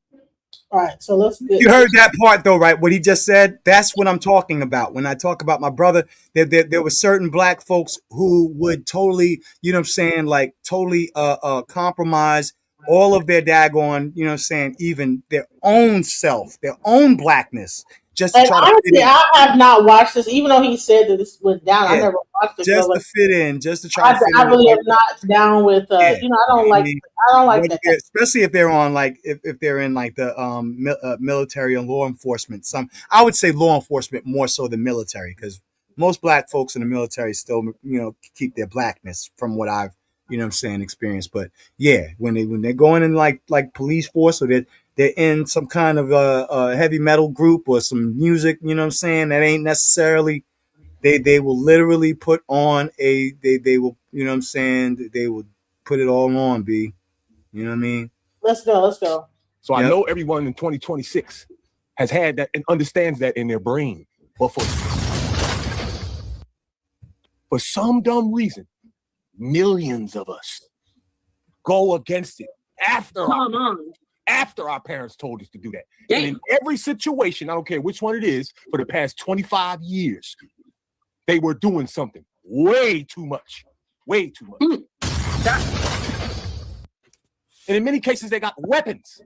All right, so let's get. You heard that part though, right? What he just said. That's what I'm talking about. When I talk about my brother, there were certain black folks who would totally, you know what I'm saying, like totally compromise all of their daggone, you know what I'm saying, even their own self, their own blackness, just to try honestly, to fit in. I have not watched this, even though he said that this went down. Yeah, I never watched it. just to fit in, just to try to fit in. I really am not down with. You know, I don't like that. Especially if they're on like if they're in like the military and law enforcement. I would say law enforcement more so than military, because most black folks in the military still, you know, keep their blackness from what I've, you know what I'm saying, experienced. But yeah, when they're going in like police force, or they're in some kind of a heavy metal group or some music, you know what I'm saying, that ain't necessarily, they will literally put on they will, you know what I'm saying, they will put it all on, B. You know what I mean? Let's go. So I know everyone in 2026 has had that and understands that in their brain. But for some dumb reason, millions of us go against it after our parents told us to do that. And in every situation, I don't care which one it is, for the past 25 years, they were doing something way too much. Way too much. And in many cases, they got weapons.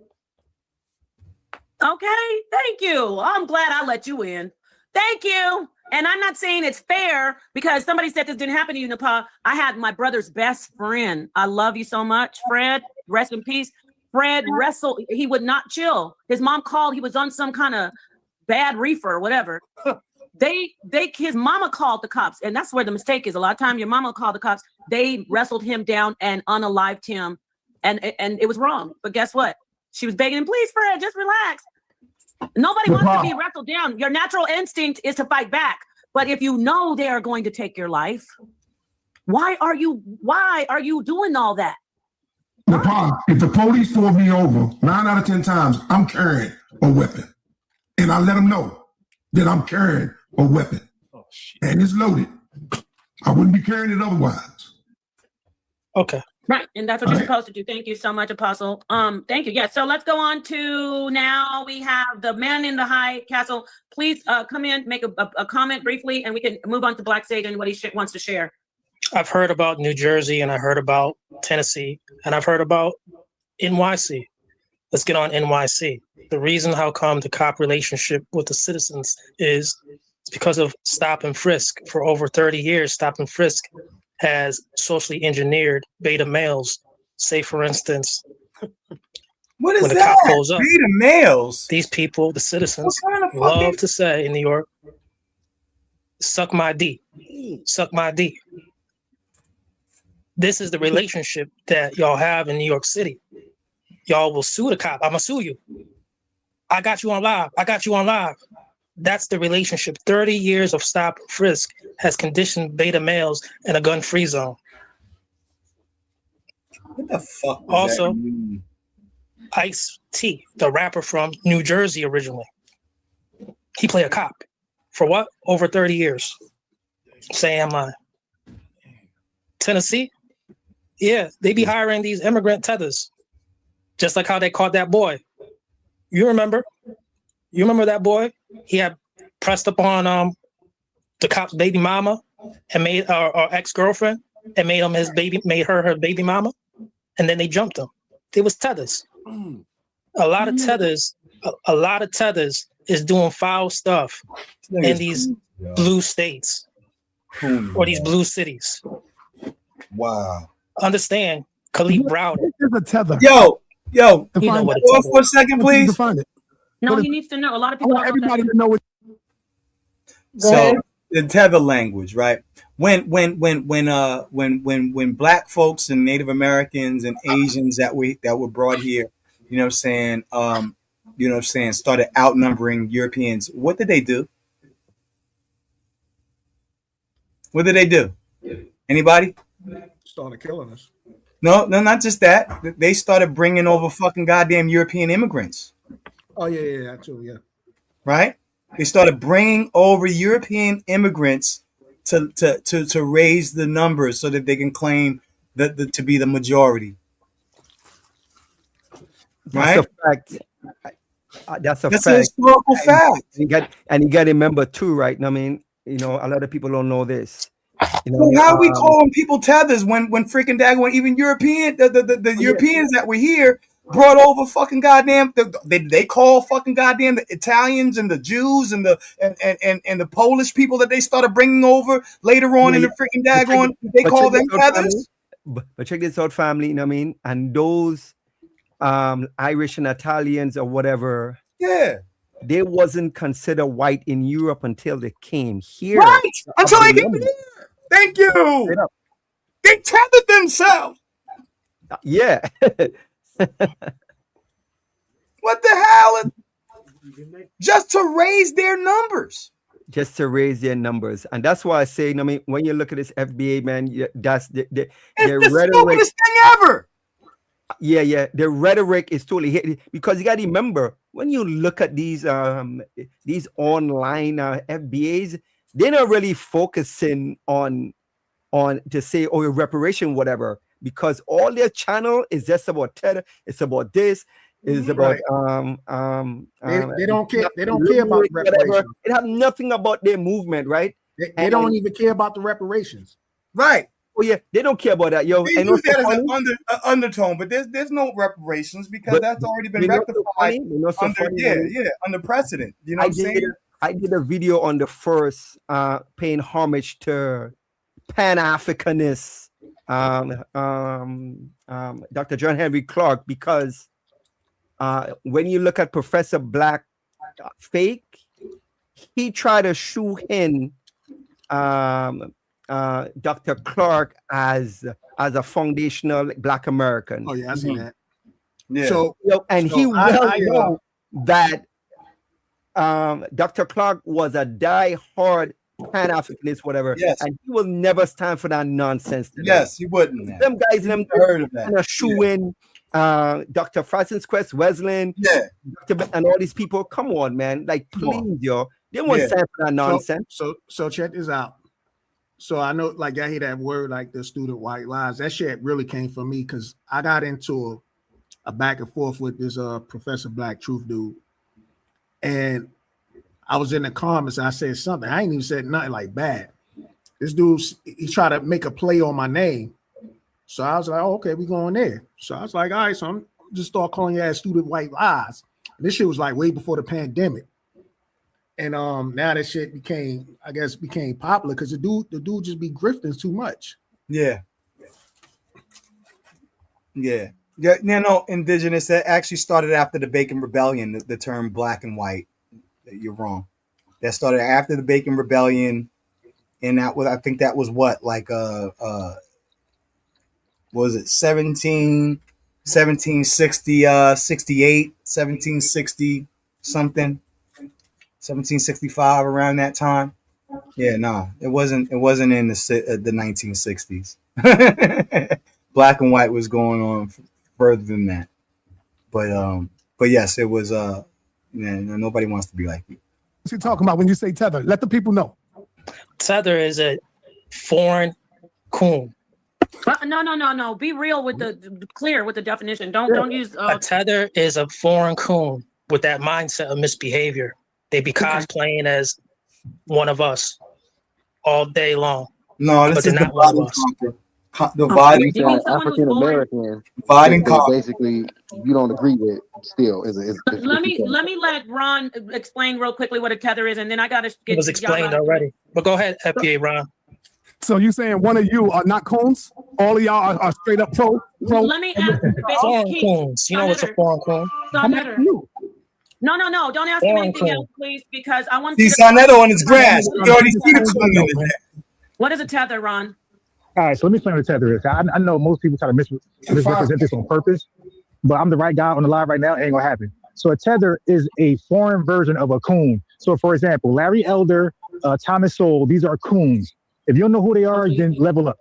Okay, thank you. I'm glad I let you in. Thank you. And I'm not saying it's fair because somebody said this didn't happen to you, Nepal. I had my brother's best friend. I love you so much, Fred. Rest in peace. Fred wrestled. He would not chill. His mom called. He was on some kind of bad reefer or whatever. His mama called the cops, and that's where the mistake is. A lot of times, your mama called the cops. They wrestled him down and unalived him, and it was wrong. But guess what? She was begging him, please, Fred, just relax. Nobody wants to be wrestled down. Your natural instinct is to fight back. But if you know they are going to take your life, why are you doing all that? If the police pull me over 9 out of 10 times, I'm carrying a weapon. And I let them know that I'm carrying a weapon. Oh, shit. And it's loaded. I wouldn't be carrying it otherwise. Okay. Right, and that's what you're supposed to do. Thank you so much, Apostle. Thank you. Yeah, so let's go on to now we have the man in the high castle. Please come in, make a comment briefly, and we can move on to Black Sage and what he wants to share. I've heard about New Jersey, and I heard about Tennessee, and I've heard about NYC. Let's get on NYC. The reason how come the cop relationship with the citizens is because of stop and frisk. For over 30 years, stop and frisk has socially engineered beta males. Say, for instance, what is when the that? cop pulls up, Beta males? These people, the citizens, love to say in New York, suck my D. Suck my D. This is the relationship that y'all have in New York City. Y'all will sue the cop. I'm going to sue you. I got you on live. I got you on live. That's the relationship. 30 years of stop and frisk has conditioned beta males in a gun-free zone. What the fuck? Also, Ice-T, the rapper from New Jersey originally, he played a cop. For what? Over 30 years. Say I'm lying. Tennessee? Yeah, they be hiring these immigrant tethers. Just like how they caught that boy. You remember? You remember that boy? He had pressed upon the cop's baby mama and made our ex-girlfriend and made her her baby mama, and then they jumped him. They was tethers. A lot of tethers is doing foul stuff in these blue states or these blue cities. Wow. Understand, Khalid Browder. There's a tether. Yo, you know what hold for a second, please. Define it. No, he needs to know. A lot of people don't know everybody that. to know what. So the tether language, right? When black folks and Native Americans and Asians that were brought here, you know what I'm saying, started outnumbering Europeans, what did they do? What did they do? Anybody? Started killing us. No, not just that. They started bringing over fucking goddamn European immigrants. Oh yeah, too, yeah. Right? They started bringing over European immigrants to raise the numbers so that they can claim to be the majority. That's right? a fact. That's a That's fact. a historical fact. You got to remember too, right? I mean, you know, a lot of people don't know this. You know, So how we calling people tethers when freaking daggone even European the Europeans that were here brought over fucking goddamn they call fucking goddamn the Italians and the Jews and the Polish people that they started bringing over later on in the freaking daggone they call them tethers. But check this out, family. You know what I mean? And those Irish and Italians or whatever, they wasn't considered white in Europe until they came here. Right, until they came here. Thank you. They tethered themselves. Yeah. What the hell? Just to raise their numbers. Just to raise their numbers. And that's why I say, I mean, when you look at this FBA, man, that's the stupidest thing ever. Yeah. The rhetoric is totally hit because you got to remember when you look at these online FBAs, they're not really focusing on to say, oh, reparation, whatever, because all their channel is just about tether. It's about this. It's about they don't care. They don't care about reparations. It have nothing about their movement, right? They don't even care about the reparations. Right. Oh yeah, they don't care about that, yo. They use that as an undertone, but there's no reparations because that's already been rectified under precedent. You know what I'm saying? I did a video on the first paying homage to Pan-Africanists, Dr. John Henry Clark, because when you look at Professor Black fake, he tried to shoe in Dr. Clark as a foundational Black American. Oh yeah, I see that. Yeah. So he know that Dr. Clark was a die-hard Pan-Africanist, whatever, and he will never stand for that nonsense today. Yes, he wouldn't. Them guys, them heard of that. Shoe in Dr. Francis Quest Wesleyan, and all these people. Come on, man! Like, please, yo, they won't stand for that nonsense. So check this out. So I know, like, I hear that word, like the student white lies. That shit really came from me because I got into a back and forth with this Professor Black Truth dude, and I was in the comments and I said something. I ain't even said nothing like bad. This dude, he tried to make a play on my name. So I was like, oh, okay, we going there. So I was like, all right, so I'm just start calling your ass student white lies. And this shit was like way before the pandemic. And now that shit became popular because the dude just be grifting too much. Yeah. No, indigenous, that actually started after the Bacon Rebellion, the term black and white. You're wrong. That started after the Bacon Rebellion, and that was, I think that was what, like was it 1760 68, 1760 something, 1765, around that time. Yeah, no, it wasn't in the 1960s. Black and white was going on further than that. But yes, it was nobody wants to be like you. What you talking about when you say tether? Let the people know. Tether is a foreign coon. No. Be real with clear with the definition. Don't use. A tether is a foreign coon with that mindset of misbehavior. They be cosplaying as one of us all day long. No, this is not one of us. African American. Basically, you don't agree with still. Let me let Ron explain real quickly what a tether is, and then I got to get. It was explained already, but go ahead, FBA Ron. So you saying one of you are not coons? All of y'all are straight up pro? Let me ask. Foreign coons. You know what's a foreign coon? I'm asking you. No. Don't ask him anything else, please, because I want See you to. Sarnetto on his grass. You already see the coon in his neck. What is a tether, Ron? All right, so let me explain what a tether is. I know most people try to misrepresent this on purpose, but I'm the right guy on the live right now. It ain't gonna happen. So a tether is a foreign version of a coon. So for example, Larry Elder, Thomas Sowell, these are coons. If you don't know who they are, then level up.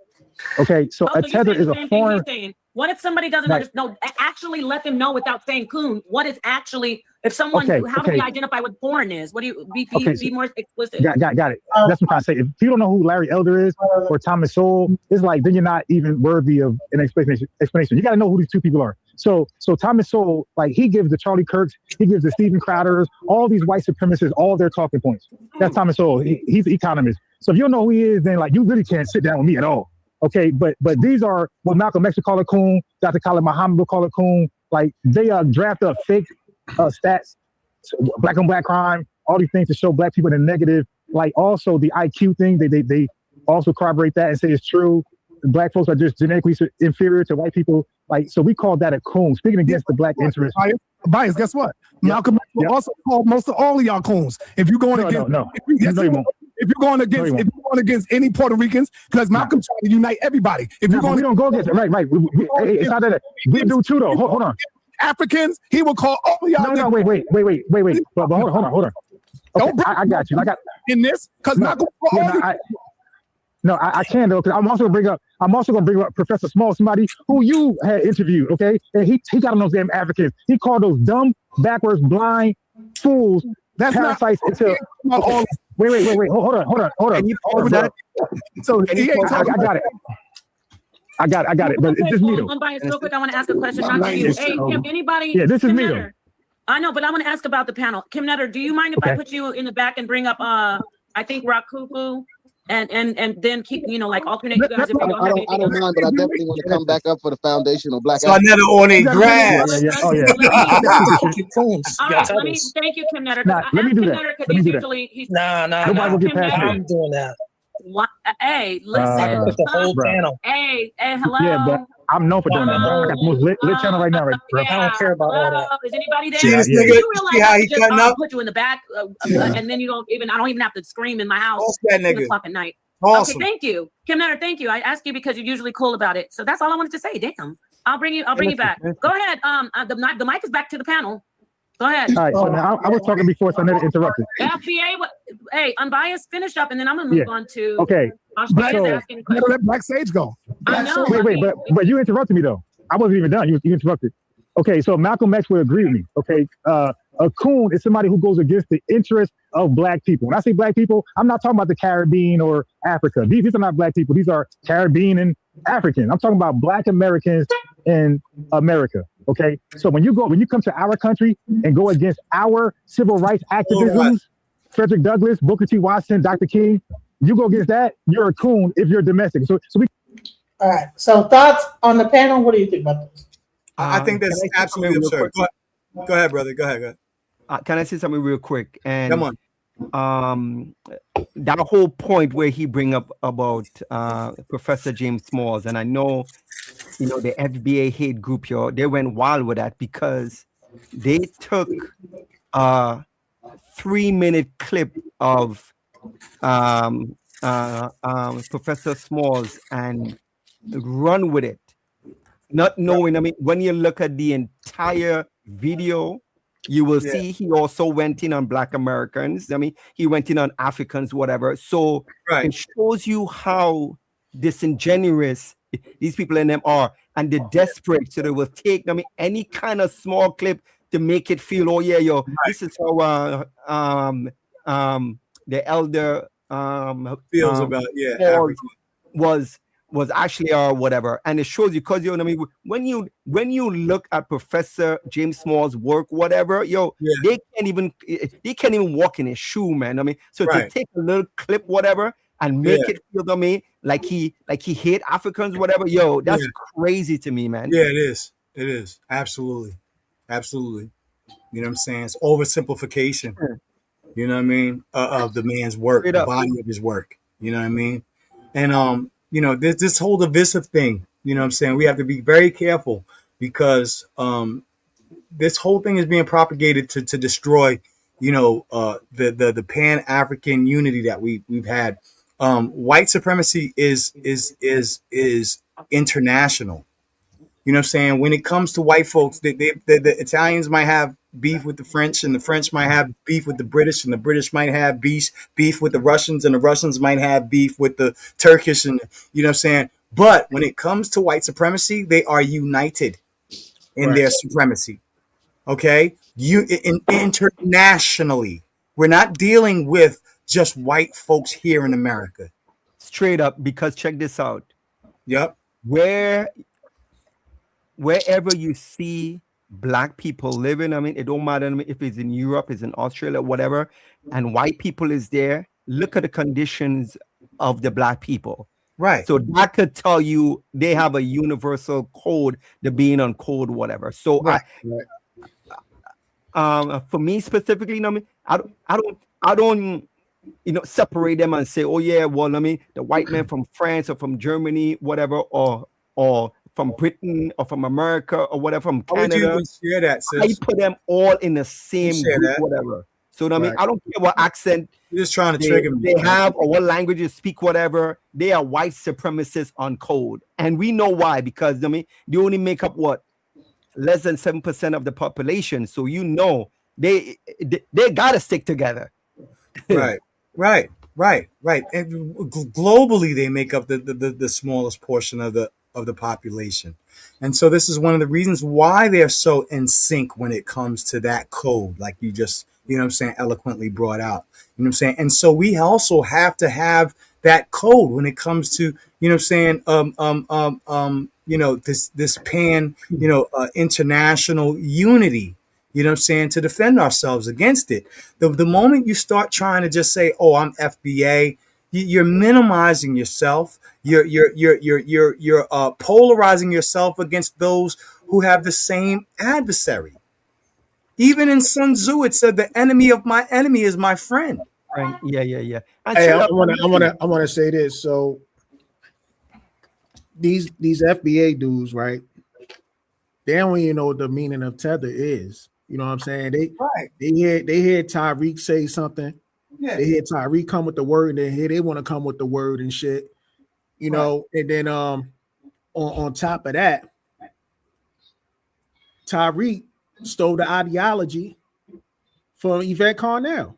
Okay, so a tether is a foreign. What if somebody doesn't understand? No, actually let them know without saying coon. What is actually, if someone, how do we identify what foreign is? What do you, be more explicit. Got it. That's what I'm trying to say. If you don't know who Larry Elder is or Thomas Sowell, it's like, then you're not even worthy of an explanation. You got to know who these two people are. So Thomas Sowell, like he gives the Charlie Kirks, he gives the Stephen Crowders, all these white supremacists, all their talking points. That's Thomas Sowell. He's an economist. So if you don't know who he is, then like you really can't sit down with me at all. Okay, but these are what Malcolm X would call a coon, Dr. Khalid Muhammad would call a coon. Like they draft up fake stats, black on black crime, all these things to show black people in the negative. Like also the IQ thing, they also corroborate that and say it's true. Black folks are just genetically inferior to white people. Like, so we call that a coon. Speaking against the black interest. Bias, guess what? Malcolm X will also call most of all of y'all coons. If you're going against, if you're going against any Puerto Ricans, because Malcolm tried to unite everybody. If you're going, we don't go against it. Right. It's not that we do too, though. Hold on. Africans, he will call all of y'all. No, wait. But hold on. Okay, I got you. In this, because Malcolm. I can though, because I'm also gonna bring up Professor Small, somebody who you had interviewed, okay? And he got on those damn Africans. He called those dumb, backwards, blind fools. That's parasites until. Okay. Wait. Hold on. Can you pause that? So I got it. But it's just me though. Unbiased, real quick, I want to ask a question. Not to you. Hey, Kim, anybody? Yeah, this is me though. I know, but I want to ask about the panel. Kim Nutter, do you mind if I put you in the back and bring up I think Rakufu? And then keep, like alternate you guys. I don't mind, but I definitely want to come back up for the foundational black. So I never on a grass. All right, let me thank you, Kim Nutter. Let me do that. Because he's usually nobody will get past me. I'm doing that. What? Hey, listen. The whole panel. Hey, hello. Yeah, but I'm known for doing that. I got the most lit channel right now, right? Yeah. I don't care about all that. Is anybody there? See this nigga? You realize See how I he just cutting up? put you in the back, and then I don't even have to scream in my house. That 10 nigga. o'clock at night. Awesome. Okay, thank you, Kim Nutter. Thank you. I asked you because you're usually cool about it. So that's all I wanted to say. Damn. I'll bring you back. Go ahead. The mic is back to the panel. Go ahead. All right. So now I was talking before, so I never interrupted. FBA. Hey, Unbiased, finish up, and then I'm gonna move on to. Okay. Let Black Sage go. I know. Wait, but you interrupted me though. I wasn't even done. You interrupted. Okay, so Malcolm X would agree with me. Okay, a coon is somebody who goes against the interests of black people. When I say black people, I'm not talking about the Caribbean or Africa. These are not black people. These are Caribbean and African. I'm talking about black Americans in America. Okay, so when you come to our country and go against our civil rights activism, Frederick Douglass, Booker T. Washington, Dr. King, you go against that, you're a coon if you're domestic. So we. All right. So thoughts on the panel? What do you think about this? I think that's absolutely absurd. Go ahead, brother. Go ahead. Can I say something real quick? And come on. That whole point where he bring up about Professor James Smalls, and I know, the FBA hate group here, they went wild with that because they took a 3-minute clip of Professor Smalls and run with it. Not knowing, when you look at the entire video, you will see he also went in on Black Americans. He went in on Africans, whatever. So it shows you how disingenuous these people in them are, and they're desperate. So they will take any kind of small clip to make it feel, this is how the elder feels about was actually or whatever, and it shows you because when you look at Professor James Small's work, whatever, they can't even walk in his shoe, man. So to take a little clip, whatever, and make it feel like he hate Africans, whatever, that's crazy to me, man. Yeah, it is absolutely. You know what I'm saying? It's oversimplification. You know what I mean? Of the man's work, the body of his work. You know what I mean? And this whole divisive thing, you know what I'm saying? We have to be very careful because, this whole thing is being propagated to destroy, the Pan African unity that we've had. White supremacy is international. You know what I'm saying? When it comes to white folks, the Italians might have beef with the French, and the French might have beef with the British, and the British might have beef with the Russians, and the Russians might have beef with the Turkish, and you know what I'm saying? But when it comes to white supremacy, they are united in their supremacy. Okay? Internationally. We're not dealing with just white folks here in America. Straight up, because check this out. Yep. Wherever you see black people living, I mean, it don't matter if it's in Europe, it's in Australia, whatever, and white people is there, look at the conditions of the black people. Right. So that could tell you they have a universal code, the being on code, whatever. So for me specifically, you know, I don't separate them and say, oh yeah, well, I mean, the white man from France or from Germany, whatever, or from Britain or from America or whatever, from Canada. How would you share that, sis? I put them all in the same group, that. whatever. So I mean, I don't care what accent you're just trying to trigger me. They have or what languages speak, whatever. They are white supremacists on code, and we know why, because I mean, they only make up what, less than 7% of the population. So they gotta stick together. Right. And globally, they make up the smallest portion of the population, and so this is one of the reasons why they're so in sync when it comes to that code, like you just eloquently brought out. You know what I'm saying? And so we also have to have that code when it comes to this pan international unity. You know what I'm saying? To defend ourselves against it. The moment you start trying to just say, "Oh, I'm FBA," you're minimizing yourself. You're polarizing yourself against those who have the same adversary. Even in Sun Tzu, it said, "The enemy of my enemy is my friend." Right. Yeah. Hey, I want to say this. So these FBA dudes, right? They don't even know what the meaning of tether is. You know what I'm saying? They hear Tyreek say something. Yeah. They hear Tyreek come with the word, and then here they want to come with the word and shit. You know, and then on top of that, Tyreek stole the ideology from Yvette Carnell.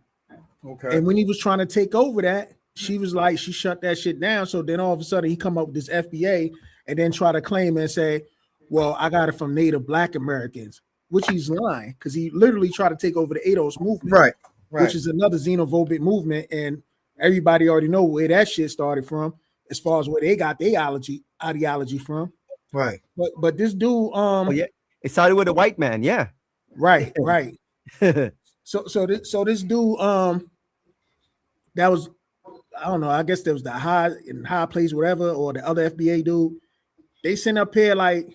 Okay. And when he was trying to take over that, she was like, she shut that shit down. So then all of a sudden he come up with this FBA and then try to claim and say, well, I got it from Native Black Americans, which he's lying, because he literally tried to take over the ADOS movement, right, which is another xenophobic movement. And everybody already know where that shit started from, as far as where they got their ideology from. Right. But this dude, it started with a white man, yeah. Right. So this dude, that was, I don't know, I guess there was the high place, whatever, or the other FBA dude. They sent up here like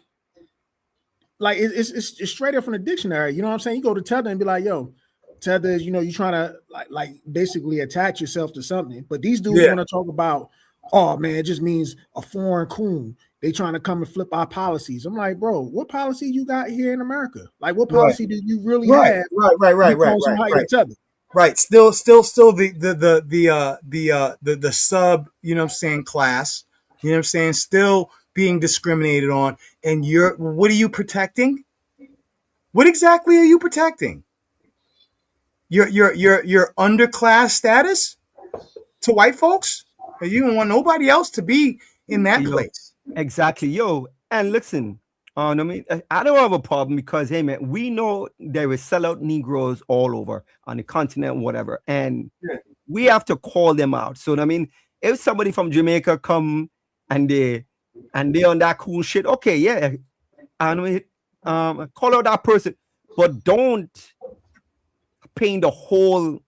it's straight up from the dictionary. You know what I'm saying? You go to Tether and be like, yo, Tether is, you trying to like basically attach yourself to something. But these dudes want to talk about, oh man, it just means a foreign coon. They trying to come and flip our policies. I'm like, bro, what policy you got here in America? Like, what policy do you really have? Right. Still the sub, class, still being discriminated on. And what are you protecting? What exactly are you protecting? Your underclass status to white folks? You don't want nobody else to be in that place. Exactly. Yo, and listen, I mean, I don't have a problem because, hey, man, we know there is sellout Negroes all over on the continent, whatever, and we have to call them out. So, I mean, if somebody from Jamaica come and they on that cool shit, okay, yeah, I mean, call out that person, but don't paint the whole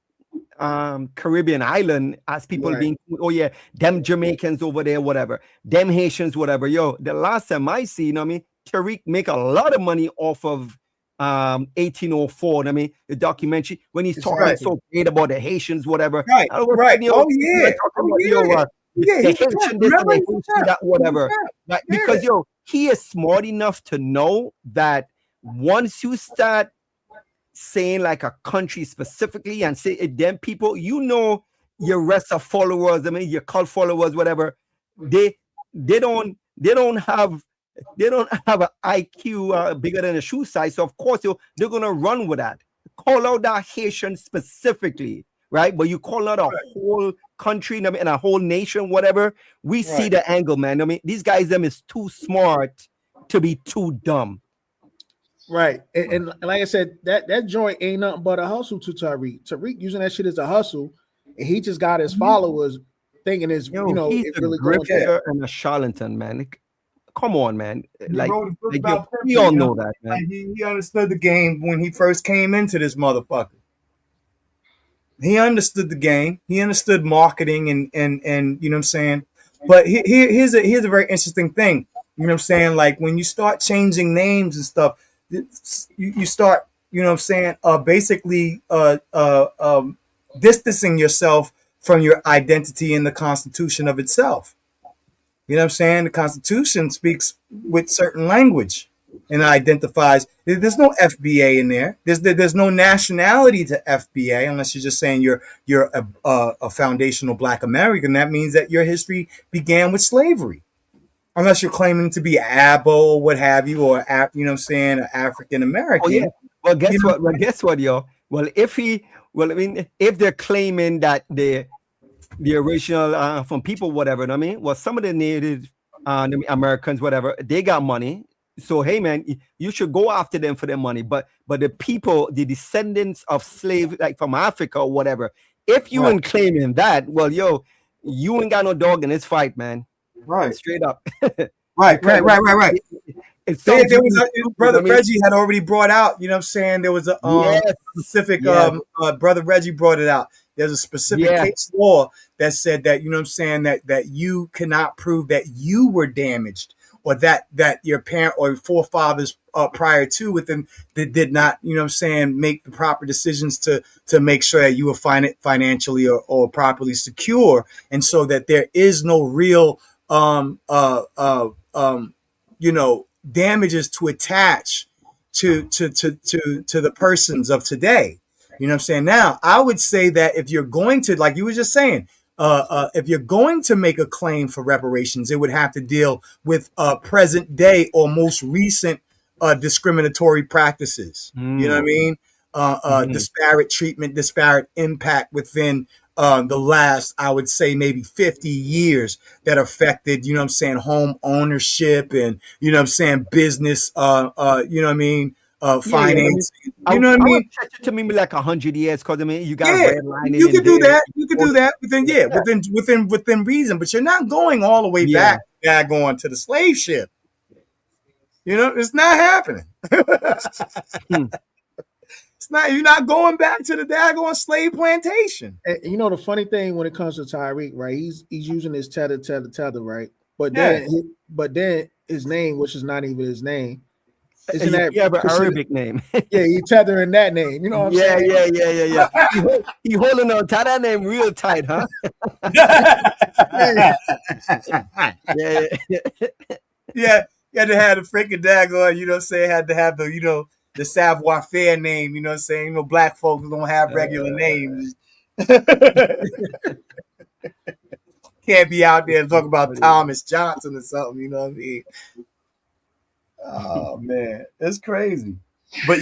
Caribbean island as people being, oh yeah, them Jamaicans over there, whatever, them Haitians, whatever. Yo, the last time I see, Tariq make a lot of money off of 1804. I mean, the documentary when he's talking so great about the Haitians, whatever. Right. Whatever. Because he is smart enough to know that once you start saying like a country specifically and say it, then people, you know, your rest of followers, I mean, your cult followers, whatever, they don't have an IQ bigger than a shoe size. So of course they're gonna run with that. Call out that Haitian specifically, right? But you call out a whole country and a whole nation, whatever. We see the angle, man. I mean, these guys, them is too smart to be too dumb. Right. And like I said, that joint ain't nothing but a hustle to Tariq. Tariq using that shit as a hustle, and he just got his followers thinking it's, Yo, you know, he's it a really going grifter and a charlatan, man. Come on, man. Like wrote a book we about all Pimp, know that, man. Like he understood the game when he first came into this motherfucker. He understood the game. He understood marketing and you know what I'm saying. But here's a very interesting thing. You know what I'm saying? Like when you start changing names and stuff, you start, you know what I'm saying, basically distancing yourself from your identity in the Constitution of itself. You know what I'm saying? The Constitution speaks with certain language and identifies. There's no FBA in there. There's no nationality to FBA unless you're just saying you're a foundational Black American. That means that your history began with slavery. Unless you're claiming to be Abo or what have you, or you know what I'm saying, African American. Oh yeah. Well, guess what? Well, guess what, yo? Well, I mean, if they're claiming that the original from people, whatever, you know what I mean? Well, some of the Native Americans, whatever, they got money. So hey, man, you should go after them for their money. But the people, the descendants of slaves, like from Africa or whatever, if you ain't claiming that, well, yo, you ain't got no dog in this fight, man. Right. Straight up. Right. There was Brother I mean, Reggie had already brought out, you know what I'm saying? There was a specific Brother Reggie brought it out. There's a specific case law that said that, you know what I'm saying, that you cannot prove that you were damaged or that your parent or forefathers prior to within that did not, you know what I'm saying, make the proper decisions to make sure that you were financially or properly secure. And so that there is no real you know, damages to attach to the persons of today. You know what I'm saying? Now, I would say that if you're going to, like you were just saying, if you're going to make a claim for reparations, it would have to deal with present day or most recent discriminatory practices. You know what I mean? Disparate treatment, disparate impact within the last, I would say, maybe 50 years that affected, you know what I'm saying, home ownership and, you know what I'm saying, business, you know what I mean, finance. You know what I mean? To me like 100 years, because I mean, you got redlining. You can do that. You can do that within reason, but you're not going all the way back going to the slave ship. You know, it's not happening. It's not. You're not going back to the daggone slave plantation. And you know the funny thing when it comes to Tariq, right? He's using his tether, right? But then his name, which is not even his name, isn't that you have an Arabic name? Yeah, he tethering that name. You know what I'm saying? Yeah. He holding on to that name real tight, huh? Yeah. You had to have the freaking daggone, you know what I'm saying? Had to have the, you know, the savoir faire name, you know what I'm saying? You know, Black folks don't have regular names. Can't be out there and talk about Thomas Johnson or something, you know what I mean? Oh man, it's crazy. But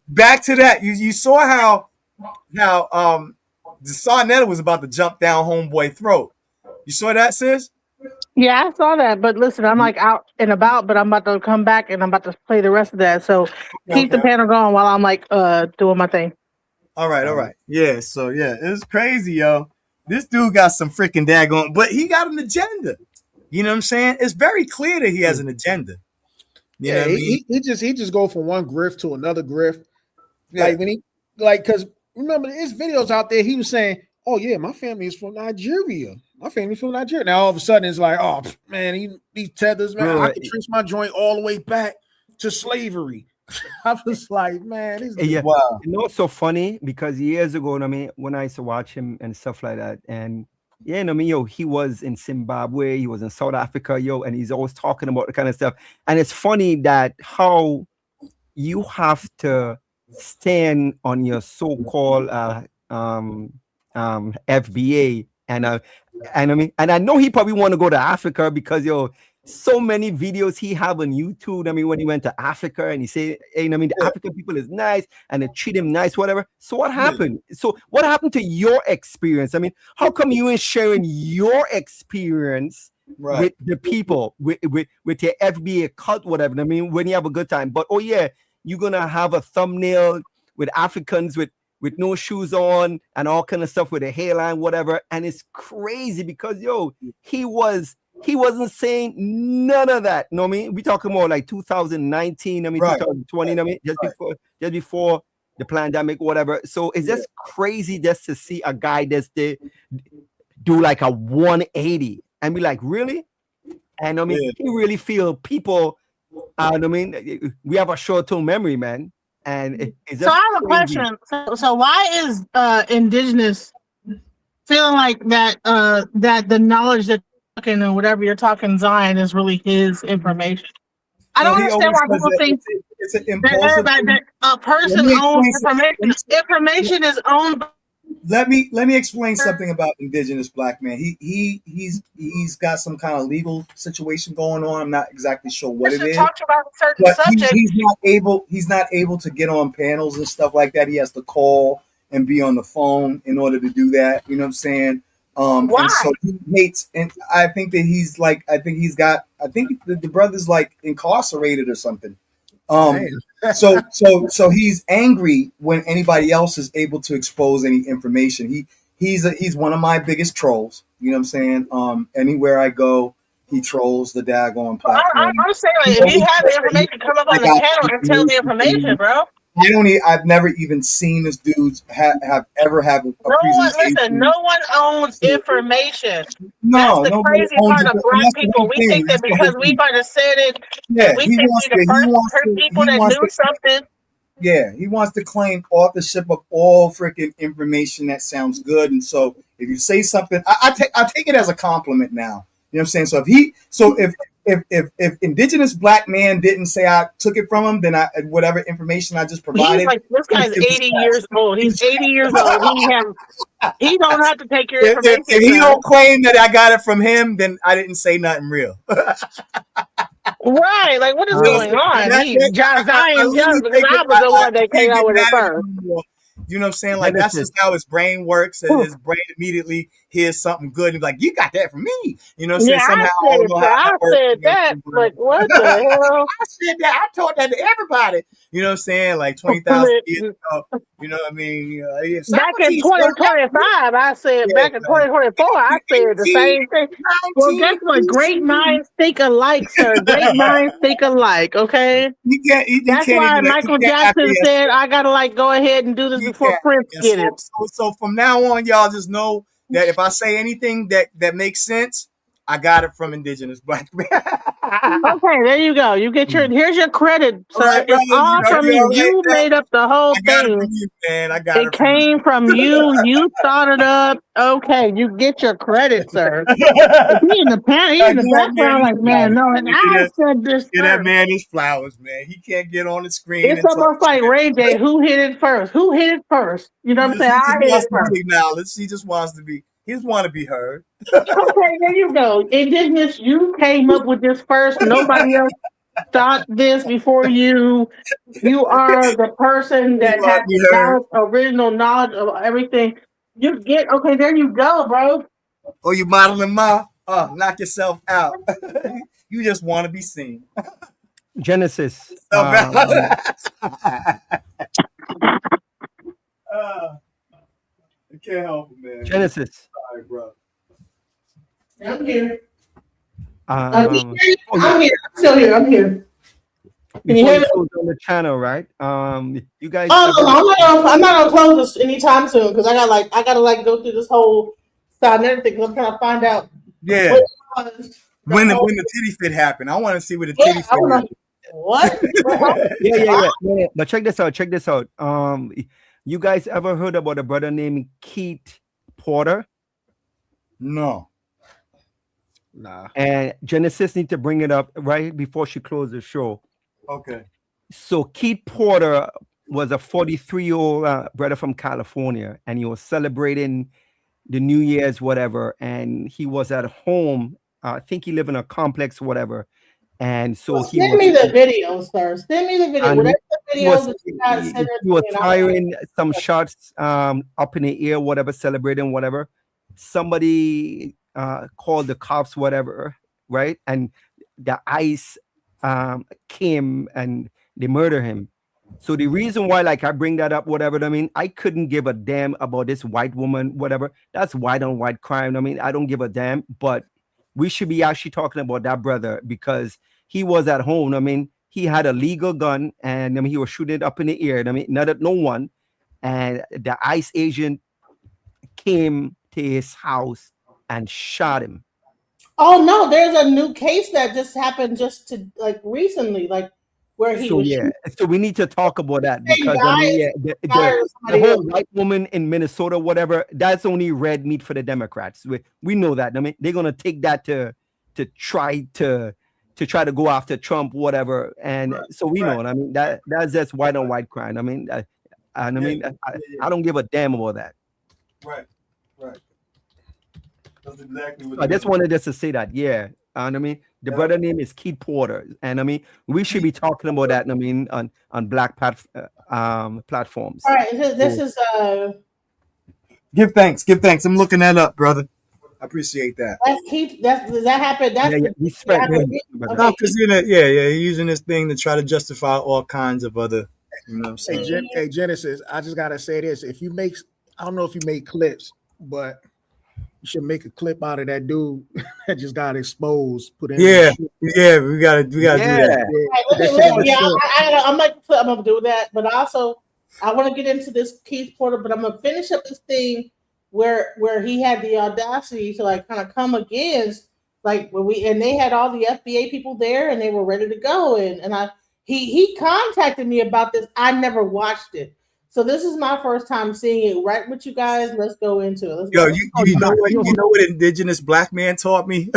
back to that. You saw how the Sarnetta was about to jump down homeboy throat. You saw that, sis? Yeah, I saw that. But listen, I'm like out and about, but I'm about to come back and I'm about to play the rest of that. So keep the panel going while I'm like doing my thing. All right. Yeah, so yeah, it's crazy, yo. This dude got some freaking daggone, but he got an agenda. You know what I'm saying? It's very clear that he has an agenda. You know what I mean? he just go from one grift to another grift. Like when because remember his videos out there, he was saying, "Oh yeah, my family is from Nigeria. My family's from Nigeria." Now all of a sudden it's like, "Oh man, these tethers, man, I can trace my joint all the way back to slavery." I was like, man, this is wow. You know what's so funny? Because years ago, I mean, when I used to watch him and stuff like that, and I mean, yo, he was in Zimbabwe, he was in South Africa, yo, and he's always talking about the kind of stuff. And it's funny that how you have to stand on your so-called FBA, and I mean, and I know he probably want to go to Africa because so many videos he have on YouTube. I mean, when he went to Africa and he said, hey, I mean, the African people is nice and they treat him nice, whatever. So what happened? So what happened to your experience? I mean, how come you ain't sharing your experience with the people, with your FBA cult, whatever? I mean, when you have a good time, but oh yeah, you're gonna have a thumbnail with Africans with no shoes on and all kind of stuff with a hairline, whatever. And it's crazy because he wasn't saying none of that. You know what I mean? We talking more like 2019, 2020, just before the pandemic, whatever. So it's just crazy just to see a guy that's there do like a 180 and be like, really? And I mean, he really feel people. I mean, we have a short-term memory, man. And it's just so I have a question. So why is indigenous feeling like that that the knowledge that you're talking or whatever you're talking Zion is really his information? I don't understand why people think it's an impulsive that a person owns information. Information is owned. Let me explain something about indigenous black man. He's got some kind of legal situation going on. I'm not exactly sure what it is. Talks about a certain But subject. he's not able to get on panels and stuff like that. He has to call and be on the phone in order to do that. You know what I'm saying? Why? And so he hates, and I think that the brother's like incarcerated or something. So he's angry when anybody else is able to expose any information. He's one of my biggest trolls. You know what I'm saying? Anywhere I go, he trolls the daggone platform. I'm saying, like, if you have the information, come up on the channel and tell the information, bro. I've never even seen this dude have ever have a presentation. Listen, no one owns information. No, that's the crazy part of black people. We think that because we might have said it, we think we're the first people that knew something. Yeah, he wants to claim authorship of all freaking information that sounds good, and so if you say something, I take it as a compliment now. You know what I'm saying? So if indigenous black man didn't say I took it from him, then whatever information I just provided. He's like, this guy's 80 years old. He's 80 years old. He don't have to take your information. If he don't claim that I got it from him, then I didn't say nothing real. Right, like what is going on? Zion Jones, because I was the one that came out with it first. You know what I'm saying? Like that's just how his brain works. And his brain immediately hears something good and be like, "You got that from me." You know what I'm saying? Somehow I said that, but what the hell? I said that. I told that to everybody. You know what I'm saying? Like 20,000 years ago. You know what I mean? Back in 2025, I said. Back in 2024, I said the same thing. Well, guess what? Great minds think alike, sir. Great minds think alike. Okay. That's why Michael Jackson said, "I gotta go ahead and do this before Prince get it." So from now on, y'all just know that if I say anything that makes sense, I got it from indigenous black men. Okay, there you go. You get here's your credit, sir. Right, it's all from you. You made up the whole thing. It came from you. You thought it up. Okay, you get your credit, sir. He in the background, like, man, no, and I said this. Get that man his flowers, man. He can't get on the screen. It's almost like Ray J. Who hit it first? Who hit it first? You know what I'm saying? I hit it first. He just wants to be. He just want to be heard. Okay, there you go. Indigenous, you came up with this first. Nobody else thought this before you. You are the person that has the original knowledge of everything. You get okay. There you go, bro. Oh, you modeling ma? Oh, knock yourself out. You just want to be seen. Genesis. I can't help it, man. Genesis. Sorry, bro. I'm here. I'm here. I'm still here. I'm here. Can you hear me? On the channel, right? You guys. Oh, I'm not gonna close this anytime soon because I gotta go through this whole side and everything. Because I'm trying to find out. Yeah. When the titty fit happened, I want to see where the titty fit happened. What? Yeah. But check this out. You guys ever heard about a brother named Keith Porter? No. Nah. And Genesis need to bring it up right before she closes the show. Okay. So Keith Porter was a 43-year-old brother from California, and he was celebrating the New Year's, whatever. And he was at home. I think he lived in a complex, whatever. And so well, send me the video, sir. Send me the video. Whatever the videos that you got, send it to he was me. firing some shots up in the air, whatever, celebrating, whatever. Somebody called the cops, whatever, right? And the ICE came and they murdered him. So the reason why, like, I bring that up, whatever, I mean, I couldn't give a damn about this white woman, whatever. That's white on white crime. I mean, I don't give a damn, but we should be actually talking about that brother because he was at home. I mean, he had a legal gun and I mean, he was shooting it up in the air. I mean, not at no one. And the ICE agent came to his house and shot him. Oh no, there's a new case that just happened recently, like where he was. Yeah, so we need to talk about that because I mean, the whole white woman in Minnesota, whatever, that's only red meat for the Democrats. We know that. I mean, they're gonna take that to try to go after Trump, whatever. And so we know it. I mean, that's just white on white crime. I mean, I don't give a damn about that. Right. That's exactly what I just wanted to say that, yeah. And I mean, the brother name is Keith Porter, and I mean, we should be talking about that. I mean, on black platforms. All right, this is Give thanks. I'm looking that up, brother. I appreciate that. That's Keith. Does that happen? That's No, because you're using this thing to try to justify all kinds of other. You know what I'm saying? Hey, Genesis, I just gotta say this: if you make, I don't know if you make clips, but you should make a clip out of that dude that just got exposed. Put in we gotta do that. I'm gonna do that, but also I want to get into this Keith Porter, but I'm gonna finish up this thing where he had the audacity to like kind of come against like when they had all the FBA people there and they were ready to go and he contacted me about this. I never watched it. So this is my first time seeing it right with you guys. Let's go into it. You know what indigenous black man taught me?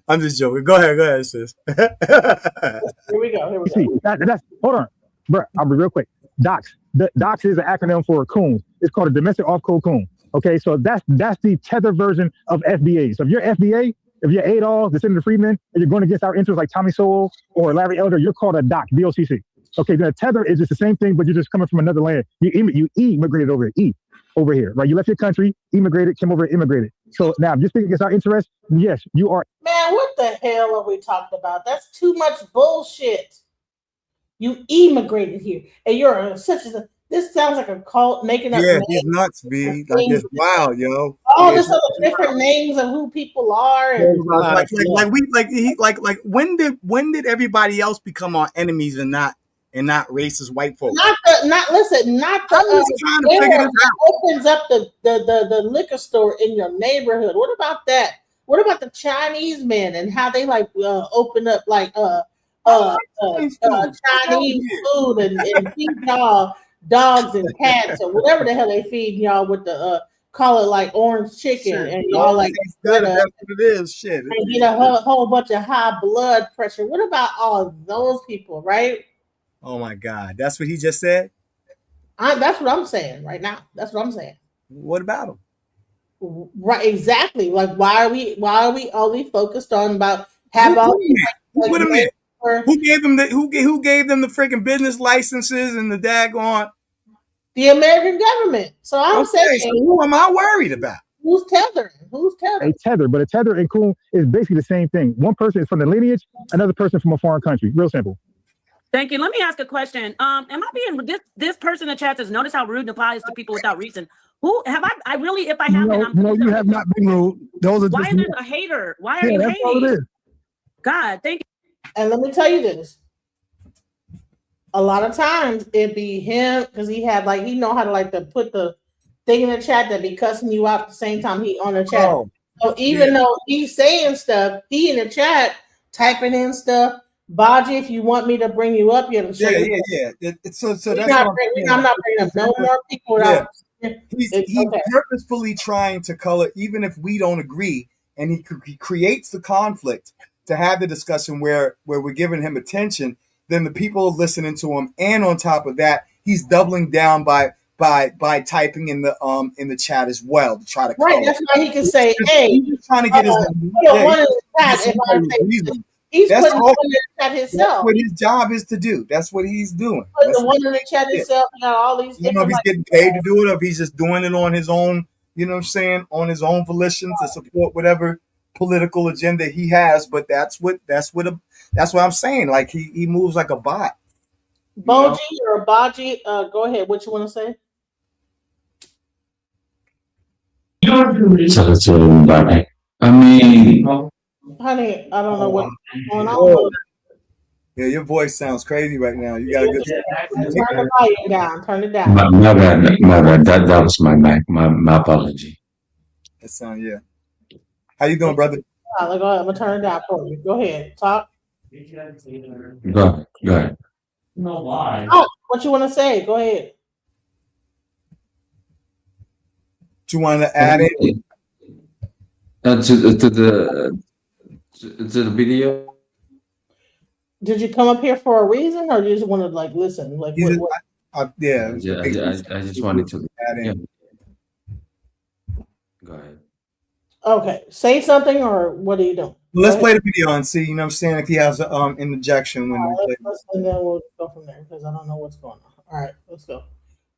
I'm just joking. Go ahead, sis. Here we go. See, that's hold on, bro. I'll be real quick. DOCS. The DOCS is an acronym for coon. It's called a domestic off-code coon. Okay, so that's the tether version of FBA. So if you're FBA, if you're Adolf, the Senator Friedman, and you're going against our interests like Tommy Sowell or Larry Elder, you're called a DOC, DOCC. Okay, then a tether is just the same thing, but you're just coming from another land. You immigrated over here, right? You left your country, immigrated, came over and immigrated. So now, if you're speaking against our interests, yes, you are. Man, what the hell are we talking about? That's too much bullshit. You immigrated here, and you're this sounds like a cult making up. Yeah, he's nuts, B. Like it's wild, yo. All this other different names of who people are. And when did everybody else become our enemies and not racist white folks? Not the opens up the liquor store in your neighborhood. What about that? What about the Chinese men and how they like open up like Chinese food and feed y'all dogs and cats or whatever the hell they feed y'all with the call it like orange chicken and y'all like that's what it is. Shit. And get a whole bunch of high blood pressure. What about all of those people, right? Oh my God, that's what he just said. That's what I'm saying right now. That's what I'm saying. What about him? Right, exactly. Like why are we only focused on about have all? Wait a minute. Who gave them the freaking business licenses and the daggone? The American government. So I'm saying, so who am I worried about? Who's tethering? A tether, but a tether and coon is basically the same thing. One person is from the lineage, another person from a foreign country. Real simple. Thank you. Let me ask a question. Am I being this person in the chat says notice how rude applies to people without reason? Who have I really? If I have been, no, you have not been rude. Those are why just is there a hater? Why are you hating? All it is. God, thank you. And let me tell you this. A lot of times it'd be him because he had like he know how to like to put the thing in the chat that be cussing you out at the same time he on the chat. So even though he's saying stuff, he in the chat typing in stuff. Baji, if you want me to bring you up, you have to show So that's I'm not bringing up no more people. He's purposefully trying to color, even if we don't agree, and he creates the conflict to have the discussion where we're giving him attention, then the people listening to him, and on top of that, he's doubling down by typing in the chat as well to try to right. That's why he can say, "Hey, he's just trying to get his one in the chat." He's that's putting all, one in the chat that's himself. what his job is to do. That's what he's doing. Putting That's the one in the chat himself. You got all these I don't know if different. he's getting paid to do it, or if he's just doing it on his own. You know what I'm saying? On his own volition to support whatever political agenda he has. But that's what I'm saying. Like he moves like a bot. Boji or Baji, go ahead. What you want to say? I mean, honey, I don't know what's going on. Yeah, your voice sounds crazy right now. You got a good. Turn the volume down. Turn it down. my bad. That was my mic. My apology. That sound How you doing, brother? Go ahead. I'm gonna turn it down for you. Go ahead. Talk. Go ahead. No lie. Oh, what you want to say? Go ahead. Do you want to add in? To the video. Did you come up here for a reason, or you just want to listen? Like what? Yeah. I just wanted to add in. Go ahead. Okay, say something, or what are you doing? Let's play the video and see. You know what I'm saying? If he has an interjection when we play. And then we'll go from there because I don't know what's going on. All right, let's go.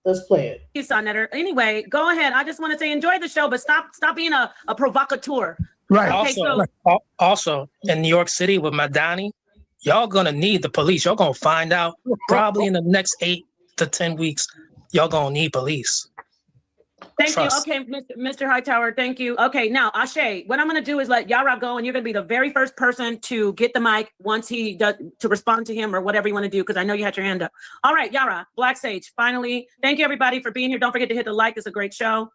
Let's play it. You saw Netter. Anyway, go ahead. I just want to say enjoy the show, but stop being a provocateur. Right. Okay, Also, in New York City with Madani, y'all gonna need the police. Y'all gonna find out probably in the next 8 to 10 weeks. Y'all gonna need police. Thank Trust. you. Okay, Mr. Hightower, thank you. Okay, now, Ashe, what I'm going to do is let Yara go, and you're going to be the very first person to get the mic once he does, to respond to him or whatever you want to do, because I know you had your hand up. All right, Yara, Black Sage, finally. Thank you, everybody, for being here. Don't forget to hit the like. It's a great show.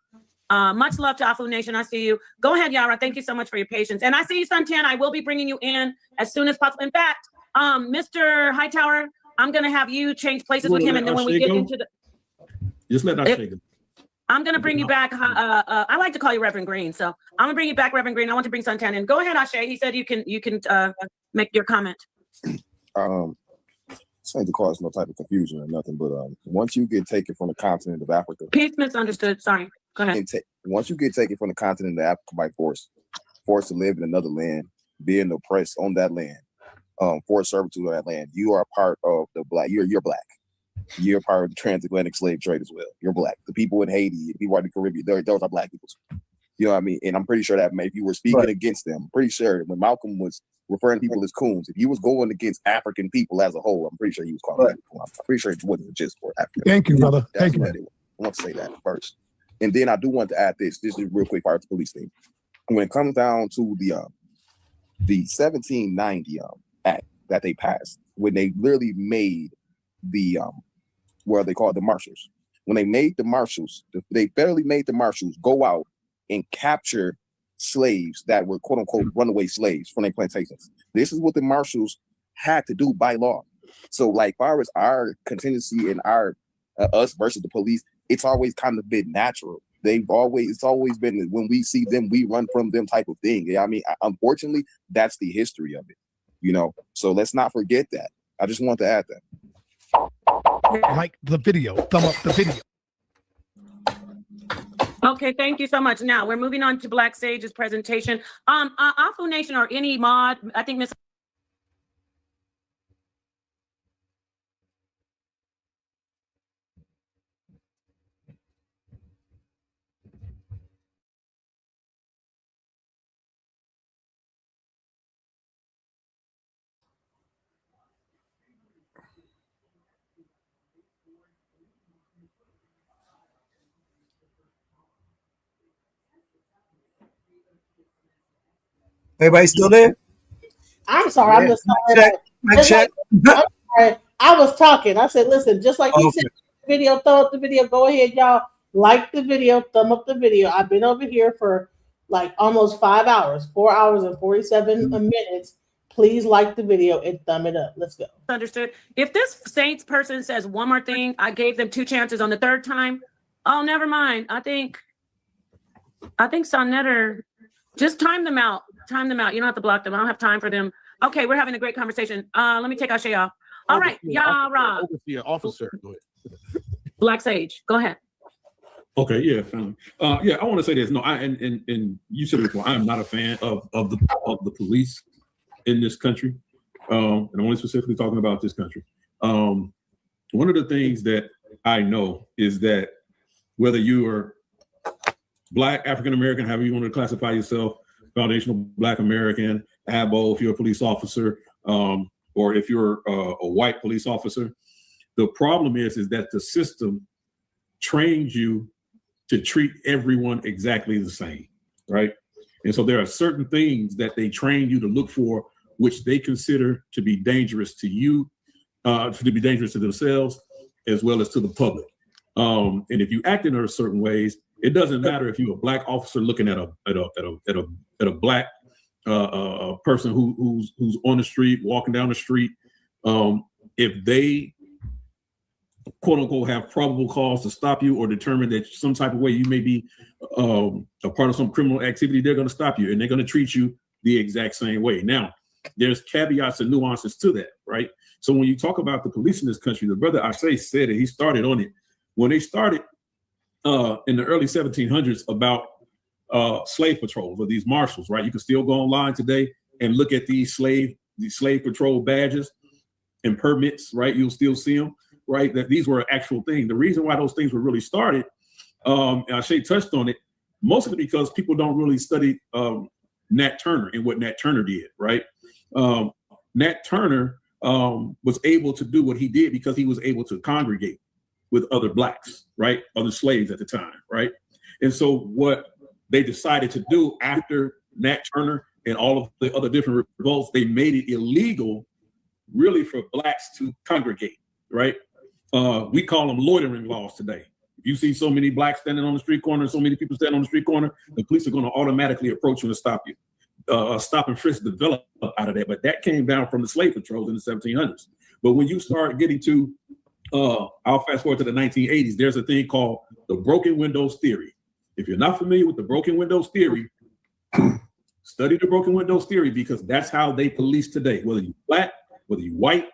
Much love to Afu Nation. I see you. Go ahead, Yara. Thank you so much for your patience. And I see you, Suntan. I will be bringing you in as soon as possible. In fact, Mr. Hightower, I'm going to have you change places with him, and then when we get into the... Just let Ashe go. I'm going to bring you back. I like to call you Reverend Green. So I'm going to bring you back, Reverend Green. I want to bring Suntan in. Go ahead, Ashe. He said you can make your comment. This ain't to cause no type of confusion or nothing, but once you get taken from the continent of Africa. Peace misunderstood. Sorry. Go ahead. Once you get taken from the continent of Africa by forced to live in another land, being oppressed on that land, forced servitude on that land, you are a part of the black. You're black. You're part of the transatlantic slave trade as well. You're black. The people in Haiti, the people in the Caribbean, those are black people. You know what I mean? And I'm pretty sure that if you were speaking against them, I'm pretty sure when Malcolm was referring to people as coons, if he was going against African people as a whole, I'm pretty sure he was calling them coons. I'm pretty sure it wasn't just for African. Thank you, brother. Thank you. I want to say that first. And then I do want to add this. This is real quick part of the police thing. When it comes down to the 1790 act that they passed, when they literally made the what they call the marshals. When they made the marshals, they barely made the marshals go out and capture slaves that were quote unquote runaway slaves from their plantations. This is what the marshals had to do by law. So like far as our contingency and our us versus the police, it's always kind of been natural. It's always been when we see them, we run from them type of thing. Yeah, I mean, unfortunately, that's the history of it, you know. So let's not forget that. I just want to add that. Like the video, thumb up the video. Okay, thank you so much. Now we're moving on to Black Sage's presentation. Afu Nation or any mod, I think Miss. Everybody still there? I'm sorry. I'm just check. I'm sorry. I was talking. I said, listen, just like you said, video, throw up the video. Go ahead, y'all. Like the video, thumb up the video. I've been over here for like almost 5 hours, 4 hours and 47 minutes. Please like the video and thumb it up. Let's go. Understood. If this Saints person says one more thing, I gave them 2 chances on the 3rd time. Oh, never mind. I think Sonnetter, just time them out. Time them out. You don't have to block them. I don't have time for them Okay, we're having a great conversation. Let me take our share off. All right, Yara. Officer, go ahead. Black Sage, go ahead. Okay, yeah, family. Yeah, I want to say this. No, and you said it before. I am not a fan of the police in this country, and I'm only specifically talking about this country. One of the things that I know is that whether you are Black, African American, however you want to classify yourself, foundational Black American, ABO, if you're a police officer, or if you're a white police officer, the problem is that the system trains you to treat everyone exactly the same, right? And so there are certain things that they train you to look for, which they consider to be dangerous to you, to be dangerous to themselves, as well as to the public. And if you act in certain ways, it doesn't matter if you're a Black officer looking at a Black person who's on the street, walking down the street. If they quote unquote have probable cause to stop you or determine that some type of way you may be a part of some criminal activity, they're going to stop you and they're going to treat you the exact same way. Now, there's caveats and nuances to that, right? So when you talk about the police in this country, the brother Ashay said it, he started on it. When they started in the early 1700s about slave patrols or these marshals, right? You can still go online today and look at these slave patrol badges and permits, right? You'll still see them, right? That these were an actual thing. The reason why those things were really started, and Ashay touched on it, mostly because people don't really study Nat Turner and what Nat Turner did, right? Nat Turner was able to do what he did because he was able to congregate with other Blacks, right? Other slaves at the time, right? And so what they decided to do after Nat Turner and all of the other different revolts, they made it illegal really for Blacks to congregate, right? We call them loitering laws today. If you see so many Blacks standing on the street corner, so many people standing on the street corner, the police are going to automatically approach you and stop you. Stop and frisk developed out of that, but that came down from the slave patrols in the 1700s. But when you start getting to, I'll fast forward to the 1980s, there's a thing called the broken windows theory. If you're not familiar with the broken windows theory, study the broken windows theory, because that's how they police today. Whether you're Black, whether you're white,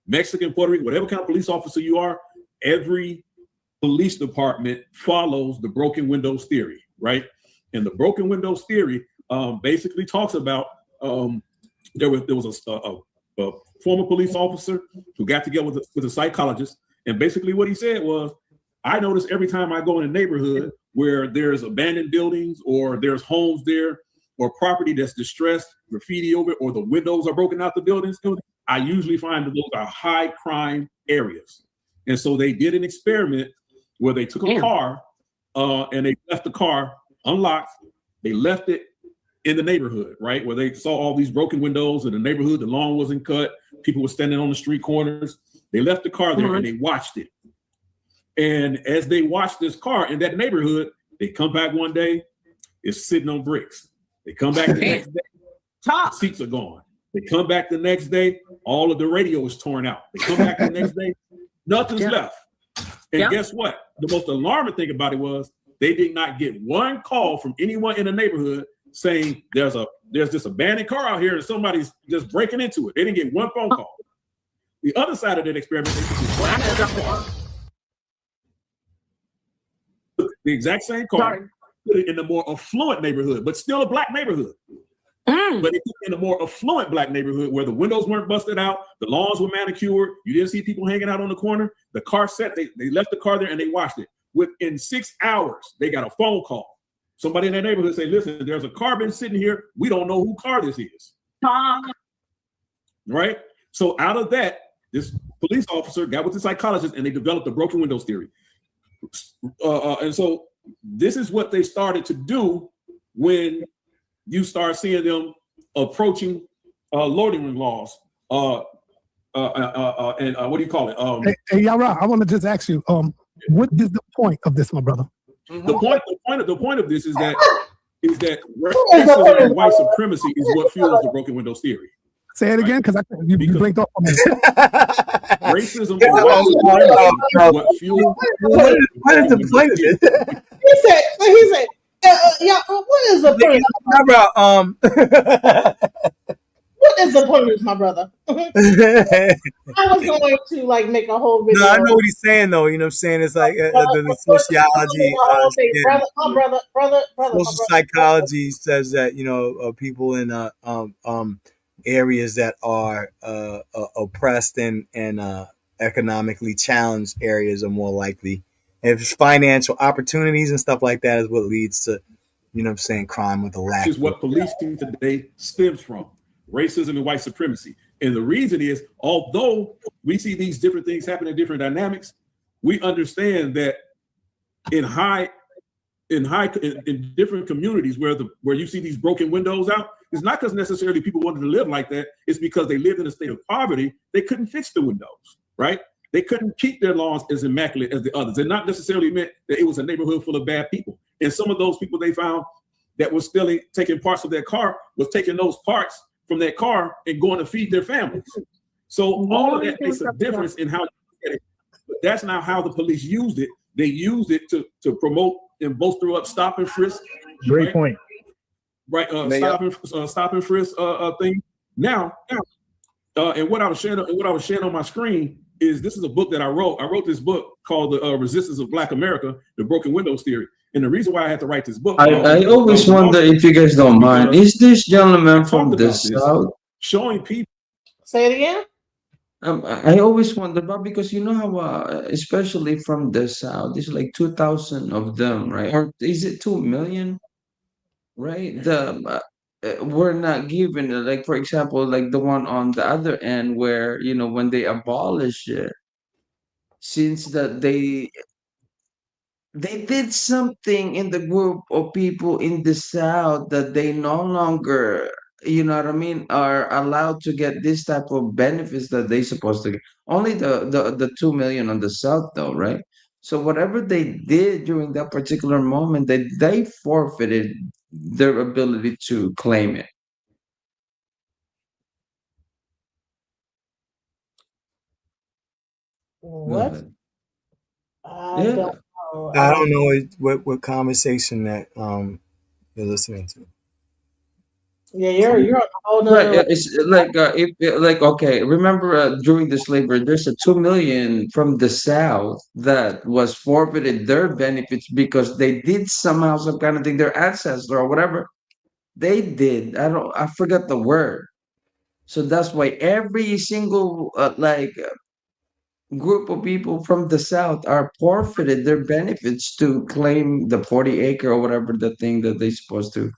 Mexican, Puerto Rican, whatever kind of police officer you are, every police department follows the broken windows theory, right? And the broken windows theory basically talks about there was a former police officer who got together with a psychologist, and basically what he said was, I notice every time I go in a neighborhood where there's abandoned buildings or there's homes there or property that's distressed, graffiti over it, or the windows are broken out the buildings, I usually find that those are high crime areas. And so they did an experiment where they took a car and they left the car unlocked. They left it in the neighborhood, right? Where they saw all these broken windows in the neighborhood, the lawn wasn't cut, people were standing on the street corners. They left the car there and they watched it. And as they watched this car in that neighborhood, they come back one day, it's sitting on bricks. They come back the next day, the seats are gone. They come back the next day, all of the radio is torn out. They come back the next day, nothing's left. And guess what? The most alarming thing about it was they did not get one call from anyone in the neighborhood saying there's this abandoned car out here and somebody's just breaking into it. They didn't get one phone call. The other side of that experiment, the exact same car, put it in a more affluent neighborhood, but still a Black neighborhood. But it in a more affluent Black neighborhood where the windows weren't busted out, the lawns were manicured, you didn't see people hanging out on the corner. The car set, they left the car there and they watched it. Within 6 hours, they got a phone call. Somebody in that neighborhood say, listen, there's a car been sitting here. We don't know who car this is. Right? So out of that, this police officer got with the psychologist and they developed the broken windows theory. And so this is what they started to do when you start seeing them approaching loitering laws. And what do you call it? Hey, Yara, I want to just ask you, what is the point of this, my brother? The point of this is that racism and white supremacy is what fuels the broken windows theory. Say it again, because you blinked off on me. Racism and white supremacy is what fuels. What is the point of it? He said, yeah. What is the point? What disappointments, my brother. I was going to like make a whole video. No, I know what he's saying though. You know what I'm saying? It's like the sociology. Social psychology says that people in areas that are oppressed and economically challenged areas are more likely. If it's financial opportunities and stuff like that is what leads to, crime with the lack. Which is what policing today stems from: racism and white supremacy. And the reason is, although we see these different things happen in different dynamics, we understand that in different communities where you see these broken windows out, it's not because necessarily people wanted to live like that. It's because they lived in a state of poverty. They couldn't fix the windows, right? They couldn't keep their lawns as immaculate as the others. It not necessarily meant that it was a neighborhood full of bad people. And some of those people they found that was still taking parts of their car was taking those parts from their car and going to feed their families. So all of that makes a difference in how you get it. But that's not how the police used it. They used it to promote and bolster up stop and frisk. Great point. Right, stop and frisk thing. Now, and what I was sharing on my screen is this is a book that I wrote. I wrote this book called The Resistance of Black America: The Broken Windows Theory. And the reason why I had to write this book, I always wonder, if you guys don't mind, is this gentleman from the South? Showing people. Say it again. I always wonder about, because you know how, especially from the South, there's like 2,000 of them, right? Or is it 2 million? Right? We're not given, like, for example, like the one on the other end where, when they abolish it, since that they did something in the group of people in the South that they no longer, you know what I mean, are allowed to get this type of benefits that they supposed to get. Only the 2 million on the South though, right? So whatever they did during that particular moment, they forfeited their ability to claim it. What? I Yeah. don't know. I don't know what conversation that you're listening to. Yeah, you're on a whole Right, nother. it's okay. Remember, during the slavery, there's a 2 million from the South that was forfeited their benefits because they did somehow some kind of thing, their ancestor or whatever they did. I forgot the word. So that's why every single group of people from the South are forfeited their benefits to claim the 40 acre or whatever the thing that they're supposed to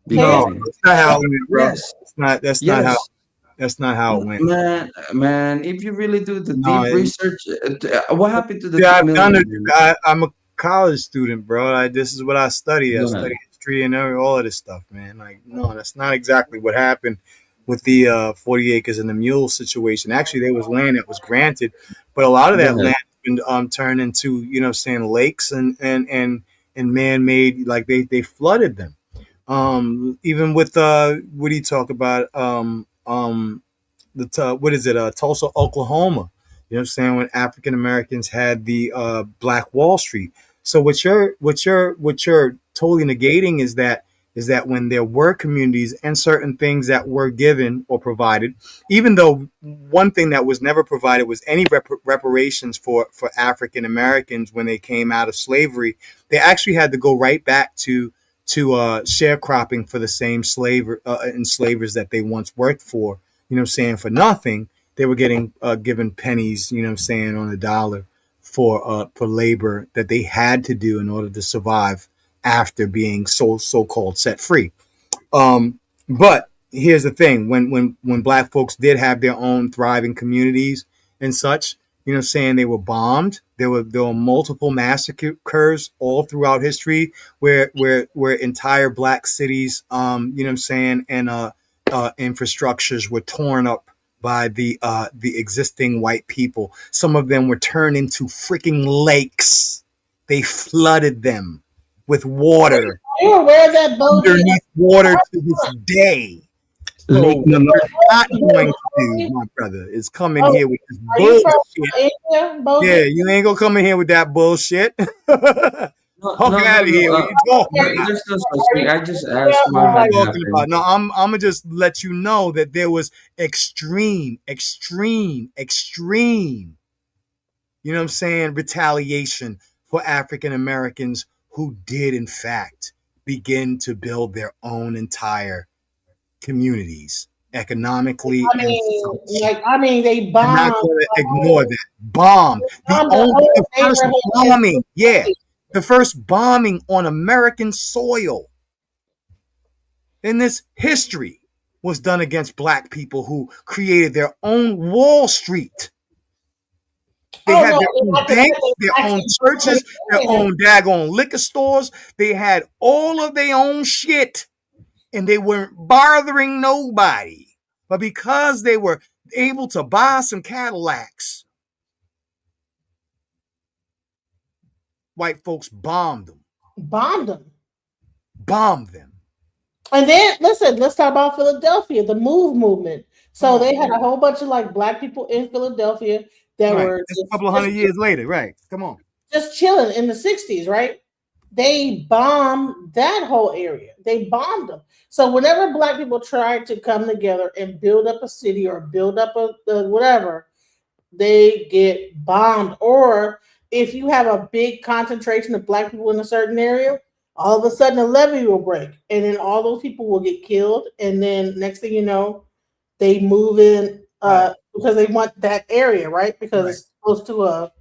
be No, getting. that's not how it went, bro. Yes. That's not how it went. Man, if you really do the No, deep research, what happened to the Yeah, 2 I've done it. million? I'm a college student, bro. This is what I study. I Yeah. study history and all of this stuff, man. Like, no, that's not exactly what happened with the 40 acres and the mule situation. Actually, there was land that was granted, but a lot of that Yeah. land has been turned into, lakes and man-made, like they flooded them. Even with what do you talk about? What is it? Tulsa, Oklahoma. You know what I'm saying? When African Americans had the Black Wall Street. So what you're totally negating is that when there were communities and certain things that were given or provided, even though one thing that was never provided was any reparations for African Americans when they came out of slavery, they actually had to go right back to sharecropping for the same enslavers that they once worked for. You know what I'm saying, for nothing. They were getting given pennies, you know what I'm saying, on the dollar for labor that they had to do in order to survive after being so-called set free. But here's the thing: when Black folks did have their own thriving communities and such, you know what I'm saying, they were bombed. There were multiple massacres all throughout history where entire Black cities, you know what I'm saying, and infrastructures were torn up by the existing white people. Some of them were turned into freaking lakes. They flooded them with water. Are you aware of that underneath water to this day? So what we're not going to do, my brother, is come in here with this Are you bullshit. from India, Bogie? Yeah, you ain't gonna come in here with that bullshit. Fuck no, out no, of no. here. What are you talking about? There's no such thing. I just asked What what are you had talking happened. about? No, I'm gonna just let you know that there was extreme, you know what I'm saying, retaliation for African Americans who did in fact begin to build their own entire communities economically and social. They You're not bombed going to ignore that. Bombed. The first bombing, yeah, the first bombing on American soil in this history was done against black people who created their own Wall Street. They had their own banks, their own churches, their own daggone liquor stores. They had all of their own shit, and they weren't bothering nobody. But because they were able to buy some Cadillacs, white folks bombed them. Bombed them. Bombed them. And then listen, let's talk about Philadelphia, the Move movement. So they had a whole bunch of like black people in Philadelphia that were Just a couple of hundred years later, right? Come on. Just chilling in the 60s, right? They bombed that whole area. They bombed them. So whenever black people tried to come together and build up a city or build up a whatever, they get bombed. Or if you have a big concentration of black people in a certain area, all of a sudden a levee will break, and then all those people will get killed. And then next thing you know, they move in because they want that area, right? Because it's close to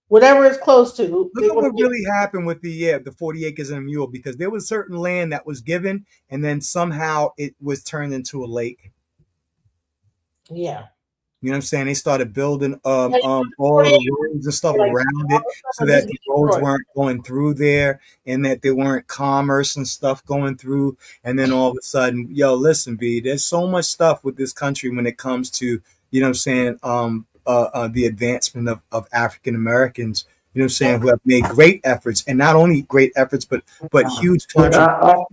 whatever it's close to. Look at what really happened with the 40 acres and a mule, because there was certain land that was given, and then somehow it was turned into a lake. Yeah. You know what I'm saying? They started building all the roads and stuff around it so that the roads weren't going through there, and that there weren't commerce and stuff going through. And then all of a sudden, yo, listen, B, there's so much stuff with this country when it comes to, you know what I'm saying, the advancement of African Americans, you know what I'm saying, who have made great efforts, and not only great efforts, but huge contributions.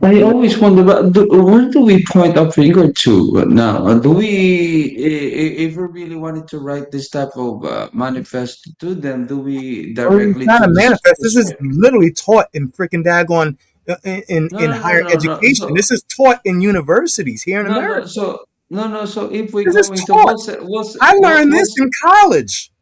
I always wonder, where do we point our finger to now? Do we, if we really wanted to write this type of manifesto to them, do we It's directly not to a the manifest. This is schools? literally taught in freaking daggone in higher education. So, This is taught in universities here in America. So if we're This is going to, taught. I learned this in college.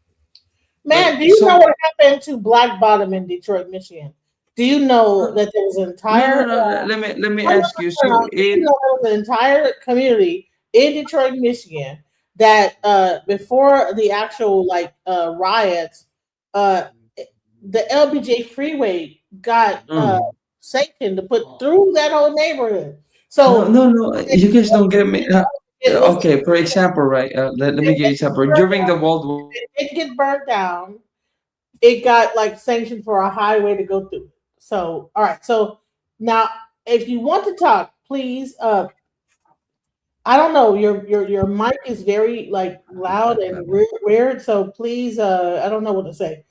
Man, do you know what happened to Black Bottom in Detroit, Michigan? Do you know that there was an entire let me ask you. So you know, there was an entire community in Detroit, Michigan that before the actual riots, the LBJ freeway got sanctioned to put through that whole neighborhood. So no, you guys don't get me. Okay, for example, right? Let me give you an example. During the World War. it didn't get burnt down. It got like sanctioned for a highway to go through. So, all right. So now, if you want to talk, please. I don't know. Your mic is very like loud and weird. So please, I don't know what to say.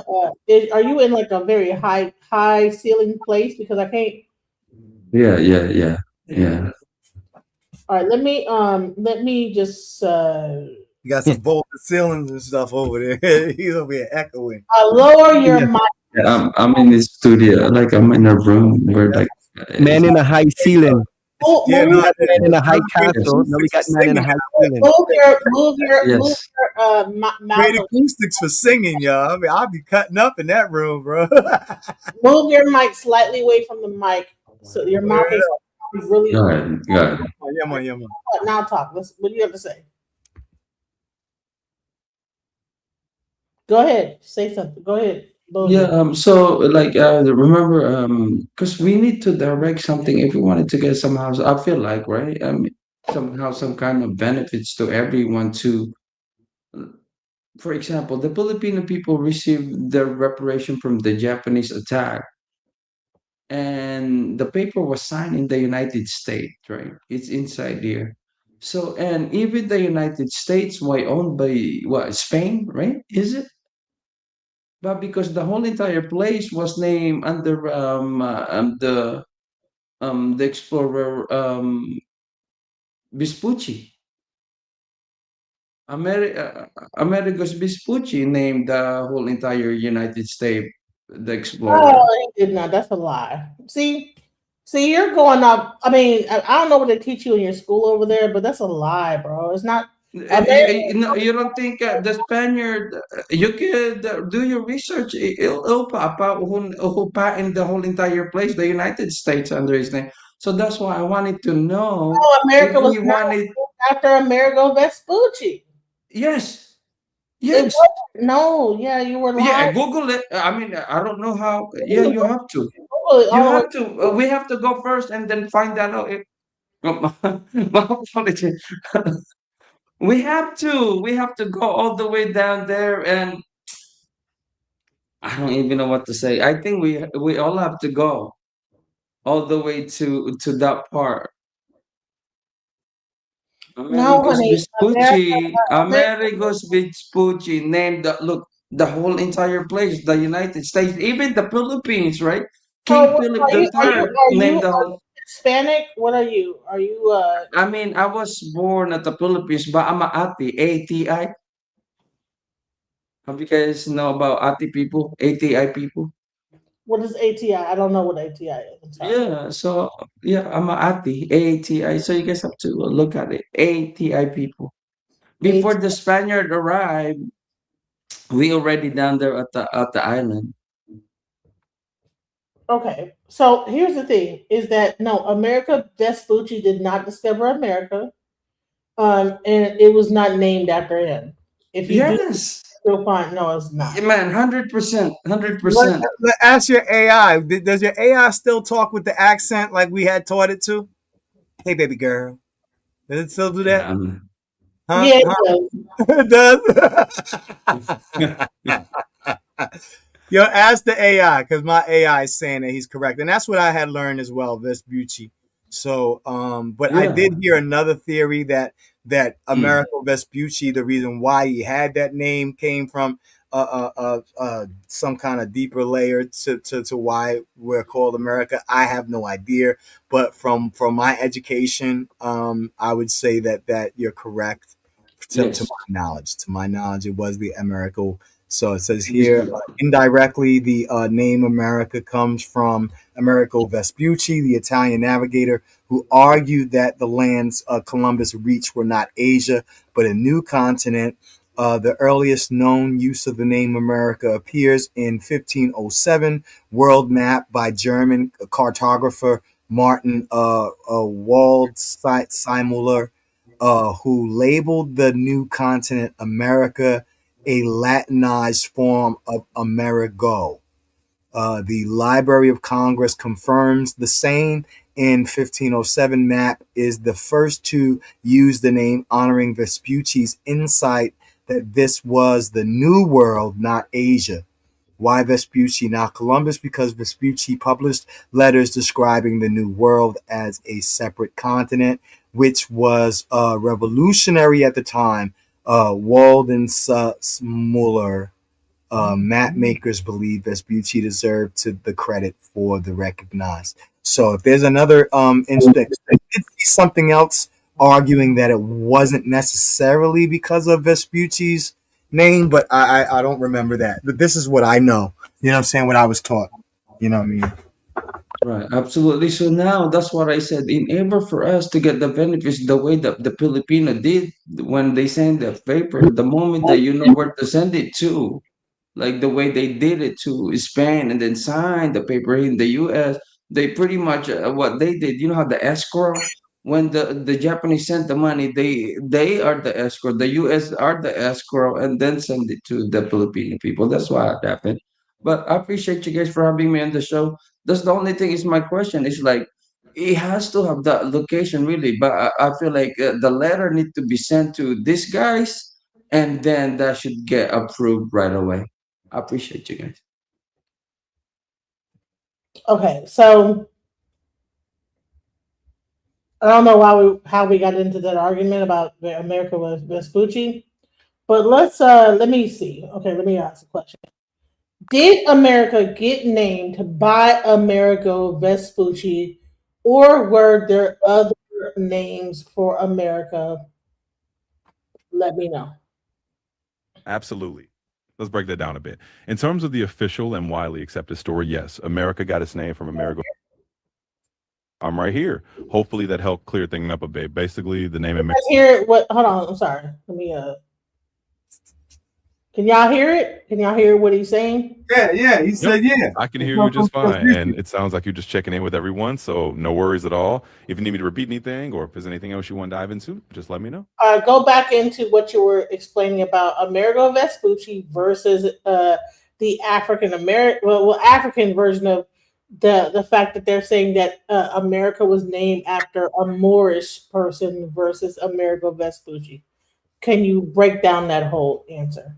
Are you in like a very high ceiling place? Because I can't. Yeah. All right. Let me just. You got some vaulted ceilings and stuff over there. He's over here echoing. Lower your mic. Yeah, I'm in the studio, like I'm in a room where like man in a high ceiling. Yeah, we got man in a high castle. Now we got man in a high ceiling. Move your Great mouth. acoustics for singing, y'all. I mean, I'll be cutting up in that room, bro. Move your mic slightly away from the mic, so your mouth is really. Go ahead. Yeah, man. Now talk. What do you have to say? Go ahead. Say something. Go ahead. Yeah, so like remember because we need to direct something if we wanted to get somehow, I feel like, right? Somehow some kind of benefits to everyone to, for example, the Filipino people received their reparation from the Japanese attack, and the paper was signed in the United States, right? It's inside here. So, and even the United States, why owned by what, Spain, right? Is it? But because the whole entire place was named under the explorer Vespucci. Americus Vespucci named the whole entire United States the explorer. Oh, he did not. That's a lie. See, you're going up. I mean, I don't know what they teach you in your school over there, but that's a lie, bro. It's not. You don't think the Spaniard, you could do your research. It'll pop out who patented the whole entire place, the United States under his name. So that's why I wanted to know No, if America was he not wanted. after Amerigo Vespucci. Yes, It yes. wasn't. No, yeah, you were Yeah, lying. Google it. I mean, I don't know how. Yeah, you have to. Google it You all the way. have to. We have to go first and then find that out. My apologies. We have to. We have to go all the way down there, and I don't even know what to say. I think we all have to go all the way to that part. No, Amerigo's honey, Vespucci, America. Amerigo's Vespucci named the whole entire place, the United States, even the Philippines, right? So, King what Philip are the you? Are you? Third Are you? named the Are whole. you Hispanic? What are you? Are you? I mean, I was born at the Philippines, but I'm a Ati, ATI. Have you guys know about Ati people, ATI people? What is ATI? I don't know what ATI is. I'm sorry. Yeah, so yeah, I'm a ATI, ATI. So you guys have to look at it, ATI people. Before the Spaniard arrived, we already down there at the island. Okay, so here's the thing: is that no, America Vespucci did not discover America, and it was not named after him. If you do, Yes, you'll find no, it's not. man, 100%, Let, 100%. ask your AI. Does your AI still talk with the accent like we had taught it to? Hey, baby girl. Does it still do that? Yeah, Huh? Yeah, Huh? it It does. Yo, ask the AI because my AI is saying that he's correct, and that's what I had learned as well, Vespucci. So, but I yeah. did hear another theory that Mm. Americo Vespucci, the reason why he had that name came from some kind of deeper layer to why we're called America. I have no idea, but from my education, I would say that you're correct. To Yes. my knowledge, it was the Americo. So it says Yes, here, good. indirectly, the name America comes from Americo Vespucci, the Italian navigator, who argued that the lands Columbus reached were not Asia, but a new continent. The earliest known use of the name America appears in 1507 world map by German cartographer Martin Waldseimüller, who labeled the new continent America, a Latinized form of Amerigo. The Library of Congress confirms the same in 1507 map is the first to use the name, honoring Vespucci's insight that this was the New World, not Asia. Why Vespucci, not Columbus? Because Vespucci published letters describing the New World as a separate continent, which was revolutionary at the time. Walden Muller, map makers believe Vespucci deserved the credit for the recognized. So if there's another instance, I did see something else arguing that it wasn't necessarily because of Vespucci's name, but I don't remember that. But this is what I know. You know what I'm saying? What I was taught. You know what I mean? Right, absolutely. So now that's what I said. In order for us to get the benefits the way that the Filipino did when they send the paper, the moment that you know where to send it to, like the way they did it to Spain and then signed the paper in the US, they pretty much what they did. You know how the escrow, when the Japanese sent the money, they are the escrow. The US are the escrow, and then send it to the Filipino people. That's why it happened. But I appreciate you guys for having me on the show. That's the only thing is my question is like it has to have that location really, but I feel like the letter need to be sent to these guys, and then that should get approved right away. I appreciate you guys. Okay, so I don't know how we got into that argument about America was Vespucci, but let me see. Okay, let me ask a question. Did America get named by Amerigo Vespucci, or were there other names for America? Let me know. Absolutely. let's break that down a bit. In terms of the official and widely accepted story, yes, America got its name from Amerigo. I'm right here. Hopefully that helped clear things up a bit. Basically, the name America. Let's hear what. Hold on. I'm sorry. Let me. Can y'all hear it? Can y'all hear what he's saying? Yeah. He said, yeah. I can hear you just fine. And it sounds like you're just checking in with everyone. So no worries at all. If you need me to repeat anything or if there's anything else you want to dive into, just let me know. Go back into what you were explaining about Amerigo Vespucci versus the African version of the fact that they're saying that America was named after a Moorish person versus Amerigo Vespucci. Can you break down that whole answer?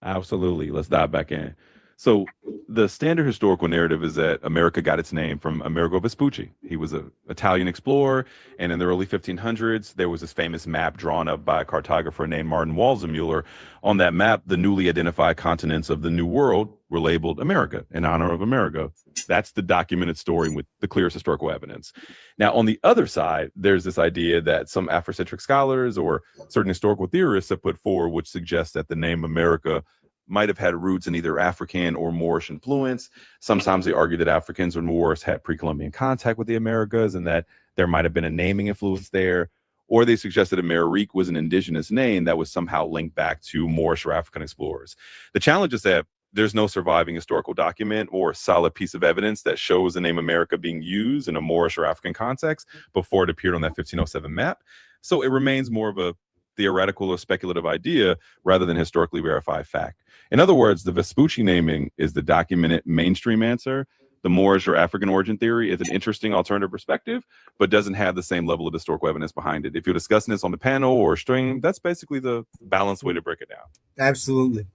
Absolutely. Let's dive back in. So the standard historical narrative is that America got its name from Amerigo Vespucci. He was an Italian explorer, and in the early 1500s, there was this famous map drawn up by a cartographer named Martin Walsenmuller. On that map, the newly identified continents of the New World were labeled America in honor of Amerigo. That's the documented story with the clearest historical evidence. Now, on the other side, there's this idea that some Afrocentric scholars or certain historical theorists have put forward, which suggests that the name America might have had roots in either African or Moorish influence. Sometimes they argue that Africans or Moors had pre-Columbian contact with the Americas and that there might have been a naming influence there. Or they suggest that Amerique was an indigenous name that was somehow linked back to Moorish or African explorers. The challenge is that there's no surviving historical document or solid piece of evidence that shows the name America being used in a Moorish or African context before it appeared on that 1507 map. So it remains more of a theoretical or speculative idea rather than historically verified fact. In other words, the Vespucci naming is the documented mainstream answer. The Moorish or African origin theory is an interesting alternative perspective, but doesn't have the same level of historical evidence behind it. If you're discussing this on the panel or stream, that's basically the balanced way to break it down. Absolutely.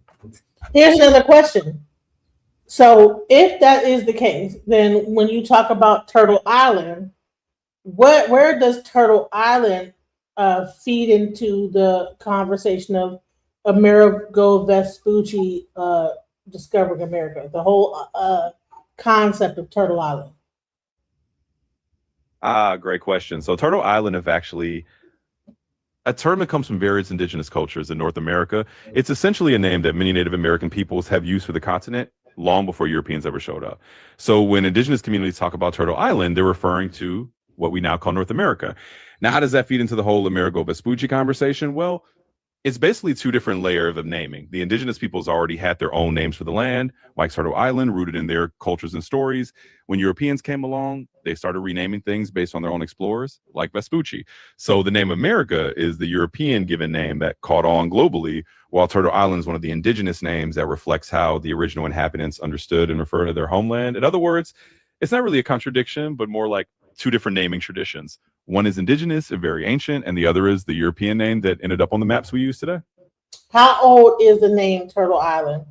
Here's another question. So if that is the case, then when you talk about Turtle Island, where does Turtle Island feed into the conversation of Amerigo Vespucci discovering America, the whole concept of Turtle Island? Great question. So Turtle Island is actually a term that comes from various indigenous cultures in North America. It's essentially a name that many Native American peoples have used for the continent long before Europeans ever showed up. So when indigenous communities talk about Turtle Island, they're referring to what we now call North America. Now, how does that feed into the whole Amerigo Vespucci conversation? Well, it's basically two different layers of naming. The indigenous peoples already had their own names for the land, like Turtle Island, rooted in their cultures and stories. When Europeans came along, they started renaming things based on their own explorers, like Vespucci. So the name America is the European given name that caught on globally, while Turtle Island is one of the indigenous names that reflects how the original inhabitants understood and referred to their homeland. In other words, it's not really a contradiction, but more like two different naming traditions. One is indigenous and very ancient, and the other is the European name that ended up on the maps we use today. How old is the name Turtle Island?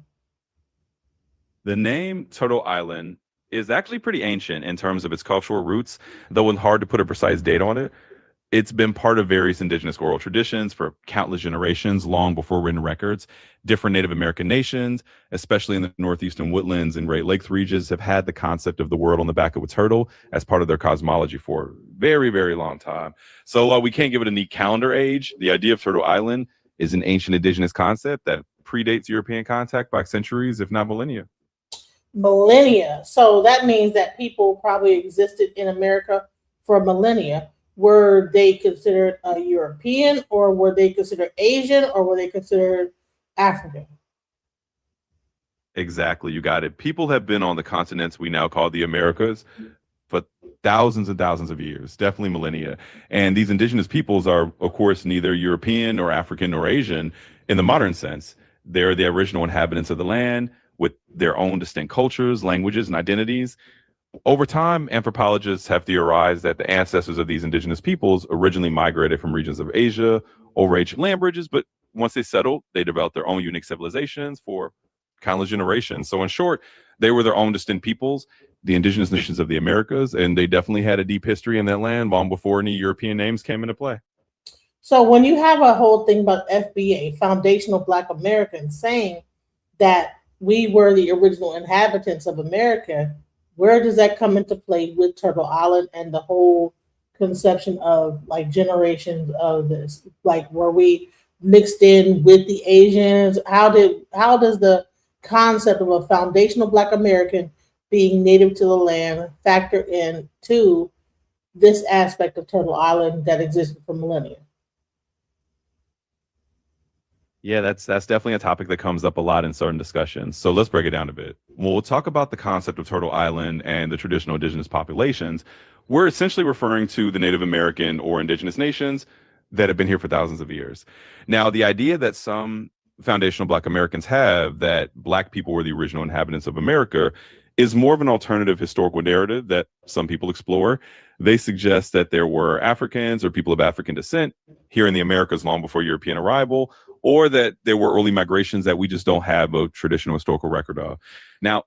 The name Turtle Island is actually pretty ancient in terms of its cultural roots, though it's hard to put a precise date on it. It's been part of various indigenous oral traditions for countless generations, long before written records. Different Native American nations, especially in the northeastern woodlands and Great Lakes regions, have had the concept of the world on the back of a turtle as part of their cosmology for a very, very long time. So we can't give it a neat calendar age. The idea of Turtle Island is an ancient indigenous concept that predates European contact by centuries, if not millennia. Millennia. So that means that people probably existed in America for millennia. Were they considered European, or were they considered Asian, or were they considered African? Exactly. You got it. People have been on the continents we now call the Americas for thousands and thousands of years, definitely millennia. And these indigenous peoples are, of course, neither European or African or Asian in the modern sense. They're the original inhabitants of the land with their own distinct cultures, languages, and identities. Over time, anthropologists have theorized that the ancestors of these indigenous peoples originally migrated from regions of Asia over ancient land bridges, but once they settled, they developed their own unique civilizations for countless generations. So in short, they were their own distinct peoples, the indigenous nations of the Americas, and they definitely had a deep history in that land long before any European names came into play. So when you have a whole thing about FBA, Foundational Black Americans, saying that we were the original inhabitants of America, where does that come into play with Turtle Island and the whole conception of like generations of this? Like, were we mixed in with the Asians? How does the concept of a foundational Black American being native to the land factor into this aspect of Turtle Island that existed for millennia? Yeah, that's definitely a topic that comes up a lot in certain discussions. So let's break it down a bit. When we'll talk about the concept of Turtle Island and the traditional indigenous populations, we're essentially referring to the Native American or indigenous nations that have been here for thousands of years. Now, the idea that some foundational Black Americans have that Black people were the original inhabitants of America is more of an alternative historical narrative that some people explore. They suggest that there were Africans or people of African descent here in the Americas long before European arrival, or that there were early migrations that we just don't have a traditional historical record of. Now,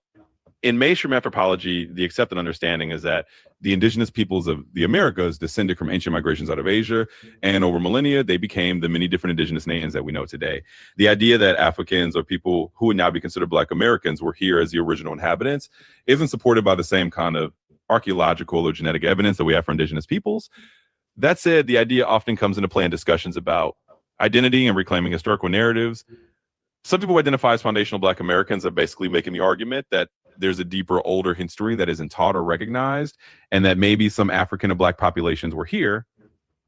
in mainstream anthropology, the accepted understanding is that the indigenous peoples of the Americas descended from ancient migrations out of Asia, and over millennia, they became the many different indigenous nations that we know today. The idea that Africans or people who would now be considered Black Americans were here as the original inhabitants isn't supported by the same kind of archaeological or genetic evidence that we have for indigenous peoples. That said, the idea often comes into play in discussions about identity and reclaiming historical narratives. Some people identify as foundational Black Americans are basically making the argument that there's a deeper, older history that isn't taught or recognized, and that maybe some African or Black populations were here,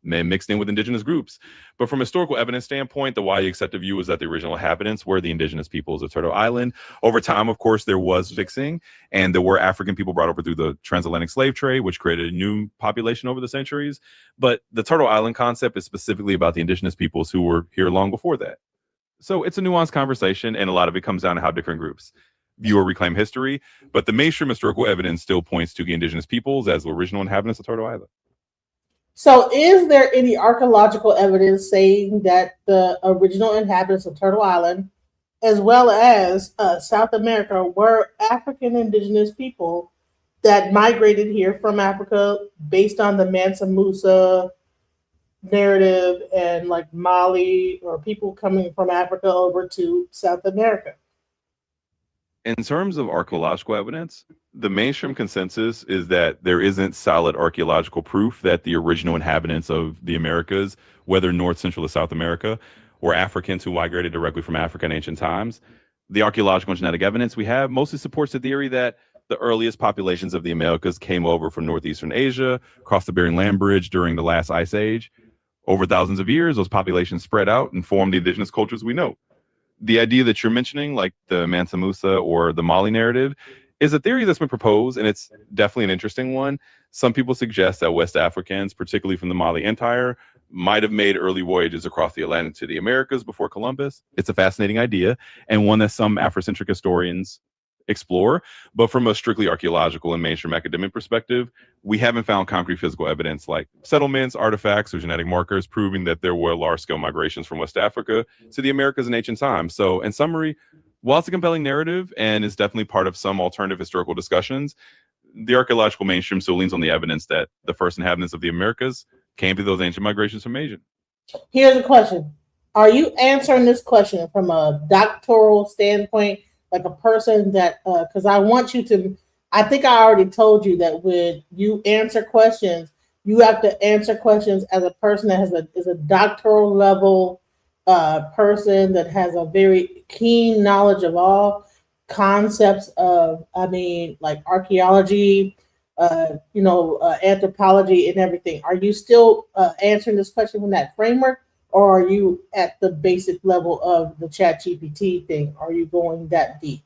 mixed in with indigenous groups. But from a historical evidence standpoint, the widely accepted view is that the original inhabitants were the indigenous peoples of Turtle Island. Over time, of course, there was fixing, and there were African people brought over through the transatlantic slave trade, which created a new population over the centuries. But the Turtle Island concept is specifically about the indigenous peoples who were here long before that. So it's a nuanced conversation, and a lot of it comes down to how different groups view or reclaim history. But the mainstream historical evidence still points to the indigenous peoples as the original inhabitants of Turtle Island. So is there any archaeological evidence saying that the original inhabitants of Turtle Island, as well as South America, were African indigenous people that migrated here from Africa based on the Mansa Musa narrative and like Mali, or people coming from Africa over to South America? In terms of archaeological evidence, the mainstream consensus is that there isn't solid archaeological proof that the original inhabitants of the Americas, whether North, Central, or South America, were Africans who migrated directly from Africa in ancient times. The archaeological and genetic evidence we have mostly supports the theory that the earliest populations of the Americas came over from northeastern Asia, crossed the Bering Land Bridge during the last ice age. Over thousands of years, those populations spread out and formed the indigenous cultures we know. The idea that you're mentioning, like the Mansa Musa or the Mali narrative, is a theory that's been proposed, and it's definitely an interesting one. Some people suggest that West Africans, particularly from the Mali Empire, might have made early voyages across the Atlantic to the Americas before Columbus. It's a fascinating idea, and one that some Afrocentric historians explore. But from a strictly archaeological and mainstream academic perspective, we haven't found concrete physical evidence like settlements, artifacts, or genetic markers proving that there were large-scale migrations from West Africa to the Americas in ancient times. So in summary, while it's a compelling narrative and is definitely part of some alternative historical discussions, the archaeological mainstream still leans on the evidence that the first inhabitants of the Americas came through those ancient migrations from Asia. Here's a question. Are you answering this question from a doctoral standpoint, like a person that, because I want you to, I think I already told you that when you answer questions, you have to answer questions as a person that is a doctoral level person that has a very keen knowledge of all concepts of, like archaeology, anthropology and everything. Are you still answering this question from that framework? Or are you at the basic level of the ChatGPT thing? Are you going that deep?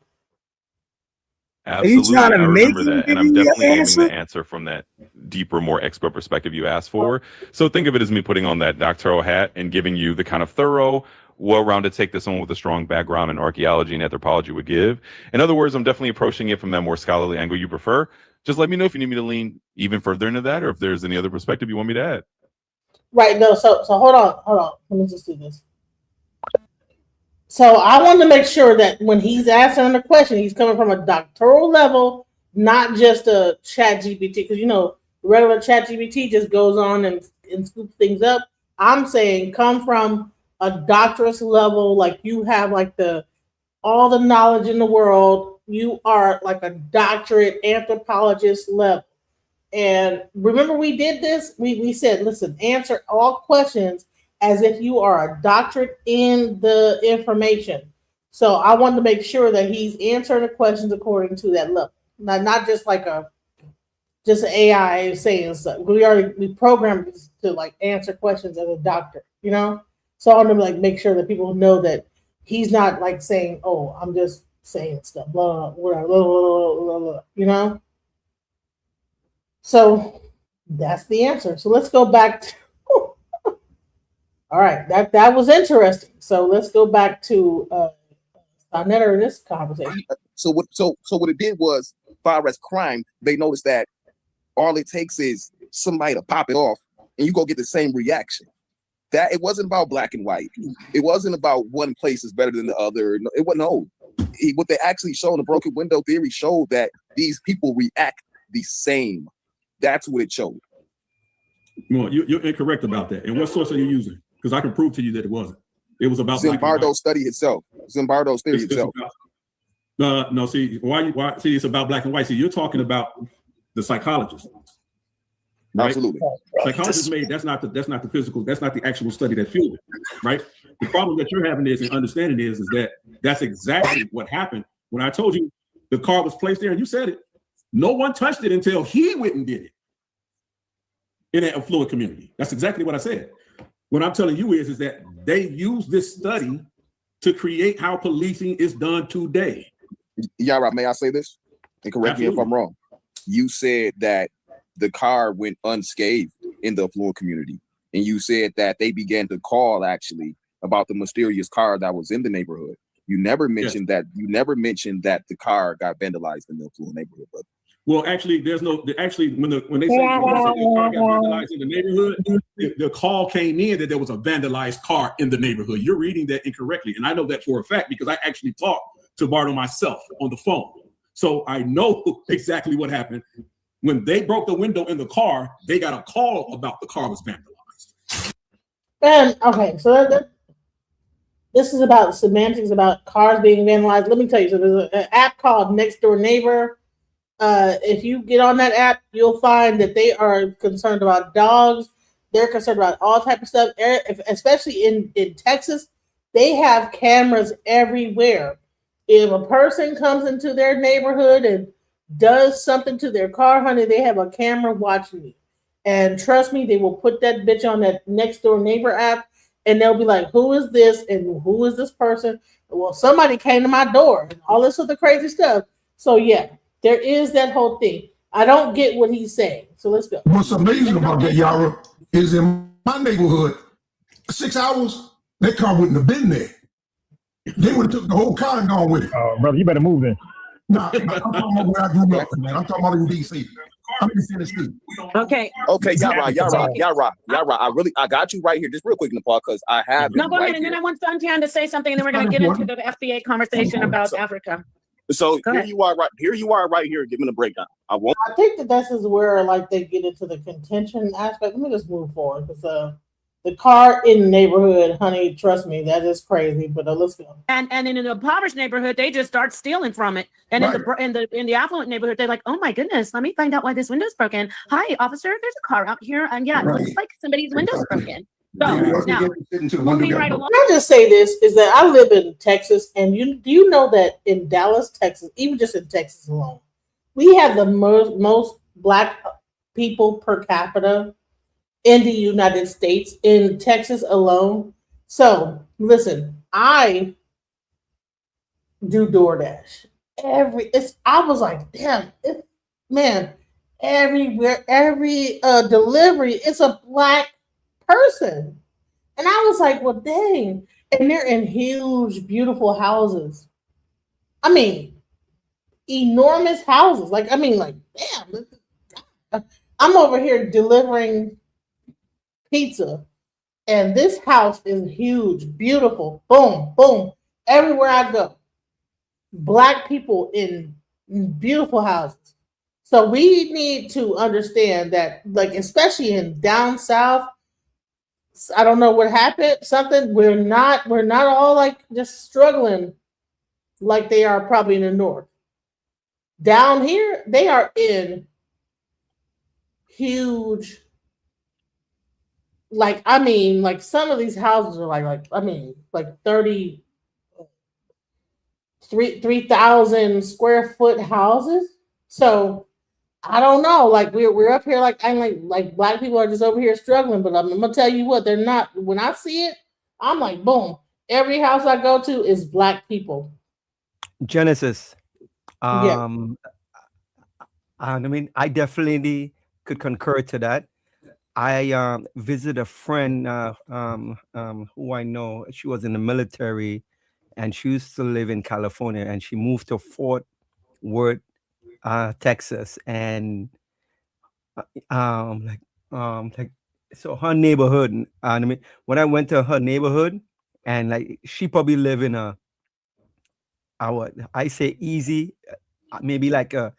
Absolutely, I remember that, and I'm definitely aiming to answer from that deeper, more expert perspective you asked for. So think of it as me putting on that doctoral hat and giving you the kind of thorough, well-rounded take that someone with a strong background in archaeology and anthropology would give. In other words, I'm definitely approaching it from that more scholarly angle you prefer. Just let me know if you need me to lean even further into that, or if there's any other perspective you want me to add. Right. No. So hold on. Let me just do this. So I want to make sure that when he's answering the question, he's coming from a doctoral level, not just a ChatGPT. Because regular ChatGPT just goes on and scoops things up. I'm saying come from a doctorate level, like you have like all the knowledge in the world. You are like a doctorate anthropologist level. And remember, we did this. We said, listen, answer all questions as if you are a doctorate in the information. So I wanted to make sure that he's answering the questions according to that level, not just like just an AI saying stuff. We programmed this to like answer questions as a doctor, you know. So I want to like make sure that people know that he's not like saying, "Oh, I'm just saying stuff," blah blah blah blah blah, blah, you know. So that's the answer. So let's go back to. All right, that was interesting. So let's go back to Sonetta in this conversation. So what it did was, far as crime, they noticed that all it takes is somebody to pop it off, and you go get the same reaction. That it wasn't about black and white. It wasn't about one place is better than the other. No, it wasn't. No, what they actually showed in the broken window theory showed that these people react the same. That's what it showed. Well, you're incorrect about that. And what source are you using? Because I can prove to you that it wasn't. It was about Zimbardo's study itself. Zimbardo's theory itself. No, see, why? See, it's about black and white. See, you're talking about the psychologists. Right? Absolutely. Psychologists made that's not the physical, that's not the actual study that fueled it, right? The problem that you're having is and understanding is that that's exactly what happened when I told you the car was placed there and you said it. No one touched it until he went and did it in an affluent community. That's exactly what I said. What I'm telling you is that they use this study to create how policing is done today. Yara, may I say this? And correct me if I'm wrong. You said that the car went unscathed in the affluent community. And you said that they began to call actually about the mysterious car that was in the neighborhood. You never mentioned that. You never mentioned that the car got vandalized in the affluent neighborhood, brother. Well, actually, there's no. Actually, when they say the car got vandalized in the neighborhood, the call came in that there was a vandalized car in the neighborhood. You're reading that incorrectly, and I know that for a fact because I actually talked to Bardo myself on the phone, so I know exactly what happened. When they broke the window in the car, they got a call about the car was vandalized. And okay, so this is about semantics about cars being vandalized. Let me tell you, so there's an app called Next Door Neighbor. If you get on that app, you'll find that they are concerned about dogs. They're concerned about all type of stuff, especially in Texas. They have cameras everywhere. If a person comes into their neighborhood and does something to their car, honey, they have a camera watching you. And trust me, they will put that bitch on that Next Door Neighbor app, and they'll be like, who is this and who is this person? Well, somebody came to my door and all this other crazy stuff. So yeah, there is that whole thing. I don't get what he's saying. So let's go. What's amazing about that, Yara, is in my neighborhood, 6 hours, that car wouldn't have been there. They would have took the whole car and gone with it. Oh, brother, you better move then. Nah, I'm talking about where I grew up, man. I'm talking about in DC. I'm in Tennessee. Okay. Okay, Yara. I got you right here, just real quick, Nepal, because I have. No, go ahead, and here. then I want Santian to say something, and then we're going to get into the FBA conversation about Africa. So here you are, right here, giving a breakdown. I think that this is where like they get into the contention aspect. Let me just move forward because the car in the neighborhood, honey, trust me, that is crazy. But let's go. And in an impoverished neighborhood, they just start stealing from it. And in the affluent neighborhood, they're like, oh my goodness, let me find out why this window's broken. Hi, officer, there's a car out here, and yeah, it looks like somebody's window's broken. So now, moving right along. Can I just say this is that I live in Texas, and do you know that in Dallas, Texas, even just in Texas alone, we have the most black people per capita in the United States, in Texas alone. So listen, I do DoorDash. I was like, damn, man, everywhere, every delivery, it's a black person. And I was like, well, dang. And they're in huge, beautiful houses. I mean, enormous houses. Damn. I'm over here delivering pizza, and this house is huge, beautiful. Boom, boom. Everywhere I go, black people in beautiful houses. So we need to understand that, like, especially in down south, I don't know what happened. Something we're not all like just struggling like they are probably in the north. Down here, they are in huge like I mean, like some of these houses are like 3,000 square foot houses. So I don't know. Like we're up here like I'm like black people are just over here struggling, but I'm gonna tell you what, they're not. When I see it, I'm like, boom. Every house I go to is black people. Genesis. Yeah. And I mean, I definitely could concur to that. I visited a friend who I know. She was in the military, and she used to live in California, and she moved to Fort Worth, Texas, and like so her neighborhood. And I mean, when I went to her neighborhood, and like she probably live in I say easy, maybe like a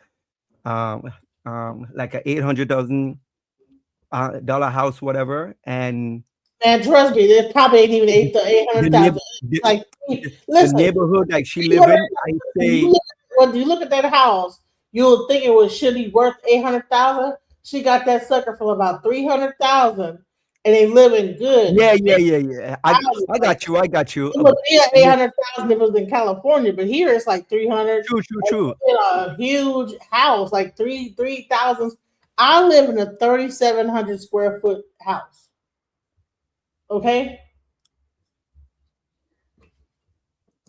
$800,000 dollar house, whatever, and Man, trust me, it probably ain't even 800,000. Like, the listen, neighborhood like she live in, I say, when you look at that house, you'll think it should be worth 800,000. She got that sucker for about 300,000, and they living good. yeah. I got you. It would be at 800,000 if it was in California, but here it's like 300. True. A huge house, like 3,000. I live in a 3,700 square foot house. Okay,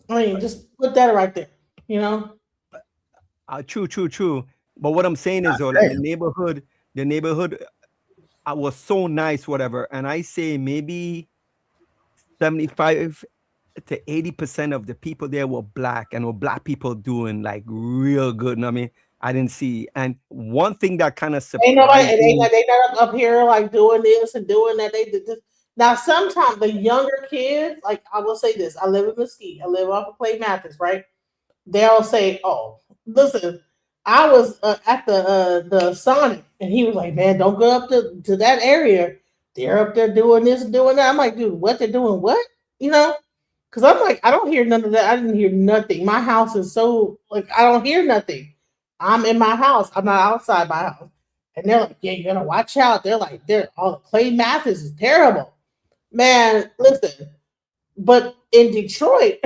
I mean, just put that right there. You know. True. But what I'm saying is, though, like the neighborhood, was so nice, whatever. And I say maybe 75 to 80% of the people there were black, and were black people doing like real good. And I mean, I didn't see. And one thing that kind of Ain't nobody, surprised they me. not up here like doing this and doing that. They did this. Now, sometimes the younger kids, like I will say this, I live in Mesquite. I live off of Clay Mathis, right? They'll say, "Oh, listen, I was at the Sonic," and he was like, "Man, don't go up to that area. They're up there doing this and doing that." I'm like, "Dude, what they're doing? What?" You know? Because I'm like, I don't hear none of that. I didn't hear nothing. My house is so like I don't hear nothing. I'm in my house. I'm not outside my house. And they're like, "Yeah, you gotta watch out." They're like, "They're all the Clay Mathis is terrible." Man, listen. But in Detroit,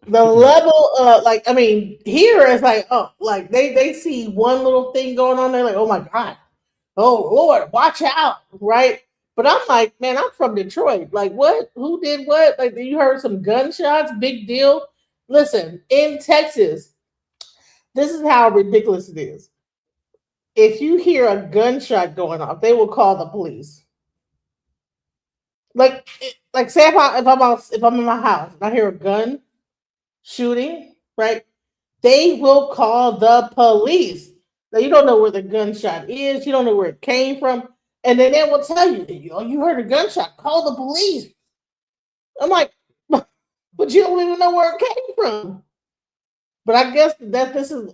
the level like I mean, here is like, oh, like they see one little thing going on, they're like, "Oh my God, oh Lord, watch out," right? But I'm like, man, I'm from Detroit. Like, what? Who did what? Like, you heard some gunshots? Big deal. Listen, in Texas, this is how ridiculous it is. If you hear a gunshot going off, they will call the police. Like say if I'm in my house and I hear a gun shooting, right? They will call the police. Now you don't know where the gunshot is, you don't know where it came from, and then they will tell you, "Oh, you heard a gunshot, call the police." I'm like, but you don't even know where it came from. But I guess that this is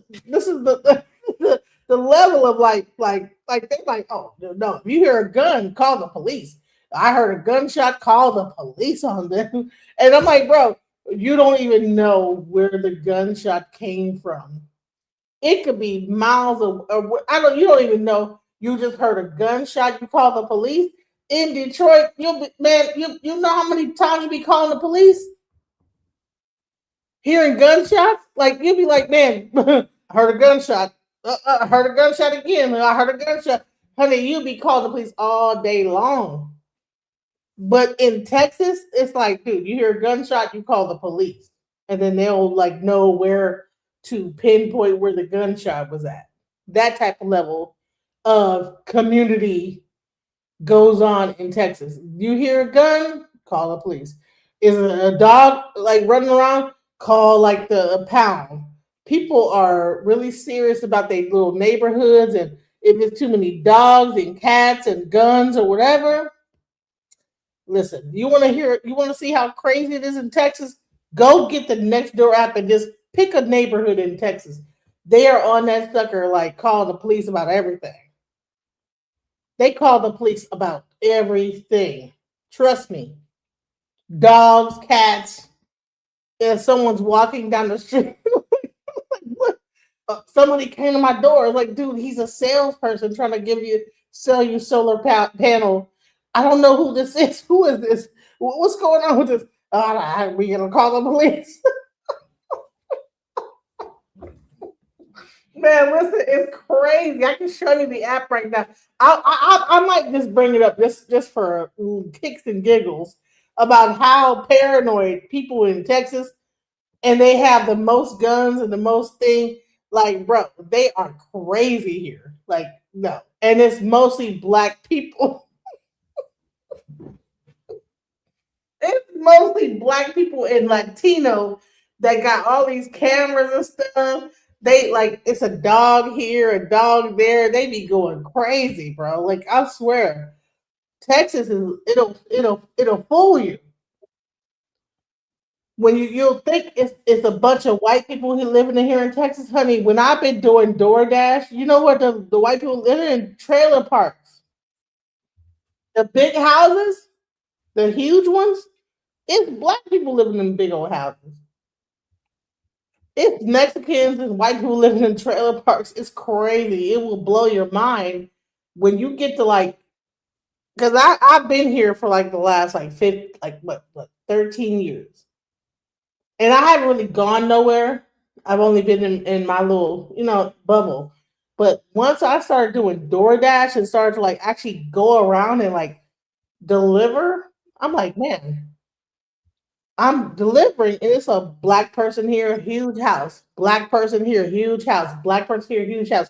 the level of like they're like, "Oh no, if you hear a gun, call the police." I heard a gunshot, call the police on them. And I'm like, bro, you don't even know where the gunshot came from. It could be miles of you don't even know. You just heard a gunshot, you call the police. In Detroit, you know how many times you be calling the police? Hearing gunshots? Like you'd be like, "Man, I heard a gunshot. I heard a gunshot again. I heard a gunshot." Honey, you'd be calling the police all day long. But in Texas, it's like, dude, you hear a gunshot, you call the police. And then they'll like know where to pinpoint where the gunshot was at. That type of level of community goes on in Texas. You hear a gun, call the police. Is a dog like running around? Call like the pound. People are really serious about their little neighborhoods, and if it's too many dogs and cats and guns or whatever. Listen, you want to see how crazy it is in Texas? Go get the Nextdoor app and just pick a neighborhood in Texas. They are on that sucker, like call the police about everything. They call the police about everything. Trust me. Dogs, cats. If someone's walking down the street, like, what? Somebody came to my door. Like, dude, he's a salesperson trying to give you sell you solar panel. I don't know who this is. Who is this? What's going on with this? We gonna call the police? Man, listen, it's crazy. I can show you the app right now. I might just bring it up just for kicks and giggles about how paranoid people in Texas, and they have the most guns and the most thing. Like, bro, they are crazy here. Like, no, and it's mostly black people. It's mostly black people and Latino that got all these cameras and stuff. They like it's a dog here, a dog there. They be going crazy, bro. Like I swear, Texas is it'll fool you when you'll think it's a bunch of white people who living in here in Texas, honey. When I've been doing DoorDash, you know what the white people live in trailer parks, the big houses, the huge ones. It's black people living in big old houses. It's Mexicans and white people living in trailer parks. It's crazy. It will blow your mind when you get to like, because I've been here for like the last like 13 years, and I haven't really gone nowhere. I've only been in my little bubble. But once I started doing DoorDash and started to like actually go around and like deliver, I'm like, man, I'm delivering, and it's a black person here, huge house. Black person here, huge house. Black person here, huge house.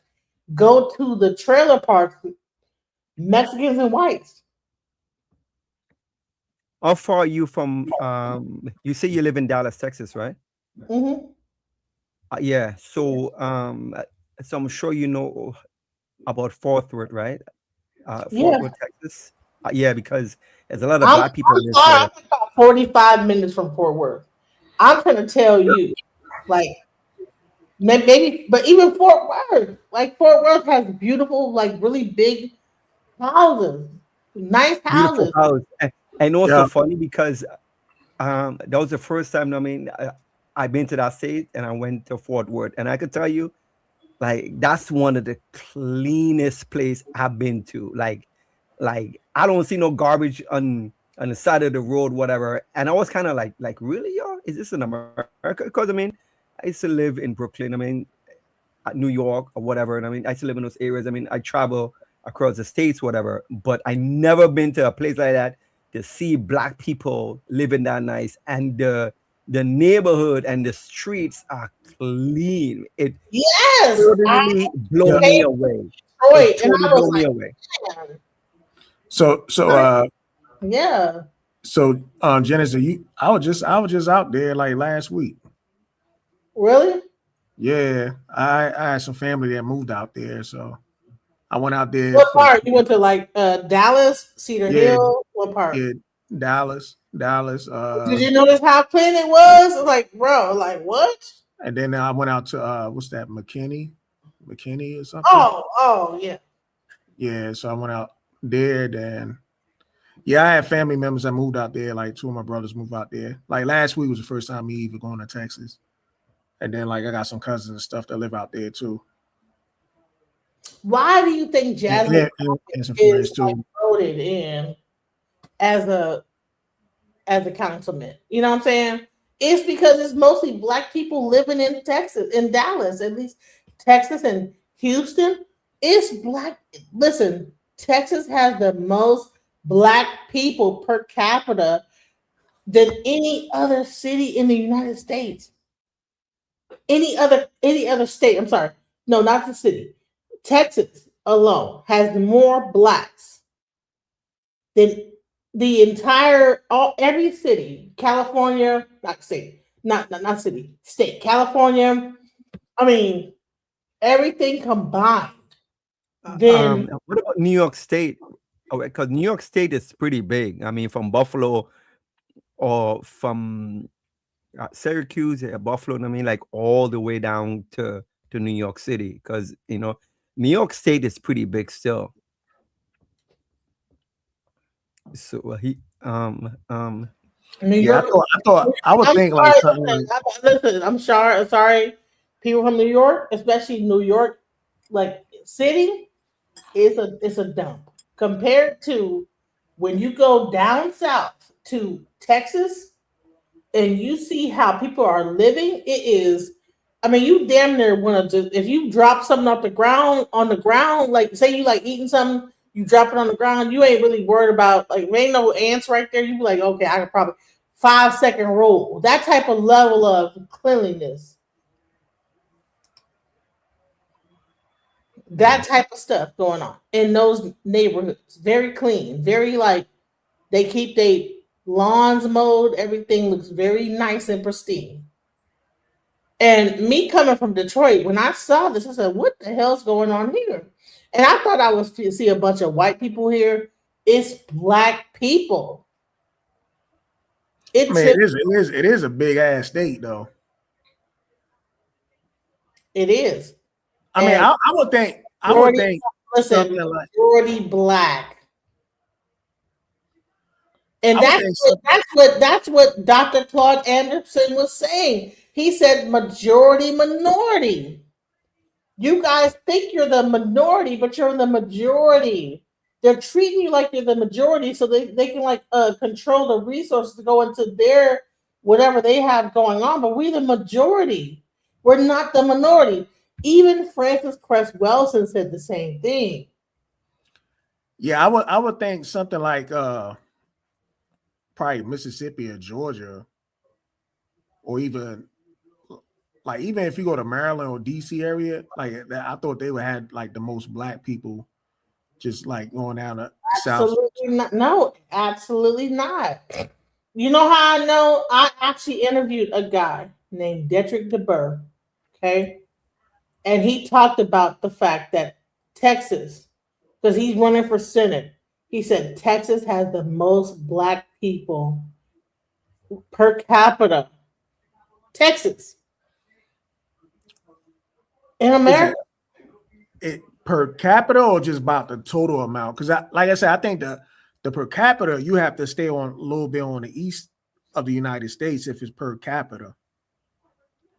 Go to the trailer park, Mexicans and whites. How far are you from? You say you live in Dallas, Texas, right? Mm-hmm. Yeah. So I'm sure you know about Fort Worth, right? Fort Worth, Texas. Yeah, because there's a lot of black people in this area. I'm about 45 minutes from Fort Worth. I'm trying to tell you, like, maybe, but even Fort Worth, like Fort Worth has beautiful, like really big houses, nice houses. Beautiful house. And also funny because that was the first time, I've been to that state and I went to Fort Worth. And I could tell you, like, that's one of the cleanest place I've been to. Like I don't see no garbage on the side of the road, whatever. And I was kind of like, really, y'all? Is this in America? Because I used to live in Brooklyn, New York or whatever. And I used to live in those areas. I travel across the states, whatever. But I never been to a place like that to see black people living that nice. And the neighborhood and the streets are clean. It totally blew me away. It totally blew me away. So yeah. So Genesis, I was just out there like last week. Really? Yeah, I had some family that moved out there, so I went out there. What part? You went to like Dallas, Cedar Hill? What part? Yeah, Dallas. Did you notice how clean it was? Like, bro, like what? And then I went out to what's that, McKinney or something? Oh, yeah. Yeah, so I went out there. Then I had family members that moved out there. Like 2 of my brothers moved out there. Like last week was the first time me even going to Texas. And then like I got some cousins and stuff that live out there too. Why do you think Jasmine and some friends is like, voted in as a councilman? You know what I'm saying? It's because it's mostly black people living in Texas, in Dallas, at least Texas and Houston. It's black. Listen, Texas has the most black people per capita than any other city in the United States. Any other state, I'm sorry. No, not the city. Texas alone has more blacks than the entire every city. California, not city, not city, state. California, everything combined. Then what about New York State? Because New York State is pretty big. From Buffalo or from Syracuse, Buffalo, like all the way down to New York City, because New York State is pretty big still. So New York. I would think like something. Listen, I'm sorry, people from New York, especially New York, like city. it's a dump compared to when you go down south to Texas and you see how people are living. It is, I mean, you damn near want to, if you drop something off the ground on the ground, like say you like eating something, you drop it on the ground, you ain't really worried about, like, there ain't no ants right there. You be like, okay, I could probably 5-second roll. That type of level of cleanliness. That type of stuff going on in those neighborhoods. Very clean, very like they keep their lawns mowed, everything looks very nice and pristine. And me coming from Detroit, when I saw this, I said, what the hell's going on here? And I thought I would see a bunch of white people here. It's black people. I mean, it is a big ass state though. It is. I mean, I would think listen, majority black. And that's what Dr. Claude Anderson was saying. He said majority minority. You guys think you're the minority, but you're the majority. They're treating you like you're the majority so they can like control the resources to go into their whatever they have going on. But we're the majority. We're not the minority. Even Francis Cress Welsing said the same thing. Yeah, I would think something like probably Mississippi or Georgia, or even if you go to Maryland or DC area, like that, I thought they would have like the most black people, just like going down the south. Absolutely not. No, absolutely not. You know how I know? I actually interviewed a guy named Detrick DeBurr, okay? And he talked about the fact that Texas, because he's running for Senate, he said Texas has the most black people per capita. Texas. In America. It per capita or just about the total amount? Because like I said, I think the per capita, you have to stay on a little bit on the east of the United States if it's per capita.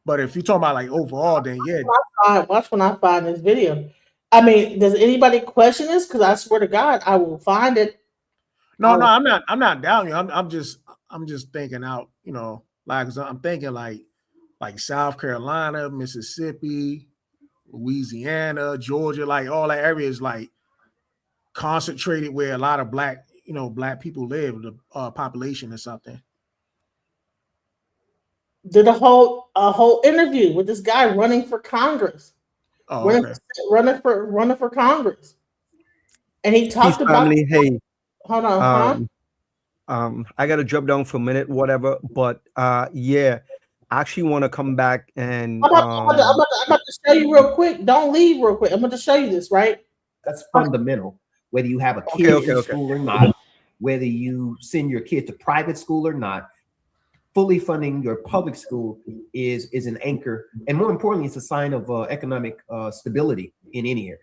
But if you're talking about like overall, then yeah. Watch when I find this video. I mean, does anybody question this? Because I swear to God, I will find it. No, I'm not doubting you. I'm just thinking out, you know, like I'm thinking like South Carolina, Mississippi, Louisiana, Georgia, like all that areas like concentrated where a lot of black people live, the population or something. Did a whole interview with this guy running for Congress. Oh, okay. running for Congress. And he talked about family, hey. Hold on, I gotta drop down for a minute, whatever. But yeah, I actually want to come back and I'm about to show you real quick. Don't leave real quick. I'm going to show you this, right? That's fundamental. Whether you have a kid in school or not, whether you send your kid to private school or not, fully funding your public school is an anchor, and more importantly, it's a sign of economic stability in any area.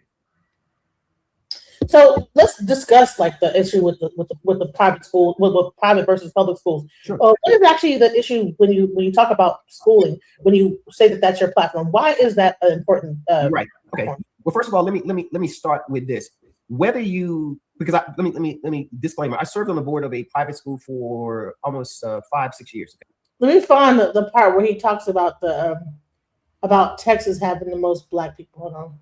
So let's discuss like the issue with the private school, with private versus public schools. Sure. What is actually the issue when you talk about schooling? When you say that that's your platform, why is that important? Right. Okay. Well, first of all, let me start with this. Whether you, because let me disclaimer. I served on the board of a private school for almost 5-6 years. Let me find the part where he talks about about Texas having the most black people.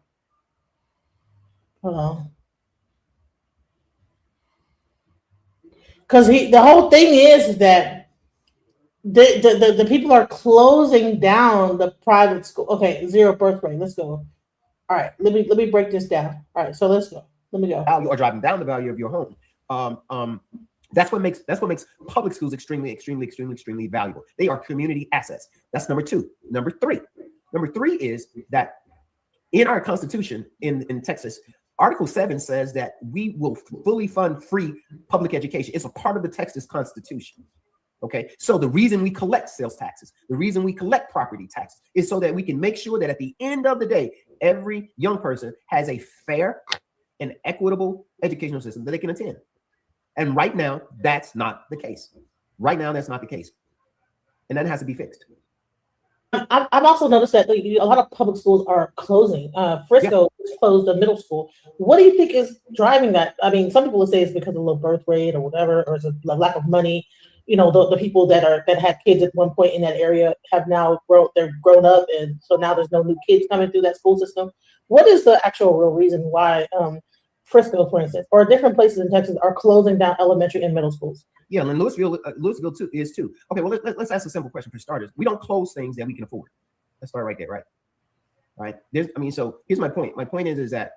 Hold on. Because the whole thing is that the people are closing down the private school. Okay, zero birth rate. Let's go. All right, let me break this down. All right, so let's go. Let me go. Value or driving down the value of your home. That's what makes public schools extremely valuable. They are community assets. That's number two. Number three is that in our Constitution in Texas, Article 7 says that we will fully fund free public education. It's a part of the Texas Constitution. Okay, so the reason we collect sales taxes, the reason we collect property taxes is so that we can make sure that at the end of the day, every young person has a fair and equitable educational system that they can attend. And right now, that's not the case. And that has to be fixed. I've also noticed that a lot of public schools are closing. Frisco closed the middle school. What do you think is driving that? I mean, some people would say it's because of the low birth rate or whatever, or it's a lack of money. You know, the people that had kids at one point in that area have now grown up, and so now there's no new kids coming through that school system. What is the actual real reason why Frisco, for instance, or different places in Texas are closing down elementary and middle schools? Yeah, and Louisville too is too. Okay, well let's ask a simple question for starters. We don't close things that we can afford. Let's start right there, right? Right. So here's my point. My point is that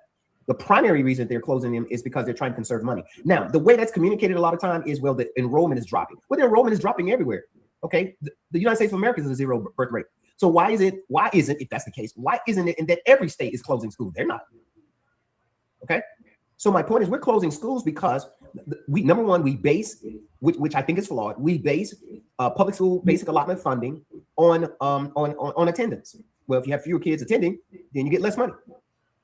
the primary reason they're closing them is because they're trying to conserve money. Now, the way that's communicated a lot of time is, well, the enrollment is dropping. Well, the enrollment is dropping everywhere. Okay, the United States of America is a zero birth rate. So why isn't, if that's the case, why isn't it in that every state is closing schools? They're not. Okay. So my point is we're closing schools because number one, we base, which I think is flawed. We base public school basic allotment funding on attendance. Well, if you have fewer kids attending, then you get less money,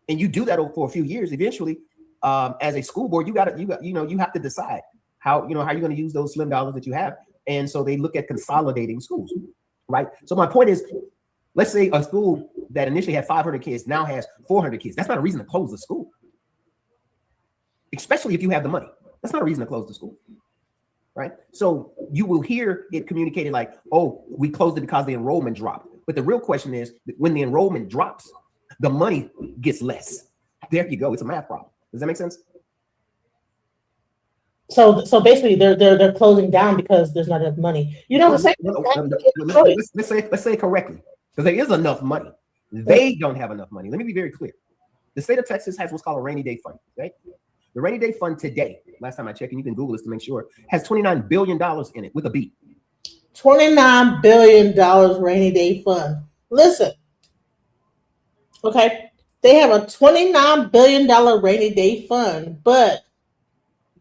and you do that for a few years. Eventually, as a school board, you have to decide how you're going to use those slim dollars that you have. And so they look at consolidating schools, right? So my point is, let's say a school that initially had 500 kids now has 400 kids. That's not a reason to close the school. Especially if you have the money. That's not a reason to close the school, right? So you will hear it communicated like, oh, we closed it because the enrollment dropped. But the real question is, when the enrollment drops, the money gets less. There you go. It's a math problem. Does that make sense? So basically, they're closing down because there's not enough money. You know, let's say it correctly, because there is enough money. They don't have enough money. Let me be very clear. The state of Texas has what's called a rainy day fund, right? The rainy day fund today, last time I checked, and you can Google this to make sure, has $29 billion in it with a B. $29 billion rainy day fund. Listen, okay, they have a $29 billion rainy day fund, but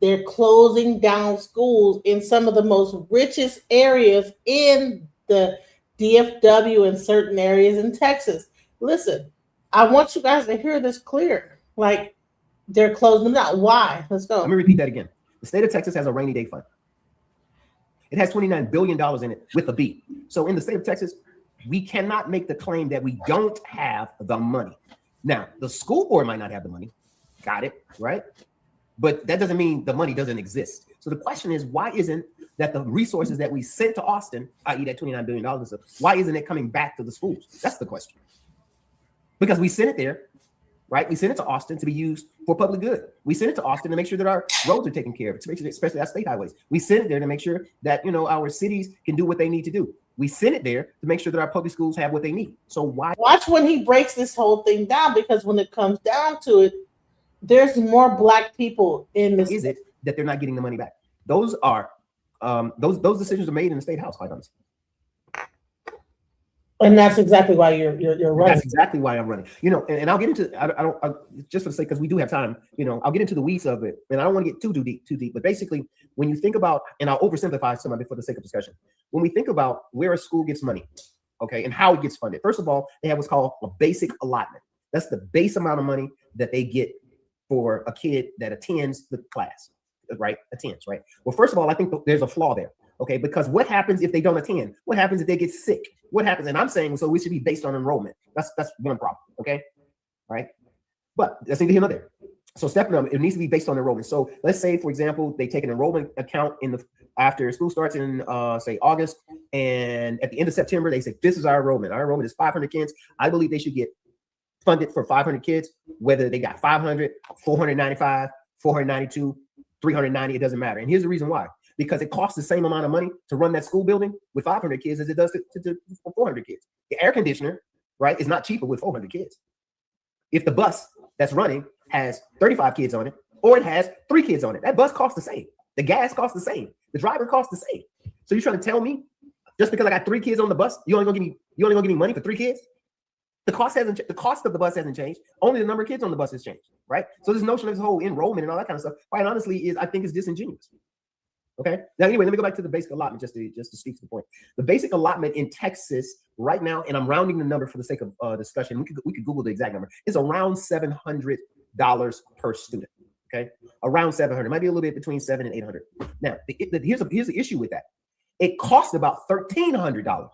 they're closing down schools in some of the most richest areas in the DFW and certain areas in Texas. Listen, I want you guys to hear this clear. Like, they're closing them down. Why? Let's go. Let me repeat that again. The state of Texas has a rainy day fund. It has $29 billion in it with a B. So in the state of Texas, we cannot make the claim that we don't have the money. Now, the school board might not have the money. Got it, right? But that doesn't mean the money doesn't exist. So the question is, why isn't that the resources that we sent to Austin, i.e. that $29 billion, why isn't it coming back to the schools? That's the question. Because we sent it there, right? We sent it to Austin to be used for public good. We sent it to Austin to make sure that our roads are taken care of, especially our state highways. We sent it there to make sure that, our cities can do what they need to do. We sent it there to make sure that our public schools have what they need. So why? Watch when he breaks this whole thing down, because when it comes down to it, there's more Black people in this. Is it that they're not getting the money back? Those are those decisions are made in the state house, quite honestly. And that's exactly why you're running. That's exactly why I'm running. And I'll get into I just for the sake, because we do have time. I'll get into the weeds of it, and I don't want to get too deep. But basically, when you think about, and I'll oversimplify some of it for the sake of discussion. When we think about where a school gets money, okay, and how it gets funded. First of all, they have what's called a basic allotment. That's the base amount of money that they get for a kid that attends the class, right? Right? Well, first of all, I think there's a flaw there. Okay, because what happens if they don't attend? What happens if they get sick? What happens? And I'm saying, so we should be based on enrollment. That's one problem. Okay, right? But that's neither here nor there. So step number, it needs to be based on enrollment. So let's say, for example, they take an enrollment account after school starts in say August, and at the end of September, they say, this is our enrollment. Our enrollment is 500 kids. I believe they should get funded for 500 kids, whether they got 500, 495, 492, 390, it doesn't matter. And here's the reason why. Because it costs the same amount of money to run that school building with 500 kids as it does to 400 kids. The air conditioner, right, is not cheaper with 400 kids. If the bus that's running has 35 kids on it, or it has 3 kids on it, that bus costs the same. The gas costs the same. The driver costs the same. So you're trying to tell me, just because I got 3 kids on the bus, you only gonna give me money for 3 kids? The cost of the bus hasn't changed. Only the number of kids on the bus has changed, right? So this notion of this whole enrollment and all that kind of stuff, quite honestly, I think is disingenuous. Okay. Now, anyway, let me go back to the basic allotment just to speak to the point. The basic allotment in Texas right now, and I'm rounding the number for the sake of discussion. We could Google the exact number. Is around $700 per student. Okay, around 700. It might be a little bit between 700 and 800. Now, here's the issue with that. It costs about $1,300.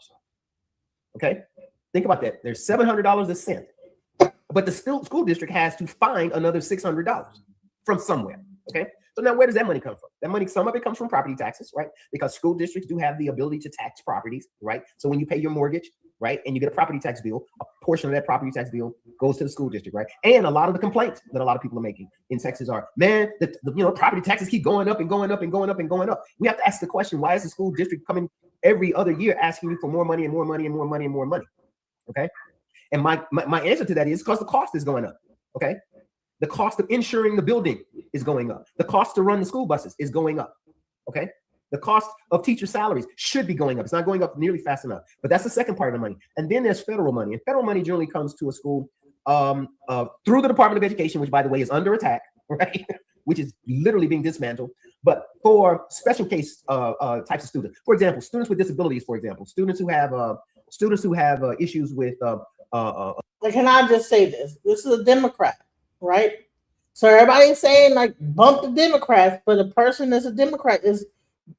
Okay, Think about that. There's $700 that's sent, but the school district has to find another $600 from somewhere. Okay. So now where does that money come from? That money, some of it comes from property taxes, right? Because school districts do have the ability to tax properties, right? So when you pay your mortgage, right, and you get a property tax bill, a portion of that property tax bill goes to the school district, right? And a lot of the complaints that a lot of people are making in Texas are, man, the property taxes keep going up and going up and going up and going up. We have to ask the question, why is the school district coming every other year asking you for more money and more money and more money and more money? Okay. And my answer to that is because the cost is going up. Okay. The cost of insuring the building is going up. The cost to run the school buses is going up. Okay. The cost of teacher salaries should be going up. It's not going up nearly fast enough. But that's the second part of the money. And then there's federal money. And federal money generally comes to a school through the Department of Education, which, by the way, is under attack, right? Which is literally being dismantled. But for special case types of students, for example, students with disabilities, for example, students who have issues with. Can I just say this? This is a Democrat, right? So everybody's saying like bump the Democrats, but a person that's a Democrat is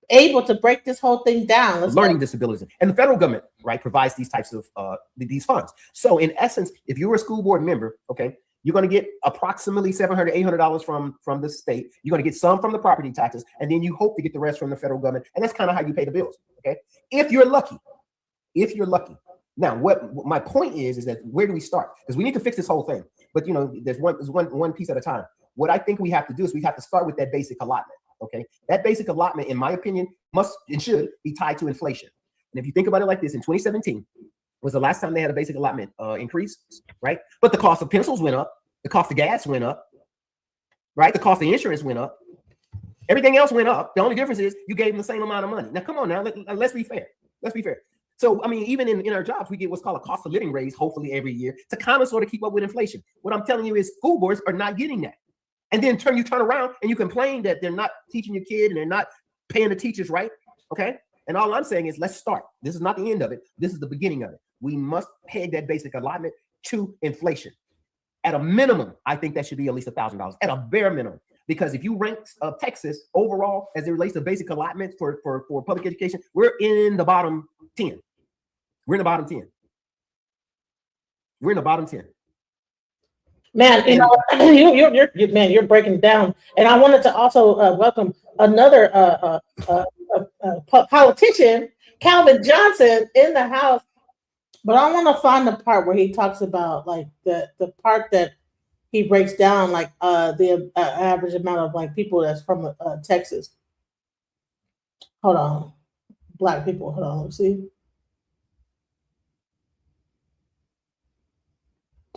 able to break this whole thing down. Learning disabilities, and the federal government, right, provides these types of these funds. So in essence, if you're a school board member, okay, you're going to get approximately $700, $800 from the state. You're going to get some from the property taxes, and then you hope to get the rest from the federal government. And that's kind of how you pay the bills. Okay, if you're lucky. Now, what my point is that where do we start? Because we need to fix this whole thing. But there's one piece at a time. What I think we have to do is we have to start with that basic allotment. Okay, that basic allotment, in my opinion, must and should be tied to inflation. And if you think about it like this, in 2017 was the last time they had a basic allotment increase, right? But the cost of pencils went up, the cost of gas went up, right? The cost of insurance went up. Everything else went up. The only difference is you gave them the same amount of money. Now, come on now, let's be fair. Let's be fair. So, I mean, even in our jobs, we get what's called a cost of living raise, hopefully every year, to kind of sort of keep up with inflation. What I'm telling you is school boards are not getting that. And then you turn around and you complain that they're not teaching your kid and they're not paying the teachers right. Okay. And all I'm saying is let's start. This is not the end of it. This is the beginning of it. We must peg that basic allotment to inflation. At a minimum, I think that should be at least $1,000 at a bare minimum. Because if you rank Texas overall as it relates to basic allotments for public education, we're in the bottom 10. We're in the bottom 10. We're in the bottom 10. Man, you're breaking down. And I wanted to also welcome another politician, Calvin Johnson, in the house. But I want to find the part where he talks about like the part that he breaks down like the average amount of like people that's from Texas. Hold on, Black people. Hold on, let's see.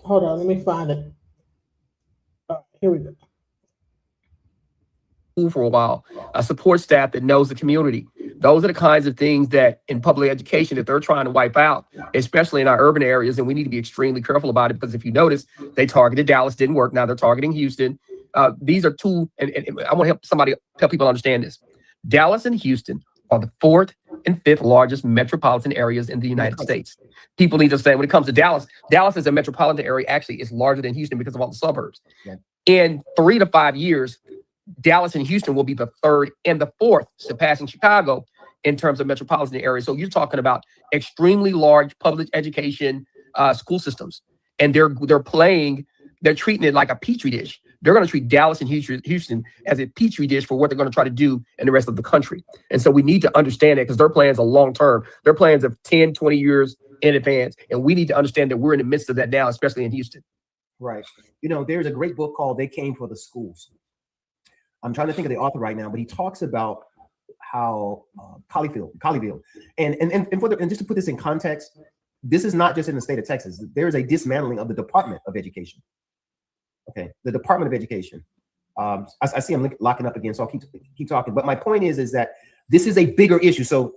Hold on, let me find it. Here we go. For a while, a support staff that knows the community. Those are the kinds of things that in public education that they're trying to wipe out, especially in our urban areas, and we need to be extremely careful about it because if you notice, they targeted Dallas, didn't work. Now they're targeting Houston. These are two, and I want to help people understand this. Dallas and Houston are the 4th and 5th largest metropolitan areas in the United States. People need to understand when it comes to Dallas, Dallas is a metropolitan area, actually is larger than Houston because of all the suburbs. Yeah. In 3 to 5 years, Dallas and Houston will be the 3rd and the 4th, surpassing Chicago in terms of metropolitan areas. So you're talking about extremely large public education school systems. And they're treating it like a petri dish. They're going to treat Dallas and Houston as a petri dish for what they're going to try to do in the rest of the country. And so we need to understand that because their plans are long-term. Their plans of 10, 20 years in advance. And we need to understand that we're in the midst of that now, especially in Houston. Right. There's a great book called They Came for the Schools. I'm trying to think of the author right now, but he talks about how Colleyville, and just to put this in context, this is not just in the state of Texas. There is a dismantling of the Department of Education. Okay, the Department of Education. I see him locking up again, so I'll keep talking. But my point is that this is a bigger issue. So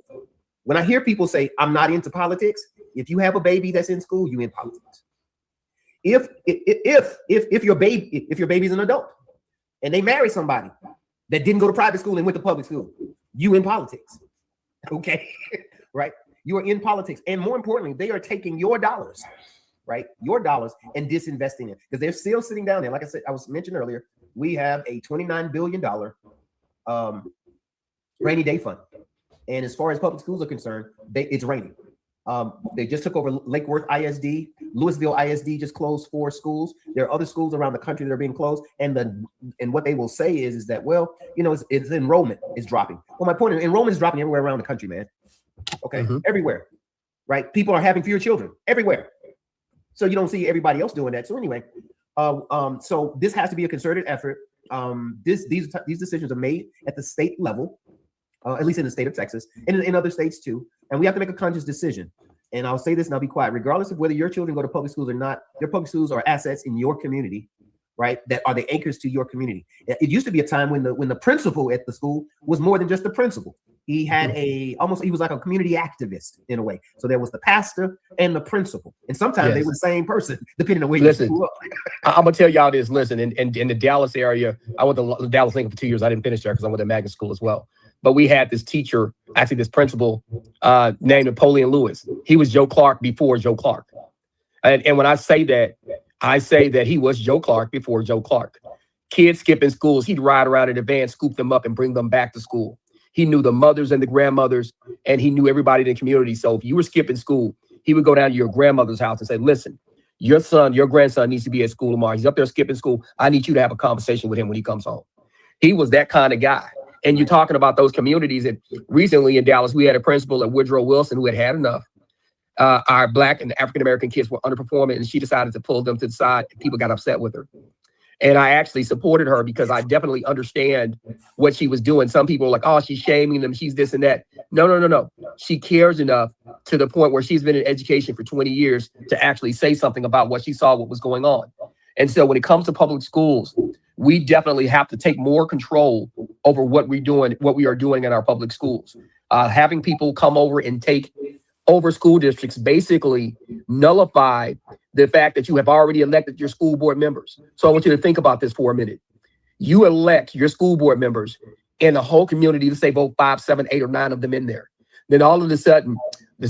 when I hear people say, I'm not into politics, if you have a baby that's in school, you in politics. If your baby's an adult and they marry somebody that didn't go to private school and went to public school, you in politics. Okay, right? You are in politics. And more importantly, they are taking your dollars, right? Your dollars and disinvesting it because they're still sitting down there. Like I said, I was mentioned earlier, we have a $29 billion rainy day fund. And as far as public schools are concerned, it's raining. They just took over Lake Worth ISD. Louisville ISD just closed 4 schools. There are other schools around the country that are being closed. And what they will say is that, well, you know, it's enrollment is dropping. Well, my point is enrollment is dropping everywhere around the country, man. Okay, everywhere, right? People are having fewer children everywhere. So you don't see everybody else doing that. So anyway, so this has to be a concerted effort. These decisions are made at the state level, at least in the state of Texas, and in other states too. And we have to make a conscious decision. And I'll say this and I'll be quiet. Regardless of whether your children go to public schools or not, your public schools are assets in your community, right? That are the anchors to your community. It used to be a time when the principal at the school was more than just the principal. He had he was like a community activist in a way. So there was the pastor and the principal. And sometimes they were the same person, depending on where you grew up. I'm gonna tell y'all this. Listen, in the Dallas area, I went to Dallas Lincoln for 2 years. I didn't finish there because I went to magnet school as well. But we had this teacher, actually this principal, named Napoleon Lewis. He was Joe Clark before Joe Clark. And when I say that he was Joe Clark before Joe Clark. Kids skipping schools, he'd ride around in a van, scoop them up and bring them back to school. He knew the mothers and the grandmothers, and he knew everybody in the community. So if you were skipping school, he would go down to your grandmother's house and say, listen, your grandson needs to be at school tomorrow. He's up there skipping school. I need you to have a conversation with him when he comes home. He was that kind of guy. And you're talking about those communities. And recently in Dallas, we had a principal at Woodrow Wilson who had enough. Our Black and African-American kids were underperforming, and she decided to pull them to the side, and people got upset with her. And I actually supported her because I definitely understand what she was doing. Some people are like, oh, she's shaming them. She's this and that. No. She cares enough to the point where she's been in education for 20 years to actually say something about what she saw, what was going on. And so when it comes to public schools, we definitely have to take more control over what we are doing in our public schools. Having people come over and take over school districts basically nullify the fact that you have already elected your school board members. So I want you to think about this for a minute. You elect your school board members and the whole community, let's say vote 5, 7, 8, or 9 of them in there. Then all of a sudden, the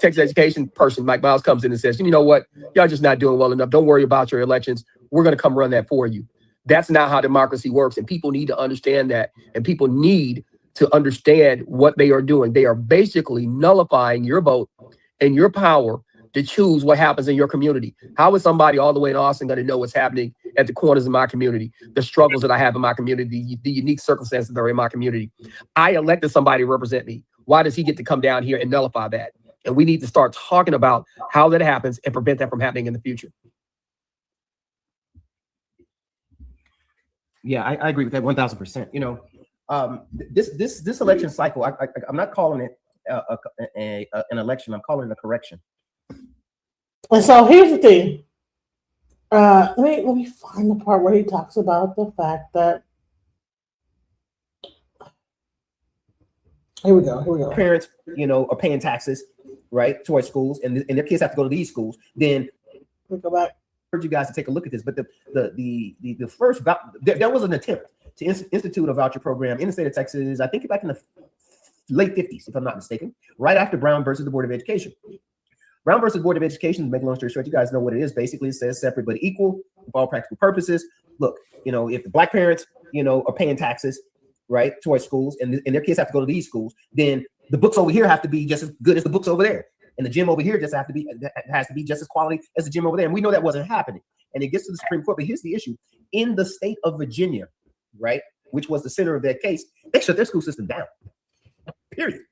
Texas education person, Mike Miles, comes in and says, you know what, y'all just not doing well enough. Don't worry about your elections. We're going to come run that for you. That's not how democracy works. And people need to understand that. And people need to understand what they are doing. They are basically nullifying your vote and your power to choose what happens in your community. How is somebody all the way in Austin going to know what's happening at the corners of my community, the struggles that I have in my community, the unique circumstances that are in my community? I elected somebody to represent me. Why does he get to come down here and nullify that? And we need to start talking about how that happens and prevent that from happening in the future. Yeah, I agree with that 1000%. You know, this election cycle, I'm not calling it an election. I'm calling it a correction. And so here's the thing. Let me find the part where he talks about the fact that. Here we go. Parents, you know, are paying taxes, right, towards schools, and their kids have to go to these schools. Then we go back. I urge you guys to take a look at this. But the first there was an attempt to institute a voucher program in the state of Texas. I think back in the late 50s, if I'm not mistaken, right after Brown versus the Board of Education. Brown versus Board of Education, to make a long story short, you guys know what it is. Basically, it says separate but equal for all practical purposes. Look, you know, if the Black parents, you know, are paying taxes, right, towards schools, and their kids have to go to these schools, then the books over here have to be just as good as the books over there, and the gym over here has to be just as quality as the gym over there. And we know that wasn't happening. And it gets to the Supreme Court. But here's the issue: in the state of Virginia, right, which was the center of that case, they shut their school system down. Period.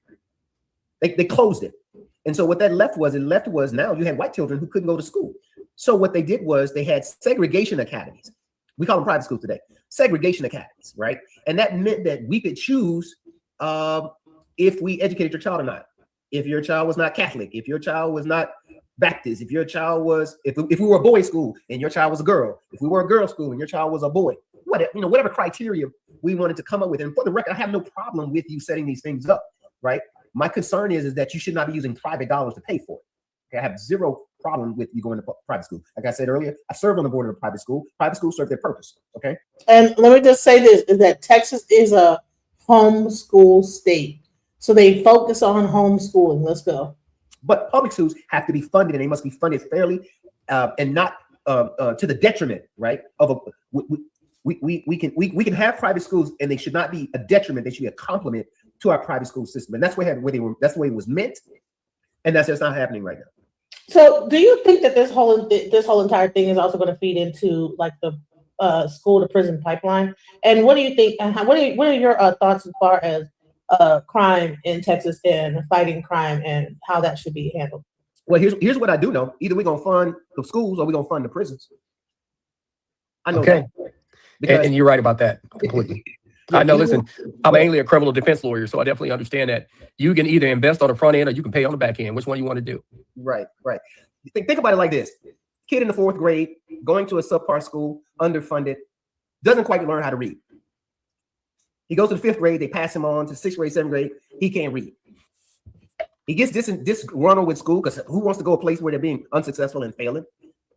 They closed it. And so what that left was now you had white children who couldn't go to school. So what they did was they had segregation academies. We call them private schools today. Segregation academies, right? And that meant that we could choose if we educated your child or not. If your child was not Catholic, if your child was not Baptist, if your child was, if we were a boys' school and your child was a girl, if we were a girls' school and your child was a boy, whatever criteria we wanted to come up with. And for the record, I have no problem with you setting these things up, right? My concern is that you should not be using private dollars to pay for it. Okay? I have zero problem with you going to private school. Like I said earlier, I served on the board of a private school. Private schools serve their purpose. Okay. And let me just say this: is that Texas is a homeschool state, so they focus on homeschooling. Let's go. But public schools have to be funded, and they must be funded fairly, and not to the detriment, right? Of we can have private schools, and they should not be a detriment. They should be a complement to our private school system, and that's where that's the way it was meant, and that's just not happening right now. So, do you think that this whole entire thing is also going to feed into like the school to prison pipeline? And what do you think? What are your thoughts as far as crime in Texas and fighting crime and how that should be handled? Well, here's what I do know: either we're gonna fund the schools or we're gonna fund the prisons. I know that. And you're right about that completely. I know. Listen, I'm mainly a criminal defense lawyer, so I definitely understand that you can either invest on the front end or you can pay on the back end. Which one you want to do? Right. Think about it like this: kid in the 4th grade going to a subpar school, underfunded, doesn't quite learn how to read. He goes to the 5th grade. They pass him on to 6th grade, 7th grade. He can't read. He gets disgruntled with school because who wants to go a place where they're being unsuccessful and failing,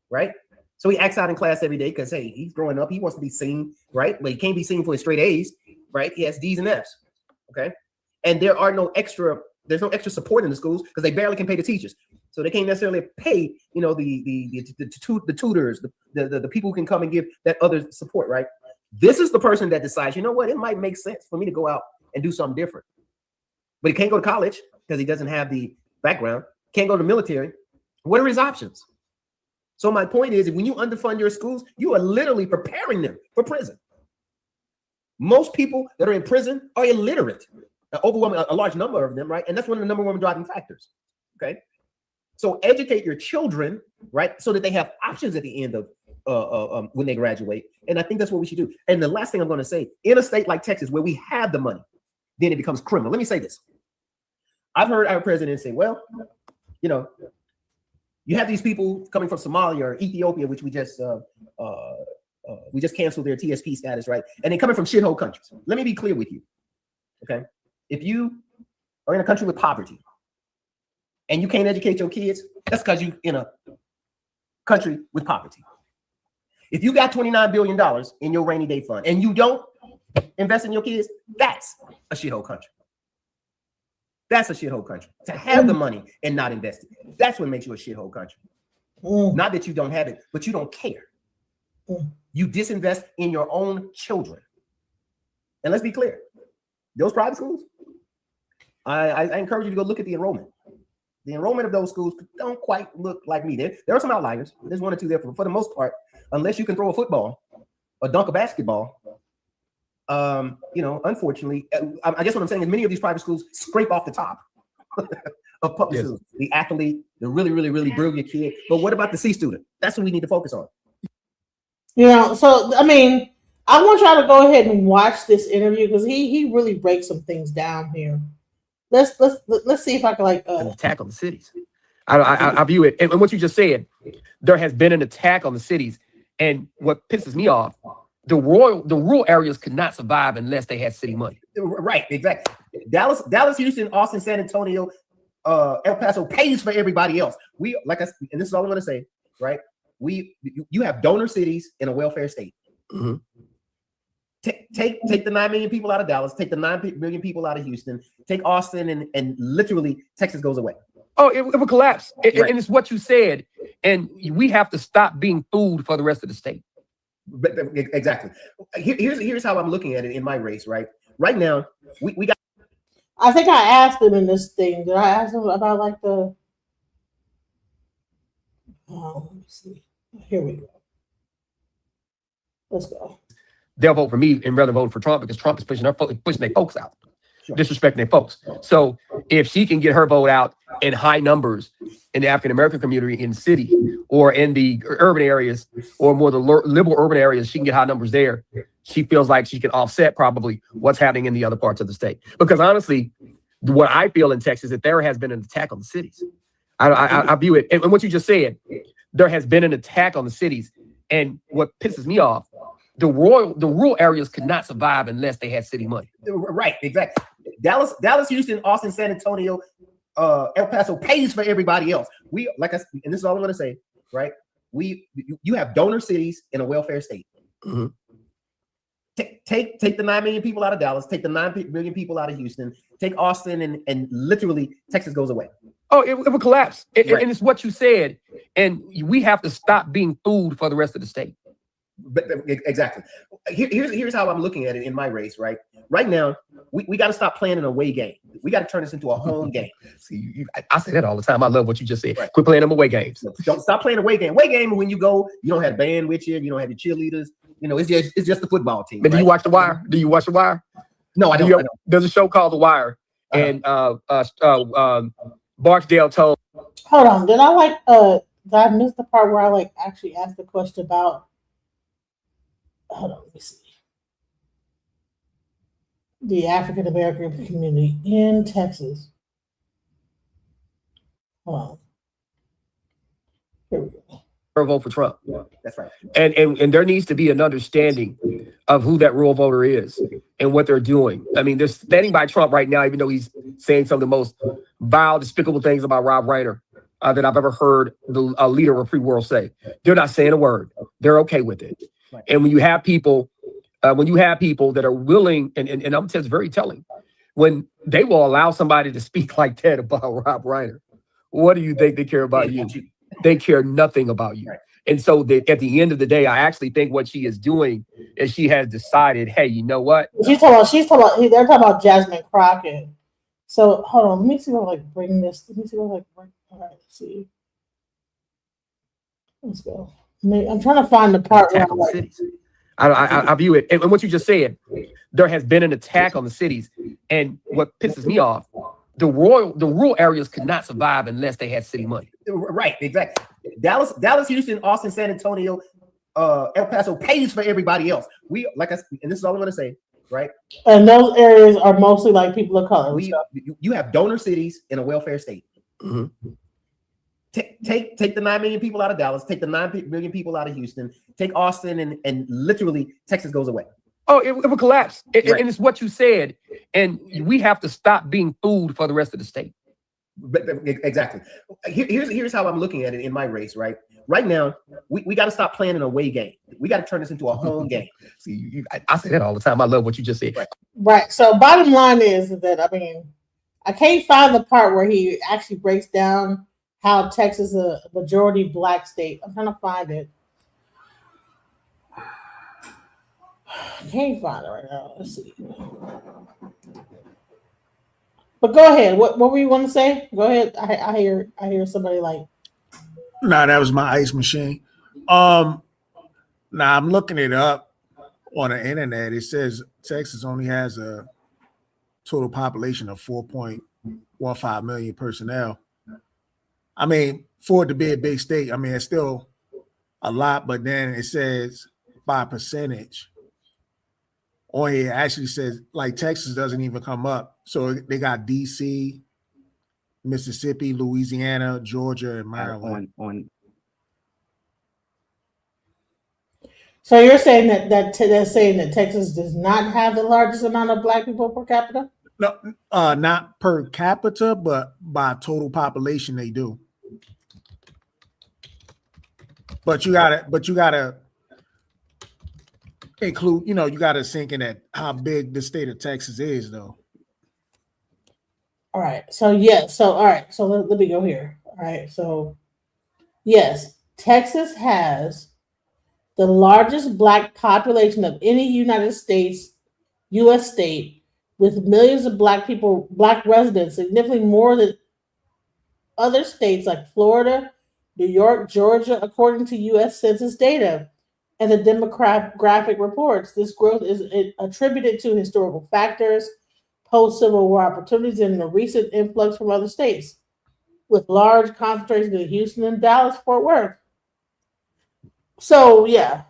right? So he acts out in class every day because, hey, he's growing up. He wants to be seen, right? But he can't be seen for his straight A's, right? He has D's and F's, okay? And there's no extra support in the schools because they barely can pay the teachers. So they can't necessarily pay, the tutors, the people who can come and give that other support, right? This is the person that decides, you know what, it might make sense for me to go out and do something different. But he can't go to college because he doesn't have the background, can't go to the military. What are his options? So my point is, when you underfund your schools, you are literally preparing them for prison. Most people that are in prison are illiterate, a large number of them, right? And that's one of the number one driving factors, okay? So educate your children, right? So that they have options at the end of when they graduate. And I think that's what we should do. And the last thing I'm going to say, in a state like Texas, where we have the money, then it becomes criminal. Let me say this. I've heard our president say, well, you have these people coming from Somalia or Ethiopia, which we just canceled their TSP status, right? And they're coming from shithole countries. Let me be clear with you, okay? If you are in a country with poverty and you can't educate your kids, that's because you're in a country with poverty. If you got $29 billion in your rainy day fund and you don't invest in your kids, that's a shithole country. That's a shithole country. To have the money and not invest it, that's what makes you a shithole country. Not that you don't have it, but you don't care. You disinvest in your own children. And let's be clear, those private schools, I encourage you to go look at the enrollment. The enrollment of those schools don't quite look like me. There are some outliers. There's one or two there, for the most part, unless you can throw a football or dunk a basketball. Unfortunately, I guess what I'm saying is many of these private schools scrape off the top of public schools. The athlete, the really, really, really brilliant kid. But what about the C student? That's what we need to focus on. So I mean, I want y'all to go ahead and watch this interview because he really breaks some things down here. Let's see if I can an attack on the cities. I view it, and what you just said, there has been an attack on the cities, and what pisses me off, the rural areas could not survive unless they had city money. Right, exactly. Dallas, Houston, Austin, San Antonio, El Paso pays for everybody else. And this is all I'm going to say, right? You have donor cities in a welfare state. Mm-hmm. Take the 9 million people out of Dallas, take the 9 million people out of Houston, take Austin, and literally Texas goes away. Oh, it will collapse. Right. And it's what you said. And we have to stop being food for the rest of the state. Exactly. Here's how I'm looking at it in my race, right? Right now, we got. I think I asked him in this thing. Did I ask him about like the? Oh, let me see. Here we go. Let's go. They'll vote for me and rather vote for Trump because Trump is pushing their folks out, disrespecting their folks. So if she can get her vote out in high numbers in the African American community in the city or in the urban areas or more the liberal urban areas, she can get high numbers there. She feels like she can offset probably what's happening in the other parts of the state. Because honestly, what I feel in Texas is that there has been an attack on the cities. I view it, and what you just said, there has been an attack on the cities. And what pisses me off, the rural areas could not survive unless they had city money. Right, exactly. Dallas, Houston, Austin, San Antonio, El Paso pays for everybody else. And this is all I'm going to say, right? You have donor cities in a welfare state. Mm-hmm. Take the 9 million people out of Dallas, take the 9 million people out of Houston, take Austin, and literally Texas goes away. Oh, it will collapse. Right. And it's what you said. And we have to stop being food for the rest of the state. Exactly. Here's how I'm looking at it in my race, right? Right now, we got to stop playing an away game. We got to turn this into a home game. See, I say that all the time. I love what you just said. Right. Quit playing them away games. Don't stop playing away game. Away game when you go, you don't have band with you. You don't have your cheerleaders. You know, it's just the football team. But do you watch The Wire? Do you watch The Wire? No, I don't. There's a show called The Wire, and Barksdale told. Hold on, did I miss the part where I actually asked the question about? Hold on, let me see. The African American community in Texas. Hold on. Here we go. Vote for Trump. That's right. And there needs to be an understanding of who that rural voter is and what they're doing. I mean, they're standing by Trump right now, even though he's saying some of the most vile, despicable things about Rob Reiner that I've ever heard a leader of a free world say. They're not saying a word. They're okay with it. Right. And when you have people that are willing, and I'm telling you, it's very telling, when they will allow somebody to speak like that about Rob Reiner, what do you think they care about you? They care nothing about you. Right. And so at the end of the day, I actually think what she is doing is she has decided, hey, you know what? They're talking about Jasmine Crockett. So hold on, let me see if I bring this. Let me see if I bring. All right, let's see. Let's go. I'm trying to find the part where I view it, and what you just said, there has been an attack on the cities, and what pisses me off, the rural areas could not survive unless they had city money. Right, exactly. Dallas, Houston, Austin, San Antonio, El Paso pays for everybody else. And this is all I'm going to say, right? And those areas are mostly people of color. You have donor cities in a welfare state. Mm-hmm. Take the 9 million people out of Dallas, take the 9 million people out of Houston, take Austin, and literally Texas goes away. Oh, it will collapse. Right. And it's what you said. And we have to stop being food for the rest of the state. Exactly. Here's how I'm looking at it in my race, right? Right now, we got to stop playing an away game. We got to turn this into a home game. See, I say that all the time. I love what you just said. Right. So bottom line is that, I can't find the part where he actually breaks down how Texas is a majority black state. I'm trying to find it. I can't find it right now. Let's see. But go ahead. What were you going to say? Go ahead. I hear somebody Nah, that was my ice machine. Now I'm looking it up on the internet. It says Texas only has a total population of 4.15 million personnel. For it to be a big state, it's still a lot, but then it says by percentage. On here, it actually says Texas doesn't even come up. So they got DC, Mississippi, Louisiana, Georgia, and Maryland. So you're saying that they're saying that Texas does not have the largest amount of black people per capita? No, not per capita, but by total population they do. But you gotta include, you gotta sink in at how big the state of Texas is, though. All right. So all right. So let me go here. All right. So yes, Texas has the largest black population of any U.S. state, with millions of black residents, significantly more than other states like Florida, New York, Georgia, according to U.S. Census data and the demographic reports. This growth is attributed to historical factors, post-Civil War opportunities, and the recent influx from other states, with large concentrations in Houston and Dallas, Fort Worth. So yeah,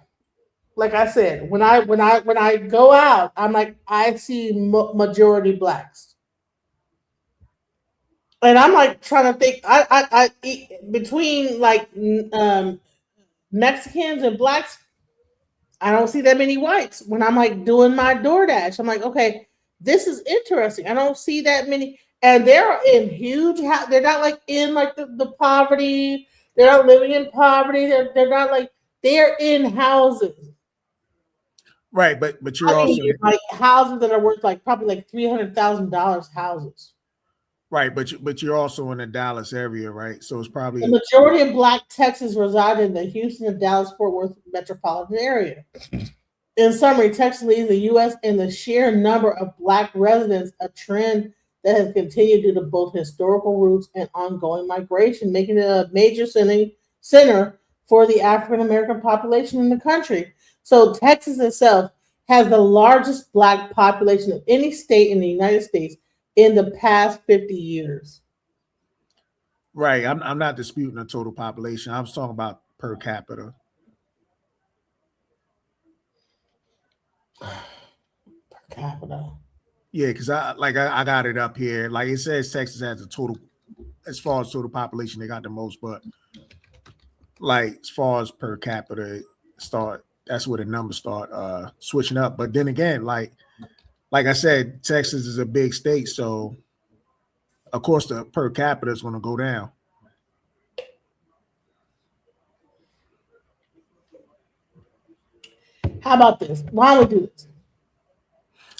like I said, when I go out, I see majority blacks. And I'm trying to think. I between Mexicans and blacks, I don't see that many whites. When I'm doing my DoorDash, I'm okay, this is interesting. I don't see that many, and they're in huge. They're not in the poverty. They're not living in poverty. They're not they're in houses. Right, but you're also houses that are worth probably $300,000 houses. Right, but you're also in the Dallas area, right? So it's probably the majority of black Texans reside in the Houston and Dallas Fort Worth metropolitan area. In summary, Texas leads the U.S. in the sheer number of Black residents, a trend that has continued due to both historical roots and ongoing migration, making it a major center for the African American population in the country. So Texas itself has the largest Black population of any state in the United States in the past 50 years. Right. I'm not disputing the total population. I was talking about per capita. Per capita. Yeah, because I got it up here. Like it says Texas has the total, as far as total population, they got the most, but like as far as per capita that's where the numbers start switching up. But then again, like I said, Texas is a big state, so of course the per capita is going to go down. How about this? Why don't we do this?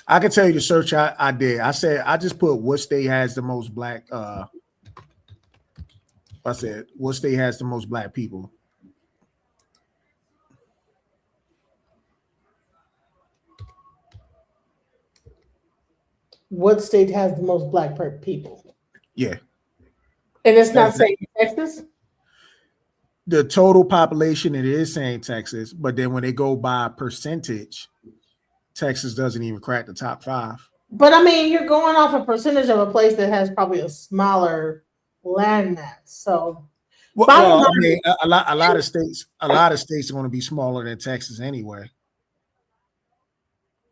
I can tell you the search I did. I said I just put what state has the most Black. I said what state has the most Black people. What state has the most Black people? Yeah. And it's not saying Texas? The total population, it is saying Texas, but then when they go by percentage, Texas doesn't even crack the top 5. But I mean, you're going off a percentage of a place that has probably a smaller landmass. So, well I mean, a lot of states are going to be smaller than Texas anyway.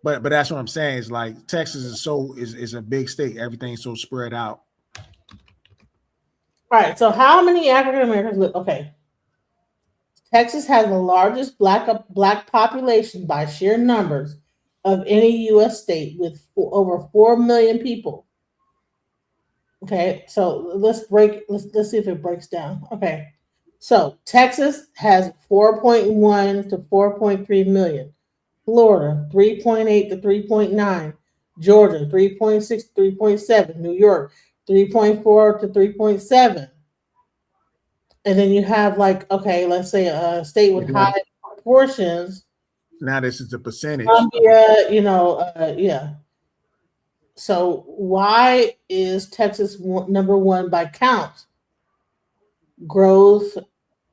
But that's what I'm saying. Is like Texas is a big state. Everything's so spread out. All right. So how many African Americans live? Okay. Texas has the largest black population by sheer numbers of any U.S. state with over 4 million people. Okay, so let's see if it breaks down. Okay, so Texas has 4.1 to 4.3 million. Florida 3.8 to 3.9. Georgia 3.6 to 3.7. New York 3.4 to 3.7. And then you have like, okay, let's say a state with high proportions. Now this is the percentage. Columbia, yeah. So why is Texas number one by count? Growth,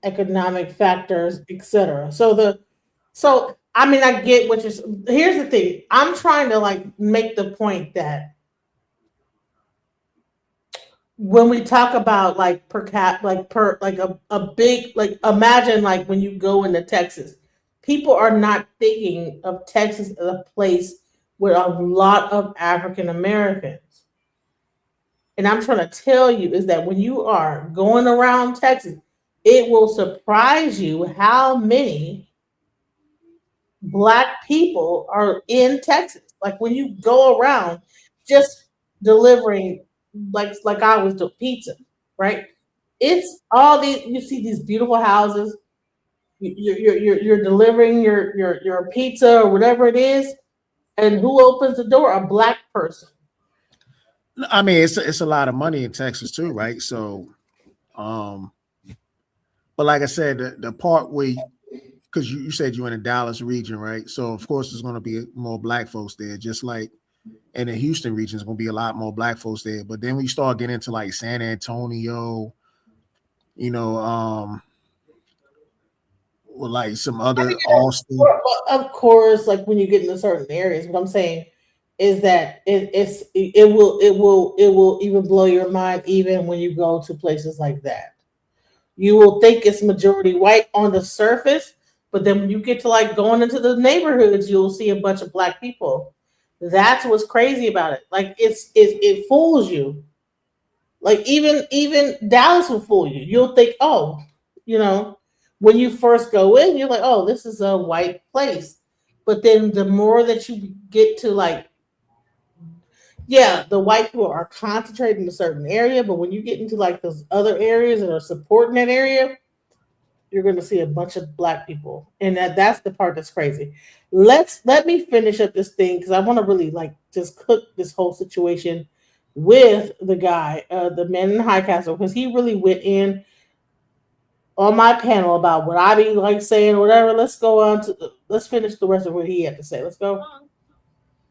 economic factors, etc. So I mean, I get what you're. Here's the thing. I'm trying to like make the point that when we talk about like per cap, like per like a big like imagine like when you go into Texas, people are not thinking of Texas as a place with a lot of African Americans. And I'm trying to tell you is that when you are going around Texas, it will surprise you how many Black people are in Texas. Like when you go around just delivering like I was doing pizza, right? It's all these, you see these beautiful houses. You're delivering your pizza or whatever it is, and who opens the door? A Black person. I mean, it's a lot of money in Texas too, right? So, but like I said, the part where, because you said you're in the Dallas region, right? So of course there's going to be more Black folks there, just like in the Houston region, there's going to be a lot more Black folks there. But then when you start getting into like San Antonio, or like some other Austin. Of course, like when you get into certain areas, what I'm saying is that it will even blow your mind even when you go to places like that. You will think it's majority white on the surface, but then when you get to like going into the neighborhoods, you'll see a bunch of Black people. That's what's crazy about it. Like it fools you. Like even Dallas will fool you. You'll think, oh, when you first go in, you're like, oh, this is a white place. But then the more that you get to like, yeah, the white people are concentrated in a certain area, but when you get into like those other areas that are supporting that area, you're going to see a bunch of Black people. And that's the part that's crazy. Let me finish up this thing because I want to really like just cook this whole situation with the guy, the man in the high castle, because he really went in on my panel about what I be like saying or whatever. Let's go on to let's finish the rest of what he had to say. Let's go.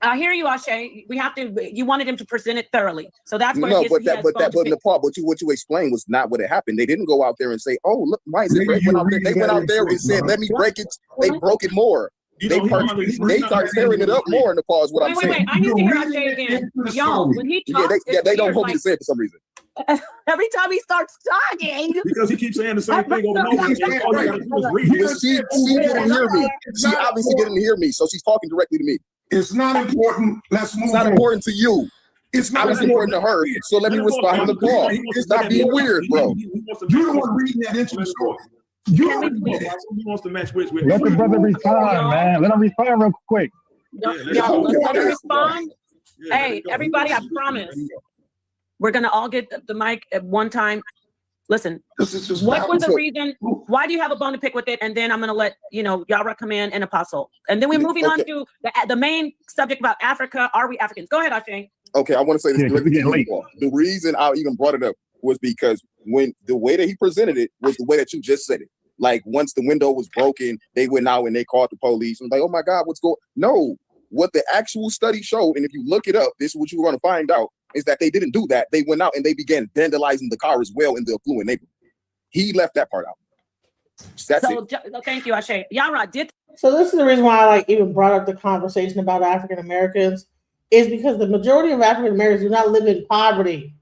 I hear you, Ashe. We have to. You wanted him to present it thoroughly, so that's where no, he but has the part, what you explained was not what had happened. They didn't go out there and say, "Oh, look, why is it break?" They went out there and said, "Let me break it." They broke it more. They start tearing it up more in the pause. What I'm saying. Wait. I need to hear Ashe again. Y'all, when he talks, they don't hold me to say it for some reason. Every time he starts talking, because he keeps saying the same thing over and over. All you gotta do is read it. She didn't hear me. She obviously didn't hear me, so she's talking directly to me. It's not important. Let's move. It's not important to you. It's not obviously important to her. So let me respond to Paul. It's not being weird, bro. You're the one reading that into the story. He wants to match with. Let the brother respond, man. Let him respond real quick. Y'all, let him respond. Hey, everybody, I promise. We're going to all get the mic at one time. Listen, what was the reason? Why do you have a bone to pick with it? And then I'm going to let, Yara come in and Apostle. And then we're moving on to the main subject about Africa. Are we Africans? Go ahead, Ashe. Okay, I want to say this directly to you, Paul. The reason I even brought it up was because when the way that he presented it was the way that you just said it. Like once the window was broken, they went out and they called the police and like, oh my God, what's going on? No, what the actual study showed, and if you look it up, this is what you're going to find out, is that they didn't do that. They went out and they began vandalizing the car as well in the affluent neighborhood. He left that part out. That's it. Thank you, Ashe. Yara did. So this is the reason why I even brought up the conversation about African Americans, is because the majority of African Americans do not live in poverty.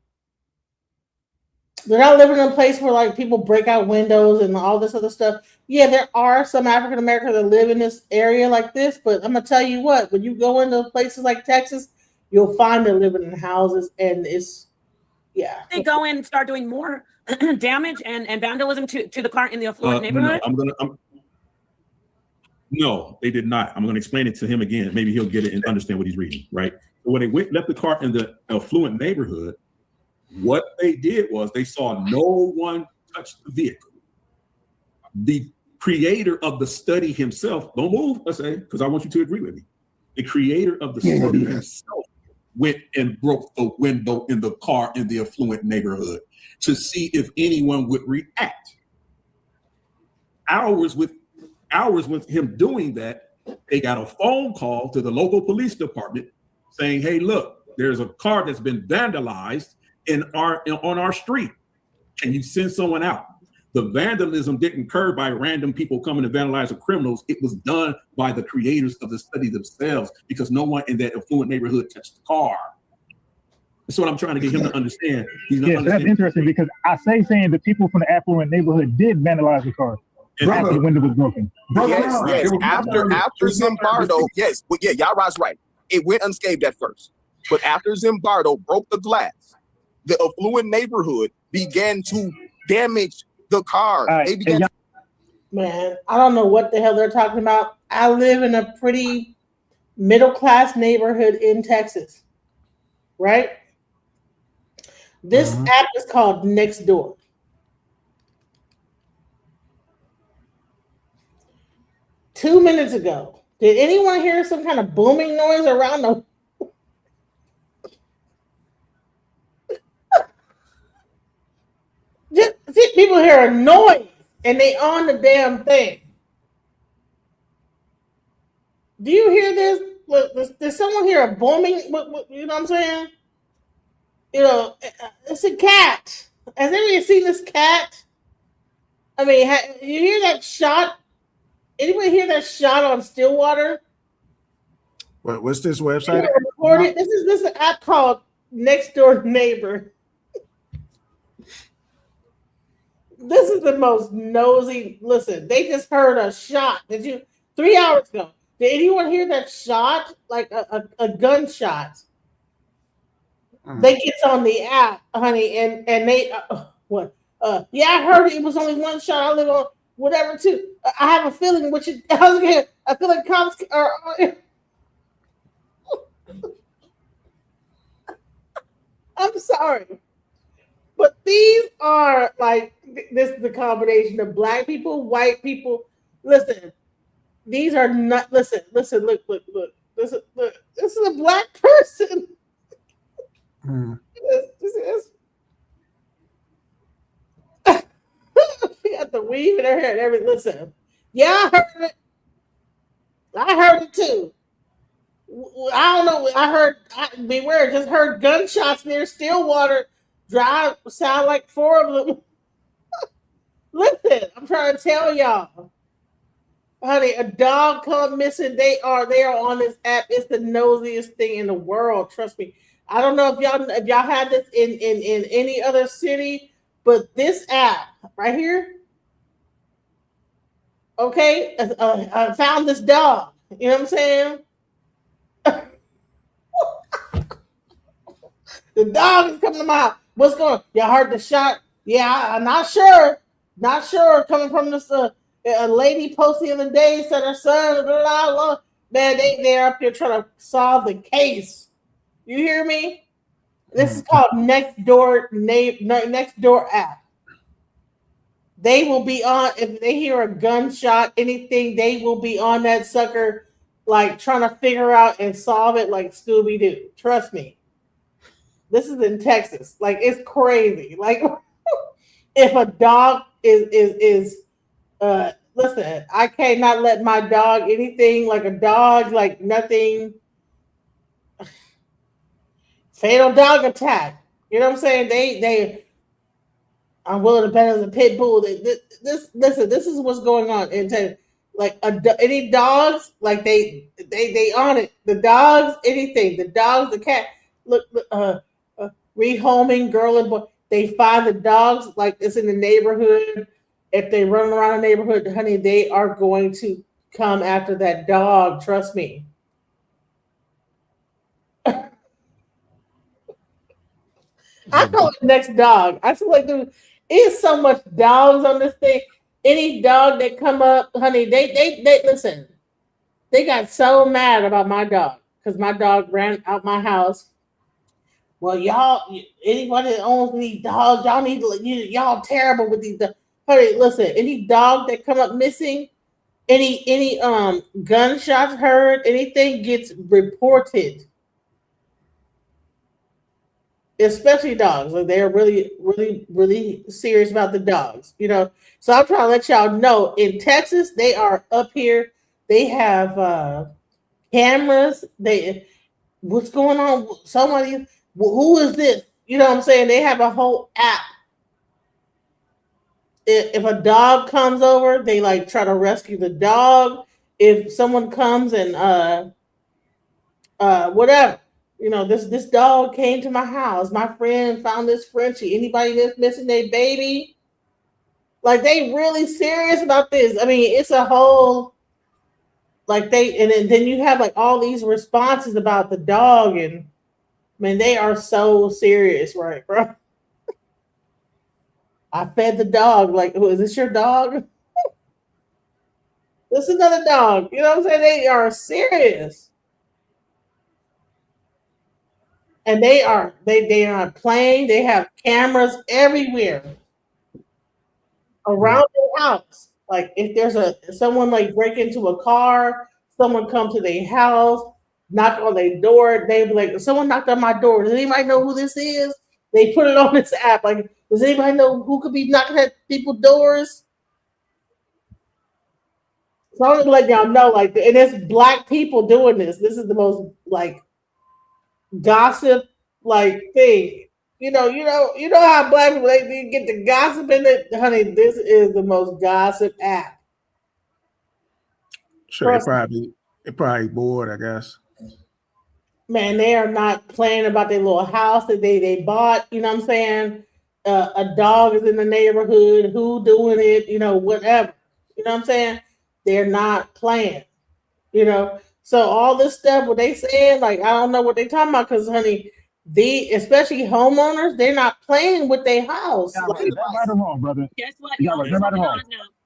They're not living in a place where like people break out windows and all this other stuff. Yeah, there are some African Americans that live in this area like this, but I'm gonna tell you what, when you go into places like Texas, you'll find them living in houses, and they go in and start doing more damage and vandalism to the car in the affluent neighborhood. No, they did not. I'm going to explain it to him again. Maybe he'll get it and understand what he's reading, right? So when they left the car in the affluent neighborhood, what they did was they saw no one touch the vehicle. The creator of the study himself, don't move, I say, because I want you to agree with me. The creator of the study himself went and broke the window in the car in the affluent neighborhood to see if anyone would react. Hours with him doing that, they got a phone call to the local police department saying, hey, look, there's a car that's been vandalized on our street. Can you send someone out? The vandalism didn't occur by random people coming to vandalize the criminals. It was done by the creators of the study themselves, because no one in that affluent neighborhood touched the car. That's what I'm trying to get him to understand. So that's interesting, because I saying the people from the affluent neighborhood did vandalize the car. After the window was broken. Yes. After Zimbardo, yes. Well, yeah, Yara's right. It went unscathed at first. But after Zimbardo broke the glass, the affluent neighborhood began to damage the car. Man, I don't know what the hell they're talking about. I live in a pretty middle-class neighborhood in Texas, right? This app is called Nextdoor. Two minutes ago, did anyone hear some kind of booming noise around the... Just people hear a noise and they on the damn thing. Do you hear this? Look, does someone hear a booming? You know what I'm saying? It's a cat. Has anybody seen this cat? I mean, you hear that shot? Anybody hear that shot on Stillwater? What's this website? This is an app called Nextdoor Neighbor. This is the most nosy. Listen, they just heard a shot. 3 hours ago? Did anyone hear that shot? Like a gunshot. They get on the app, honey, and they what? Yeah, I heard it was only one shot. I live on whatever too. I have a feeling I feel like cops are. I'm sorry, but these are like this is the combination of black people, white people. Listen, these are not. Listen. Look. This is a black person. She got the weave in her hair and everything. Listen, yeah, I heard it. I heard it too. I don't know. Beware, just heard gunshots near Stillwater Drive. Sound like 4 of them. Listen, I'm trying to tell y'all. Honey, a dog come missing. They are on this app. It's the nosiest thing in the world. Trust me. I don't know if y'all have this in any other city, but this app right here, okay, I found this dog. You know what I'm saying? The dog is coming to my house. What's going on? Y'all heard the shot? Yeah, I'm not sure. Not sure. Coming from this a lady posted the other day said her son, blah, blah, blah. Man, they're up here trying to solve the case. You hear me? This is called Next Door app. They will be on if they hear a gunshot, anything, they will be on that sucker, like trying to figure out and solve it like Scooby Doo. Trust me. This is in Texas. Like, it's crazy. Like, if a dog is listen, I cannot let my dog anything like a dog, like nothing. Fatal dog attack. You know what I'm saying? They I'm willing to bet as a pit bull. This is what's going on. And like any dogs, like they on it. The dogs, anything. The dogs, the cat. Look, rehoming girl and boy. They find the dogs like it's in the neighborhood. If they run around the neighborhood, honey, they are going to come after that dog. Trust me. I call it next dog. I feel like there is so much dogs on this thing. Any dog that come up, honey, they listen. They got so mad about my dog because my dog ran out my house. Well, y'all, anybody that owns these dogs, y'all need to, y'all terrible with these dogs. Honey, listen, any dog that come up missing, any gunshots heard, anything gets reported. Especially dogs. Like, they're really, really, really serious about the dogs, you know. So I'm trying to let y'all know in Texas, they are up here. They have cameras. What's going on? Somebody, who is this? You know what I'm saying? They have a whole app. If a dog comes over, they like try to rescue the dog. If someone comes and whatever, you know, this dog came to my house. My friend found this Frenchie. Anybody that's missing their baby, like they really serious about this. I mean, it's a whole like and then you have like all these responses about the dog, and man, they are so serious, right, bro? I fed the dog. Like, who is this? Your dog? This is another dog. You know what I'm saying? They are serious. And they are playing. They have cameras everywhere around their house. Like if there's someone like break into a car, someone come to their house, knock on their door, they be like, someone knocked on my door. Does anybody know who this is? They put it on this app. Like, does anybody know who could be knocking at people's doors? So I'm gonna let y'all know, like, and it's Black people doing this. This is the most like gossip like thing. You know how Black people they get the gossip in it, honey. This is the most gossip app. Sure, they probably bored, I guess. Man, they are not playing about their little house that they bought. You know what I'm saying? A dog is in the neighborhood. Who doing it? You know, whatever. You know what I'm saying? They're not playing. You know, so all this stuff, what they saying, like I don't know what they talking about, because honey, especially homeowners, they're not playing with their house. Yeah, like, right or wrong, brother. Guess what? Yeah, right or wrong.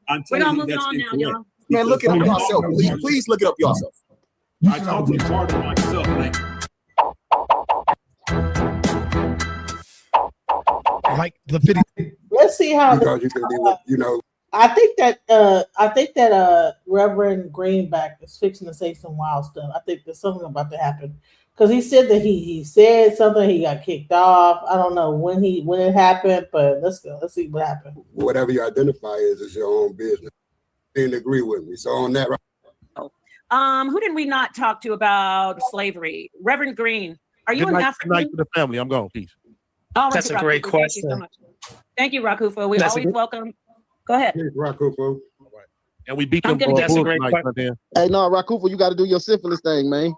I'm We're telling you, almost that's on now, incorrect. y'all. Man, look it up yourself. Please look it up yourself. I talked to Martin myself. Like the video. Let's see how you know. I think that Reverend Greenback is fixing to say some wild stuff. I think there's something about to happen because he said that he said something. He got kicked off. I don't know when it happened, but let's go. Let's see what happened. Whatever you identify as is your own business. Didn't agree with me. So on that, right? Who did we not talk to about slavery? Reverend Green. Are you an African? Good night to the family. I'm gone. Peace. All right, That's a great question. Thank you so much. Thank you, Rakufo. We always welcome. Go ahead. Rakufo. And we beat I'm them. gonna get Bulls a great tonight, man. Hey, no, Rakufa, you got to do your syphilis thing, man.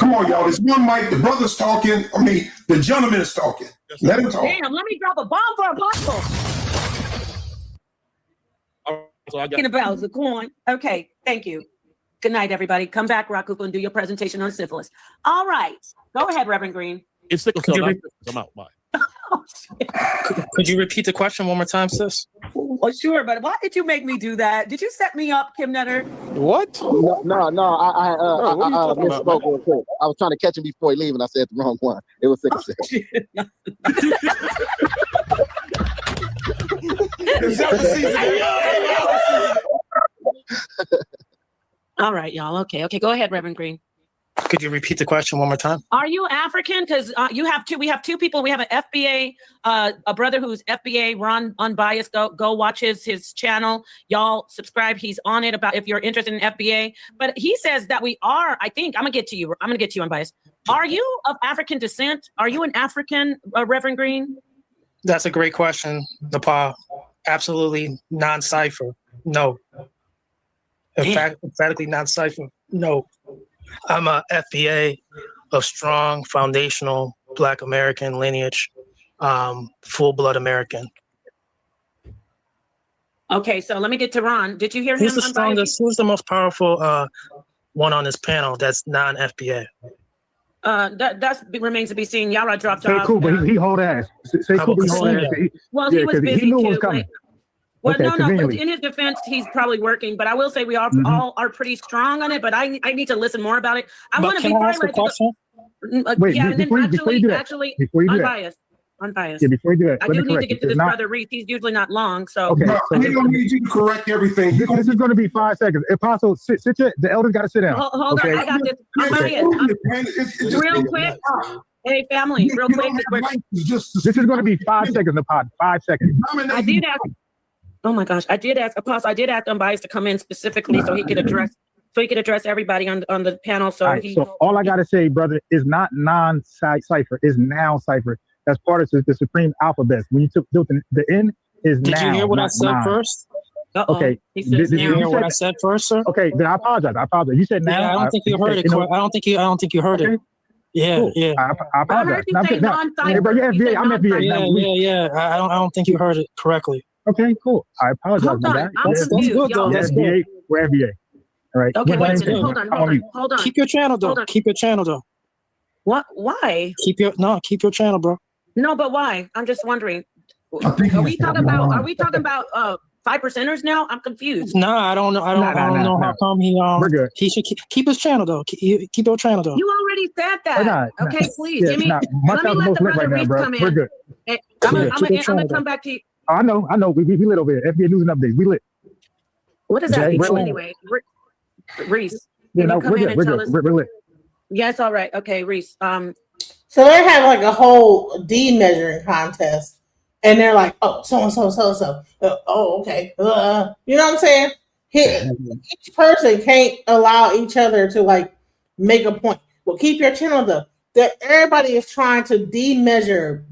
Come on, y'all. There's one mic. The brother's talking. I mean, the gentleman is talking. Let him talk. Damn, let me drop a bomb for Apostle. Talking about the coin. Okay, thank you. Good night, everybody. Come back, Rakufo, and do your presentation on syphilis. All right. Go ahead, Reverend Green. It's sickle cell. I'm out. Bye. Could you repeat the question one more time, sis? Well, sure, but why did you make me do that? Did you set me up, Kim Nutter? What? No. I misspoke real quick. I was trying to catch him before he leave, and I said the wrong one. It was sickle cell. All right, y'all. Okay. Go ahead, Reverend Green. Could you repeat the question one more time? Are you African? Because you have two. We have two people. We have an FBA, a brother who's FBA, Ron Unbiased. Go watch his channel. Y'all subscribe. He's on it about if you're interested in FBA. But he says that we are. I think I'm gonna get to you. Unbiased. Are you of African descent? Are you an African, Reverend Green? That's a great question, Nepal. Absolutely non-cipher. No. In fact, emphatically non-cipher. No. I'm a FBA of strong foundational Black American lineage, full-blood American. Okay, so let me get to Ron. Did you hear him? Who's the strongest? Who's the most powerful one on this panel that's non-FBA? That remains to be seen. Yara dropped Say off. cool, but he hold ass. Say cool, but he hold ass. Well, he was busy he knew too. what was coming. Well, Okay, no. conveniently. In his defense, he's probably working. But I will say we are all are pretty strong on it. But I need to listen more about it. I want to be ask a question? Wait, yeah, and then before you do that, actually, before you do that. unbiased. Yeah, before you do that, I let do me need to correct get to you. this It's not- brother Reese. He's usually not long. So Okay, Bro, so he don't need you to correct everything. this is going to be 5 seconds. Apostle, sit the elders got to sit down. hold okay? on, I got this. Unbiased. Real quick. Hey, family, real quick. This is going to be 5 seconds. The pod, 5 seconds. I did ask. Oh my gosh, I did ask Apostle. I did ask Unbiased to come in specifically so he could address everybody on the panel. So all I gotta say, brother, is not non-cipher, is now cipher. That's part of the supreme alphabet. When you took the N is now. Did you hear what I said non. first? Okay. Did you hear what I said first, sir? Okay, then I apologize. You said now. Yeah, I don't think you heard it. I don't think you heard it. Yeah, cool. yeah. I apologize. I heard you say non-cipher. Hey, bro, you're FBA. I'm FBA. Yeah. I don't think you heard it correctly. Okay, cool. I apologize Hold for on, that. I'm confused, good, though. y'all. That's FBA, we're FBA. All right. Okay, wait a minute. Same Hold thing. on. Keep your channel though. Keep your channel though. What? Why? Keep your channel, bro. No, but why? I'm just wondering. Are we talking about 5%ers now? I'm confused. Nah, I don't know. I don't know how come he should keep his channel though. Keep your channel though. You already said that. Okay, please. Yeah, Let me let the brother Reese come in. We're good. I'm gonna come back to you. I know. We lit over here. FBA news and updates. We lit. What does that mean anyway? Reese. Yeah, no, we're good. We're lit. Yes, all right. Okay, Reese. So they have like a whole D measuring contest, and they're like, "Oh, so and so. Oh, okay. You know what I'm saying? Each person can't allow each other to like make a point. Well, keep your channel though. That everybody is trying to de-measure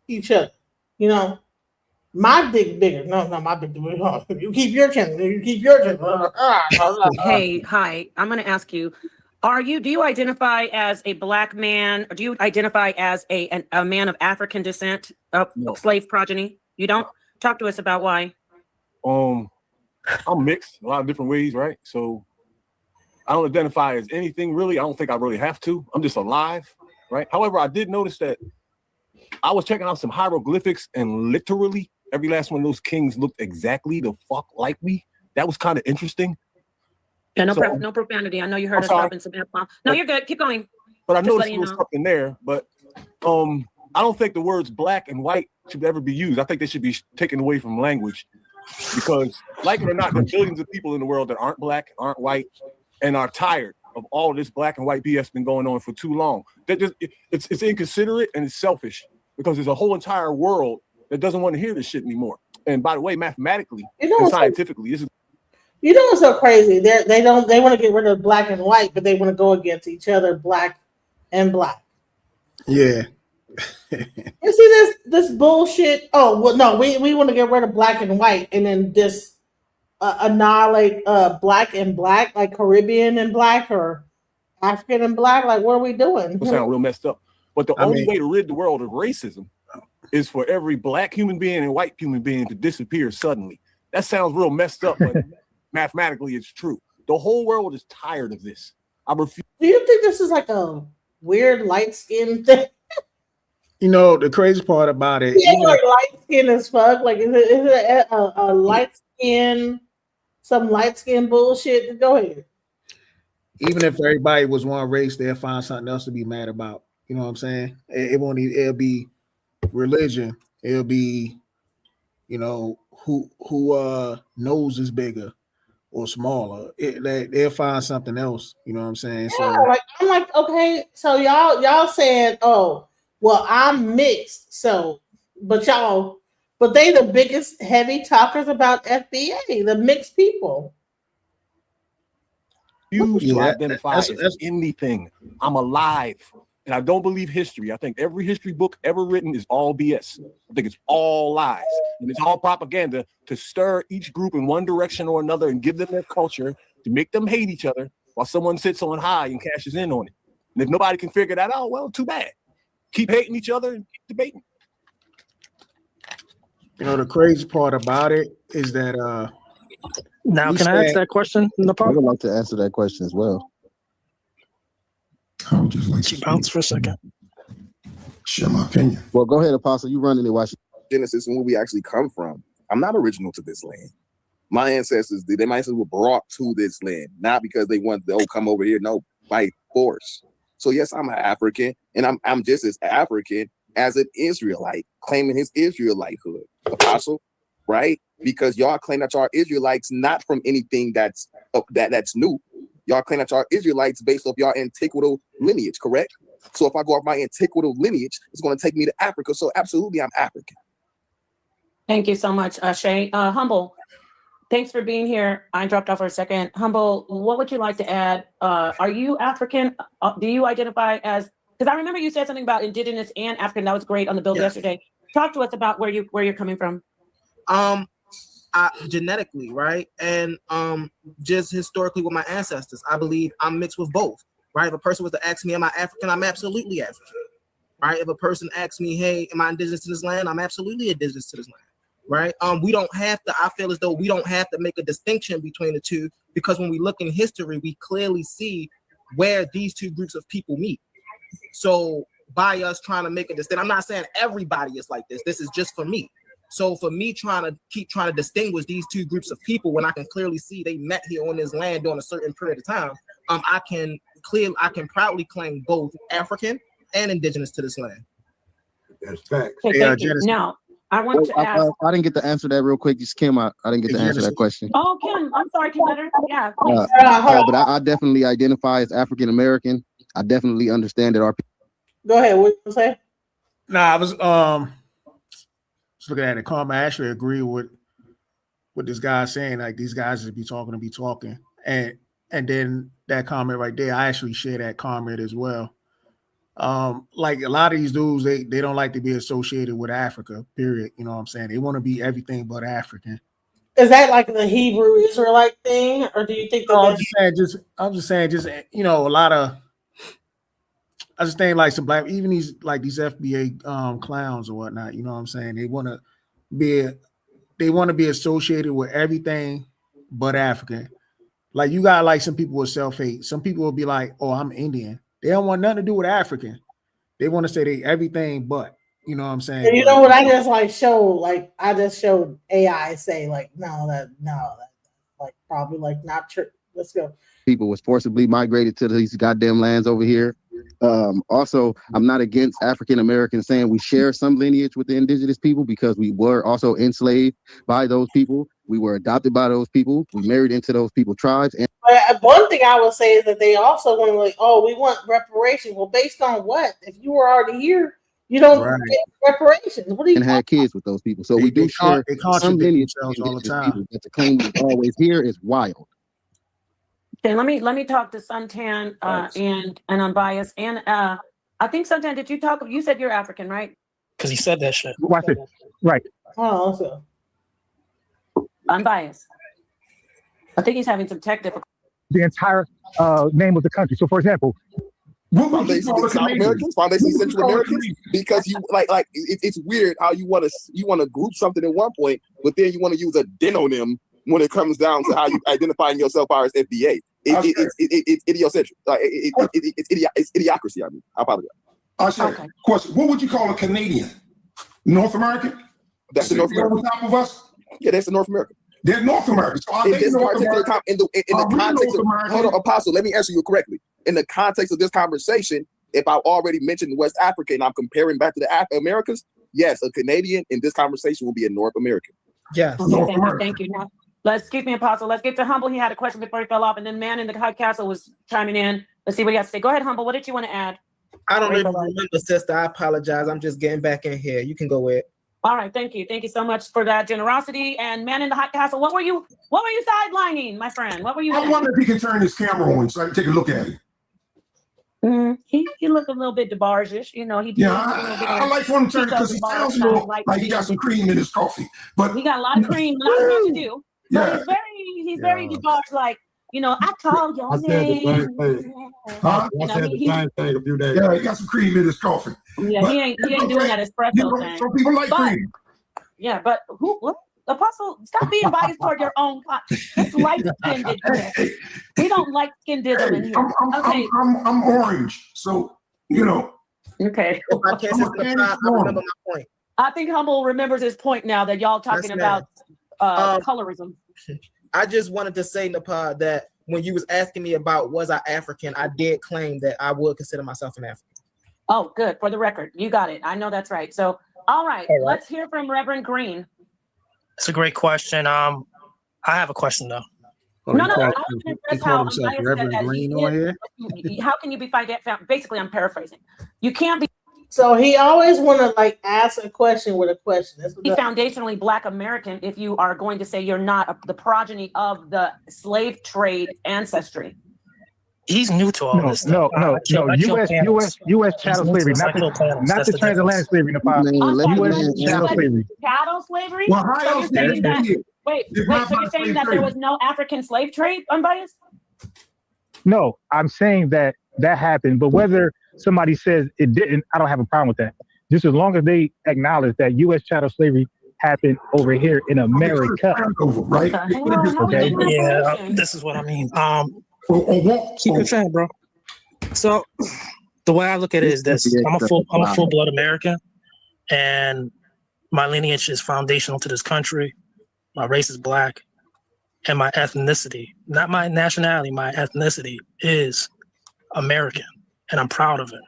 each other. You know, my dick bigger. No, my dick bigger. You keep your channel. Hey, hi. I'm going to ask you. Do you identify as a Black man, or do you identify as a man of African descent, slave progeny? You don't? Talk to us about why. I'm mixed a lot of different ways, right? So I don't identify as anything really. I don't think I really have to. I'm just alive, right? However, I did notice that I was checking out some hieroglyphics, and literally every last one of those kings looked exactly the fuck like me. That was kind of interesting. Yeah, no profanity. I know you heard us dropping some F-bomb. No, you're good. Keep going. But I noticed there was something there. But I don't think the words black and white should ever be used. I think they should be taken away from language, because, like it or not, there are billions of people in the world that aren't black, aren't white, and are tired of all this black and white BS been going on for too long. It's inconsiderate and it's selfish, because there's a whole entire world that doesn't want to hear this shit anymore. And by the way, mathematically and scientifically, this is. You know what's so crazy? They want to get rid of black and white, but they want to go against each other, black and black. Yeah. You see this bullshit? Oh well, no, we want to get rid of black and white, and then this annihilate black and black, like Caribbean and black or African and black. Like, what are we doing? It sound real messed up. But the only way to rid the world of racism is for every black human being and white human being to disappear suddenly. That sounds real messed up, but mathematically it's true. The whole world is tired of this. I refuse. Do you think this is like a weird light skin thing? You know, the crazy part about it, Yeah, like light skin as fuck. Like, is it a light skin, some light skin bullshit? Go ahead. even if everybody was one race, they'll find something else to be mad about. You know what I'm saying? It'll be religion. It'll be, you know, who nose is bigger or smaller. They'll find something else. You know what I'm saying? Yeah, like I'm like, okay, so y'all saying, oh, well, I'm mixed, so but they the biggest heavy talkers about FBA, the mixed people. To identify as anything. I'm alive. And I don't believe history. I think every history book ever written is all BS. I think it's all lies. And it's all propaganda to stir each group in one direction or another and give them their culture to make them hate each other while someone sits on high and cashes in on it. And if nobody can figure that out, well, too bad. Keep hating each other and keep debating. You know, the crazy part about it is that now can I ask that question? I would like to answer that question as well. I would just like to bounce for a second. Share my opinion. Well, go ahead, Apostle. You running it. Watch Genesis and where we actually come from. I'm not original to this land. My ancestors were brought to this land, not because they wanted to come over here, no, by force. So yes, I'm an African, and I'm just as African as an Israelite, claiming his Israelitehood. Apostle, right? Because y'all claim that y'all Israelites not from anything that's new. Y'all claim that y'all Israelites based off y'all antiqual lineage, correct? So if I go off my antiqual lineage, it's going to take me to Africa. So absolutely, I'm African. Thank you so much, Shay. Humble, thanks for being here. I dropped off for a second. Humble, what would you like to add? Are you African? Do you identify as? Because I remember you said something about indigenous and African. That was great on the bill yesterday. Talk to us about where you're coming from. Genetically, right? And just historically with my ancestors, I believe I'm mixed with both, right? If a person was to ask me, am I African? I'm absolutely African, right? If a person asks me, hey, am I indigenous to this land? I'm absolutely indigenous to this land, right? We don't have to, I feel as though we don't have to make a distinction between the two, because when we look in history, we clearly see where these two groups of people meet. So by us trying to make a distinction, I'm not saying everybody is like this. This is just for me. So for me trying to distinguish these two groups of people when I can clearly see they met here on this land during a certain period of time, I can proudly claim both African and indigenous to this land. That's facts. Okay, thank you. Now, I want to ask. I didn't get to answer that real quick. Just Kim, I didn't get to answer that question. Oh, Kim, I'm sorry, Kim Leonard. Yeah, please. But I definitely identify as African American. I definitely understand that our people. Go ahead. What you say? I was just looking at the comment. I actually agree with what this guy's saying. Like, these guys just be talking, and then that comment right there, I actually share that comment as well. Like a lot of these dudes, they don't like to be associated with Africa, period. You know what I'm saying? They want to be everything but African. Is that like the Hebrew Israelite thing, or do you think that? I'm just saying, you know, a lot of. I just think like some black, even these FBA clowns or whatnot. You know what I'm saying? They want to be associated with everything but African. Like, you got like some people with self-hate. Some people will be like, "Oh, I'm Indian." They don't want nothing to do with African. They want to say they everything but. You know what I'm saying? And you know what? I just showed AI say like, no, like probably like not true. Let's go. People was forcibly migrated to these goddamn lands over here. Also, I'm not against African Americans saying we share some lineage with the indigenous people, because we were also enslaved by those people. We were adopted by those people. We married into those people's tribes. And one thing I will say is that they also want to like, oh, we want reparations. Well, based on what? If you were already here, You don't Right. get reparations. What are you and talking had kids with those people. So we do share They some contradict lineage themselves with all the indigenous time. people, but the claim we always hear is wild. Okay, let me talk to Suntan and Unbiased. And I think Suntan, did you talk? You said you're African, right? Because he said that shit. Watch it. Right. Oh, so Unbiased. I think he's having some tech difficulties. The entire name of the country. So, for example, Foundation South Americans, Foundation Central Americans, because you like it's weird how you want to group something at one point, but then you want to use a denonym when it comes down to how you identifying yourself as FBA. It's idiocentric. Like it's idiocracy. I mean, I apologize. I said, question: what would you call a Canadian? North American? That's the North American. On top of us? Yeah, that's the North American. They're North American. So In this particular in the context of, hold on, Apostle, let me answer you correctly. In the context of this conversation, if I already mentioned West Africa and I'm comparing back to the Americas, yes, a Canadian in this conversation will be a North American. Yes. Thank you. Now, excuse me, Apostle. Let's get to Humble. He had a question before he fell off, and then Man in the High Castle was chiming in. Let's see what he has to say. Go ahead, Humble. What did you want to add? I don't even remember, sister. I apologize. I'm just getting back in here. You can go with. All right, thank you. Thank you so much for that generosity. And Man in the Hot Castle, what were you sidelining, my friend? What were you I wonder if he can turn his camera on so I can take a look at him. He looked a little bit DeBarge-ish, you know. I like for him to turn because he sounds a little like he got some cream in his coffee. But he got a lot of cream, a lot of work to do. But he's very DeBarge, like, you know, I call your name. I said the same thing a few days ago. Yeah, he got some cream in his coffee. Yeah, he ain't doing that espresso thing. Some people like cream. Yeah, but what? Apostle, stop being biased toward your own. It's light-skinned. We don't like skindism in here. I'm orange, so you know. Okay. I remember my point. I think Humble remembers his point now that y'all talking about colorism. I just wanted to say, Nepal, that when you was asking me about was I African, I did claim that I would consider myself an African. Oh, good. For the record, you got it. I know that's right. So, all right. Let's hear from Reverend Green. It's a great question. I have a question though. He called himself Reverend Green on here. How can you be basically, I'm paraphrasing. You can't be. So he always want to like ask a question with a question. That's what be foundationally Black American if you are going to say you're not the progeny of the slave trade ancestry. He's new to all this. No. U.S. chattel slavery, not the transatlantic slavery. U.S. chattel slavery. Chattel slavery? Well, how else did it Wait, so you're saying that there was no African slave trade, Unbiased? No, I'm saying that happened, but whether somebody says it didn't, I don't have a problem with that. Just as long as they akeacknowledge that U.S. chattel slavery happened over here in America. Right? Okay. Yeah, this is what I mean. Keep it fair, bro. So the way I look at it is this: I'm a full blood American, and my lineage is foundational to this country. My race is Black, and my ethnicity, not my nationality, my ethnicity is American, and I'm proud of it.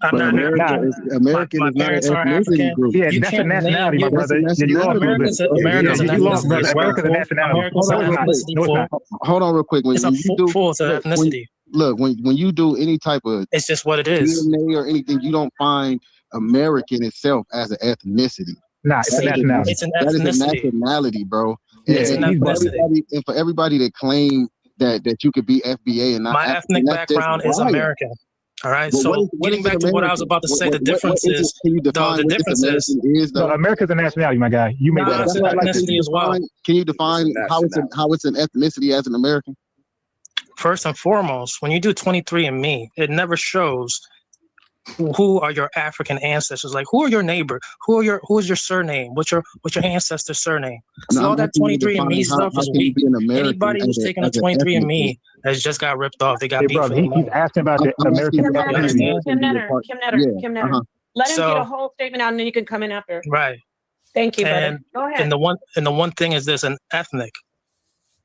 I'm not American. American my is not an parents are ethnicity African. group. Yeah, that's a nationality, my brother. You lost a little bit. America's an ethnicity. America's a nationality. America's an ethnicity. Hold on real quick. When it's a you do full ethnicity. When you do any type of it's just what it is. DNA or anything, you don't find American itself as an ethnicity. Nah, it's a nationality. It's an ethnicity. That is a ethnicity. nationality, bro. It's an ethnicity. And for everybody that claim that you could be FBA and not my ethnic background is American. All right. But so getting back to what I was about to say, the difference is the difference is America's a nationality, my guy. You made that it's an ethnicity as well. Can you define how it's an ethnicity as an American? First and foremost, when you do 23andMe, it never shows who are your African ancestors. Like, who are your neighbor? Who is your surname? What's your ancestor's surname? So all that 23andMe stuff is weak. Anybody who's taking a 23andMe has just got ripped off. They got beat for he's asking about the American. Kim Netter. Let him get a whole statement out, and then you can come in after. Right. Thank you, brother. Go ahead. And the one thing is this: an ethnic.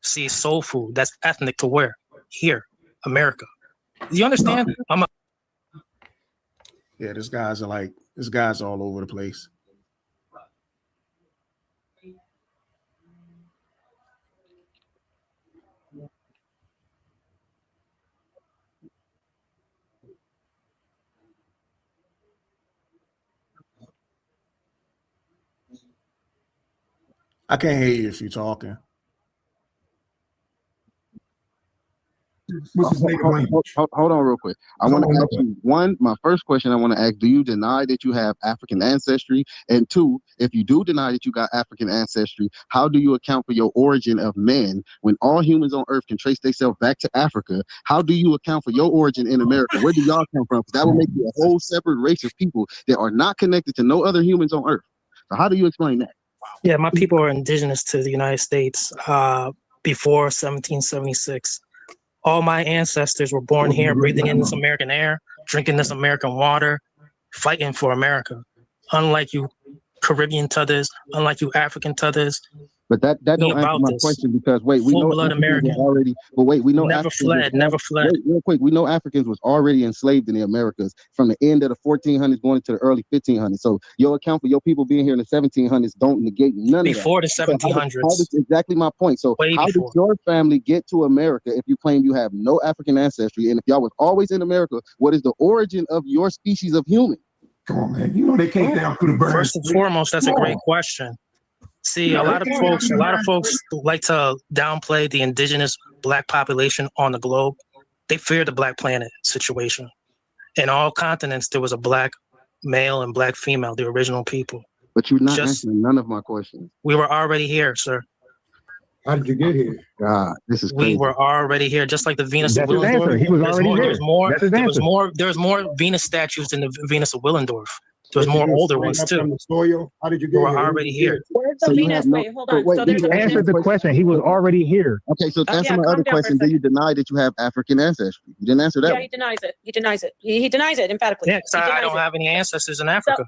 See, soul food. That's ethnic to where? Here, America. Do you understand? Yeah, this guy's all over the place. I can't hear you if you're talking. What's his native language? Hold on real quick. I want to ask you my first question I want to ask, do you deny that you have African ancestry? And two, if you do deny that you got African ancestry, how do you account for your origin of men when all humans on earth can trace themselves back to Africa? How do you account for your origin in America? Where do y'all come from? Because that would make you a whole separate race of people that are not connected to no other humans on earth. So how do you explain that? Yeah, my people are indigenous to the United States before 1776. All my ancestors were born here, breathing in this American air, drinking this American water, fighting for America. Unlike you Caribbean Tuthers, unlike you African Tuthers. But that don't answer my question, because we know Africans were already. But wait, we know never fled. Wait, real quick, we know Africans was already enslaved in the Americas from the end of the 1400s going into the early 1500s. So your account for your people being here in the 1700s don't negate none of that. Before the 1700s. So exactly my point. So how did your family get to America if you claim you have no African ancestry, and if y'all was always in America, what is the origin of your species of human? Come on, man. You know they came down through the birds. First and foremost, that's a great question. See, a lot of folks like to downplay the indigenous Black population on the globe. They fear the Black planet situation. In all continents, there was a Black male and Black female, the original people. But you're not answering none of my questions. We were already here, sir. How did you get here? God, this is crazy. We were already here, just like the Venus of That's his answer. Willendorf. He was already here. There's more Venus statues than the Venus of Willendorf. There's more older ones too. How did you get we were here? already here. Where's the Venus? Wait, hold on. So He answered the question. He was already here. Okay, so answer my other question. Do you deny that you have African ancestry? You didn't answer that. Yeah, he denies it. He denies it. He denies it emphatically. Yeah, I don't have any ancestors in Africa.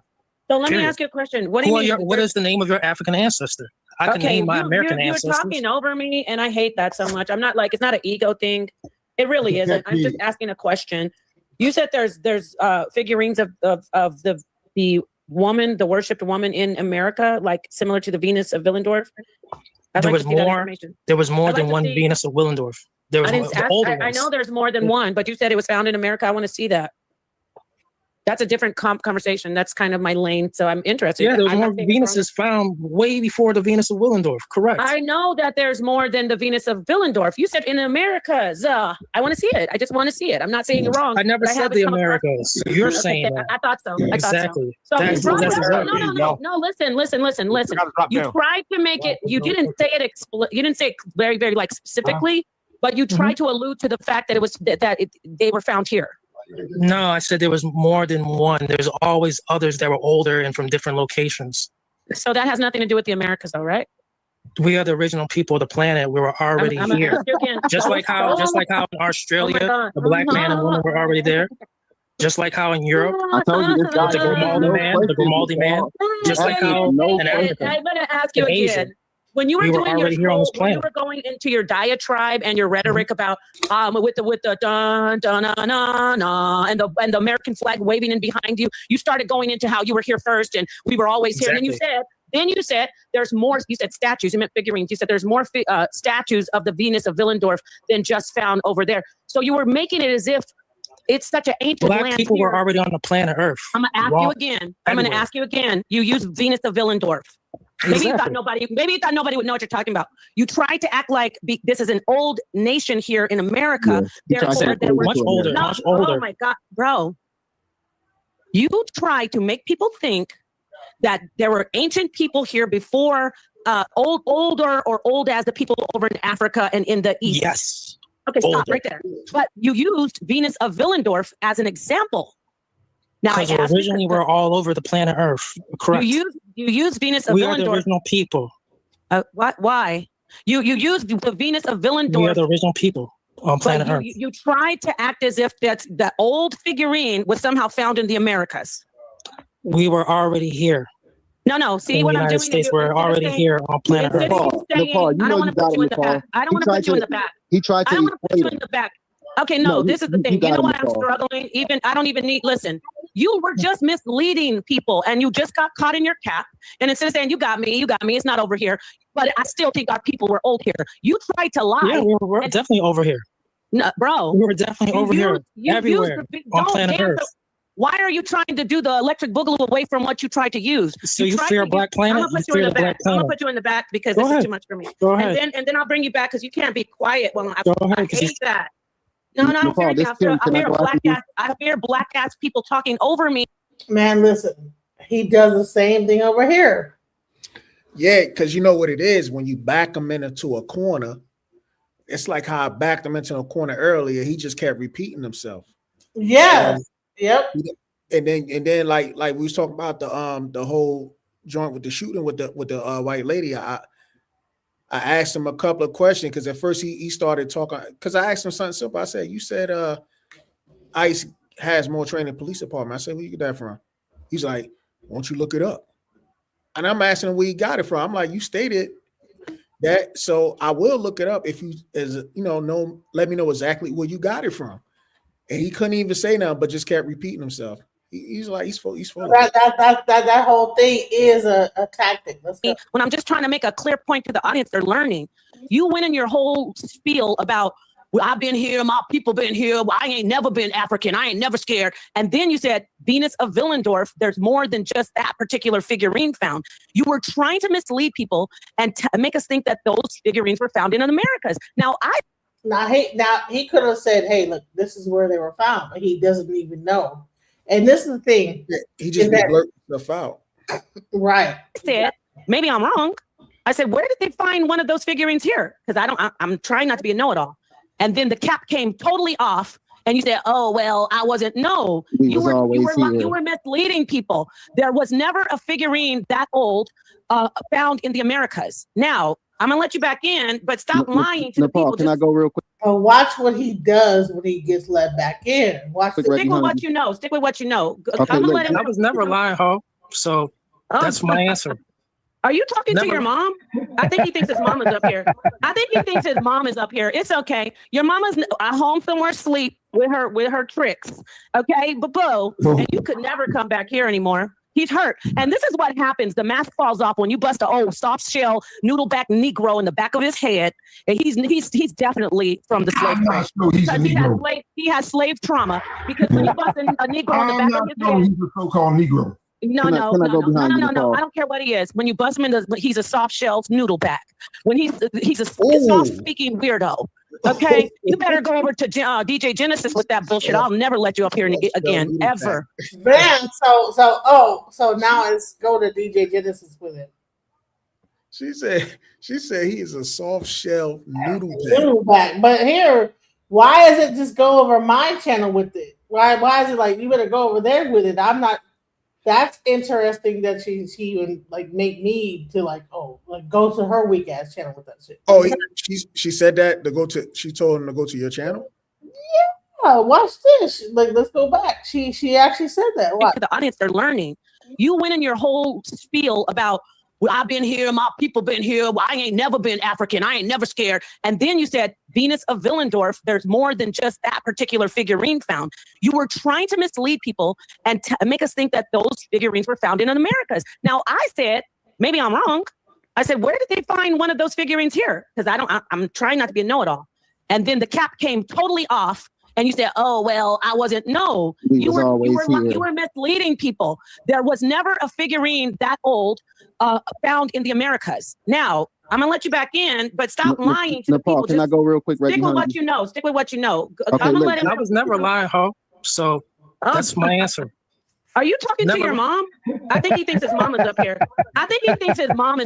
So let me ask you a question. What do you mean? What is the name of your African ancestor? I can name my American ancestors. You're talking over me, and I hate that so much. I'm not like, it's not an ego thing. It really isn't. I'm just asking a question. You said there's figurines of the woman, the worshipped woman in America, like similar to the Venus of Willendorf. There was more than one Venus of Willendorf. There was I know there's more than one, but you said it was found in America. I want to see that. That's a different conversation. That's kind of my lane. So I'm interested. Yeah, there was more Venuses found way before the Venus of Willendorf. Correct. I know that there's more than the Venus of Willendorf. You said in Americas. I want to see it. I just want to see it. I'm not saying you're wrong. I never said the Americas. You're saying that. I thought so. Exactly. No. Listen. You tried to make it. You didn't say it. You didn't say it very, very like specifically, but you tried to allude to the fact that it was they were found here. No, I said there was more than one. There's always others that were older and from different locations. So that has nothing to do with the Americas, though, right? We are the original people of the planet. We were already here. Just like how in Australia, the Black man and woman were already there. Just like how in Europe, I told you this guy, the Grimaldi man. Just like how in Africa. I'm going to ask you again. When you were doing your scroll, when you were going into your diatribe and your rhetoric about with the dun dun dun dun and the American flag waving in behind you, you started going into how you were here first and we were always here. Exactly. And then you said there's more. You said statues. You meant figurines. You said there's more statues of the Venus of Willendorf than just found over there. So you were making it as if it's such an ancient Black land people here. were already on the planet Earth. I'm gonna ask you again. I'm gonna ask you again. You used Venus of Willendorf. Maybe you thought nobody would know what you're talking about. You tried to act like this is an old nation here in America. Therefore, they were much older. Oh my God, bro! You tried to make people think that there were ancient people here before older or old as the people over in Africa and in the East. Yes. Okay, stop right there. But you used Venus of Willendorf as an example. Now, because originally we're all over the planet Earth. Correct. You use Venus of Willendorf. We are the original people. What? Why? You used the Venus of Willendorf. We are the original people on planet Earth. You tried to act as if that's the old figurine was somehow found in the Americas. We were already here. No. See what I'm doing? States were already here on planet Earth. Nepal, you know you got it, Nepal. I don't want to put you in the back. He tried to. I don't want to put you in the back. Okay, no, this is the thing. You know what I'm struggling? I don't even need, listen, you were just misleading people and you just got caught in your cap. And instead of saying, you got me, it's not over here. But I still think our people were old here. You tried to lie. Yeah, we're definitely over here. No, bro. We were definitely over here everywhere on planet Earth. Why are you trying to do the electric boogaloo away from what you tried to use? So you fear Black Planet? I'm gonna put you in the back. I'm gonna put you in the back because this is too much for me. Go ahead. And then I'll bring you back because you can't be quiet. Well, I ahead, hate that. No, I don't fear anything. I fear black ass people talking over me. Man, listen, he does the same thing over here. Yeah, because you know what it is when you back him into a corner. It's like how I backed him into a corner earlier. He just kept repeating himself. Yes. Yep. And then like we was talking about the whole joint with the shooting with the white lady. I asked him a couple of questions because at first he started talking because I asked him something simple. I said, "You said ICE has more training than police department." I said, "Where you get that from?" He's like, "Why don't you look it up?" And I'm asking him where he got it from. I'm like, "You stated that, so I will look it up if you know, let me know exactly where you got it from." And he couldn't even say nothing, but just kept repeating himself. He's full. That whole thing is a tactic. Let's go. When I'm just trying to make a clear point to the audience, they're learning. You went in your whole spiel about, well, I've been here, my people been here, well, I ain't never been African, I ain't never scared. And then you said, Venus of Willendorf, there's more than just that particular figurine found. You were trying to mislead people and make us think that those figurines were found in the Americas. Now, he could have said, hey, look, this is where they were found, but he doesn't even know. And this is the thing. He just blurted stuff out. Right. I said, maybe I'm wrong. I said, where did they find one of those figurines here? Because I'm trying not to be a know-it-all. And then the cap came totally off. And you said, oh, well, I wasn't. No, you were misleading people. There was never a figurine that old found in the Americas. Now, I'm going to let you back in, but stop lying to the people. Can I go real quick? Watch what he does when he gets let back in. Stick with what you know. Stick with what you know. Okay, I was never lying, Ho. So that's my answer. Are you talking to your mom? I think he thinks his mom is up here. It's okay. Your mama's at home somewhere asleep with her tricks. Okay, boo. And you could never come back here anymore. He's hurt. And this is what happens. The mask falls off when you bust an old soft shell noodle back Negro in the back of his head. And he's definitely from the slave trade. Because he has slave trauma. Because when you bust a Negro in the back of his head. He's a so-called Negro. No. I don't care what he is. When you bust him in he's a soft shell noodle back. When he's a soft speaking weirdo. Okay, you better go over to DJ Genesis with that bullshit. I'll never let you up here again, ever. Man, so now it's go to DJ Genesis with it. She said he is a soft shell noodle back. But here, why is it just go over my channel with it? Why is it like you better go over there with it? I'm not. That's interesting that she would like make me to go to her weak ass channel with that shit. Oh, she said that she told him to go to your channel. Yeah, watch this. Like, let's go back. She actually said that. Watch. The audience, they're learning. You went in your whole spiel about, well, I've been here, my people been here, well, I ain't never been African, I ain't never scared. And then you said, Venus of Willendorf, there's more than just that particular figurine found. You were trying to mislead people and make us think that those figurines were found in the Americas. Now, I said, maybe I'm wrong. I said, where did they find one of those figurines here? Because I'm trying not to be a know-it-all. And then the cap came totally off. And you said, oh, well, I wasn't. No, you were misleading people. There was never a figurine that old found in the Americas. Now, I'm going to let you back in, but stop lying to the people. Can I go real quick? Stick with what you know. Stick with what you know. Okay, I was never lying, Ho. So that's my answer. Are you talking to your mom? I think he thinks his mom is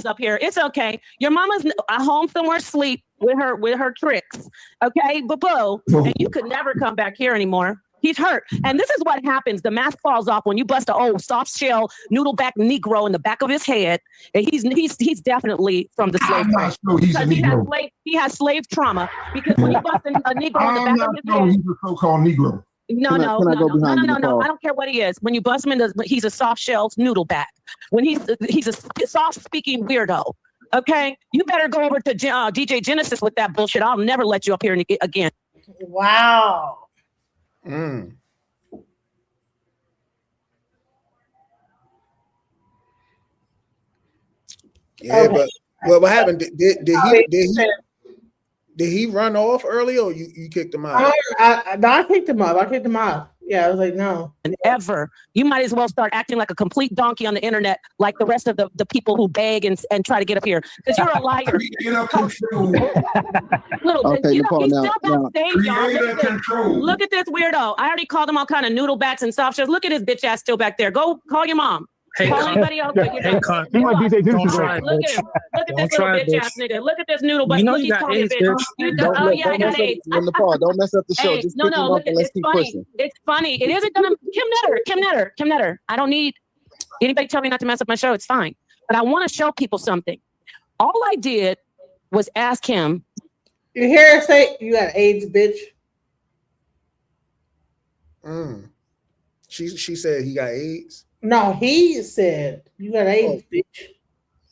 up here. It's okay. Your mama's at home somewhere asleep with her tricks. Okay, boo. And you could never come back here anymore. He's hurt. And this is what happens. The mask falls off when you bust an old soft shell noodle back Negro in the back of his head. And he's definitely from the slave trade. He has slave trauma. Because when you bust a Negro in the back of his head. He's a so-called Negro. No. I don't care what he is. When you bust him in he's a soft shell noodle back. When he's a soft speaking weirdo. Okay, you better go over to DJ Genesis with that bullshit. I'll never let you up here again. Wow. Yeah, okay. But what happened? Did he run off early, or you kicked him out? I kicked him out. Yeah, I was like, no. And ever. You might as well start acting like a complete donkey on the internet, like the rest of the people who beg and try to get up here. Because you're a liar. Little, Okay, you know, Nepal, he's now, still backstage, y'all. control. Look at this weirdo. I already called him all kind of noodle backs and soft shells. Look at his bitch ass still back there. Go call your mom. Call anybody else. But you're not. He might DJ Genesis. Look at him. Look at this little bitch ass nigga. Look at this noodle. But You know look, you he's got calling AIDS, a bitch. bitch. Oh yeah, I got AIDS. Nepal, don't mess up the show. Hey, Just no, pick him up look, and let's it's keep funny. pushing. It's funny. It isn't gonna. Kim Netter. I don't need anybody tell me not to mess up my show. It's fine. But I want to show people something. All I did was ask him. You hear her say you got AIDS, bitch? She said he got AIDS. No, he said you got AIDS, bitch.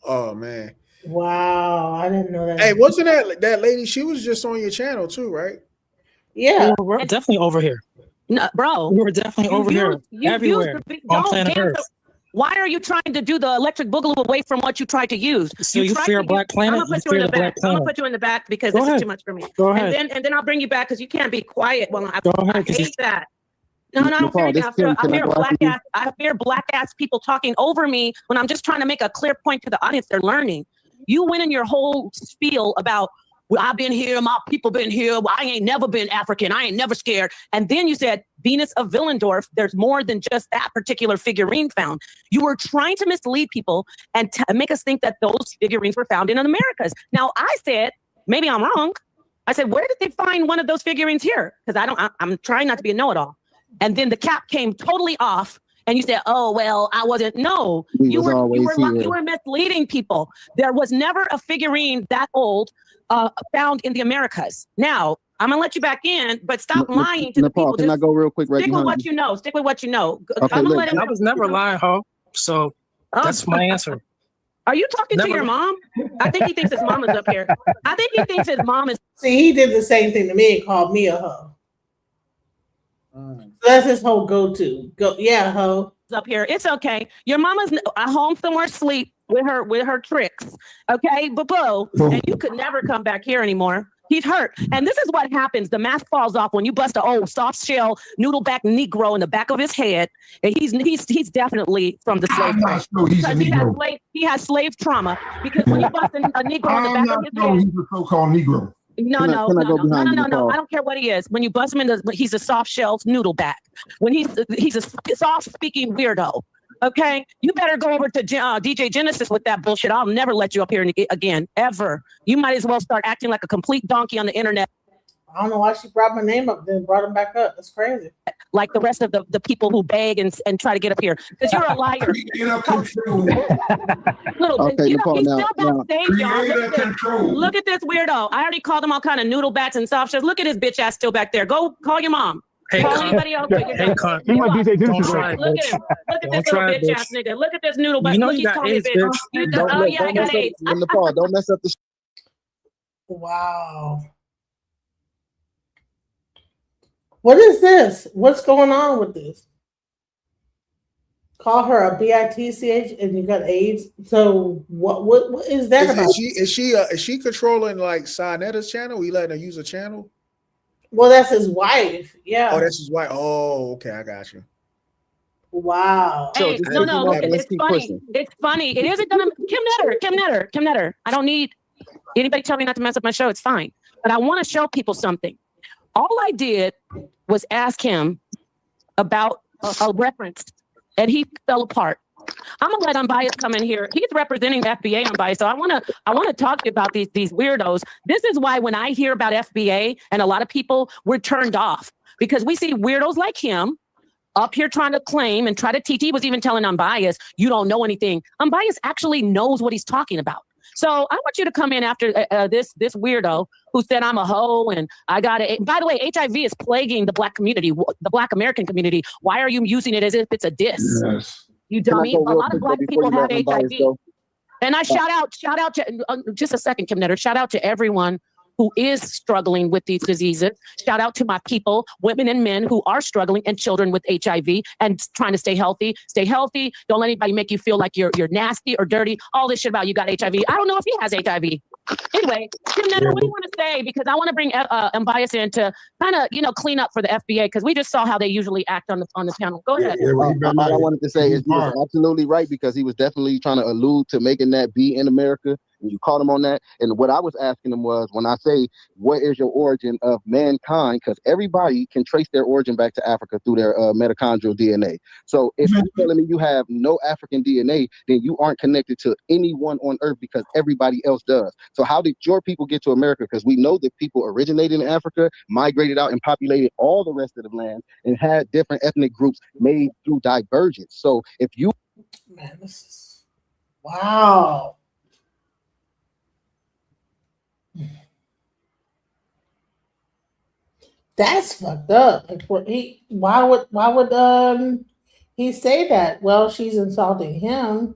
Oh man. Wow, I didn't know that. Hey, wasn't that lady? She was just on your channel too, right? Yeah, we're definitely over here. No, bro. We're definitely over here. Everywhere on planet Earth. Why are you trying to do the electric boogaloo away from what you tried to use? So you fear Black Planet? I'm gonna put you in the back. I'm gonna put you in the back because this is too much for me. Go ahead. And then I'll bring you back because you can't be quiet while I hate that. No, I don't fear that. I fear black ass people talking over me when I'm just trying to make a clear point to the audience. They're learning. You went in your whole spiel about, well, I've been here, my people been here. Well, I ain't never been African. I ain't never scared. And then you said Venus of Willendorf. There's more than just that particular figurine found. You were trying to mislead people and make us think that those figurines were found in the Americas. Now I said, maybe I'm wrong. I said, where did they find one of those figurines here? Because I'm trying not to be a know-it-all. And then the cap came totally off. And you said, oh, well, I wasn't. No, you were misleading people. There was never a figurine that old found in the Americas. Now, I'm going to let you back in, but stop lying to the people. Can I go real quick right Stick with behind what you know. Stick with what you know. Okay, I was never lying, ho. So that's my answer. Are you talking to your mom? I think he thinks his mom is up here. I think he thinks his mom is. See, he did the same thing to me and called me a hoe. So that's his whole go-to. Yeah, ho. Up here. It's okay. Your mama's at home somewhere asleep with her tricks. Okay, boo. And you could never come back here anymore. He's hurt. And this is what happens. The mask falls off when you bust an old soft shell noodleback Negro in the back of his head. And he's definitely from the slave trade. He has slave trauma. Because when you bust a Negro in the back of his head. He's a so-called Negro. No. I don't care what he is. When you bust him he's a soft shell noodleback. When he's a soft speaking weirdo. Okay, you better go over to DJ Genesis with that bullshit. I'll never let you up here again, ever. You might as well start acting like a complete donkey on the internet. I don't know why she brought my name up, then brought him back up. That's crazy. Like the rest of the people who beg and try to get up here. Because you're a liar. Okay, he's still backstage, y'all. Look at this weirdo. I already called him all kind of noodle backs and soft shells. Look at his bitch ass still back there. Go call your mom. Call anybody else. He might DJ Genesis. Look at him. Look at this little bitch ass nigga. Look at this noodle back. You know Look, you he's got calling AIDS, me bitch. bitch. Oh yeah, I got AIDS. Nepal, don't mess up the Wow. What is this? What's going on with this? Call her a bitch and you got AIDS. So what is that about? Is she controlling like Sinetta's channel? We letting her use a channel? Well, that's his wife. Yeah. Oh, that's his wife. Oh, okay, I got you. Wow. Hey, no. It's funny. It's funny. It isn't gonna. Kim Netter. I don't need anybody tell me not to mess up my show. It's fine. But I want to show people something. All I did was ask him about a reference, and he fell apart. I'm gonna let Unbiased come in here. He's representing FBA Unbiased, so I wanna talk to you about these weirdos. This is why when I hear about FBA and a lot of people, we're turned off because we see weirdos like him up here trying to claim and try to teach. He was even telling Unbiased, you don't know anything. Unbiased actually knows what he's talking about. So I want you to come in after this weirdo who said I'm a hoe and I got it. By the way, HIV is plaguing the Black community, the Black American community. Why are you using it as if it's a diss? Yes. You dummy. A lot of Black people have HIV. And I shout out to, just a second, Kim Netter, shout out to everyone who is struggling with these diseases. Shout out to my people, women and men who are struggling and children with HIV and trying to stay healthy. Stay healthy. Don't let anybody make you feel like you're nasty or dirty. All this shit about you got HIV. I don't know if he has HIV. Anyway, Jim, what do you want to say? Because I want to bring Bias in to kind of, clean up for the FBA, because we just saw how they usually act on the panel. Go ahead. All I wanted to say is he was absolutely right, because he was definitely trying to allude to making that be in America, and you caught him on that. And what I was asking him was, when I say, what is your origin of mankind? Because everybody can trace their origin back to Africa through their mitochondrial DNA. So if you're telling me you have no African DNA, then you aren't connected to anyone on Earth, because everybody else does. So how did your people get to America? Because we know that people originated in Africa, migrated out, and populated all the rest of the land, and had different ethnic groups made through divergence. So if you... Man, this is... Wow. That's fucked up. Like, why would he say that? Well, she's insulting him.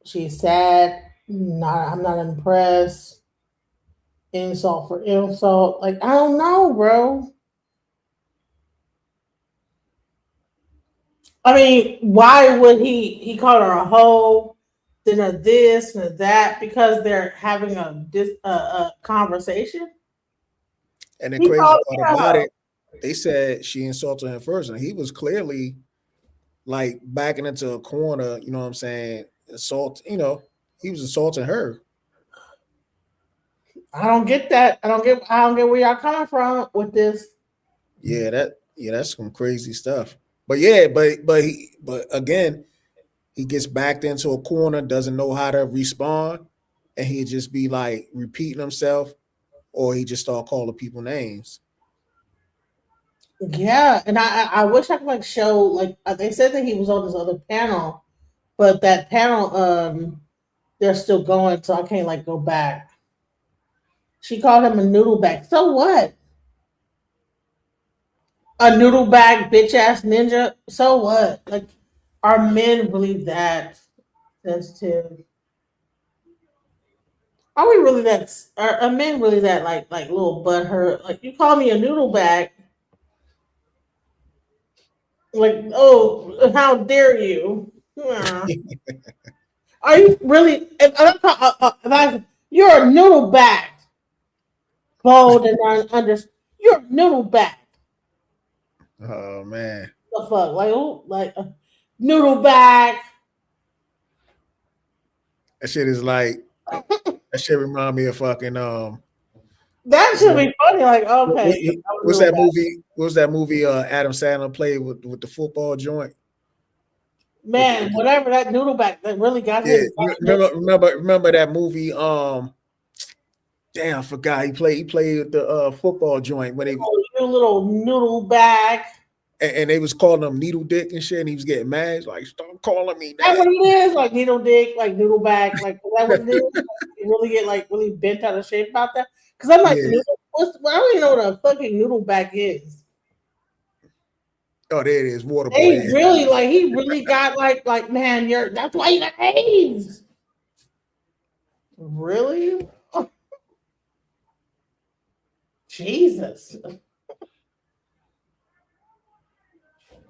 She's sad. I'm not impressed. Insult for insult. Like, I don't know, bro. I mean, why would he call her a hoe, then a this and a that, because they're having a conversation? And the crazy part about it, they said she insulted him first, and he was clearly like backing into a corner, you know what I'm saying? Assault, he was assaulting her. I don't get that. I don't get where y'all coming from with this. Yeah, that's some crazy stuff. But yeah, but again, he gets backed into a corner, doesn't know how to respond, and he'd just be like repeating himself, or he just start calling people names. Yeah, and I wish I could like show, like, they said that he was on this other panel, but that panel they're still going, so I can't like go back. She called him a noodle bag. So what? A noodle bag bitch ass ninja. So what? Like, are men really that sensitive? Are we really that? Are men really that like little butthurt? Like, you call me a noodle bag? Like, oh, how dare you? Yeah. Are you really? You're a noodle bag, bold and you're a noodle bag. Oh man, The fuck, like noodle bag. that shit is like that shit remind me of fucking That should be funny. Like, okay, what's that movie? What's that movie? Adam Sandler played with the football joint. Man, whatever that noodle bag that really got Yeah, his. remember that movie? Damn, I forgot. He played with the football joint when they Your little noodle bag. And they was calling him needle dick and shit, and he was getting mad. He's like, "Stop calling me that." That's what it is, like needle dick, like noodle bag, like is that what it is? You really get like really bent out of shape about that? Because I'm like, Yeah. I don't even know what a fucking noodle bag is. Oh, there it is, water boy. They really he really got like man, that's why you got AIDS. Really? Oh. Jesus.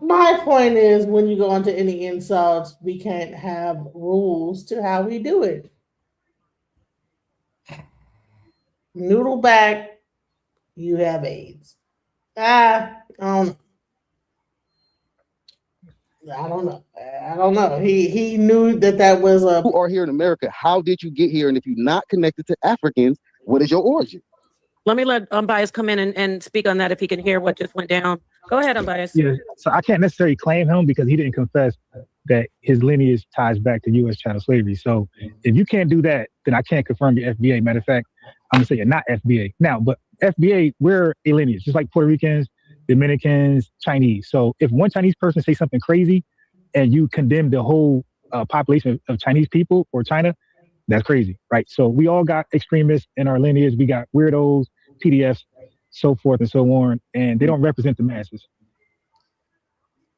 My point is, when you go into any insults, we can't have rules to how we do it. Noodle back, you have AIDS. I don't know. He knew that was a. You are here in America. How did you get here? And if you're not connected to Africans, what is your origin? Let me let Unbiased come in and speak on that if he can hear what just went down. Go ahead, Unbiased. Yeah, so I can't necessarily claim him because he didn't confess that his lineage ties back to U.S. chattel slavery. So if you can't do that, then I can't confirm your FBA. Matter of fact, I'm gonna say you're not FBA now, but FBA, we're a lineage, just like Puerto Ricans, Dominicans, Chinese. So if one Chinese person says something crazy and you condemn the whole population of Chinese people or China, that's crazy, right? So we all got extremists in our lineage. We got weirdos, PDFs, so forth and so on, and they don't represent the masses.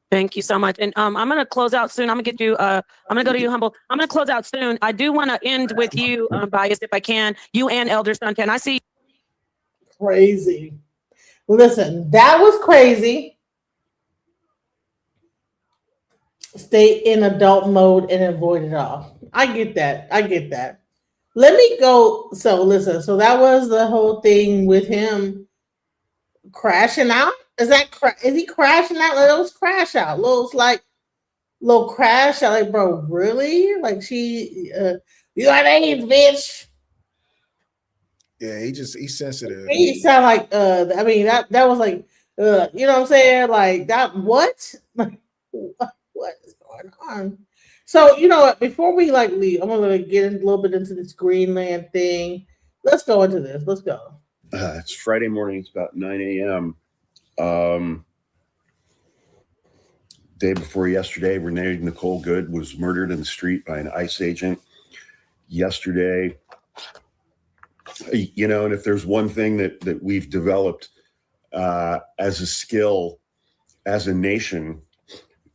Thank you so much. And I'm going to close out soon. I'm going to get you, I'm going to go to you, Humble. I'm going to close out soon. I do want to end with you, Bias, if I can. You and Elder Suntan. I see. Crazy. Listen, that was crazy. Stay in adult mode and avoid it all. I get that. Let me go. So listen. So that was the whole thing with him crashing out. Is he crashing out? Like, those crash out. Little crash out. Like, bro, really? Like you got AIDS, bitch. Yeah, he's sensitive. He sound like I mean that was like you know what I'm saying? Like that what? Like what is going on? So you know what, before we like leave, I'm gonna get a little bit into this Greenland thing. Let's go into this. Let's go. It's Friday morning. It's about 9 a.m. Day before yesterday, Renee Nicole Good was murdered in the street by an ICE agent. Yesterday, you know, and if there's one thing that we've developed as a skill as a nation,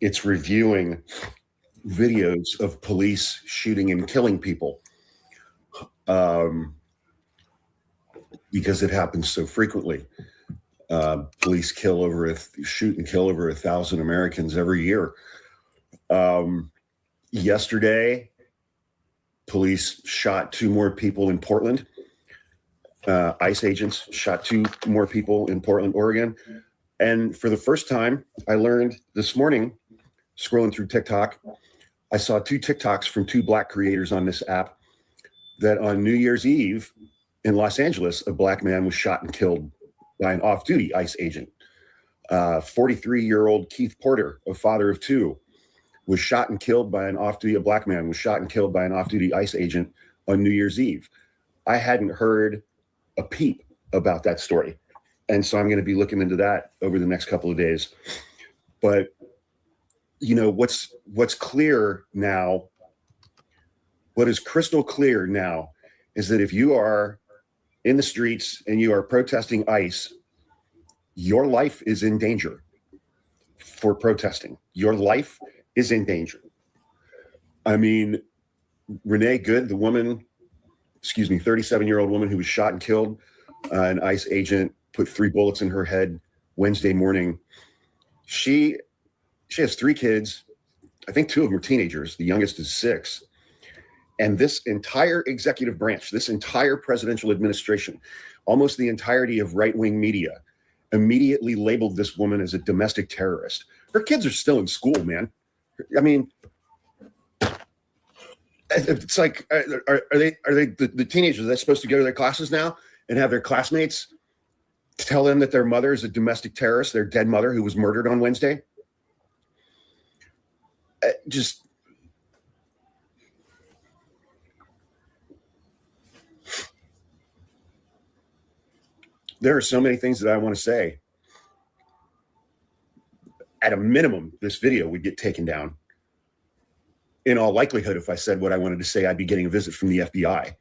it's reviewing videos of police shooting and killing people, because it happens so frequently. Police shoot and kill over 1,000 Americans every year. Yesterday, police shot 2 more people in Portland. ICE agents shot 2 more people in Portland, Oregon. And for the first time, I learned this morning, scrolling through TikTok, I saw 2 TikToks from 2 Black creators on this app that on New Year's Eve in Los Angeles, a Black man was shot and killed by an off-duty ICE agent. 43-year-old Keith Porter, a father of 2, was shot and killed by a Black man was shot and killed by an off-duty ICE agent on New Year's Eve. I hadn't heard a peep about that story. And so I'm going to be looking into that over the next couple of days. But, you know, what's clear now, what is crystal clear now is that if you are in the streets and you are protesting ICE, your life is in danger for protesting. Your life is in danger. I mean, Renee Good, the woman, 37-year-old woman who was shot and killed, an ICE agent put 3 bullets in her head Wednesday morning. She has 3 kids. I think 2 of them are teenagers. The youngest is 6. And this entire executive branch, this entire presidential administration, almost the entirety of right-wing media, immediately labeled this woman as a domestic terrorist. Her kids are still in school, man. I mean, it's like, are they the teenagers? Are they supposed to go to their classes now and have their classmates tell them that their mother is a domestic terrorist, their dead mother who was murdered on Wednesday? There are so many things that I want to say. At a minimum, this video would get taken down. In all likelihood, if I said what I wanted to say, I'd be getting a visit from the FBI.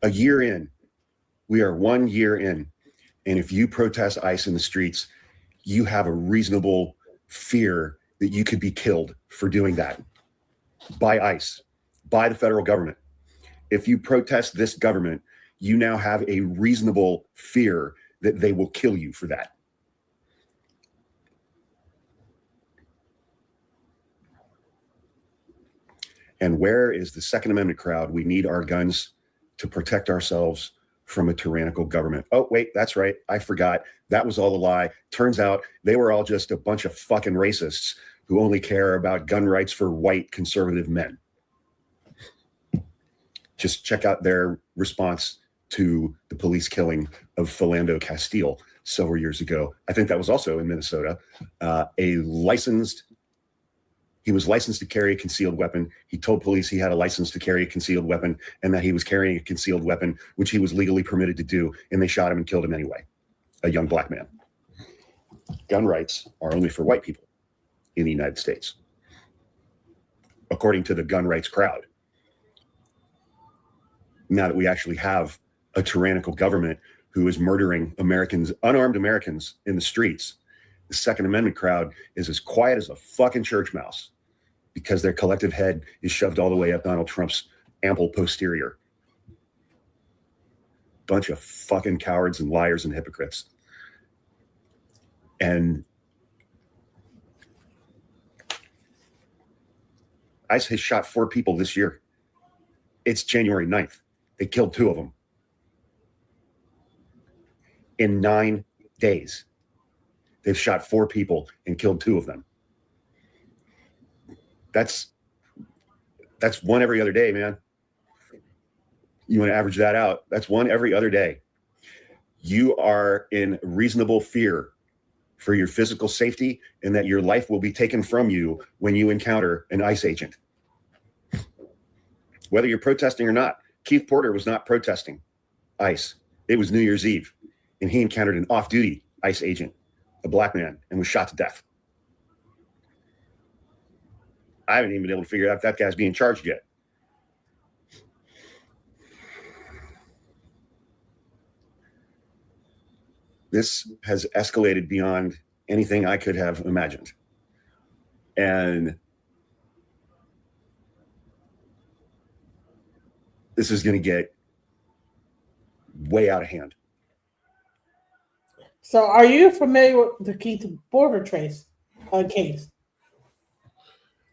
A year in, we are 1 year in, and if you protest ICE in the streets, you have a reasonable fear that you could be killed for doing that by ICE, by the federal government. If you protest this government, you now have a reasonable fear that they will kill you for that. And where is the Second Amendment crowd? We need our guns to protect ourselves from a tyrannical government. Oh, wait, that's right. I forgot. That was all a lie. Turns out they were all just a bunch of fucking racists who only care about gun rights for white conservative men. Just check out their response to the police killing of Philando Castile several years ago. I think that was also in Minnesota. He was licensed to carry a concealed weapon. He told police he had a license to carry a concealed weapon and that he was carrying a concealed weapon, which he was legally permitted to do, and they shot him and killed him anyway. A young Black man. Gun rights are only for white people in the United States, according to the gun rights crowd. Now that we actually have a tyrannical government who is murdering Americans, unarmed Americans in the streets, the Second Amendment crowd is as quiet as a fucking church mouse because their collective head is shoved all the way up Donald Trump's ample posterior. Bunch of fucking cowards and liars and hypocrites. And ICE has shot 4 people this year. It's January 9th. They killed 2 of them. In 9 days, they've shot 4 people and killed 2 of them. That's 1 every other day, man. You want to average that out. That's 1 every other day. You are in reasonable fear for your physical safety and that your life will be taken from you when you encounter an ICE agent. Whether you're protesting or not, Keith Porter was not protesting ICE. It was New Year's Eve, and he encountered an off-duty ICE agent, a black man, and was shot to death. I haven't even been able to figure out if that guy's being charged yet. This has escalated beyond anything I could have imagined. And this is going to get way out of hand. So are you familiar with the Keith Porter case?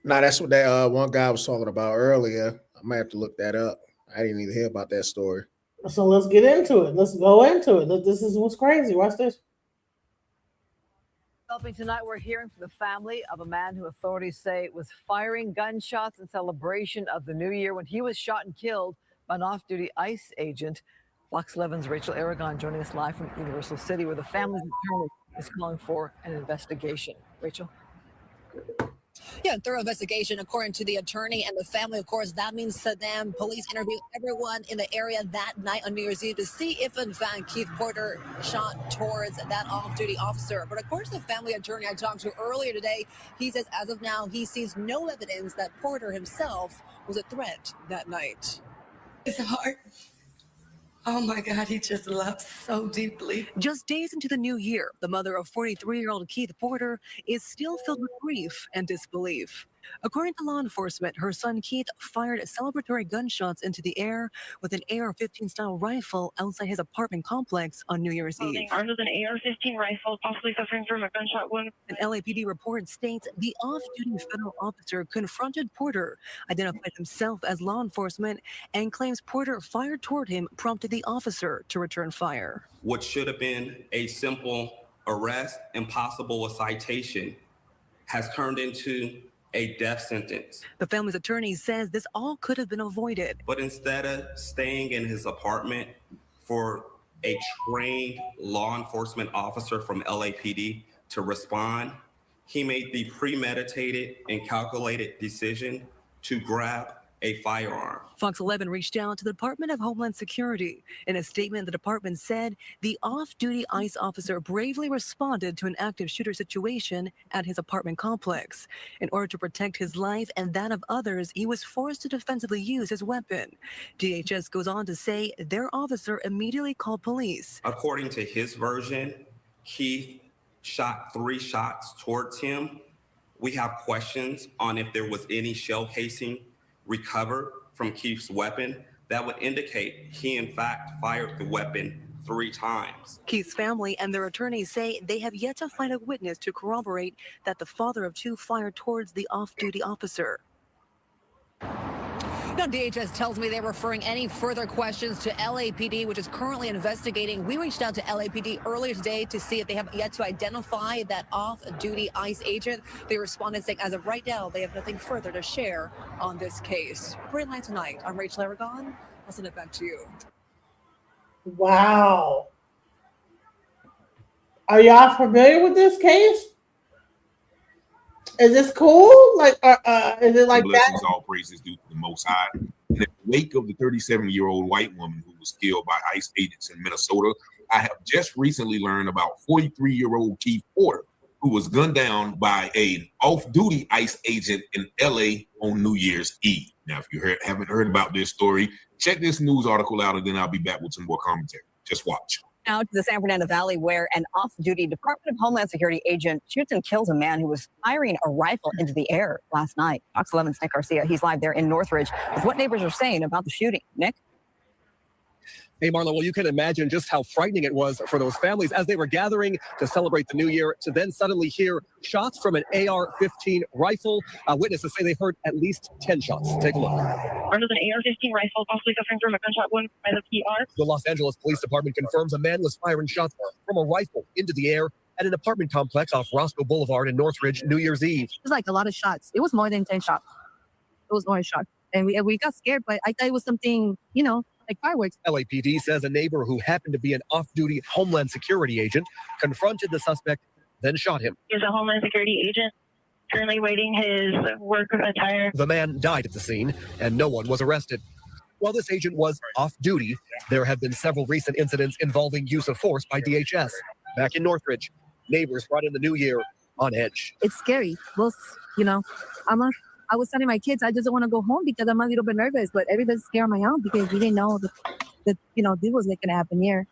Now that's what that one guy was talking about earlier. I might have to look that up. I didn't even hear about that story. So let's get into it. Let's go into it. This is what's crazy. Watch this. Helping tonight, we're hearing from the family of a man who authorities say was firing gunshots in celebration of the new year when he was shot and killed by an off-duty ICE agent. Fox 11's Rachel Aragon joining us live from Universal City, where the family's attorney is calling for an investigation. Rachel? Yeah, thorough investigation, according to the attorney and the family. Of course, that means to them, police interviewed everyone in the area that night on New Year's Eve to see if, in fact, Keith Porter shot towards that off-duty officer. But of course, the family attorney I talked to earlier today, he says as of now, he sees no evidence that Porter himself was a threat that night. His heart. Oh my God, he just loves so deeply. Just days into the new year, the mother of 43-year-old Keith Porter is still filled with grief and disbelief. According to law enforcement, her son Keith fired celebratory gunshots into the air with an AR-15 style rifle outside his apartment complex on New Year's Eve. Armed with an AR-15 rifle, possibly suffering from a gunshot wound. An LAPD report states the off-duty federal officer confronted Porter, identified himself as law enforcement, and claims Porter fired toward him, prompted the officer to return fire. What should have been a simple arrest and possible a citation has turned into a death sentence. The family's attorney says this all could have been avoided. But instead of staying in his apartment for a trained law enforcement officer from LAPD to respond, he made the premeditated and calculated decision to grab a firearm. Fox 11 reached out to the Department of Homeland Security. In a statement, the department said the off-duty ICE officer bravely responded to an active shooter situation at his apartment complex. In order to protect his life and that of others, he was forced to defensively use his weapon. DHS goes on to say their officer immediately called police. According to his version, Keith shot 3 shots towards him. We have questions on if there was any shell casing recovered from Keith's weapon that would indicate he in fact fired the weapon 3 times. Keith's family and their attorneys say they have yet to find a witness to corroborate that the father of 2 fired towards the off-duty officer. Now, DHS tells me they're referring any further questions to LAPD, which is currently investigating. We reached out to LAPD earlier today to see if they have yet to identify that off-duty ICE agent. They responded saying as of right now, they have nothing further to share on this case. Great night tonight. I'm Rachel Aragon. I'll send it back to you. Wow. Are y'all familiar with this case? Is this cool? Like, is it like blessings, that? all praises due to the Most High. In the wake of the 37-year-old white woman who was killed by ICE agents in Minnesota, I have just recently learned about 43-year-old Keith Porter, who was gunned down by an off-duty ICE agent in LA on New Year's Eve. Now, if you haven't heard about this story, check this news article out, and then I'll be back with some more commentary. Just watch. Now to the San Fernando Valley, where an off-duty Department of Homeland Security agent shoots and kills a man who was firing a rifle into the air last night. Fox 11's Nick Garcia, he's live there in Northridge with what neighbors are saying about the shooting. Nick? Hey, Marla, well, you can imagine just how frightening it was for those families as they were gathering to celebrate the new year to then suddenly hear shots from an AR-15 rifle. Witnesses say they heard at least 10 shots. Take a look. Armed with an AR-15 rifle, possibly suffering from a gunshot wound by the PR. The Los Angeles Police Department confirms a man was firing shots from a rifle into the air at an apartment complex off Roscoe Boulevard in Northridge New Year's Eve. It was like a lot of shots. It was more than 10 shots. It was more than shots. And we got scared, but I thought it was something, like fireworks. LAPD says a neighbor who happened to be an off-duty Homeland Security agent confronted the suspect, then shot him. He's a Homeland Security agent, currently waiting his work attire. The man died at the scene, and no one was arrested. While this agent was off-duty, there have been several recent incidents involving use of force by DHS. Back in Northridge, neighbors brought in the new year on edge. It's scary. Well, I was telling my kids I just don't want to go home because I'm a little bit nervous, but everybody's scared on my own because we didn't know that this was going to happen here.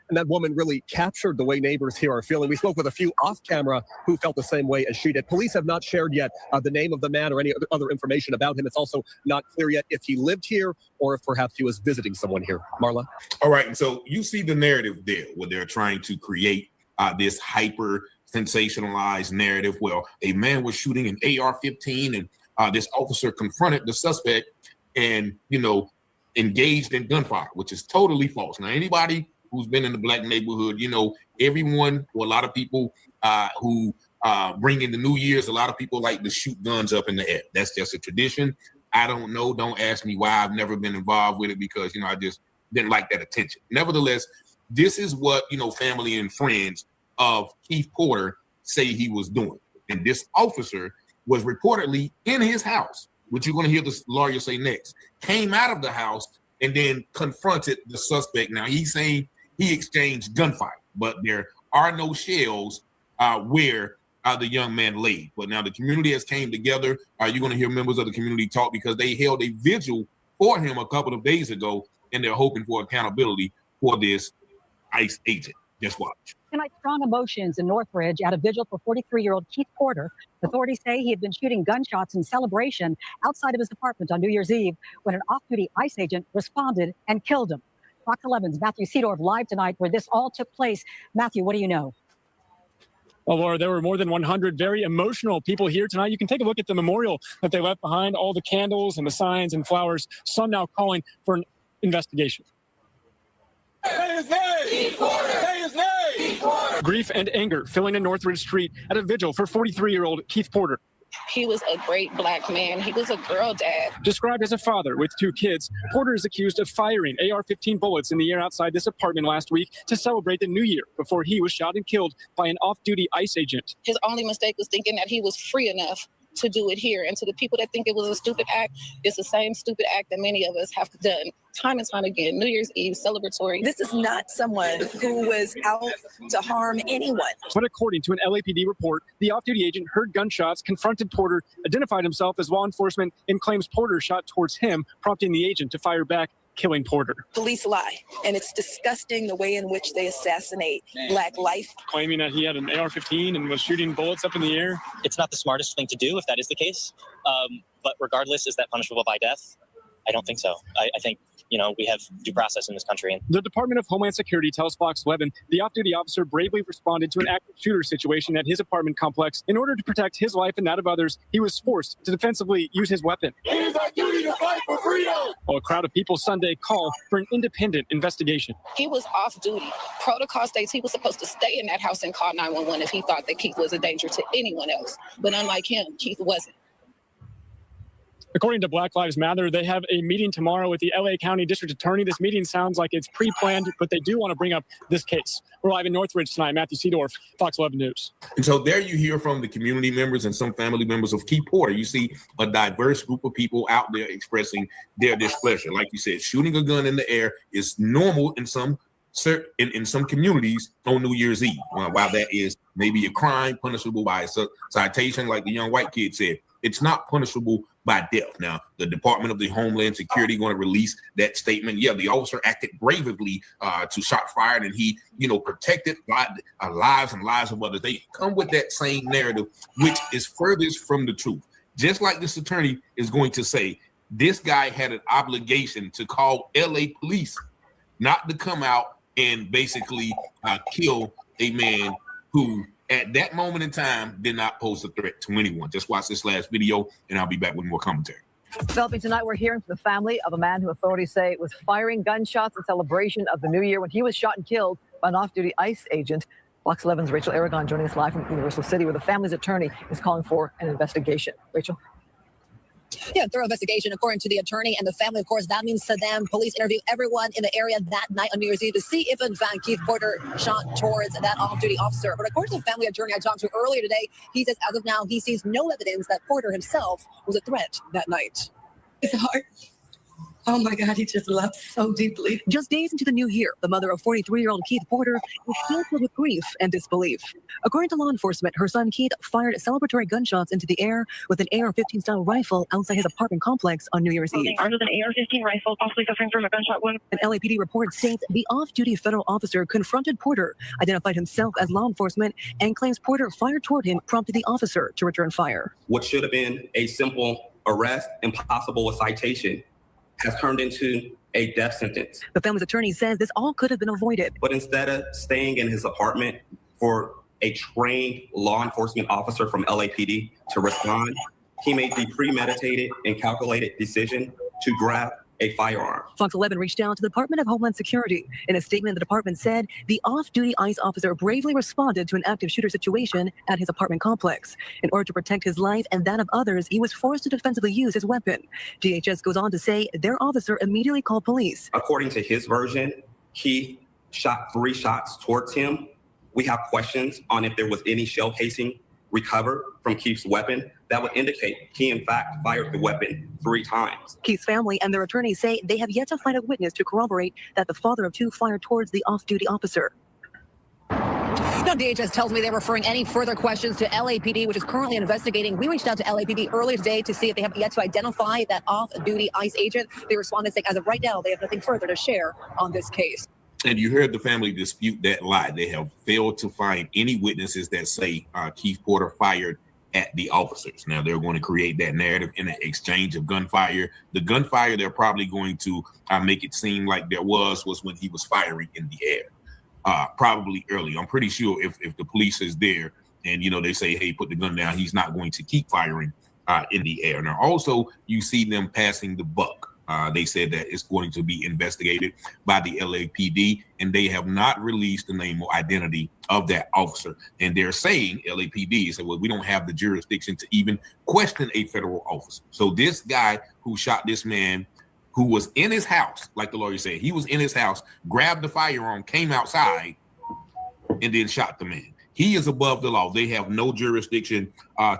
And that woman really captured the way neighbors here are feeling. We spoke with a few off camera who felt the same way as she did. Police have not shared yet the name of the man or any other information about him. It's also not clear yet if he lived here or if perhaps he was visiting someone here. Marla? All right. And so you see the narrative there where they're trying to create this hyper sensationalized narrative. Well, a man was shooting an AR-15 and this officer confronted the suspect and, engaged in gunfire, which is totally false. Now, anybody who's been in the black neighborhood, everyone or a lot of people who bring in the New Year's, a lot of people like to shoot guns up in the air. That's just a tradition. I don't know. Don't ask me why. I've never been involved with it because, I just didn't like that attention. Nevertheless, this is what, family and friends of Keith Porter say he was doing. And this officer was reportedly in his house, which you're going to hear the lawyer say next, came out of the house and then confronted the suspect. Now, he's saying he exchanged gunfire, but there are no shells where the young man laid. But now the community has came together. You're going to hear members of the community talk because they held a vigil for him a couple of days ago, and they're hoping for accountability for this ICE agent. Just watch. Tonight, strong emotions in Northridge at a vigil for 43-year-old Keith Porter. Authorities say he had been shooting gunshots in celebration outside of his apartment on New Year's Eve when an off-duty ICE agent responded and killed him. Fox 11's Matthew Seedorf live tonight where this all took place. Matthew, what do you know? Well, Laura, there were more than 100 very emotional people here tonight. You can take a look at the memorial that they left behind, all the candles and the signs and flowers, some now calling for an investigation. Say his name! Keith Porter! Say his name! Keith Porter! Grief and anger filling in Northridge Street at a vigil for 43-year-old Keith Porter. He was a great black man. He was a girl dad. Described as a father with 2 kids, Porter is accused of firing AR-15 bullets in the air outside this apartment last week to celebrate the new year before he was shot and killed by an off-duty ICE agent. His only mistake was thinking that he was free enough to do it here. And to the people that think it was a stupid act, it's the same stupid act that many of us have done time and time again. New Year's Eve celebratory. This is not someone who was out to harm anyone. But according to an LAPD report, the off-duty agent heard gunshots, confronted Porter, identified himself as law enforcement, and claims Porter shot towards him, prompting the agent to fire back, killing Porter. Police lie, and it's disgusting the way in which they assassinate black life. Claiming that he had an AR-15 and was shooting bullets up in the air. It's not the smartest thing to do if that is the case. But regardless, is that punishable by death? I don't think so. I think, we have due process in this country. The Department of Homeland Security tells Fox 11 the off-duty officer bravely responded to an active shooter situation at his apartment complex. In order to protect his life and that of others, he was forced to defensively use his weapon. It is our duty to fight for freedom! While a crowd of people Sunday call for an independent investigation. He was off duty. Protocol states he was supposed to stay in that house and call 911 if he thought that Keith was a danger to anyone else. But unlike him, Keith wasn't. According to Black Lives Matter, they have a meeting tomorrow with the LA County District Attorney. This meeting sounds like it's pre-planned, but they do want to bring up this case. We're live in Northridge tonight. Matthew Seedorf, Fox 11 News. And so there you hear from the community members and some family members of Keith Porter. You see a diverse group of people out there expressing their displeasure. Like you said, shooting a gun in the air is normal in some communities on New Year's Eve. While that is maybe a crime punishable by a citation, like the young white kid said, it's not punishable by death. Now, the Department of the Homeland Security going to release that statement. Yeah, the officer acted bravely to shot fired, and he, protected lives and lives of others. They come with that same narrative, which is furthest from the truth. Just like this attorney is going to say, This guy had an obligation to call LA police, not to come out and basically kill a man who at that moment in time did not pose a threat to anyone. Just watch this last video and I'll be back with more commentary. Developing tonight, we're hearing from the family of a man who authorities say was firing gunshots in celebration of the new year when he was shot and killed by an off-duty ICE agent. Fox 11's Rachel Aragon joining us live from Universal City, where the family's attorney is calling for an investigation. Rachel? Yeah, thorough investigation, according to the attorney and the family. Of course, that means to them, police interview everyone in the area that night on New Year's Eve to see if, in fact, Keith Porter shot towards that off-duty officer. But according to the family attorney I talked to earlier today, he says as of now, he sees no evidence that Porter himself was a threat that night. His heart. Oh my God, he just loves so deeply. Just days into the new year, the mother of 43-year-old Keith Porter is filled with grief and disbelief. According to law enforcement, her son Keith fired celebratory gunshots into the air with an AR-15 style rifle outside his apartment complex on New Year's Eve. Armed with an AR-15 rifle, possibly suffering from a gunshot wound. An LAPD report states the off-duty federal officer confronted Porter, identified himself as law enforcement, and claims Porter fired toward him, prompted the officer to return fire. What should have been a simple arrest and possible a citation has turned into a death sentence. The family's attorney says this all could have been avoided. But instead of staying in his apartment for a trained law enforcement officer from LAPD to respond, he made the premeditated and calculated decision to grab a firearm. Fox 11 reached out to the Department of Homeland Security. In a statement, the department said the off-duty ICE officer bravely responded to an active shooter situation at his apartment complex. In order to protect his life and that of others, he was forced to defensively use his weapon. DHS goes on to say their officer immediately called police. According to his version, Keith shot 3 shots towards him. We have questions on if there was any shell casing recovered from Keith's weapon that would indicate he in fact fired the weapon 3 times. Keith's family and their attorneys say they have yet to find a witness to corroborate that the father of 2 fired towards the off-duty officer. Now, DHS tells me they're referring any further questions to LAPD, which is currently investigating. We reached out to LAPD earlier today to see if they have yet to identify that off-duty ICE agent. They responded saying as of right now, they have nothing further to share on this case. And you heard the family dispute that lie. They have failed to find any witnesses that say Keith Porter fired at the officers. Now they're going to create that narrative in an exchange of gunfire. The gunfire they're probably going to make it seem like there was when he was firing in the air, probably early. I'm pretty sure if the police is there and, you know, they say, hey, put the gun down, he's not going to keep firing in the air. Now, also, you see them passing the buck. They said that it's going to be investigated by the LAPD, and they have not released the name or identity of that officer. And they're saying, LAPD said, well, we don't have the jurisdiction to even question a federal officer. So this guy who shot this man, who was in his house, like the lawyer said, he was in his house, grabbed the firearm, came outside, and then shot the man. He is above the law. They have no jurisdiction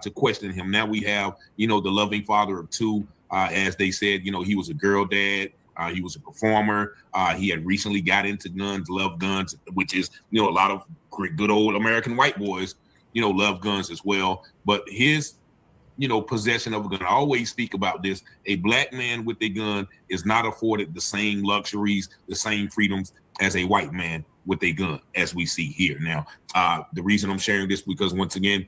to question him. Now we have, you know, the loving father of 2. As they said, you know, he was a girl dad. He was a performer. He had recently got into guns, loved guns, which is, you know, a lot of good old American white boys, you know, love guns as well. But his, you know, possession of a gun, I always speak about this. A black man with a gun is not afforded the same luxuries, the same freedoms as a white man with a gun, as we see here. Now, the reason I'm sharing this because once again,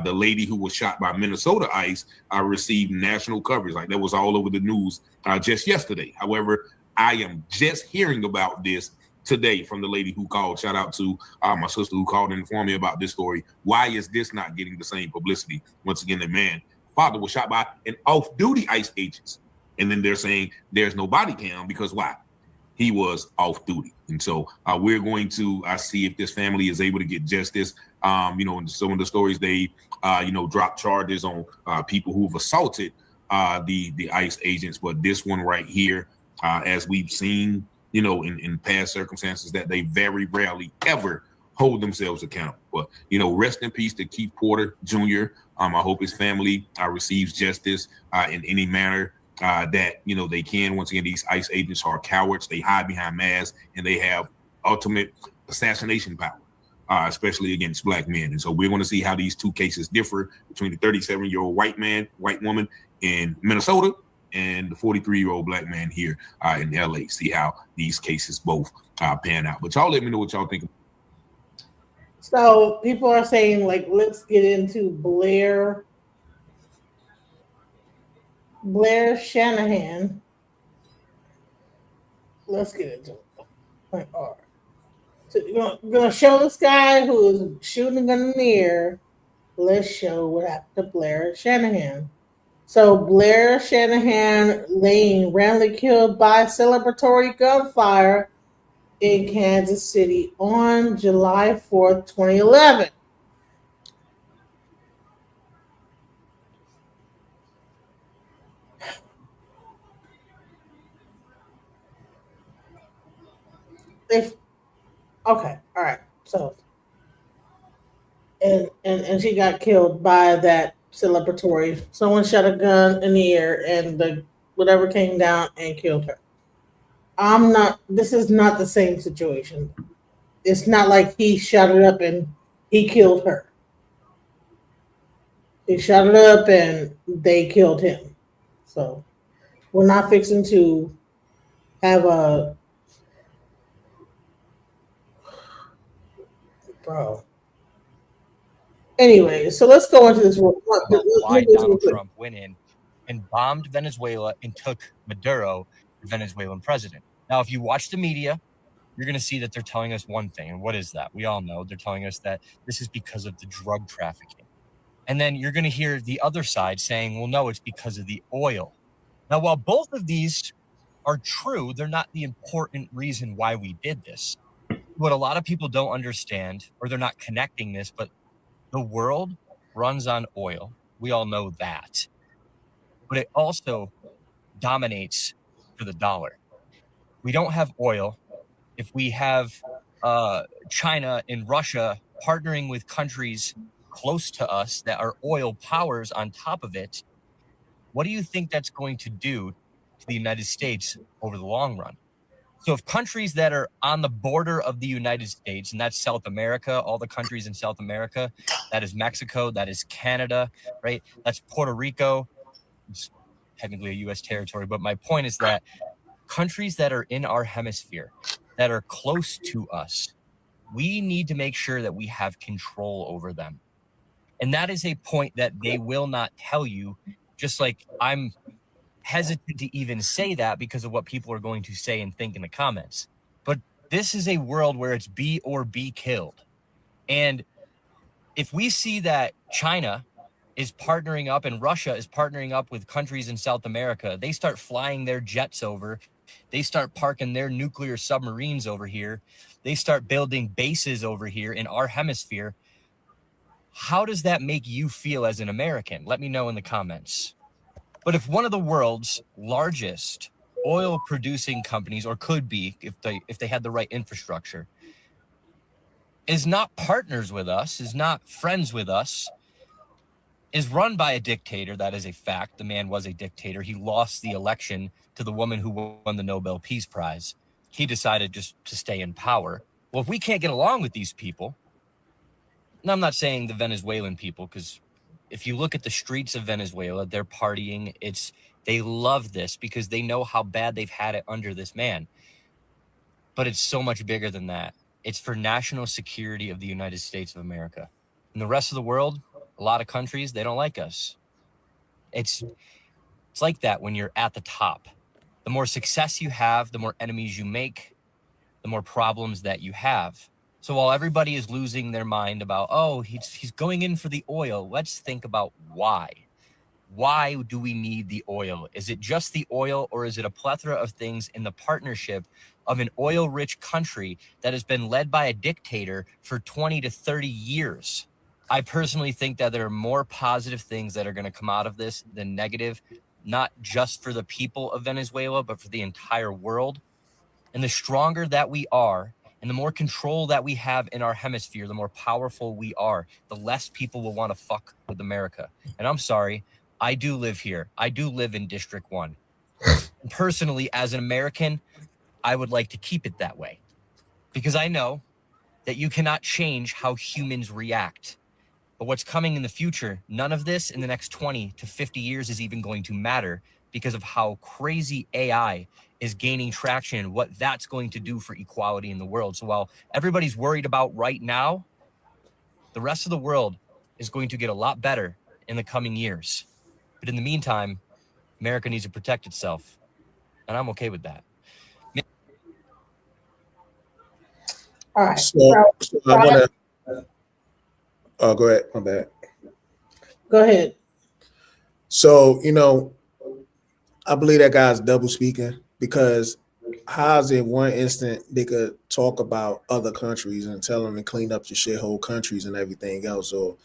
the lady who was shot by Minnesota ICE received national coverage. Like that was all over the news just yesterday. However, I am just hearing about this today from the lady who called. Shout out to my sister who called and informed me about this story. Why is this not getting the same publicity? Once again, the man, father was shot by an off-duty ICE agent. And then they're saying there's no body cam because why? He was off duty. And so we're going to see if this family is able to get justice. You know, in some of the stories, they, you know, dropped charges on people who've assaulted the ICE agents. But this one right here, as we've seen, you know, in past circumstances, that they very rarely ever hold themselves accountable. But, you know, rest in peace to Keith Porter Jr. I hope his family receives justice in any manner that, you know, they can. Once again, these ICE agents are cowards. They hide behind masks and they have ultimate assassination power, especially against black men. And so we're going to see how these 2 cases differ between the 37-year-old white woman in Minnesota and the 43-year-old black man here in LA. See how these cases both pan out. But y'all let me know what y'all think. So people are saying, like, let's get into Blair Blair Shanahan. Let's get into it. Point R. So we're gonna show this guy who is shooting a gun in the air. Let's show what happened to Blair Shanahan. So Blair Shanahan Lane randomly killed by celebratory gunfire in Kansas City on July 4th, 2011. If okay, all right. So and she got killed by that celebratory. Someone shot a gun in the air and the whatever came down and killed her. I'm not. This is not the same situation. It's not like he shot it up and he killed her. He shot it up and they killed him. So we're not fixing to have a bro. Anyway, so let's go into this. About why Donald Trump went in and bombed Venezuela and took Maduro, the Venezuelan president. Now, if you watch the media, you're going to see that they're telling us one thing. And what is that? We all know they're telling us that this is because of the drug trafficking. And then you're going to hear the other side saying, well, no, it's because of the oil. Now, while both of these are true, they're not the important reason why we did this. What a lot of people don't understand, or they're not connecting this, but the world runs on oil. We all know that. But it also dominates for the dollar. We don't have oil. If we have China and Russia partnering with countries close to us that are oil powers on top of it, what do you think that's going to do to the United States over the long run? So if countries that are on the border of the United States, and that's South America, all the countries in South America, that is Mexico, that is Canada, right? That's Puerto Rico. It's technically a U.S. territory, but my point is that countries that are in our hemisphere, that are close to us, we need to make sure that we have control over them. And that is a point that they will not tell you, just like I'm hesitant to even say that because of what people are going to say and think in the comments. But this is a world where it's be or be killed. And if we see that China is partnering up and Russia is partnering up with countries in South America, they start flying their jets over, they start parking their nuclear submarines over here, they start building bases over here in our hemisphere. How does that make you feel as an American? Let me know in the comments. But if one of the world's largest oil producing companies, or could be if they had the right infrastructure, is not partners with us, is not friends with us, is run by a dictator, that is a fact. The man was a dictator. He lost the election to the woman who won the Nobel Peace Prize. He decided just to stay in power. Well, if we can't get along with these people, and I'm not saying the Venezuelan people, because if you look at the streets of Venezuela, they're partying. They love this because they know how bad they've had it under this man. But it's so much bigger than that. It's for national security of the United States of America. And the rest of the world, a lot of countries, they don't like us. It's like that when you're at the top. The more success you have, the more enemies you make, the more problems that you have. So while everybody is losing their mind about, oh, he's going in for the oil, let's think about why. Why do we need the oil? Is it just the oil, or is it a plethora of things in the partnership of an oil-rich country that has been led by a dictator for 20 to 30 years? I personally think that there are more positive things that are going to come out of this than negative, not just for the people of Venezuela, but for the entire world. And the stronger that we are, and the more control that we have in our hemisphere, the more powerful we are, the less people will want to fuck with America. And I'm sorry, I do live here. I do live in District 1. And personally, as an American, I would like to keep it that way. Because I know that you cannot change how humans react. But what's coming in the future, none of this in the next 20 to 50 years is even going to matter because of how crazy AI is gaining traction and what that's going to do for equality in the world. So while everybody's worried about right now, the rest of the world is going to get a lot better in the coming years. But in the meantime, America needs to protect itself. And I'm okay with that. All right. So I want to. Oh, go ahead. My bad. Go ahead. So, I believe that guy's double speaking, because how's in one instant they could talk about other countries and tell them to clean up your shithole countries and everything else, or,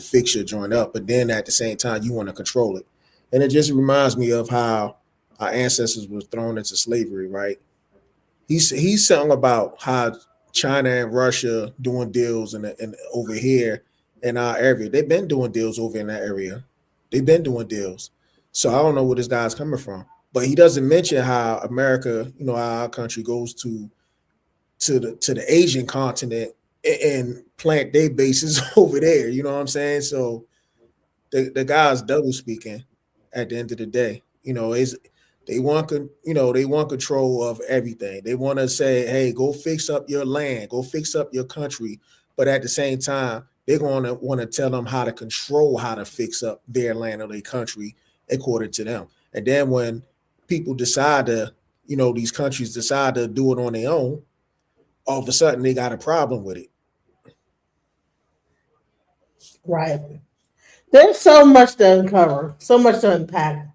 fix your joint up. But then at the same time, you want to control it. And it just reminds me of how our ancestors were thrown into slavery, right? He's something about how China and Russia doing deals and over here in our area. They've been doing deals over in that area. They've been doing deals. So I don't know where this guy's coming from. But he doesn't mention how America, how our country goes to the Asian continent and plant their bases over there. You know what I'm saying? So the guy's double speaking at the end of the day. They want control of everything. They want to say, hey, go fix up your land, go fix up your country. But at the same time, they're going to want to tell them how to control how to fix up their land or their country according to them. And then when people decide to, these countries decide to do it on their own, all of a sudden they got a problem with it. Right. There's so much to uncover, so much to unpack.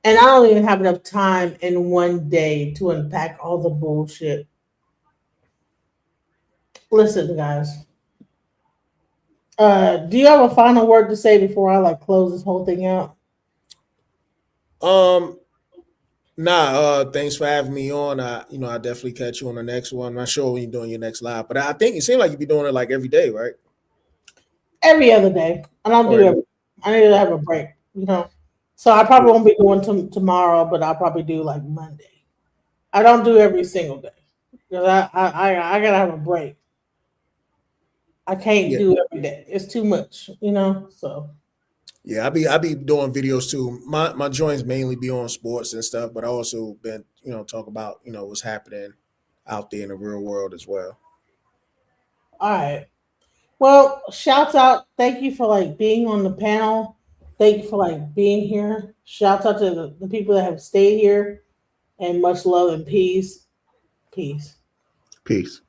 And I don't even have enough time in one day to unpack all the bullshit. Listen, guys. Do you have a final word to say before I close this whole thing out? Thanks for having me on. I definitely catch you on the next one. I'm not sure when you're doing your next live, but I think it seems like you be doing it like every day, right? Every other day. I don't do it. I need to have a break, So I probably won't be doing tomorrow, but I'll probably do Monday. I don't do every single day because I gotta have a break. I can't do every day. It's too much, So yeah, I be doing videos too. My joints mainly be on sports and stuff, but I also been talk about what's happening out there in the real world as well. All right. Well, shouts out. Thank you for being on the panel. Thank you for being here. Shouts out to the people that have stayed here, and much love and peace. Peace. Peace.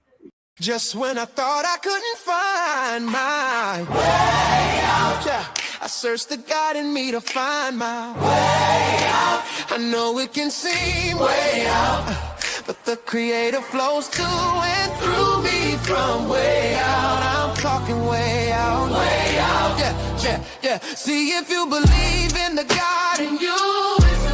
Just when I thought I couldn't find my way out, yeah, I searched the God in me to find my way out. I know it can seem way out, but the Creator flows to and through me from way out. I'm talking way out, yeah. See if you believe in the God in you.